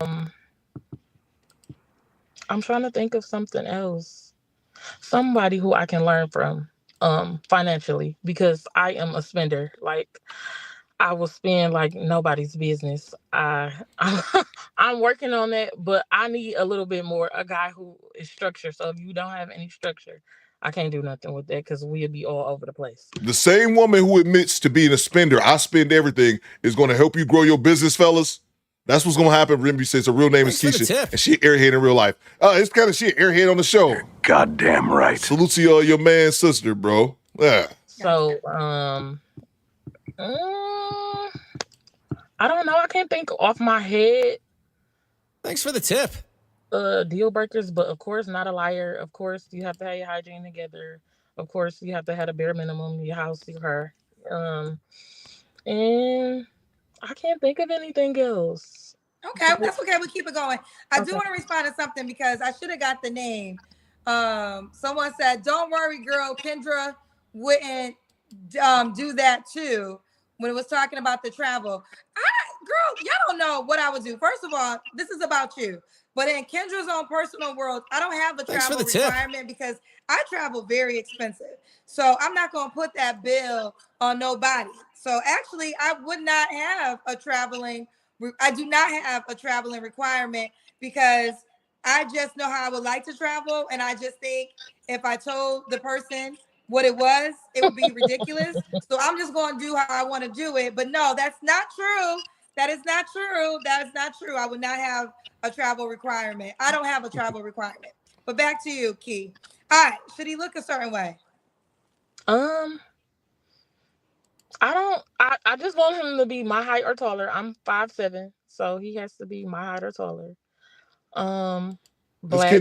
I'm trying to think of something else. Somebody who I can learn from financially because I am a spender. Like I will spend like nobody's business. I'm working on that, but I need a little bit more. A guy who is structured. So if you don't have any structure, I can't do nothing with that because we'll be all over the place. The same woman who admits to being a spender, I spend everything, is going to help you grow your business, fellas. That's what's going to happen. Remember, you says her real name is Keisha, and she an airhead in real life. It's kind of she an airhead on the show. Goddamn right. Salute to your man's sister, bro. Yeah. So, I don't know. I can't think off my head. Thanks for the tip. Deal breakers, but of course not a liar. Of course you have to have your hygiene together. Of course you have to have a bare minimum, your house, your car. And I can't think of anything else. Okay, that's okay. We'll keep it going. I do want to respond to something because I should have got the name. Someone said, "Don't worry, girl. Kendra wouldn't do that too." When it was talking about the travel, girl, y'all don't know what I would do. First of all, this is about you. But in Kendra's own personal world, I don't have a travel requirement because I travel very expensive. So I'm not going to put that bill on nobody. So actually, I would not have a traveling. I do not have a traveling requirement because I just know how I would like to travel. And I just think if I told the person what it was, it would be ridiculous. So I'm just going to do how I want to do it. But no, that's not true. That is not true. That is not true. I would not have a travel requirement. I don't have a travel requirement. But back to you, Key. All right. Should he look a certain way? I just want him to be my height or taller. I'm 5'7", so he has to be my height or taller. Black.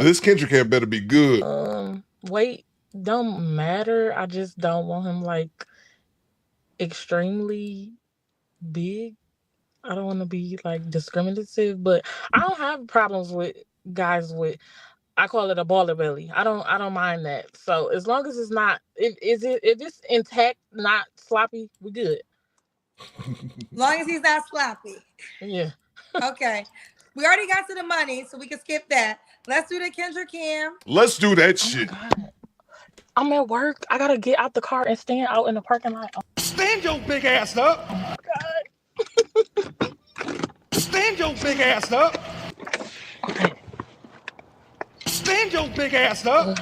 This Kendrick hair better be good. Weight don't matter. I just don't want him like extremely big. I don't want to be like discriminative, but I don't have problems with guys with, I call it a baller belly. I don't mind that. So as long as it's not, if it's intact, not sloppy, we good. Long as he's not sloppy. Yeah. Okay. We already got to the money, so we can skip that. Let's do the Kendra Cam. Let's do that shit. I'm at work. I gotta get out the car and stand out in the parking lot. Stand your big ass up. Oh God. Stand your big ass up. Stand your big ass up.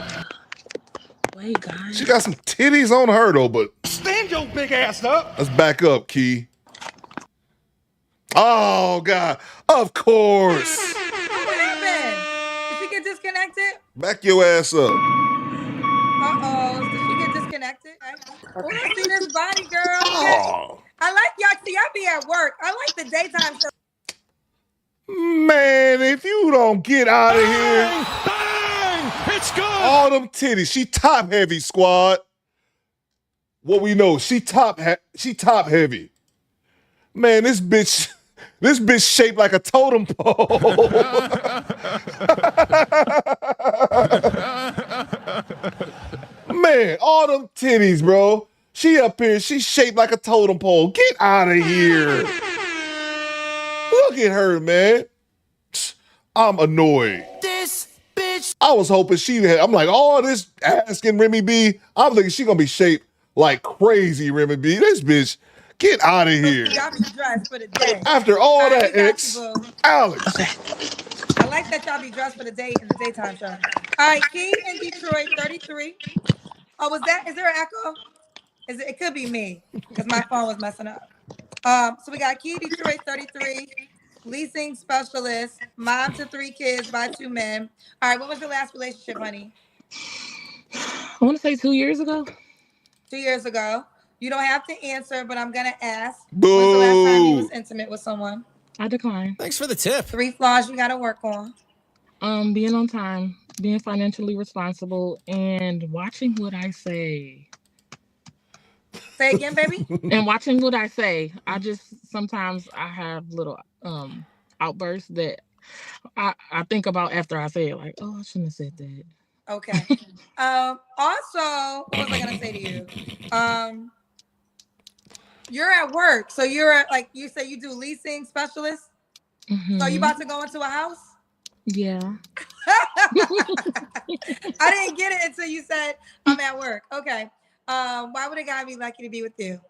Wait, guys. She got some titties on her though, but Stand your big ass up. let's back up, Key. Oh God, of course. What happened? Did she get disconnected? Back your ass up. Uh-oh. Did she get disconnected? Oh, let's see this body, girl. Oh. I like y'all. See, y'all be at work. I like the daytime show. Man, if you don't get out of here. Bang! It's good. All them titties. She top heavy, squad. What we know, she top heavy. Man, this bitch shaped like a totem pole. Man, all them titties, bro. She up here, she shaped like a totem pole. Get out of here. Look at her, man. I'm annoyed. This bitch. I was hoping she had, I'm like, oh, this asking Remy B. I'm thinking she gonna be shaped like crazy, Remy B. This bitch, get out of here. Y'all be dressed for the day. After all that, X, Alex. Okay. I like that y'all be dressed for the day in the daytime show. All right, Key in Detroit, 33. Oh, is there an echo? It could be me, because my phone was messing up. So we got Key Detroit, 33. Leasing specialist, mom to 3 kids by 2 men. All right, when was your last relationship, honey? I want to say 2 years ago. 2 years ago. You don't have to answer, but I'm going to ask. Boo. When's the last time you was intimate with someone? I decline. Thanks for the tip. 3 flaws you got to work on. Being on time, being financially responsible, and watching what I say. Say again, baby. And watching what I say. Sometimes I have little outbursts that I think about after I say it, like, oh, I shouldn't have said that. Okay. Also, what was I gonna say to you? You're at work, so like you say you do leasing specialist. Mm-hmm. So you about to go into a house? Yeah. I didn't get it until you said I'm at work. Okay. Why would a guy be lucky to be with you?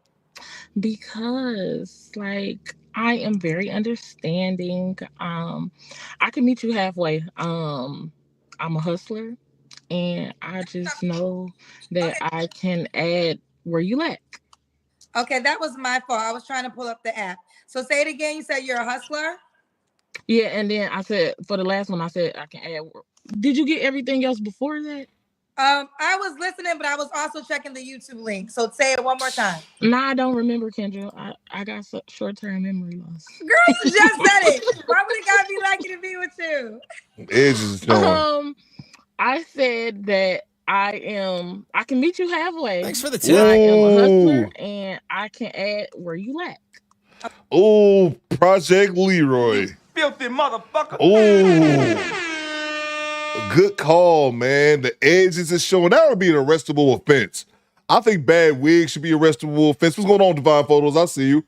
Because like I am very understanding. I can meet you halfway. I'm a hustler, and I just know that I can add where you lack. Okay, that was my fault. I was trying to pull up the app. So say it again. You said you're a hustler? Yeah, and then I said for the last one, I said I can add. Did you get everything else before that? I was listening, but I was also checking the YouTube link. So say it one more time. No, I don't remember, Kendra. I got short-term memory loss. Girl, you just said it. Why would a guy be lucky to be with you? Edges showing. I said that I can meet you halfway. Thanks for the tip. I am a hustler, and I can add where you lack. Oh, Project Leroy. Filthy motherfucker. Oh. Good call, man. The edges is showing. That would be an arrestable offense. I think bad wig should be arrestable offense. What's going on, Divine Photos? I see you.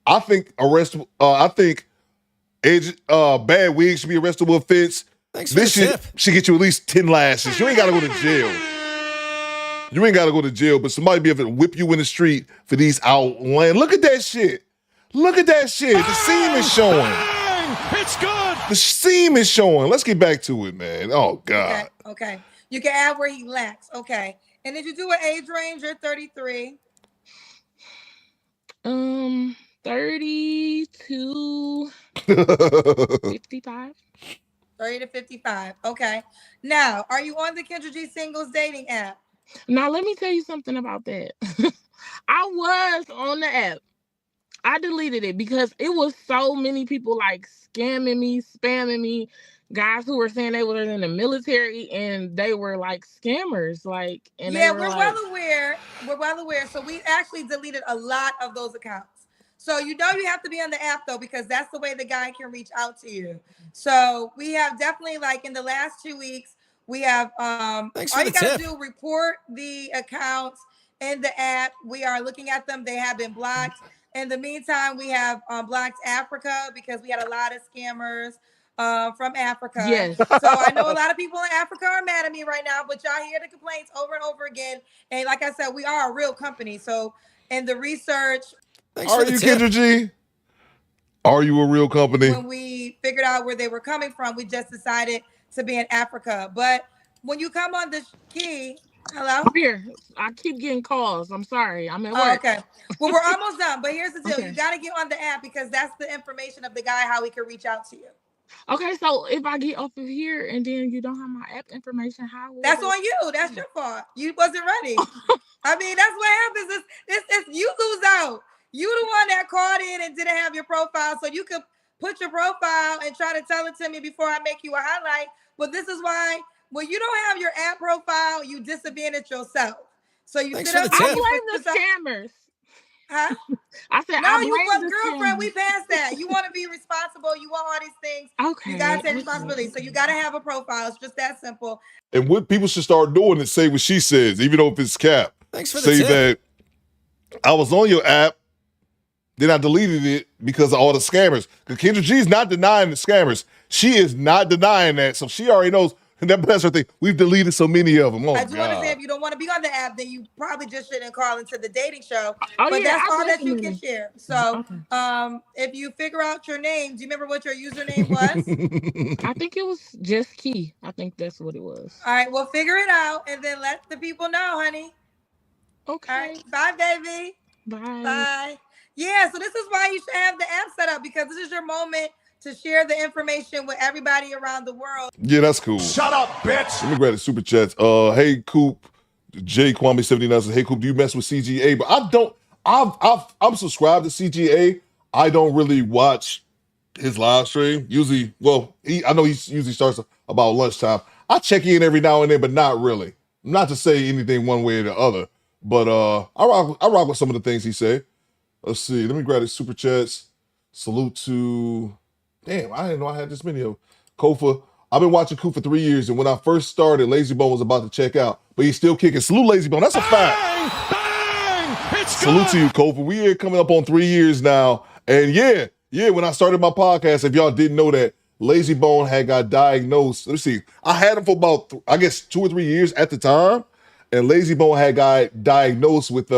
I think bad wig should be arrestable offense. Thanks for this the tip. Should get you at least 10 lashes. You ain't got to go to jail. You ain't got to go to jail, but somebody be able to whip you in the street for these outland. Look at that shit. Look at that shit. The seam is showing. Bang! It's good. The seam is showing. Let's get back to it, man. Oh, God. Okay. You can add where he lacks. Okay. And did you do an age range? You're 33. 30 to 55. 30 to 55. Okay. Now, are you on the Kendra G Singles dating app? Now, let me tell you something about that. I was on the app. I deleted it because it was so many people like scamming me, spamming me, guys who were saying they were in the military and they were like scammers. Like, and yeah, we're well aware. We're well aware. So we actually deleted a lot of those accounts. So you know you have to be on the app though, because that's the way the guy can reach out to you. So we have definitely, like in the last 2 weeks, we have Thanks all for you the gotta tip. do, report the accounts in the app. We are looking at them. They have been blocked. In the meantime, we have blocked Africa because we had a lot of scammers. from Africa. Yes. So I know a lot of people in Africa are mad at me right now, but y'all hear the complaints over and over again. And like I said, we are a real company. So in the research, Are you Kendra G? Are you a real company? when we figured out where they were coming from, we just decided to be in Africa. But when you come on the key, hello? I'm here. I keep getting calls. I'm sorry. I'm at work. Oh, okay. Well, we're almost done. But here's the deal. Okay. You got to get on the app because that's the information of the guy, how he can reach out to you. Okay, so if I get off of here and then you don't have my app information, how will That's on you. That's your fault. You wasn't ready. I mean, that's what happens. It's you lose out. You the one that called in and didn't have your profile, so you could put your profile and try to tell it to me before I make you a highlight. But this is why when you don't have your app profile, you disadvantage yourself. So you sit up. I blame the scammers. Huh? I said, no, I you blame but the girlfriend, scammers. we passed that. You want to be responsible. You want all these things. Okay. You gotta take responsibility. So you gotta have a profile. It's just that simple. And what people should start doing is say what she says, even though if it's cap. Thanks for the say tip. that I was on your app, then I deleted it because of all the scammers. Because Kendra G's not denying the scammers. She is not denying that. So she already knows. And that's her thing. We've deleted so many of them. Oh, I do want to say God. if you don't want to be on the app, then you probably just shouldn't call into the dating show. Oh, but yeah, that's I all that you can definitely- share. So if you figure out your name, do you remember what your username was? I think it was just Key. I think that's what it was. All right, well, figure it out and then let the people know, honey. Okay. All right, bye, baby. Bye. Bye. Yeah, so this is why you should have the app set up because this is your moment to share the information with everybody around the world. Yeah, that's cool. Shut up, bitch. Let me grab the super chats. Hey Coop, J Kwame 79 says, hey Coop, do you mess with CGA? But I don't. I'm subscribed to CGA. I don't really watch his live stream. Usually, I know he usually starts about lunchtime. I check in every now and then, but not really. Not to say anything one way or the other. But I rock with some of the things he said. Let's see. Let me grab the super chats. Salute to. Damn, I didn't know I had this many of Kofa. I've been watching Coop for 3 years, and when I first started, Lazy Bone was about to check out, but he's still kicking. Salute Lazy Bone. That's a fact. Salute to you, Kofa. We are coming up on 3 years now, and yeah, when I started my podcast, if y'all didn't know that, Lazy Bone had got diagnosed. Let's see. I had him for about, 2 or 3 years at the time, and Lazy Bone had got diagnosed with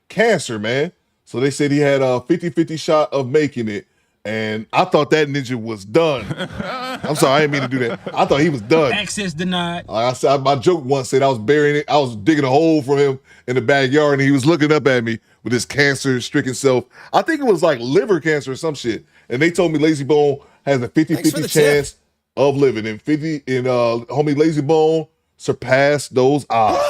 cancer, man. So they said he had a 50-50 shot of making it. And I thought that ninja was done. I'm sorry, I didn't mean to do that. I thought he was done. Access denied. I said, my joke once said I was burying it. I was digging a hole for him in the backyard, and he was looking up at me with his cancer-stricken self. I think it was like liver cancer or some shit. And they told me Lazy Bone has a 50-50 chance of living. And homie Lazy Bone surpassed those odds.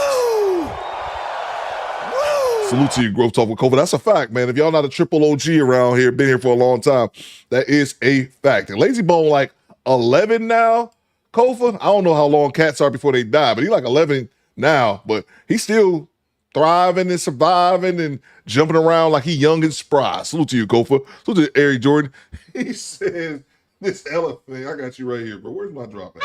Salute to you, Growth Talk with COVID. That's a fact, man. If y'all not a triple OG around here, been here for a long time, that is a fact. And Lazy Bone like 11 now, Kofa. I don't know how long cats are before they die, but he's like 11 now. But he's still thriving and surviving and jumping around like he young and spry. Salute to you, Kofa. Salute to Eric Jordan. He says, this elephant, I got you right here, bro. Where's my drop at?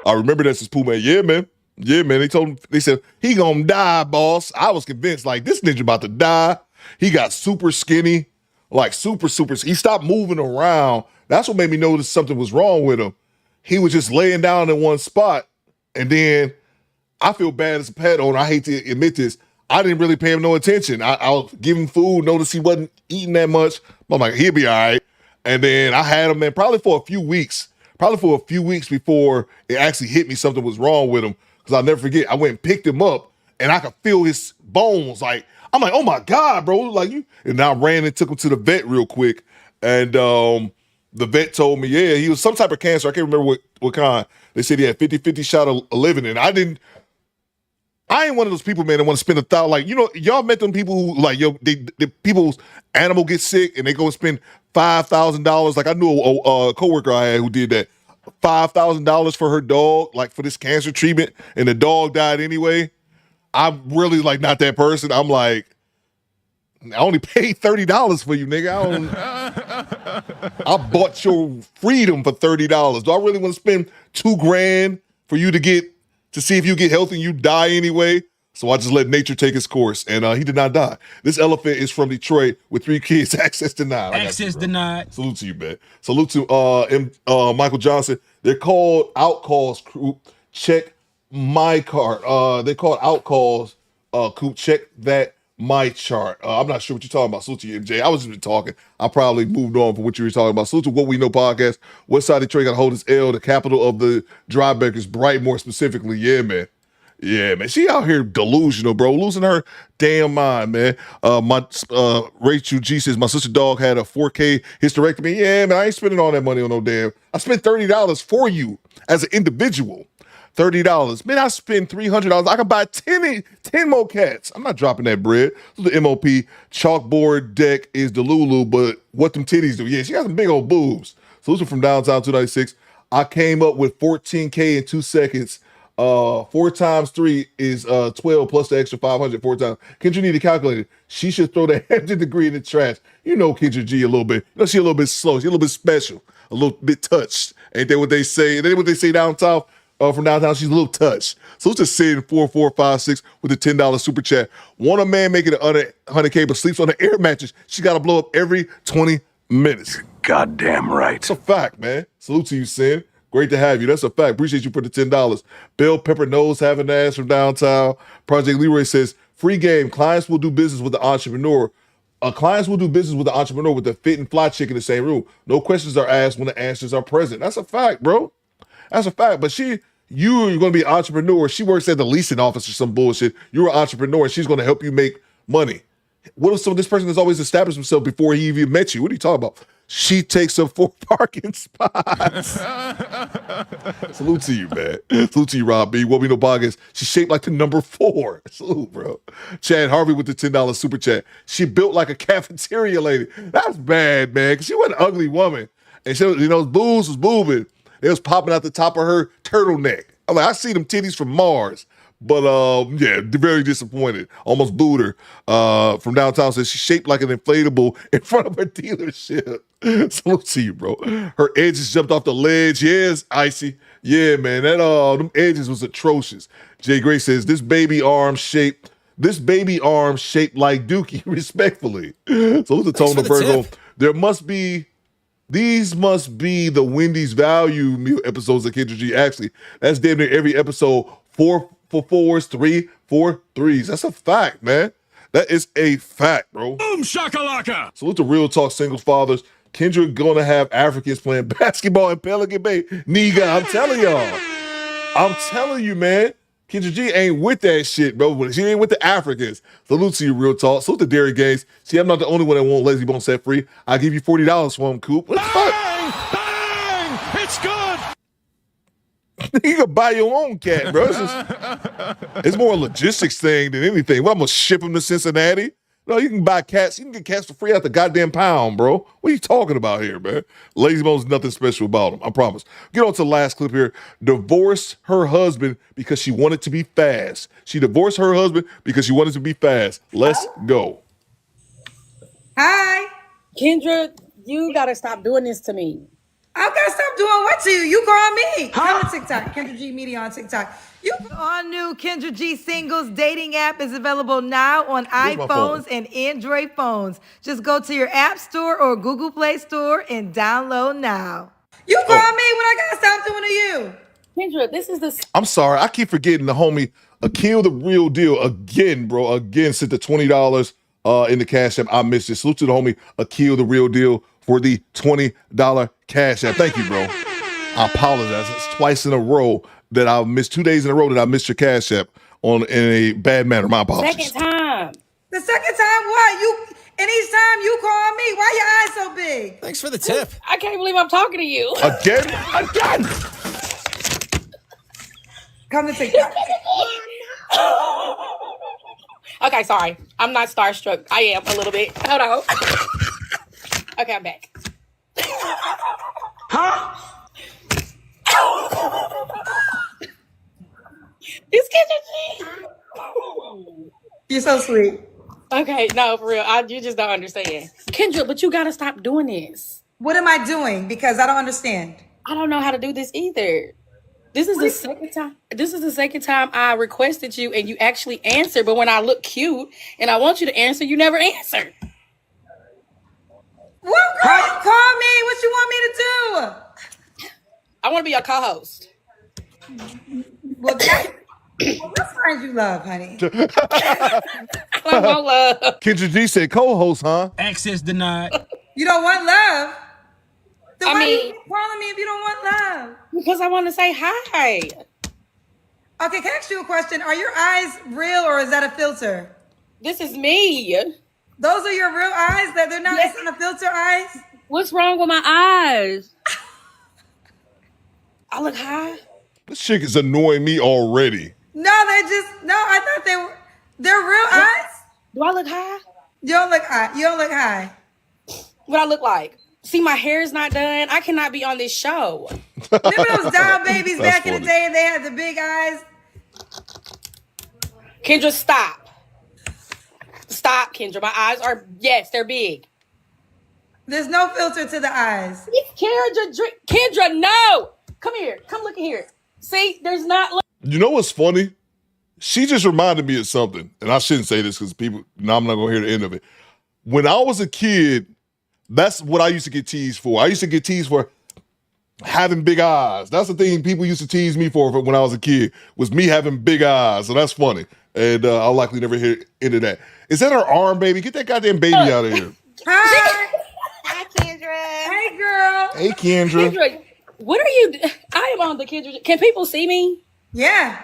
I remember that's his pool, man. Yeah, man. Yeah, man. They said, he gonna die, boss. I was convinced, like, this ninja about to die. He got super skinny, like super. He stopped moving around. That's what made me notice something was wrong with him. He was just laying down in one spot. And then I feel bad as a pet owner. I hate to admit this. I didn't really pay him no attention. I was giving food, noticed he wasn't eating that much. I'm like, he'll be all right. And then I had him, man, probably for a few weeks before it actually hit me something was wrong with him. Because I'll never forget, I went and picked him up, and I could feel his bones. I'm like, oh my God, bro. Like you. And I ran and took him to the vet real quick. And the vet told me, yeah, he was some type of cancer. I can't remember what kind. They said he had 50-50 shot of living. And I ain't one of those people, man, that want to spend $1,000. Like, y'all met them people who, like, the people's animal gets sick and they go and spend $5,000. Like, I knew a coworker I had who did that. $5,000 for her dog, like for this cancer treatment, and the dog died anyway. I'm really like not that person. I'm like, I only paid $30 for you, nigga. I bought your freedom for $30. Do I really want to spend $2,000 for you to see if you get healthy and you die anyway? So I just let nature take its course, and he did not die. This elephant is from Detroit with 3 kids. Access denied. Access denied. Salute to you, man. Salute to Michael Johnson. They're called outcalls, Coop. Check my card. They called outcalls, Coop. Check that my chart. I'm not sure what you're talking about. Salute to you, MJ. I was just talking. I probably moved on from what you were talking about. Salute to What We Know podcast. West Side Detroit got to hold its L, the capital of the Drybakers, Brightmore specifically. Yeah, man. Yeah, man. She out here delusional, bro. Losing her damn mind, man. Rachel G says, my sister dog had a 4K hysterectomy. Yeah, man, I ain't spending all that money on no damn. I spent $30 for you as an individual. $30. Man, I spend $300. I can buy 10 more cats. I'm not dropping that bread. So the MOP chalkboard deck is the Lulu, but what them titties do? Yeah, she got some big old boobs. So this is from Downtown 296. I came up with 14K in 2 seconds. 4 times 3 is 12 plus the extra 500 4 times. Kendra need to calculate it. She should throw the 100 degree in the trash. You know Kendra G a little bit. You know she a little bit slow. She a little bit special. A little bit touched. Ain't that what they say? Ain't that what they say down south? From downtown, she's a little touched. So let's just say in 4456 with the $10 super chat. Want a man making it 100K but sleeps on an air mattress. She got to blow up every 20 minutes. Goddamn right. It's a fact, man. Salute to you, Sin. Great to have you. That's a fact. Appreciate you for the $10. Bell Pepper Nose having ass from downtown. Project Leroy says, free game. Clients will do business with the entrepreneur. Clients will do business with the entrepreneur with the fit and fly chick in the same room. No questions are asked when the answers are present. That's a fact, bro. That's a fact. But you're going to be an entrepreneur. She works at the leasing office or some bullshit. You're an entrepreneur and she's going to help you make money. What if this person has always established himself before he even met you? What are you talking about? She takes up 4 parking spots. Salute to you, man. Salute to you, Rob B. What We Know podcast. She's shaped like the number 4. Salute, bro. Chad Harvey with the $10 super chat. She built like a cafeteria lady. That's bad, man, because she was an ugly woman. And she, boobs was boobing. It was popping out the top of her turtleneck. I'm like, I see them titties from Mars. But, yeah, very disappointed. Almost booed her. From downtown says she's shaped like an inflatable in front of her dealership. Salute to you, bro. Her edges jumped off the ledge. Yes, Icy. Yeah, man, them edges was atrocious. Jay Gray says, this baby arm shaped like Dookie, respectfully. So who's the tone of Virgo? These must be the Wendy's value meal episodes of Kendra G. Actually, that's damn near every episode. 4 for 4s, 3 for 3s. That's a fact, man. That is a fact, bro. Boom shakalaka. Salute to Real Talk Single Fathers. Kendra gonna have Africans playing basketball in Pelican Bay. Nigga, I'm telling y'all. I'm telling you, man. Kendra G ain't with that shit, bro. She ain't with the Africans. Salute to you, Real Talk. Salute to Derek Gaines. See, I'm not the only one that want Lazy Bone set free. I'll give you $40 for him, Coop. What the fuck? Bang! It's good. You can buy your own cat, bro. It's more a logistics thing than anything. Well, I'm gonna ship them to Cincinnati. No, you can buy cats. You can get cats for free out the goddamn pound, bro. What are you talking about here, man? Lazy Bone's nothing special about him, I promise. Get on to the last clip here. Divorced her husband because she wanted to be fast. She divorced her husband because she wanted to be fast. Let's go. Hi. Kendra, you gotta stop doing this to me. I gotta stop doing what to you? You call me. Come to TikTok. Kendra G Media on TikTok. All new Kendra G Singles dating app is available now on iPhones and Android phones. Just go to your App Store or Google Play Store and download now. You call me when I gotta stop doing to you. Kendra, this is the... I'm sorry. I keep forgetting the homie Akil the Real Deal again, bro. Again, sent the $20 in the Cash App. I missed it. Salute to the homie Akil the Real Deal for the $20 Cash App. Thank you, bro. I apologize. It's twice in a row that I missed 2 days in a row that I missed your Cash App in a bad manner. My apologies. Second time. The second time what? And each time you call me, why your eyes so big? Thanks for the tip. I can't believe I'm talking to you. Again? Come to TikTok. Okay, sorry. I'm not starstruck. I am a little bit. Hold on. Okay, I'm back. It's Kendra G. You're so sweet. Okay, no, for real. You just don't understand. Kendra, but you gotta stop doing this. What am I doing? Because I don't understand. I don't know how to do this either. This is the second time. This is the second time I requested you, and you actually answered. But when I look cute and I want you to answer, you never answer. What girl? Call me. What you want me to do? I want to be your co-host. Well, let's find you love, honey. I want love. Kendra G said co-host, huh? Access denied. You don't want love? Then I why do you mean- keep calling me if you don't want love? Because I want to say hi. Okay, can I ask you a question? Are your eyes real or is that a filter? This is me. Those are your real eyes? That they're not, it's not a filter eyes? What's wrong with my eyes? I look high. This chick is annoying me already. No, I thought they're real eyes? Do I look high? You don't look high. What I look like? See, my hair is not done. I cannot be on this show. Remember those doll babies That's back in the funny. day and they had the big eyes? Kendra, stop. Stop, Kendra. My eyes are, yes, they're big. There's no filter to the eyes. Kendra, no. Come here. Come look in here. See, there's not. You know what's funny? She just reminded me of something, and I shouldn't say this because people, now I'm not going to hear the end of it. When I was a kid, that's what I used to get teased for. I used to get teased for having big eyes. That's the thing people used to tease me for when I was a kid, was me having big eyes. So that's funny. And I'll likely never hear into that. Is that her arm, baby? Get that goddamn baby out of here. Hi. Hi, Kendra. Hey, girl. Hey, Kendra. Kendra, what are you? I am on the Kendra. Can people see me? Yeah.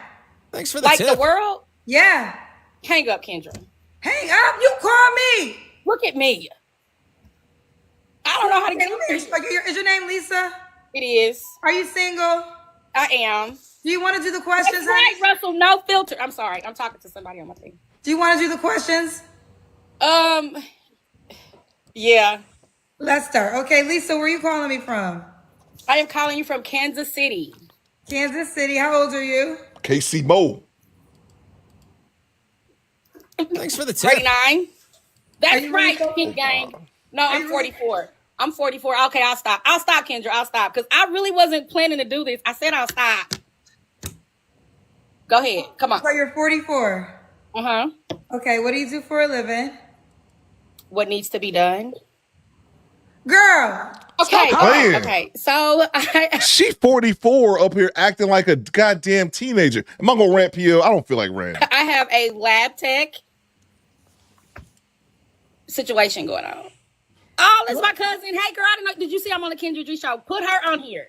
Thanks for the Like tip. the world? Yeah. Hang up, Kendra. Hang up. You call me. Look at me. I don't know how to get Hey, on Is your name Lisa? It is. Are you single? I am. Do you want to do the questions? That's right, Russell. No filter. I'm sorry. I'm talking to somebody on my thing. Do you want to do the questions? Yeah. Let's start. Okay, Lisa, where are you calling me from? I am calling you from Kansas City. Kansas City. How old are you? KC Mo. Thanks for the tip. 39. That's you right, really- Pink Gang. No, I'm 44. I'm 44. Okay, I'll stop. I'll stop, Kendra. I'll stop. Because I really wasn't planning to do this. I said I'll stop. Go ahead. Come on. So you're 44. Uh-huh. Okay, what do you do for a living? What needs to be done? Girl. Okay. playing. Okay. So She 44 up here acting like a goddamn teenager. Am I going to rant, PL? I don't feel like ranting. I have a lab tech situation going on. Oh, that's my cousin. Hey, girl, I don't know. Did you see I'm on the Kendra G show? Put her on here.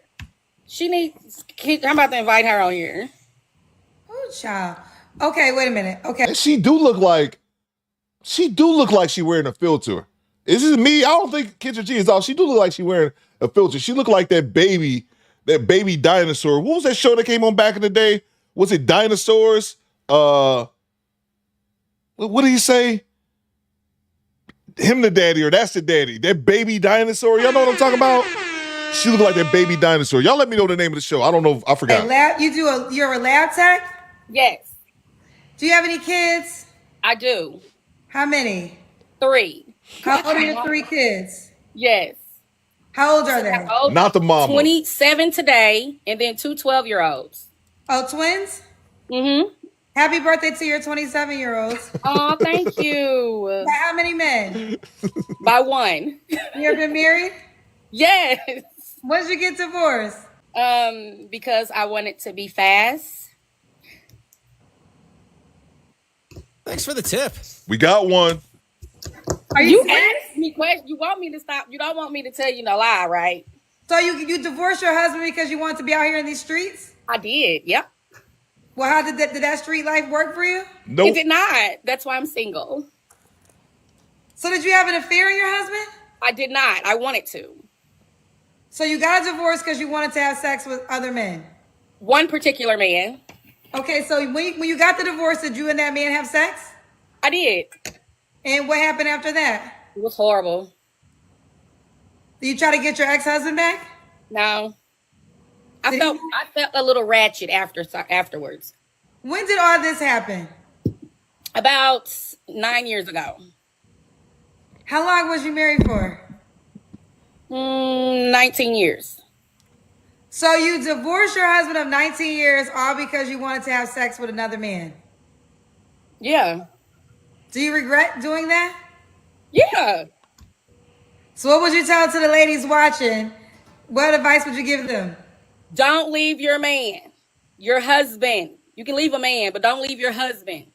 She needs. I'm about to invite her on here. Oh, child. Okay, wait a minute. Okay. And she do look like she wearing a filter. Is it me? I don't think Kendra G is off. She do look like she wearing a filter. She look like that baby dinosaur. What was that show that came on back in the day? Was it Dinosaurs? What did he say? Him the daddy, or that's the daddy. That baby dinosaur. Y'all know what I'm talking about? She look like that baby dinosaur. Y'all let me know the name of the show. I don't know. I forgot. You're a lab tech? Yes, Do you have any kids? I do. How many? 3. How old are your 3 kids? Yes. How old are they? How old? Not the mama. 27 today, and then 2 12-year-olds. Oh, twins? Mm-hmm. Happy birthday to your 27-year-olds. Oh, thank you. By how many men? By 1. You ever been married? Yes. When did you get divorced? Because I want it to be fast. Thanks for the tip. We got one. Are You serious? asked me questions. You want me to stop. You don't want me to tell you no lie, right? So you divorced your husband because you wanted to be out here in these streets? I did. Yep. Well, how did that street life work for you? Nope. It did not. That's why I'm single. So did you have an affair on your husband? I did not. I wanted to. So you got a divorce because you wanted to have sex with other men? One particular man. Okay, so when you got the divorce, did you and that man have sex? I did. And what happened after that? It was horrible. Did you try to get your ex-husband back? No. I felt a little ratchet afterwards. When did all this happen? About 9 years ago. How long was you married for? 19 years. So you divorced your husband of 19 years all because you wanted to have sex with another man? Yeah. Do you regret doing that? Yeah. So what would you tell to the ladies watching? What advice would you give them? Don't leave your man, your husband. You can leave a man, but don't leave your husband.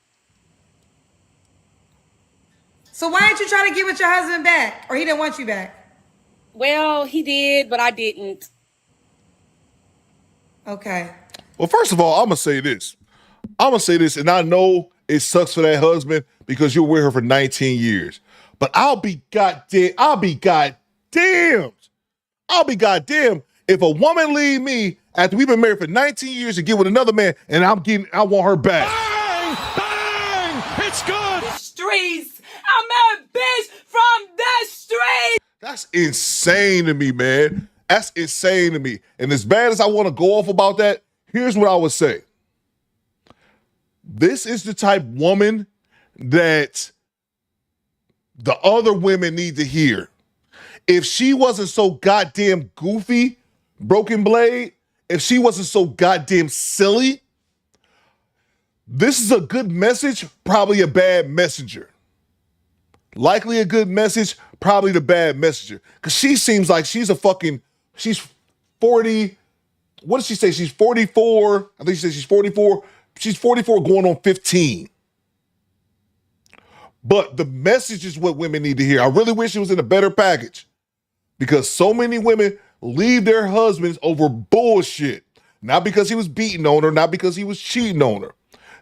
So why didn't you try to get with your husband back? Or he didn't want you back? Well, he did, but I didn't. Okay. Well, first of all, I'm going to say this. And I know it sucks for that husband because you're with her for 19 years. But I'll be goddamn if a woman leave me after we've been married for 19 years to get with another man and I want her back. Bang! Bang! It's good! Streets. I'm a bitch from the street. That's insane to me, man. That's insane to me. And as bad as I want to go off about that, here's what I would say. This is the type woman that the other women need to hear. If she wasn't so goddamn goofy, Broken Blade, if she wasn't so goddamn silly, this is a good message, probably a bad messenger. Likely a good message, probably the bad messenger. Because she seems like she's 40. What did she say? She's 44. I think she said she's 44. She's 44 going on 15. But the message is what women need to hear. I really wish it was in a better package because so many women leave their husbands over bullshit. Not because he was beating on her, not because he was cheating on her.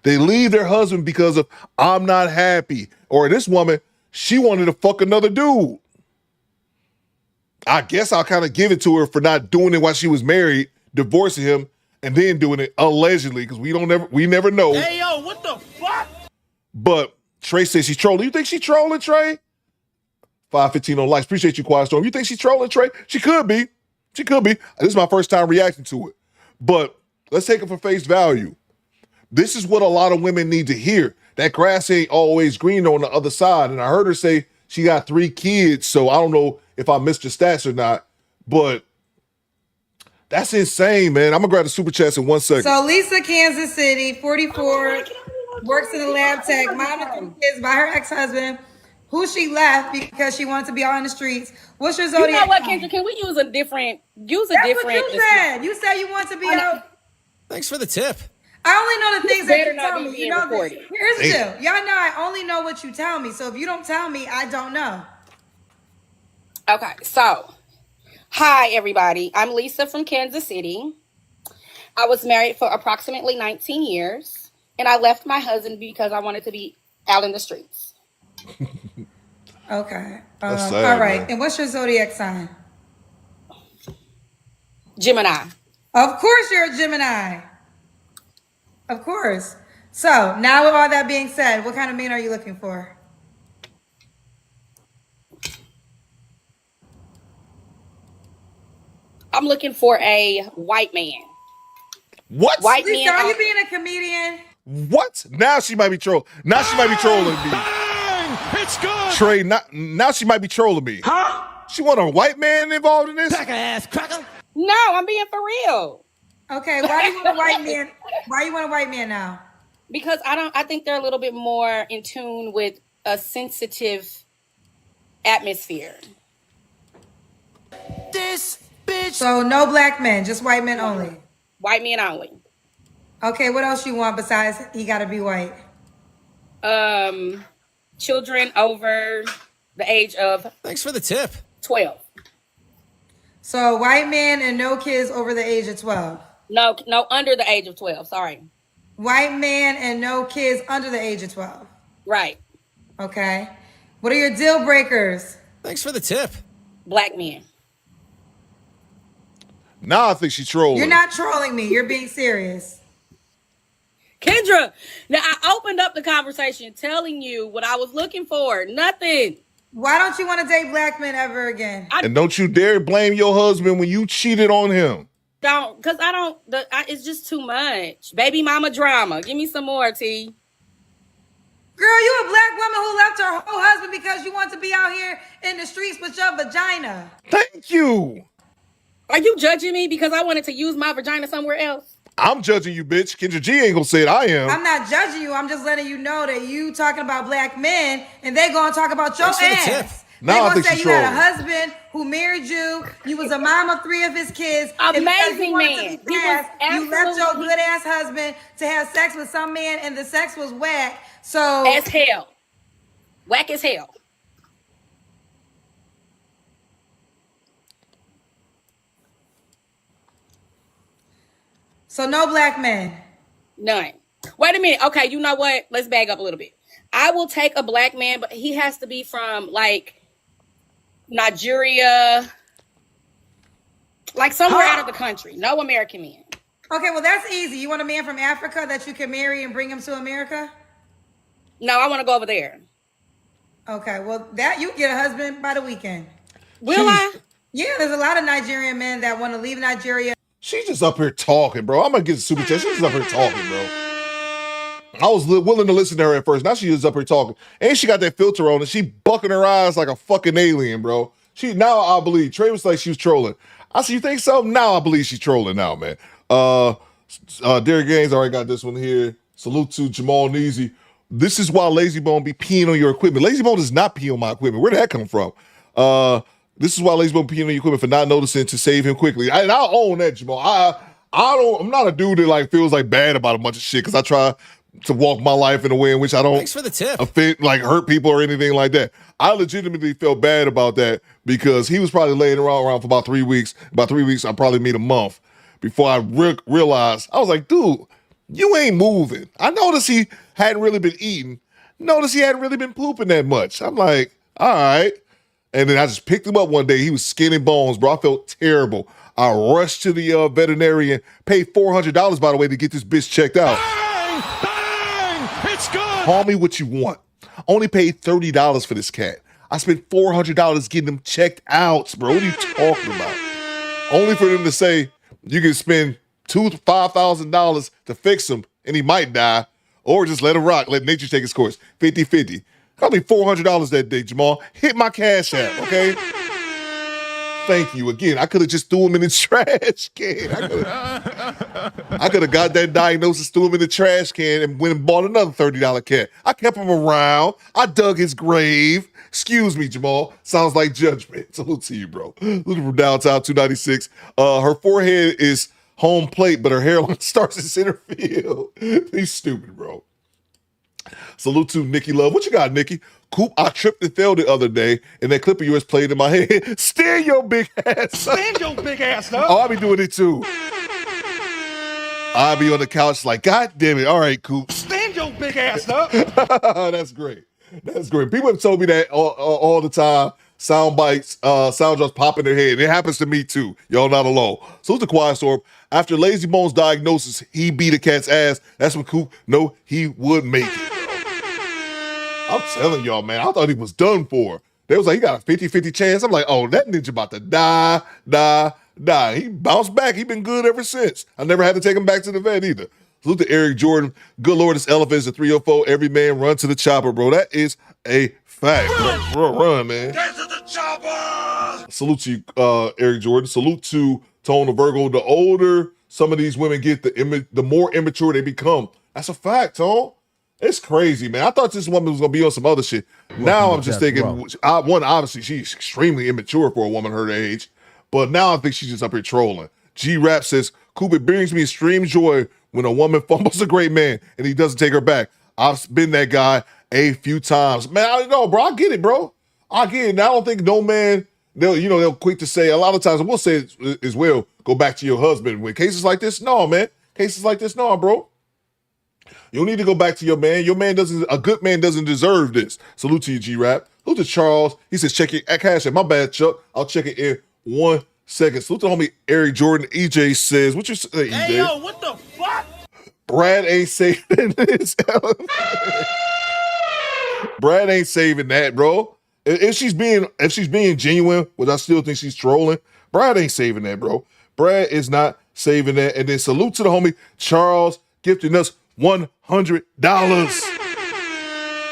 They leave their husband because of, I'm not happy. Or this woman, she wanted to fuck another dude. I guess I'll kind of give it to her for not doing it while she was married, divorcing him, and then doing it allegedly, because we never know. Hey, yo, what the fuck? But Trey says she's trolling. You think she's trolling, Trey? 515 on likes. Appreciate you, Quiet Storm. You think she's trolling, Trey? She could be. She could be. This is my first time reacting to it. But let's take it for face value. This is what a lot of women need to hear. That grass ain't always green on the other side. And I heard her say she got 3 kids, so I don't know if I missed your stats or not. But that's insane, man. I'm going to grab the super chats in 1 second. So Lisa, Kansas City, 44, works in the lab tech, mom of 3 kids by her ex-husband, who she left because she wanted to be out in the streets. What's your zodiac? You know what, Kendra? Can we use a different? That's what you said. You said you want to be out. Thanks for the tip. I only know the things that you tell me. You know, recorded. here's the deal. Y'all know I only know what you tell me. So if you don't tell me, I don't know. Okay, so hi everybody. I'm Lisa from Kansas City. I was married for approximately 19 years, and I left my husband because I wanted to be out in the streets. Okay. That's sad, all right. man. And what's your zodiac sign? Gemini. Of course you're a Gemini. Of course. So now with all that being said, what kind of man are you looking for? I'm looking for a white man. What? White Lisa, man. are you being a comedian? What? Now she might be trolling. Now she might be trolling me. Bang! It's good! Trey, now she might be trolling me. Huh? She want a white man involved in this? Pack ass cracker! No, I'm being for real. Okay, why do you want a white man? Why you want a white man now? Because I think they're a little bit more in tune with a sensitive atmosphere. This bitch. So no black men, just white men only. White men only. Okay, what else you want besides he gotta be white? Children over the age of Thanks for the tip. 12. So white man and no kids over the age of 12. No, under the age of 12. Sorry. White man and no kids under the age of 12. Right. Okay. What are your deal breakers? Thanks for the tip. Black men. Now I think she's trolling. You're not trolling me. You're being serious. Kendra, now I opened up the conversation telling you what I was looking for. Nothing. Why don't you want to date black men ever again? And don't you dare blame your husband when you cheated on him. It's just too much. Baby mama drama. Give me some more, T. Girl, you a black woman who left her whole husband because you want to be out here in the streets with your vagina. Thank you. Are you judging me because I wanted to use my vagina somewhere else? I'm judging you, bitch. Kendra G ain't gonna say it. I am. I'm not judging you. I'm just letting you know that you talking about black men, and they gonna talk about your ass. They Now I gonna think say she's you had a trolling. husband who married you. You was a mom of 3 of his kids. Amazing man. man. You left your good ass husband to have sex with some man, and the sex was whack. So as hell, whack as hell. So no black men. None. Wait a minute. Okay, you know what? Let's back up a little bit. I will take a black man, but he has to be from like Nigeria, like somewhere out of the country. No American men. Okay, well that's easy. You want a man from Africa that you can marry and bring him to America? No, I want to go over there. Okay, well that you get a husband by the weekend. Will I? Yeah, there's a lot of Nigerian men that want to leave Nigeria. She's just up here talking, bro. I'm gonna get a super chat. She's just up here talking, bro. I was willing to listen to her at first. Now she is up here talking. And she got that filter on and she bucking her eyes like a fucking alien, bro. Now I believe. Trey was like she was trolling. I said, you think so? Now I believe she's trolling now, man. Derek Gaines already got this one here. Salute to Jamal Neasy. This is why Lazy Bone be peeing on your equipment. Lazy Bone does not pee on my equipment. Where did that come from? This is why Lazy Bone peeing on your equipment for not noticing to save him quickly. And I own that, Jamal. I'm not a dude that like feels like bad about a bunch of shit because I try to walk my life in a way in which I don't Thanks for the tip. offend, like hurt people or anything like that. I legitimately felt bad about that because he was probably laying around for about 3 weeks. About 3 weeks, I probably meet a month before I realized. I was like, dude, you ain't moving. I noticed he hadn't really been eating. Noticed he hadn't really been pooping that much. I'm like, all right. And then I just picked him up one day. He was skin and bones, bro. I felt terrible. I rushed to the veterinarian, paid $400, by the way, to get this bitch checked out. It's good. Call me what you want. Only paid $30 for this cat. I spent $400 getting him checked out, bro. What are you talking about? Only for them to say you can spend $2,000 to $5,000 to fix him and he might die, or just let him rock, let nature take its course. 50-50. Got me $400 that day, Jamal. Hit my cash app, okay? Thank you again. I could have just threw him in the trash can. I could have got that diagnosis, threw him in the trash can, and went and bought another $30 cat. I kept him around. I dug his grave. Excuse me, Jamal. Sounds like judgment. Salute to you, bro. Looking from downtown 296. Her forehead is home plate, but her hairline starts in center field. He's stupid, bro. Salute to Nikki Love. What you got, Nikki? Coop, I tripped and fell the other day, and that clip of yours played in my head. Stand your big ass up. Stand your big ass up. Oh, I be doing it too. I be on the couch like, God damn it. All right, Coop. Stand your big ass up. That's great. That's great. People have told me that all the time. Sound bites, sound drops pop in their head. It happens to me too. Y'all not alone. So it's the Quiet Storm. After Lazy Bones' diagnosis, he beat a cat's ass. That's when Coop know he would make it. I'm telling y'all, man, I thought he was done for. They was like, he got a 50-50 chance. I'm like, oh, that ninja about to die. He bounced back. He been good ever since. I never had to take him back to the vet either. Salute to Eric Jordan. Good Lord, this elephant is a 304. Every man run to the chopper, bro. That is a fact. Run, man. Get to the chopper! Salute to you, Eric Jordan. Salute to Tone the Virgo. The older some of these women get, the more immature they become. That's a fact, Tone. It's crazy, man. I thought this woman was going to be on some other shit. Now I'm just thinking, one, obviously, she's extremely immature for a woman her age. But now I think she's just up here trolling. G-Rap says, Coop, it brings me extreme joy when a woman fumbles a great man and he doesn't take her back. I've been that guy a few times. Man, I know, bro. I get it, bro. I get it. And I don't think no man, they'll quick to say, a lot of times, and we'll say it as well, go back to your husband. When cases like this, no, man. Cases like this, no, bro. You don't need to go back to your man. A good man doesn't deserve this. Salute to you, G-Rap. Salute to Charles. He says, check it at cash app. My bad, Chuck. I'll check it in 1 second. Salute to homie Eric Jordan. EJ says, what you say, EJ? Hey, yo, what the fuck? Brad ain't saving this. Brad ain't saving that, bro. If she's being genuine, which I still think she's trolling, Brad ain't saving that, bro. Brad is not saving that. And then salute to the homie Charles gifting us $100.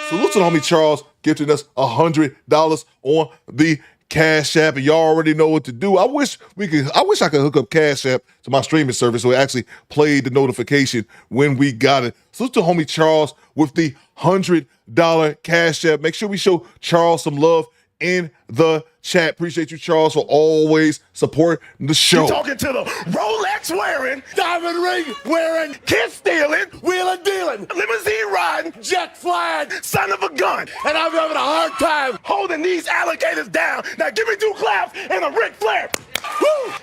Salute to the homie Charles gifting us $100 on the Cash App, and y'all already know what to do. I wish I could hook up Cash App to my streaming service so it actually played the notification when we got it. Salute to homie Charles with the $100 Cash App. Make sure we show Charles some love in the chat. Appreciate you, Charles, for always supporting the show. You talking to the Rolex wearing, diamond ring wearing, kiss stealing, wheeler dealing, limousine riding, jet flying, son of a gun. And I'm having a hard time holding these alligators down. Now give me 2 claps and a Ric Flair. Woo!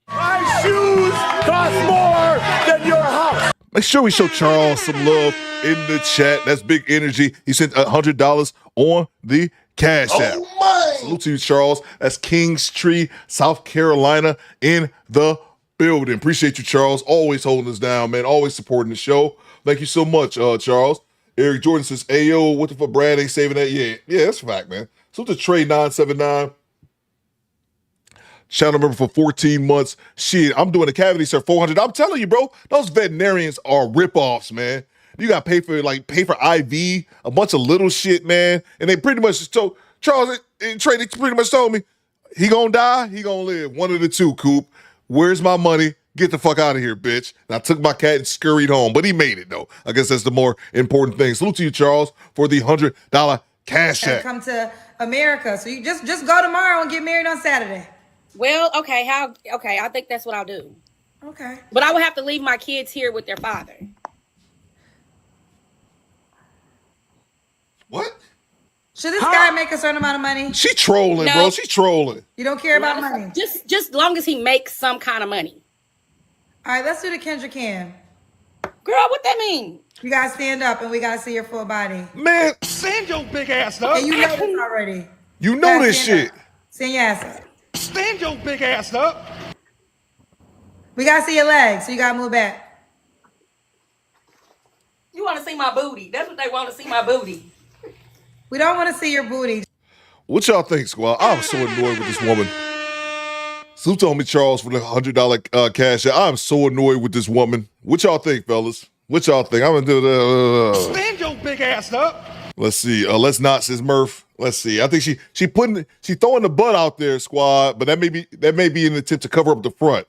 My shoes cost more than your house. Make sure we show Charles some love in the chat. That's big energy. He sent $100 on the Cash App. Oh my! Salute to you, Charles. That's Kingstree, South Carolina in the building. Appreciate you, Charles. Always holding us down, man. Always supporting the show. Thank you so much, Charles. Eric Jordan says, Ayo, what the fuck, Brad ain't saving that? Yeah, that's a fact, man. Salute to Trey979. Channel member for 14 months. Shit, I'm doing a cavity search, 400. I'm telling you, bro, those veterinarians are ripoffs, man. You got to pay for IV, a bunch of little shit, man. And they pretty much just told, Charles and Trey, they pretty much told me, he gonna die, he gonna live. One of the two, Coop. Where's my money? Get the fuck out of here, bitch. And I took my cat and scurried home, but he made it, though. I guess that's the more important thing. Salute to you, Charles, for the $100 Cash App. Come to America. So you just go tomorrow and get married on Saturday. Well, okay, I think that's what I'll do. Okay. But I would have to leave my kids here with their father. What? Should this guy make a certain amount of money? She trolling, bro. She trolling. You don't care about money? Just long as he makes some kind of money. All right, let's do the Kendra Cam. Girl, what that mean? You gotta stand up and we gotta see your full body. Man, stand your big ass up. And you know this already. You know this shit. Stand your ass up. Stand your big ass up. We gotta see your legs, so you gotta move back. You want to see my booty? That's what they want to see, my booty. We don't want to see your booty. What y'all think, squad? I'm so annoyed with this woman. Salute to homie Charles for the $100 Cash App. I'm so annoyed with this woman. What y'all think, fellas? What y'all think? I'm gonna do the. Stand your big ass up. Let's see. Let's not, says Murph. Let's see. I think she throwing the butt out there, squad. But that may be an attempt to cover up the front.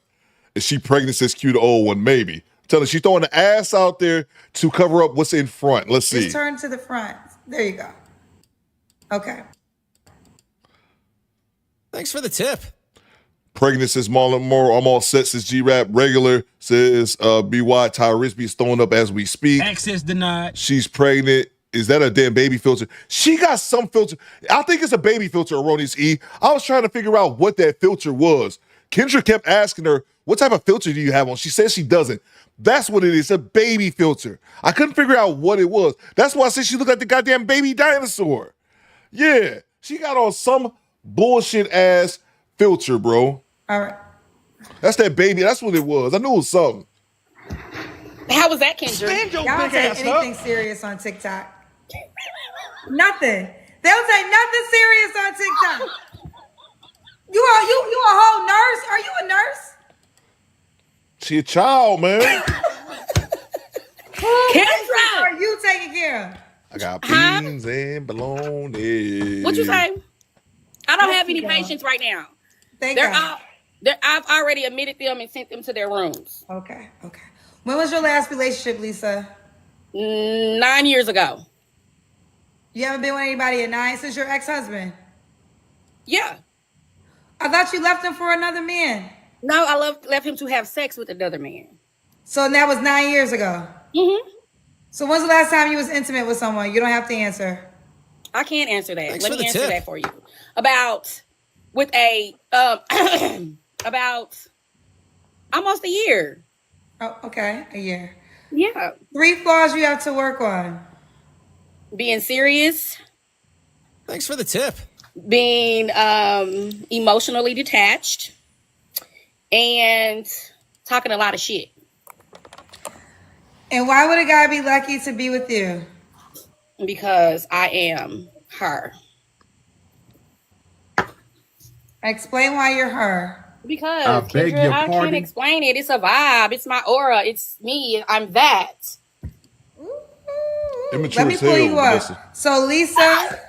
Is she pregnant? Says Q, the old one. Maybe. Tell her she's throwing the ass out there to cover up what's in front. Let's see. Just turn to the front. There you go. Okay. Thanks for the tip. Pregnant says Marlon Moore. I'm all set, says G-Rap. Regular says BY Tyrese is throwing up as we speak. Access denied. She's pregnant. Is that a damn baby filter? She got some filter. I think it's a baby filter, Erroneous E. I was trying to figure out what that filter was. Kendra kept asking her, what type of filter do you have on? She says she doesn't. That's what it is, a baby filter. I couldn't figure out what it was. That's why I said she looked like the goddamn baby dinosaur. Yeah, she got on some bullshit ass filter, bro. All right. That's that baby. That's what it was. I knew it was something. How was that, Kendra? Y'all don't take anything serious on TikTok. Nothing. They don't take nothing serious on TikTok. You a whole nurse? Are you a nurse? She a child, man. Kendra! Are you taking care of? I got beans and bologna. What you say? I don't have any patients right now. I've already admitted them and sent them to their rooms. Okay. When was your last relationship, Lisa? 9 years ago. You haven't been with anybody at 9 since your ex-husband? Yeah. I thought you left him for another man. No, I left him to have sex with another man. So that was 9 years ago? Mm-hmm. So when's the last time you was intimate with someone? You don't have to answer. I can't answer that. Thanks Let for me the answer tip. that for you. About almost a year. Oh, okay. A year. Yeah. 3 flaws you have to work on. Being serious. Thanks for the tip. Being emotionally detached. And talking a lot of shit. And why would a guy be lucky to be with you? Because I am her. Explain why you're her. Because I beg Kendra, your I pardon? can't explain it. It's a vibe. It's my aura. It's me. I'm that. Immature Let me as pull hell, you Vanessa. up. So Lisa,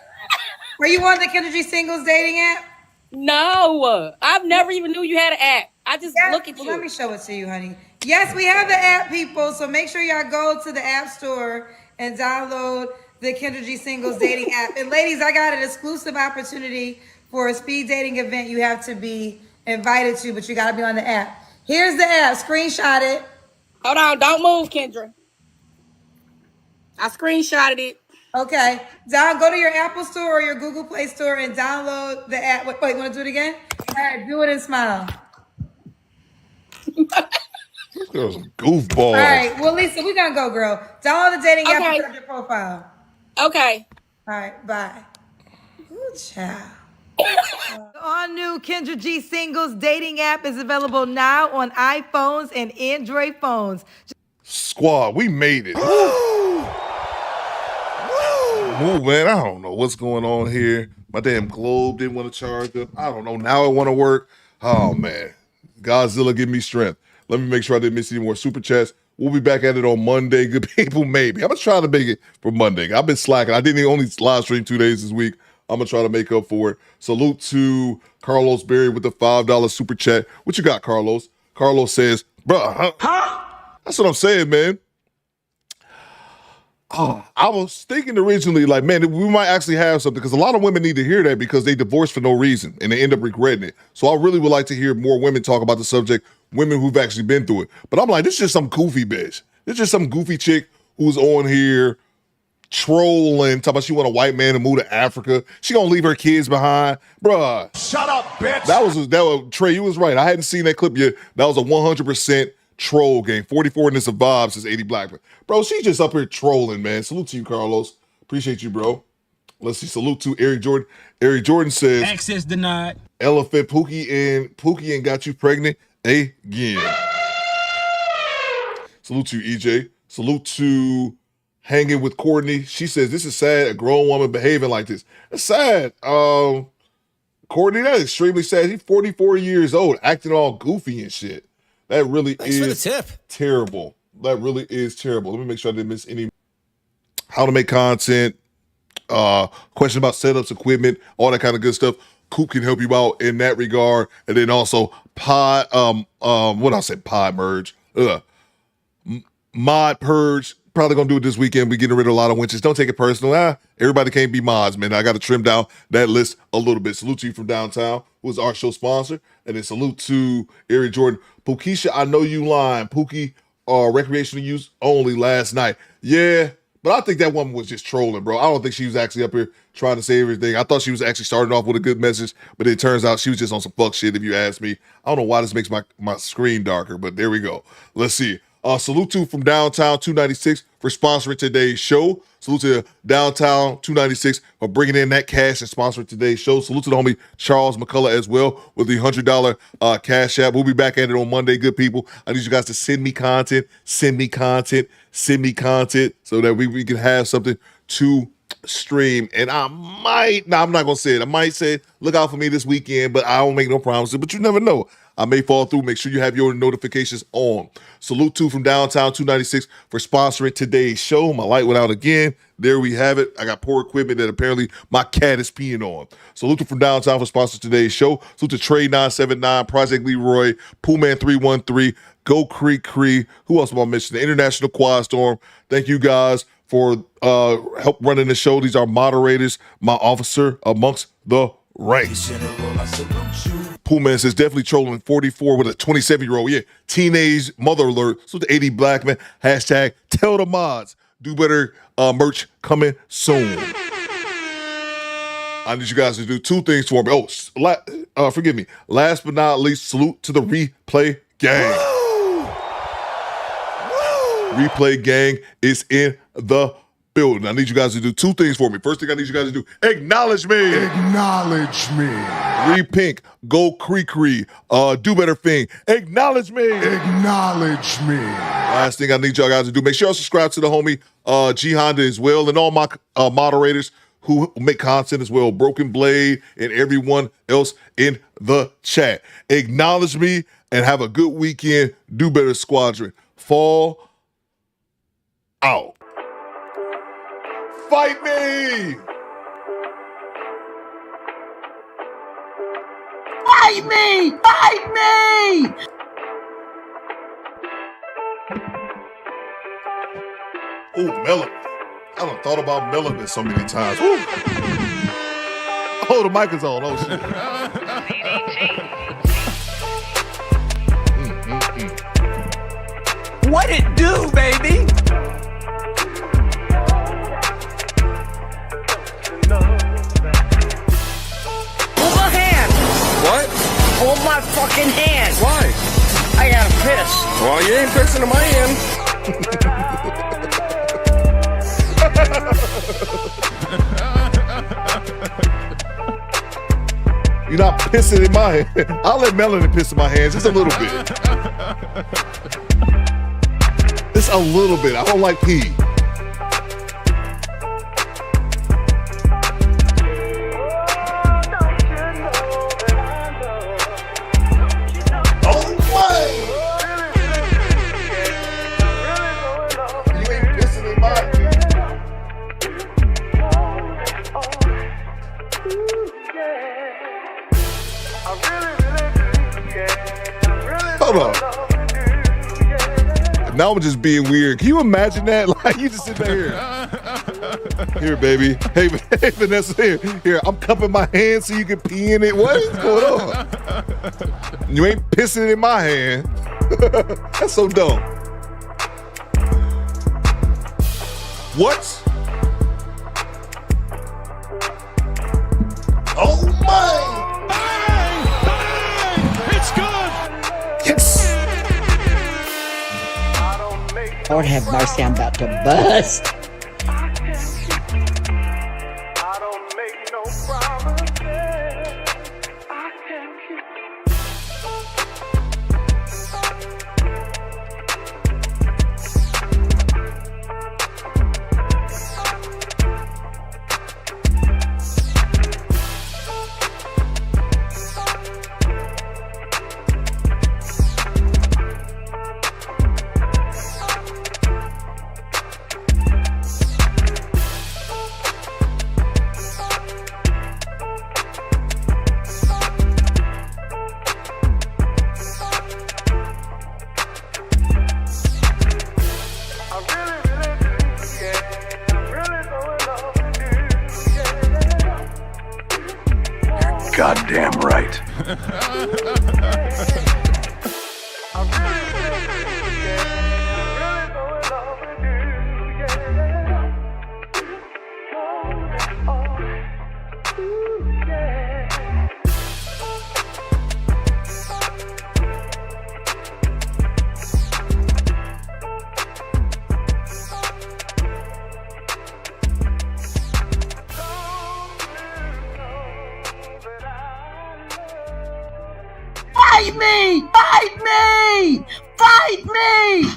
Are you on the Kendra G Singles dating app? No, I've never even knew you had an app. I just look at you. Let me show it to you, honey. Yes, we have the app, people. So make sure y'all go to the App Store and download the Kendra G Singles dating app. And ladies, I got an exclusive opportunity for a speed dating event you have to be invited to, but you got to be on the app. Here's the app. Screenshot it. Hold on. Don't move, Kendra. I screenshotted it. Okay. Go to your Apple Store or your Google Play Store and download the app. Wait, you want to do it again? All right, do it and smile. Those some goofballs. All right. Well, Lisa, we're going to go, girl. Download the dating app and set up your profile. Okay. All right. Bye. Good child. The all-new Kendra G Singles dating app is available now on iPhones and Android phones. Squad, we made it. Move, man. I don't know what's going on here. My damn globe didn't want to charge up. I don't know. Now it want to work. Oh, man. Godzilla, give me strength. Let me make sure I didn't miss any more super chats. We'll be back at it on Monday. Good people, maybe. I'm going to try to make it for Monday. I've been slacking. I didn't only live stream 2 days this week. I'm going to try to make up for it. Salute to Carlos Berry with the $5 super chat. What you got, Carlos? Carlos says, bruh, huh? That's what I'm saying, man. Oh, I was thinking originally, like, man, we might actually have something because a lot of women need to hear that because they divorce for no reason and they end up regretting it. So I really would like to hear more women talk about the subject, women who've actually been through it. But I'm like, this is just some goofy bitch. This is just some goofy chick who's on here trolling, talking about she want a white man to move to Africa. She gonna leave her kids behind. Bruh. Shut up, bitch. That was Trey, you was right. I hadn't seen that clip yet. That was a 100% troll game. 44 and it's a vibe, says 80 Blackman. Bro, she's just up here trolling, man. Salute to you, Carlos. Appreciate you, bro. Let's see. Salute to Eric Jordan. Eric Jordan says, access denied. Elephant Pookie and got you pregnant again. Salute to you, EJ. Salute to Hanging with Courtney. She says, this is sad, a grown woman behaving like this. It's sad. Courtney, that is extremely sad. He's 44 years old, acting all goofy and shit. That really Thanks for the tip. Terrible. That really is terrible. Let me make sure I didn't miss any. How to make content, question about setups, equipment, all that kind of good stuff. Coop can help you out in that regard. And then also pod, what I said, pod merge. Mod purge. Probably gonna do it this weekend. We're getting rid of a lot of winches. Don't take it personal. Everybody can't be mods, man. I got to trim down that list a little bit. Salute to you from downtown, who's our show sponsor. And then salute to Eric Jordan. Pookeisha, I know you lying. Pookie, recreational use only last night. Yeah, but I think that woman was just trolling, bro. I don't think she was actually up here trying to say everything. I thought she was actually starting off with a good message, but it turns out she was just on some fuck shit, if you ask me. I don't know why this makes my screen darker, but there we go. Let's see. Salute to from Downtown 296 for sponsoring today's show. Salute to Downtown 296 for bringing in that cash and sponsoring today's show. Salute to the homie Charles McCullough as well with the $100 cash app. We'll be back at it on Monday, good people. I need you guys to send me content so that we can have something to stream. And I'm not going to say it. I might say, look out for me this weekend, but I don't make no promises, but you never know. I may fall through. Make sure you have your notifications on. Salute to from Downtown 296 for sponsoring today's show. My light went out again. There we have it. I got poor equipment that apparently my cat is peeing on. Salute to from Downtown for sponsoring today's show. Salute to Trey 979, Project Leroy, Poolman 313, Go Creek Cree. Who else am I missing? The International Quad Storm. Thank you guys for help running the show. These are moderators, my officer amongst the ranks. Poolman says definitely trolling 44 with a 27-year-old. Yeah, teenage mother alert. So the 80 Blackman. Hashtag tell the mods. Do better merch coming soon. I need you guys to do two things for me. Forgive me. Last but not least, salute to the replay gang. Replay gang is in the building. I need you guys to do two things for me. First thing I need you guys to do, acknowledge me. Acknowledge me. Repink, go Cree, do better thing. Acknowledge me. Acknowledge me. Last thing I need y'all guys to do, make sure y'all subscribe to the homie G Honda as well, and all my moderators who make content as well, Broken Blade and everyone else in the chat. Acknowledge me and have a good weekend. Do better, Squadron. Fall out. Fight me! Fight me! Fight me! Ooh, melanin. I done thought about melanin so many times. Ooh. Oh, the mic is on. Oh, shit. What it do, baby? Hold my hand. What? Hold my fucking hand. Why? I gotta piss. Well, you ain't pissing in my hand. You're not pissing in my hand. I'll let melanin piss in my hands just a little bit. Just a little bit. I don't like pee. Oh my! You ain't pissing in my hand. Hold on. Now I'm just being weird. Can you imagine that? Like you just sit there. Here, baby. Hey, Vanessa, here. I'm cupping my hand so you can pee in it. What is going on? You ain't pissing in my hand. That's so dumb. What? Oh my! It's good. Yes. Lord have mercy, I'm about to bust. Goddamn right. Fight me! Fight me! Fight me!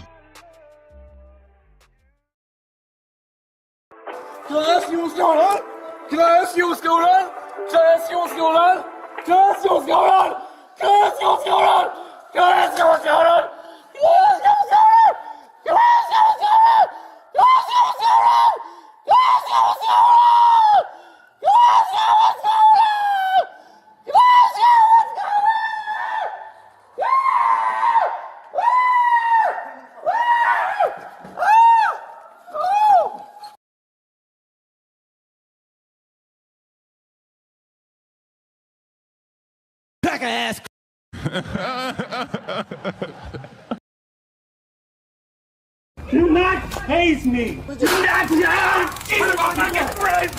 Can I ask you what's going on? Can I ask you what's going on? Can I ask you what's going on? Can I ask you what's going on? Can I ask you what's going on? Can I ask you what's going on? Can I ask you what's going on? Can I ask you what's going on? Can I ask you what's going on? Can I ask you what's going on? Can I ask you what's going on? Can I ask you what's going on? Pack of ass. Do not tase me. Do not. Get my fucking friend.